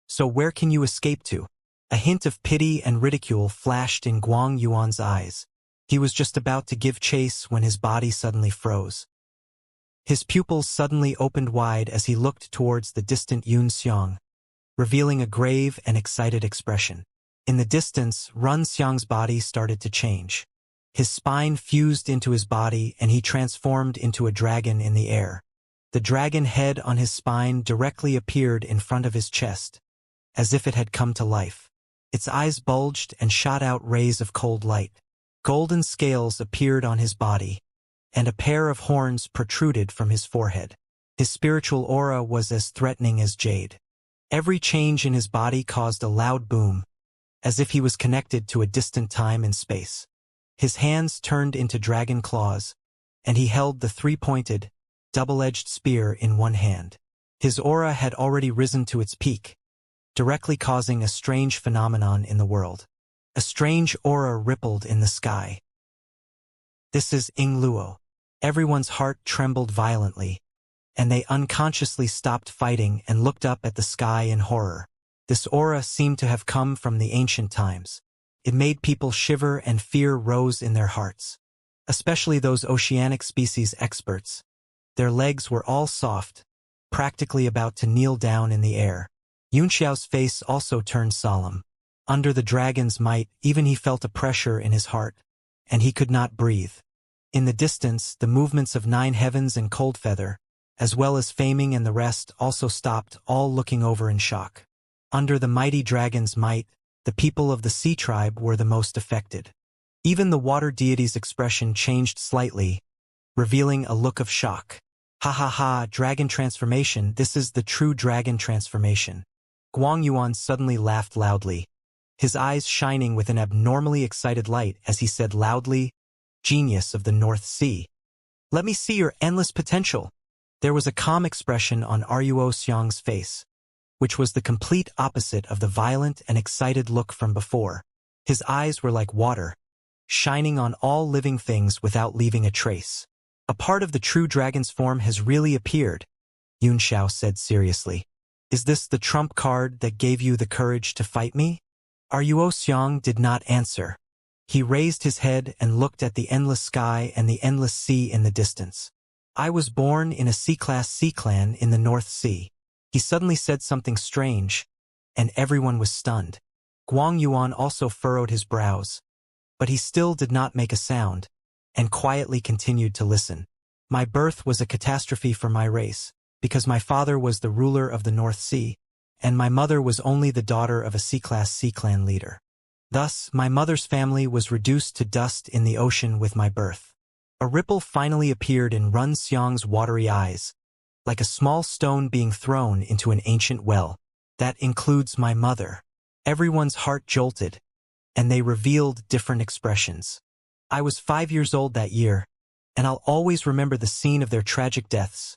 [SPEAKER 1] so where can you escape to? A hint of pity and ridicule flashed in Guang Yuan's eyes. He was just about to give chase when his body suddenly froze. His pupils suddenly opened wide as he looked towards the distant Yun Xiang, revealing a grave and excited expression. In the distance, Run Xiang's body started to change. His spine fused into his body and he transformed into a dragon in the air. The dragon head on his spine directly appeared in front of his chest, as if it had come to life. Its eyes bulged and shot out rays of cold light. Golden scales appeared on his body, and a pair of horns protruded from his forehead. His spiritual aura was as threatening as jade. Every change in his body caused a loud boom, as if he was connected to a distant time and space. His hands turned into dragon claws, and he held the three-pointed, double-edged spear in one hand. His aura had already risen to its peak, directly causing a strange phenomenon in the world. A strange aura rippled in the sky. "This is Ing Luo." Everyone's heart trembled violently, and they unconsciously stopped fighting and looked up at the sky in horror. This aura seemed to have come from the ancient times. It made people shiver, and fear rose in their hearts. Especially those oceanic species experts. Their legs were all soft, practically about to kneel down in the air. Yunxiao's face also turned solemn. Under the dragon's might, even he felt a pressure in his heart, and he could not breathe. In the distance, the movements of Nine Heavens and Coldfeather, as well as Faming and the rest, also stopped, all looking over in shock. Under the mighty dragon's might, the people of the sea tribe were the most affected. Even the water deity's expression changed slightly, revealing a look of shock. "Ha ha ha, dragon transformation, this is the true dragon transformation." Guang Yuan suddenly laughed loudly, his eyes shining with an abnormally excited light as he said loudly, "Genius of the North Sea. Let me see your endless potential." There was a calm expression on Ruo Xiang's face, which was the complete opposite of the violent and excited look from before. His eyes were like water, shining on all living things without leaving a trace. "A part of the true dragon's form has really appeared," Yunxiao said seriously. "Is this the trump card that gave you the courage to fight me?" Ruo Xiang did not answer. He raised his head and looked at the endless sky and the endless sea in the distance. "I was born in a C-class sea clan in the North Sea." He suddenly said something strange, and everyone was stunned. Guang Yuan also furrowed his brows, but he still did not make a sound, and quietly continued to listen. "My birth was a catastrophe for my race, because my father was the ruler of the North Sea, and my mother was only the daughter of a C-class sea clan leader. Thus, my mother's family was reduced to dust in the ocean with my birth." A ripple finally appeared in Run Xiang's watery eyes, like a small stone being thrown into an ancient well. "That includes my mother." Everyone's heart jolted, and they revealed different expressions. "I was 5 years old that year, and I'll always remember the scene of their tragic deaths,"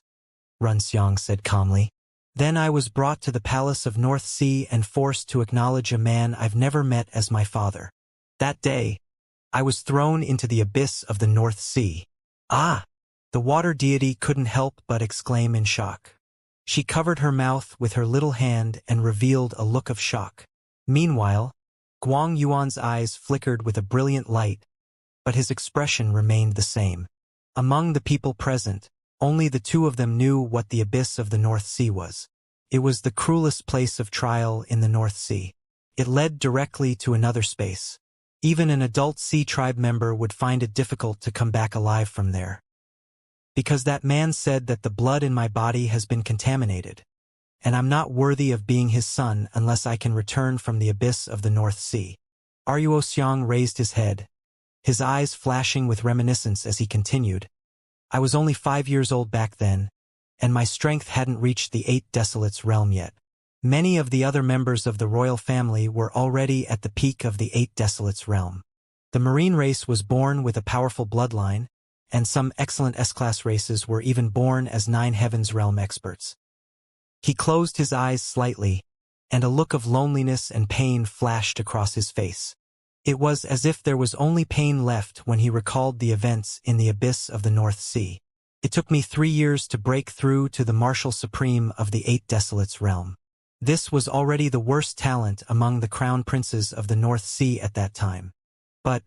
[SPEAKER 1] Run Xiang said calmly. "Then I was brought to the palace of North Sea and forced to acknowledge a man I've never met as my father. That day, I was thrown into the abyss of the North Sea." "Ah!" The water deity couldn't help but exclaim in shock. She covered her mouth with her little hand and revealed a look of shock. Meanwhile, Guang Yuan's eyes flickered with a brilliant light, but his expression remained the same. Among the people present, only the two of them knew what the abyss of the North Sea was. It was the cruelest place of trial in the North Sea. It led directly to another space. Even an adult sea tribe member would find it difficult to come back alive from there. "Because that man said that the blood in my body has been contaminated, and I'm not worthy of being his son unless I can return from the abyss of the North Sea." Ruo Xiang raised his head, his eyes flashing with reminiscence as he continued. "I was only 5 years old back then, and my strength hadn't reached the 8 Desolates realm yet. Many of the other members of the royal family were already at the peak of the 8 Desolates realm. The marine race was born with a powerful bloodline, and some excellent S-class races were even born as 9 Heavens realm experts." He closed his eyes slightly, and a look of loneliness and pain flashed across his face. It was as if there was only pain left when he recalled the events in the abyss of the North Sea. "It took me 3 years to break through to the Marshal Supreme of the 8 Desolates realm. This was already the worst talent among the crown princes of the North Sea at that time. But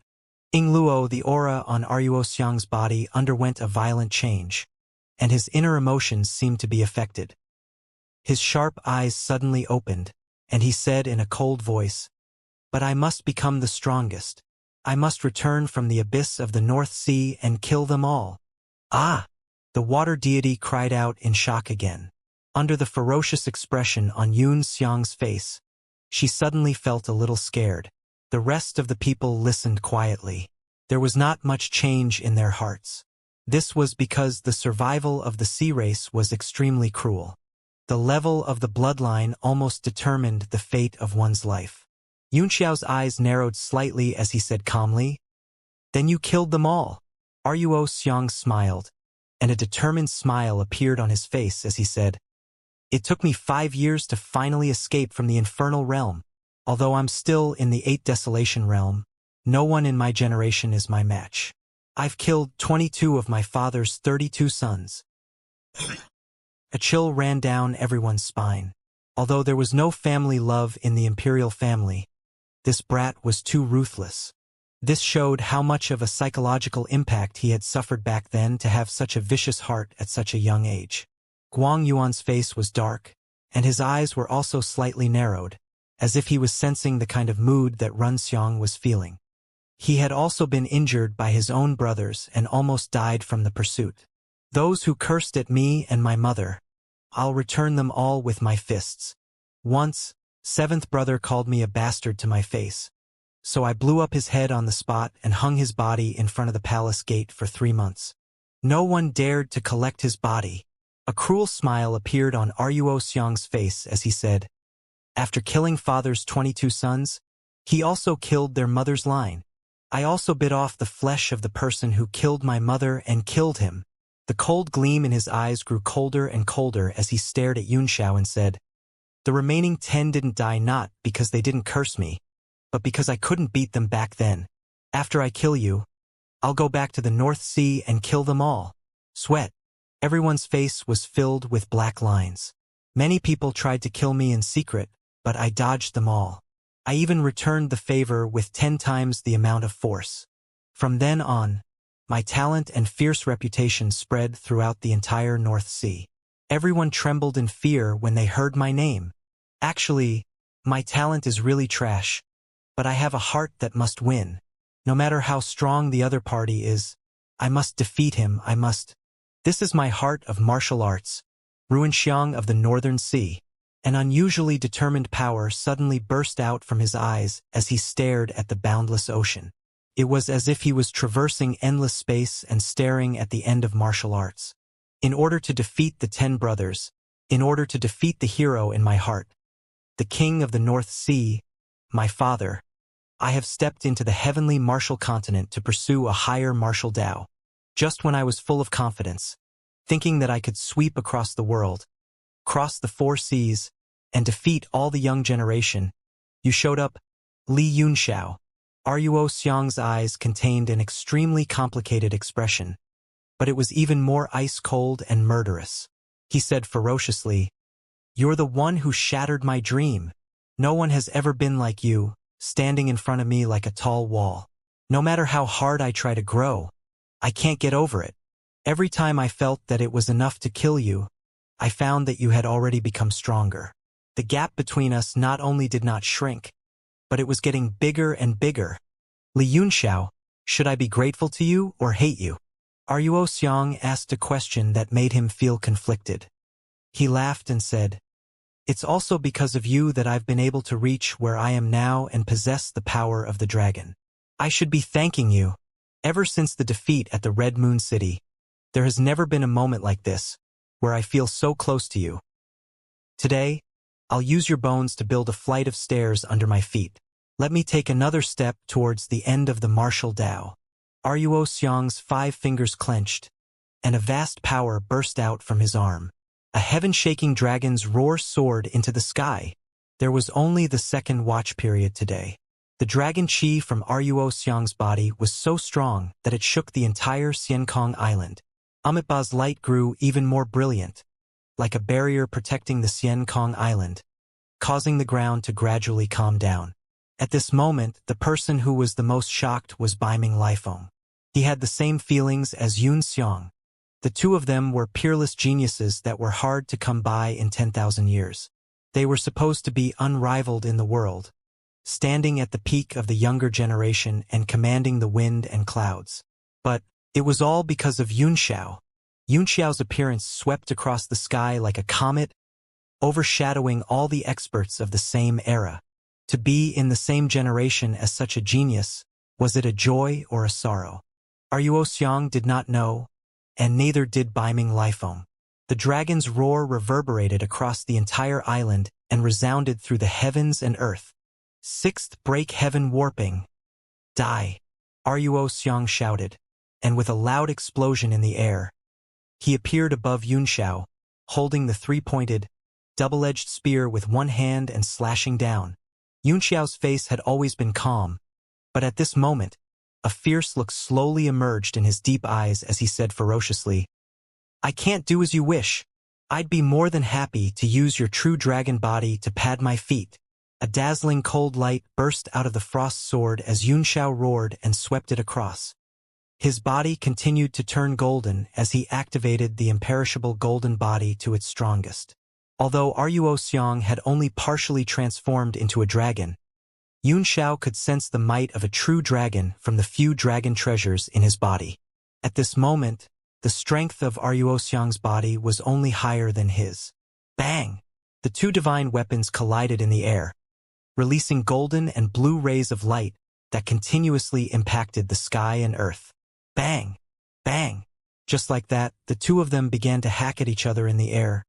[SPEAKER 1] Ing Luo, the aura on Ruo Xiang's body, underwent a violent change, and his inner emotions seemed to be affected. His sharp eyes suddenly opened, and he said in a cold voice, "But I must become the strongest. I must return from the abyss of the North Sea and kill them all." "Ah!" The water deity cried out in shock again. Under the ferocious expression on Yun Xiang's face, she suddenly felt a little scared. The rest of the people listened quietly. There was not much change in their hearts. This was because the survival of the sea race was extremely cruel. The level of the bloodline almost determined the fate of one's life. Yunxiao's eyes narrowed slightly as he said calmly, "Then you killed them all." Ruo Xiang smiled, and a determined smile appeared on his face as he said, "It took me 5 years to finally escape from the infernal realm. Although I'm still in the 8th Desolation realm, no one in my generation is my match. I've killed 22 of my father's 32 sons." A chill ran down everyone's spine. Although there was no family love in the imperial family, this brat was too ruthless. This showed how much of a psychological impact he had suffered back then to have such a vicious heart at such a young age. Guang Yuan's face was dark, and his eyes were also slightly narrowed, as if he was sensing the kind of mood that Run Xiang was feeling. He had also been injured by his own brothers and almost died from the pursuit. "Those who cursed at me and my mother, I'll return them all with my fists. Once, 7th brother called me a bastard to my face. So I blew up his head on the spot and hung his body in front of the palace gate for 3 months. No one dared to collect his body." A cruel smile appeared on Ruo Xiang's face as he said, "After killing father's 22 sons, he also killed their mother's line. I also bit off the flesh of the person who killed my mother and killed him." The cold gleam in his eyes grew colder and colder as he stared at Yunxiao and said, "The remaining 10 didn't die not because they didn't curse me, but because I couldn't beat them back then. After I kill you, I'll go back to the North Sea and kill them all." Sweat. Everyone's face was filled with black lines. "Many people tried to kill me in secret, but I dodged them all. I even returned the favor with 10 times the amount of force. From then on, my talent and fierce reputation spread throughout the entire North Sea. Everyone trembled in fear when they heard my name. Actually, my talent is really trash, but I have a heart that must win. No matter how strong the other party is, I must defeat him, I must. This is my heart of martial arts." Ruinxiang of the Northern Sea. An unusually determined power suddenly burst out from his eyes as he stared at the boundless ocean. It was as if he was traversing endless space and staring at the end of martial arts. "In order to defeat the 10 brothers, in order to defeat the hero in my heart, the king of the North Sea, my father, I have stepped into the heavenly martial continent to pursue a higher martial Tao. Just when I was full of confidence, thinking that I could sweep across the world, cross the 4 seas, and defeat all the young generation, you showed up, Li Yunxiao." Ruo Xiang's eyes contained an extremely complicated expression, but it was even more ice-cold and murderous. He said ferociously, "You're the one who shattered my dream. No one has ever been like you, standing in front of me like a tall wall. No matter how hard I try to grow, I can't get over it. Every time I felt that it was enough to kill you, I found that you had already become stronger. The gap between us not only did not shrink, but it was getting bigger and bigger. Li Yunxiao, should I be grateful to you or hate you?" Ruo Xiang asked a question that made him feel conflicted. He laughed and said, "It's also because of you that I've been able to reach where I am now and possess the power of the dragon. I should be thanking you. Ever since the defeat at the Red Moon City, there has never been a moment like this, where I feel so close to you. Today, I'll use your bones to build a flight of stairs under my feet. Let me take another step towards the end of the martial Tao." Ruo Xiang's 5 fingers clenched, and a vast power burst out from his arm. A heaven-shaking dragon's roar soared into the sky. There was only the second watch period today. The dragon chi from Ruo Xiang's body was so strong that it shook the entire Xiankong Island. Amitabha's light grew even more brilliant, like a barrier protecting the Xiankong Island, causing the ground to gradually calm down. At this moment, the person who was the most shocked was Baiming Lifeng. He had the same feelings as Yun Xiang. The two of them were peerless geniuses that were hard to come by in 10,000 years. They were supposed to be unrivaled in the world, standing at the peak of the younger generation and commanding the wind and clouds. But it was all because of Yunxiao. Yunxiao's appearance swept across the sky like a comet, overshadowing all the experts of the same era. To be in the same generation as such a genius, was it a joy or a sorrow? Ruo Xiang did not know, and neither did Baiming Lifeng. The dragon's roar reverberated across the entire island and resounded through the heavens and earth. Sixth break heaven warping. Die. Ruo Xiang shouted, and with a loud explosion in the air, he appeared above Yunxiao, holding the three-pointed, double-edged spear with one hand and slashing down. Yunxiao's face had always been calm, but at this moment, a fierce look slowly emerged in his deep eyes as he said ferociously, "I can't do as you wish. I'd be more than happy to use your true dragon body to pad my feet." A dazzling cold light burst out of the frost sword as Yunxiao roared and swept it across. His body continued to turn golden as he activated the imperishable golden body to its strongest. Although Ruo Xiang had only partially transformed into a dragon, Yunxiao could sense the might of a true dragon from the few dragon treasures in his body. At this moment, the strength of Ruo Xiang's body was only higher than his. Bang! The two divine weapons collided in the air, releasing golden and blue rays of light that continuously impacted the sky and earth. Bang! Bang! Just like that, the two of them began to hack at each other in the air,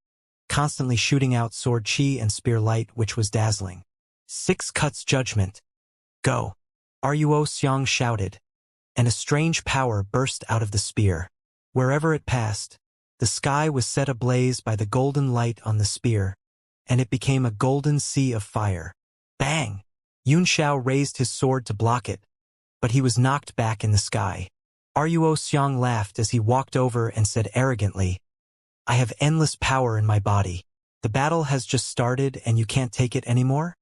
[SPEAKER 1] constantly shooting out sword chi and spear light, which was dazzling. Six cuts judgment. Go! Ruo Xiang shouted, and a strange power burst out of the spear. Wherever it passed, the sky was set ablaze by the golden light on the spear, and it became a golden sea of fire. Bang! Yunxiao raised his sword to block it, but he was knocked back in the sky. Ruo Xiang laughed as he walked over and said arrogantly, "I have endless power in my body. The battle has just started and you can't take it anymore?"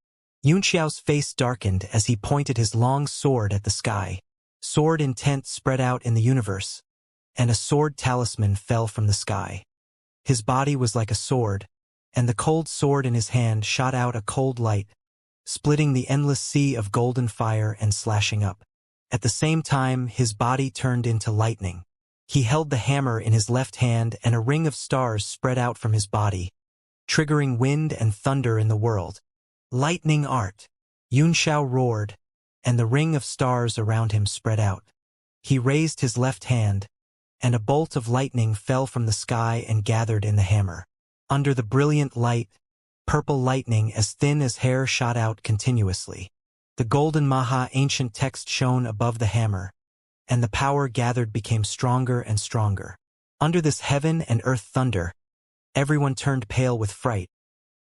[SPEAKER 1] Yunxiao's face darkened as he pointed his long sword at the sky. Sword intent spread out in the universe, and a sword talisman fell from the sky. His body was like a sword, and the cold sword in his hand shot out a cold light, splitting the endless sea of golden fire and slashing up. At the same time, his body turned into lightning. He held the hammer in his left hand and a ring of stars spread out from his body, triggering wind and thunder in the world. Lightning art! Yunxiao roared, and the ring of stars around him spread out. He raised his left hand, and a bolt of lightning fell from the sky and gathered in the hammer. Under the brilliant light, purple lightning as thin as hair shot out continuously. The golden Maha ancient text shone above the hammer, and the power gathered became stronger and stronger. Under this heaven and earth thunder, everyone turned pale with fright,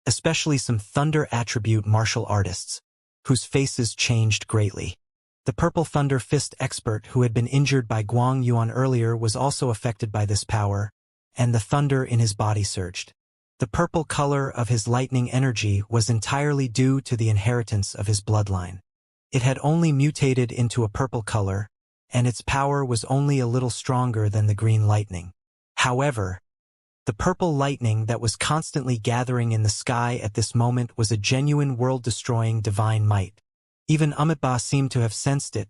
[SPEAKER 1] especially some thunder attribute martial artists, whose faces changed greatly. The purple thunder fist expert who had been injured by Guang Yuan earlier was also affected by this power, and the thunder in his body surged. The purple color of his lightning energy was entirely due to the inheritance of his bloodline. It had only mutated into a purple color, and its power was only a little stronger than the green lightning. However, the purple lightning that was constantly gathering in the sky at this moment was a genuine world-destroying divine might. Even Amitabha seemed to have sensed it,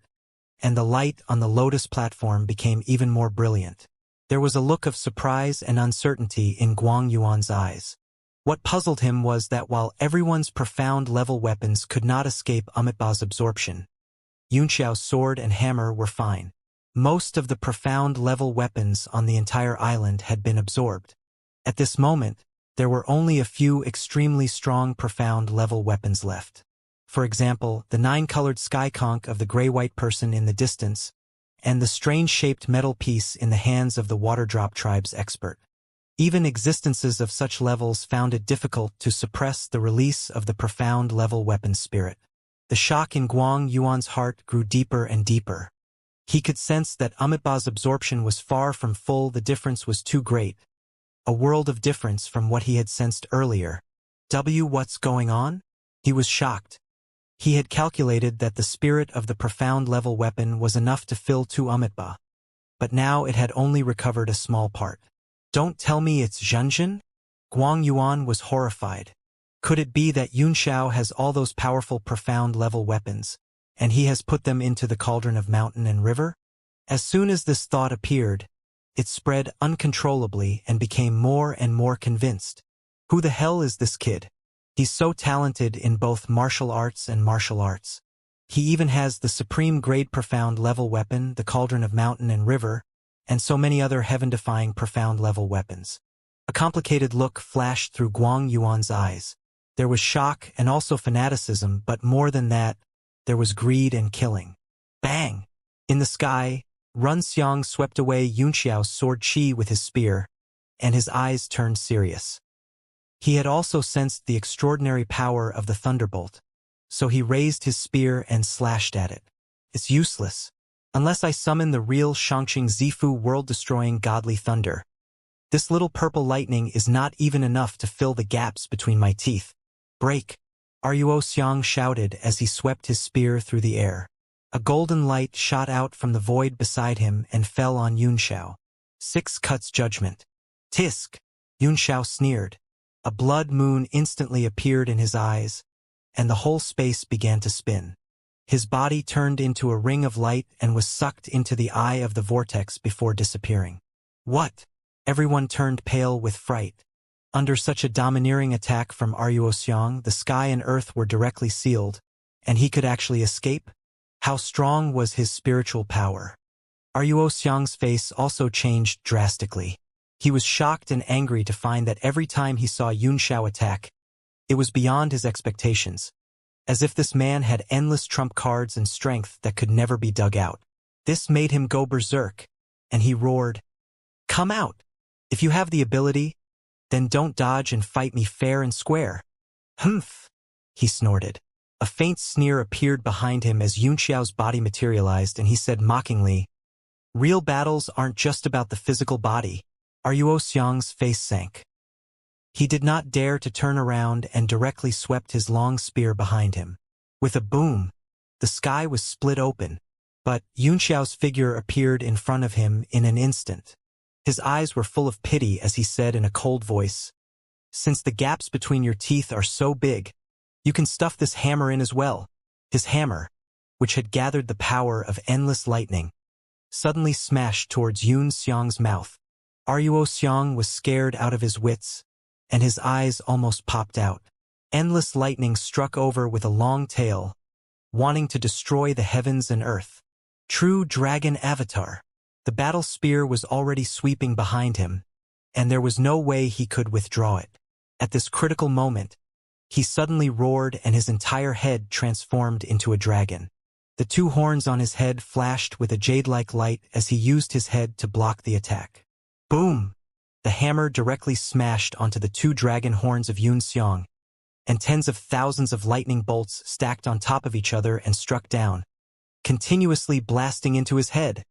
[SPEAKER 1] and the light on the lotus platform became even more brilliant. There was a look of surprise and uncertainty in Guang Yuan's eyes. What puzzled him was that while everyone's profound level weapons could not escape Amitabha's absorption, Yunxiao's sword and hammer were fine. Most of the profound level weapons on the entire island had been absorbed. At this moment, there were only a few extremely strong profound level weapons left. For example, the 9-colored sky conch of the gray-white person in the distance, and the strange-shaped metal piece in the hands of the Waterdrop tribe's expert. Even existences of such levels found it difficult to suppress the release of the profound level weapon spirit. The shock in Guang Yuan's heart grew deeper and deeper. He could sense that Amitabha's absorption was far from full. The difference was too great. A world of difference from what he had sensed earlier. What's going on? He was shocked. He had calculated that the spirit of the profound level weapon was enough to fill 2 Amitabha, but now it had only recovered a small part. Don't tell me it's Zhenjin? Guang Yuan was horrified. Could it be that Yunxiao has all those powerful profound level weapons, and he has put them into the cauldron of mountain and river? As soon as this thought appeared, it spread uncontrollably and became more and more convinced. Who the hell is this kid? He's so talented in both martial arts and martial arts. He even has the supreme grade profound level weapon, the Cauldron of Mountain and River, and so many other heaven-defying profound level weapons. A complicated look flashed through Guang Yuan's eyes. There was shock and also fanaticism, but more than that, there was greed and killing. Bang! In the sky, Run Xiang swept away Yunxiao's sword Qi with his spear, and his eyes turned serious. He had also sensed the extraordinary power of the thunderbolt, so he raised his spear and slashed at it. It's useless. Unless I summon the real Shangqing Zifu world-destroying godly thunder. This little purple lightning is not even enough to fill the gaps between my teeth. Break! Ruo Xiang shouted as he swept his spear through the air. A golden light shot out from the void beside him and fell on Yunxiao. 6 cuts judgment. Tisk! Yunxiao sneered. A blood moon instantly appeared in his eyes, and the whole space began to spin. His body turned into a ring of light and was sucked into the eye of the vortex before disappearing. What? Everyone turned pale with fright. Under such a domineering attack from Ruo Xiang, the sky and earth were directly sealed, and he could actually escape? How strong was his spiritual power? Ruo Xiang's face also changed drastically. He was shocked and angry to find that every time he saw Yunxiao attack, it was beyond his expectations, as if this man had endless trump cards and strength that could never be dug out. This made him go berserk, and he roared, "Come out! If you have the ability, then don't dodge and fight me fair and square." "Humph!" he snorted. A faint sneer appeared behind him as Yunxiao's body materialized, and he said mockingly, "Real battles aren't just about the physical body." Ruo Xiang's face sank. He did not dare to turn around and directly swept his long spear behind him. With a boom, the sky was split open, but Yunxiao's figure appeared in front of him in an instant. His eyes were full of pity as he said in a cold voice, "Since the gaps between your teeth are so big, you can stuff this hammer in as well." His hammer, which had gathered the power of endless lightning, suddenly smashed towards Yun Xiang's mouth. Ruo Xiang was scared out of his wits, and his eyes almost popped out. Endless lightning struck over with a long tail, wanting to destroy the heavens and earth. True dragon avatar. The battle spear was already sweeping behind him, and there was no way he could withdraw it. At this critical moment, he suddenly roared and his entire head transformed into a dragon. The 2 horns on his head flashed with a jade-like light as he used his head to block the attack. Boom! The hammer directly smashed onto the 2 dragon horns of Yun Xiang, and tens of thousands of lightning bolts stacked on top of each other and struck down, continuously blasting into his head.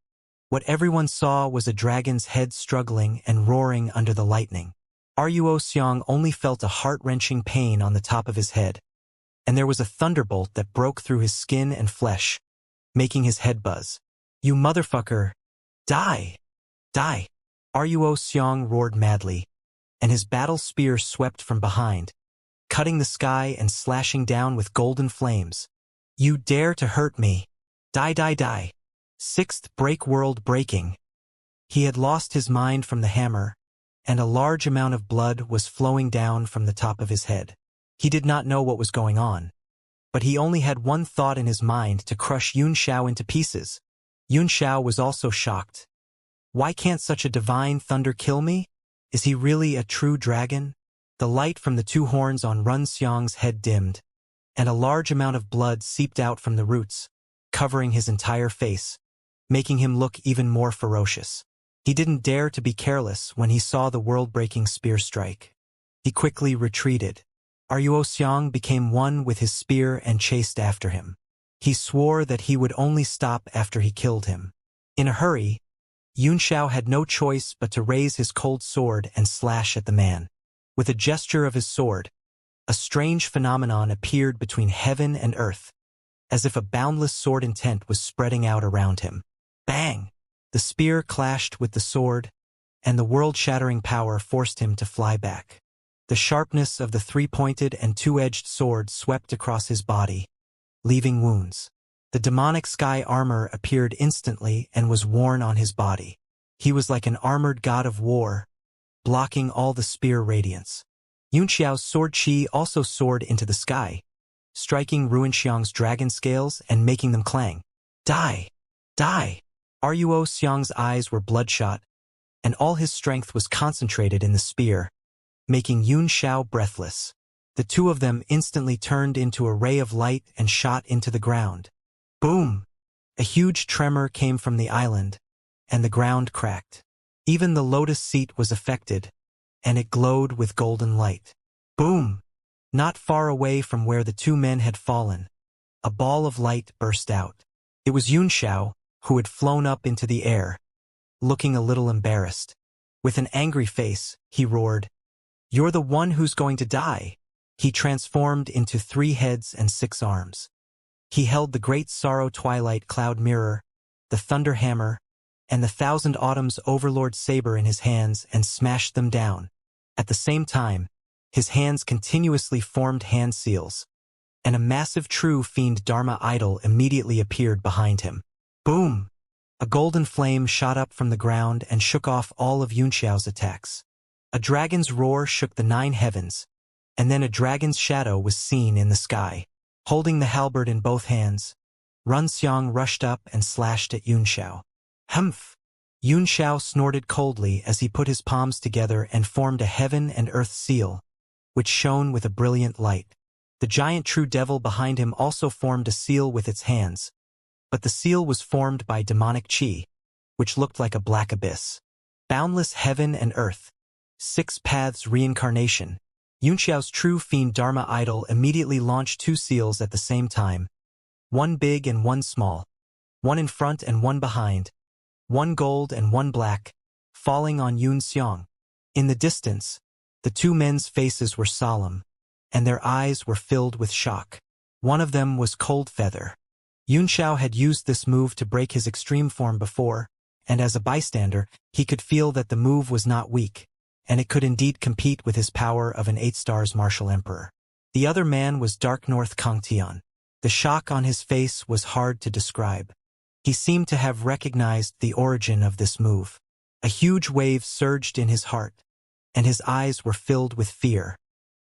[SPEAKER 1] What everyone saw was a dragon's head struggling and roaring under the lightning. Ruo Xiang only felt a heart-wrenching pain on the top of his head, and there was a thunderbolt that broke through his skin and flesh, making his head buzz. "You motherfucker! Die! Die!" Ruo Xiang roared madly, and his battle spear swept from behind, cutting the sky and slashing down with golden flames. "You dare to hurt me! Die, die, die!" 6th break world breaking. He had lost his mind from the hammer, and a large amount of blood was flowing down from the top of his head. He did not know what was going on, but he only had one thought in his mind: to crush Yunxiao into pieces. Yunxiao was also shocked. Why can't such a divine thunder kill me? Is he really a true dragon? The light from the 2 horns on Run Xiang's head dimmed, and a large amount of blood seeped out from the roots, covering his entire face, making him look even more ferocious. He didn't dare to be careless when he saw the world-breaking spear strike. He quickly retreated. Ruo Xiang became one with his spear and chased after him. He swore that he would only stop after he killed him. In a hurry, Yunxiao had no choice but to raise his cold sword and slash at the man. With a gesture of his sword, a strange phenomenon appeared between heaven and earth, as if a boundless sword intent was spreading out around him. Bang! The spear clashed with the sword, and the world-shattering power forced him to fly back. The sharpness of the 3-pointed and 2-edged sword swept across his body, leaving wounds. The demonic sky armor appeared instantly and was worn on his body. He was like an armored god of war, blocking all the spear radiance. Yunxiao's sword Qi also soared into the sky, striking Ruin Xiang's dragon scales and making them clang. Die! Die! Ruo Xiang's eyes were bloodshot, and all his strength was concentrated in the spear, making Yunxiao breathless. The two of them instantly turned into a ray of light and shot into the ground. Boom! A huge tremor came from the island, and the ground cracked. Even the lotus seat was affected, and it glowed with golden light. Boom! Not far away from where the two men had fallen, a ball of light burst out. It was Xianxia, who had flown up into the air, looking a little embarrassed. With an angry face, he roared, "You're the one who's going to die!" He transformed into 3 heads and 6 arms. He held the Great Sorrow Twilight Cloud Mirror, the Thunder Hammer, and the Thousand Autumns Overlord Saber in his hands and smashed them down. At the same time, his hands continuously formed hand seals, and a massive true fiend Dharma idol immediately appeared behind him. Boom! A golden flame shot up from the ground and shook off all of Yunxiao's attacks. A dragon's roar shook the 9 heavens, and then a dragon's shadow was seen in the sky. Holding the halberd in both hands, Runxiang rushed up and slashed at Yunxiao. Humph! Yunxiao snorted coldly as he put his palms together and formed a heaven and earth seal, which shone with a brilliant light. The giant true devil behind him also formed a seal with its hands, but the seal was formed by demonic chi, which looked like a black abyss. Boundless heaven and earth. 6 paths reincarnation. Yunxiao's true fiend Dharma idol immediately launched 2 seals at the same time, one big and one small, one in front and one behind, one gold and one black, falling on Yunxiang. In the distance, the 2 men's faces were solemn, and their eyes were filled with shock. One of them was Cold Feather. Yunxiao had used this move to break his extreme form before, and as a bystander, he could feel that the move was not weak, and it could indeed compete with his power of an 8 stars martial emperor. The other man was Dark North Kangtian. The shock on his face was hard to describe. He seemed to have recognized the origin of this move. A huge wave surged in his heart, and his eyes were filled with fear.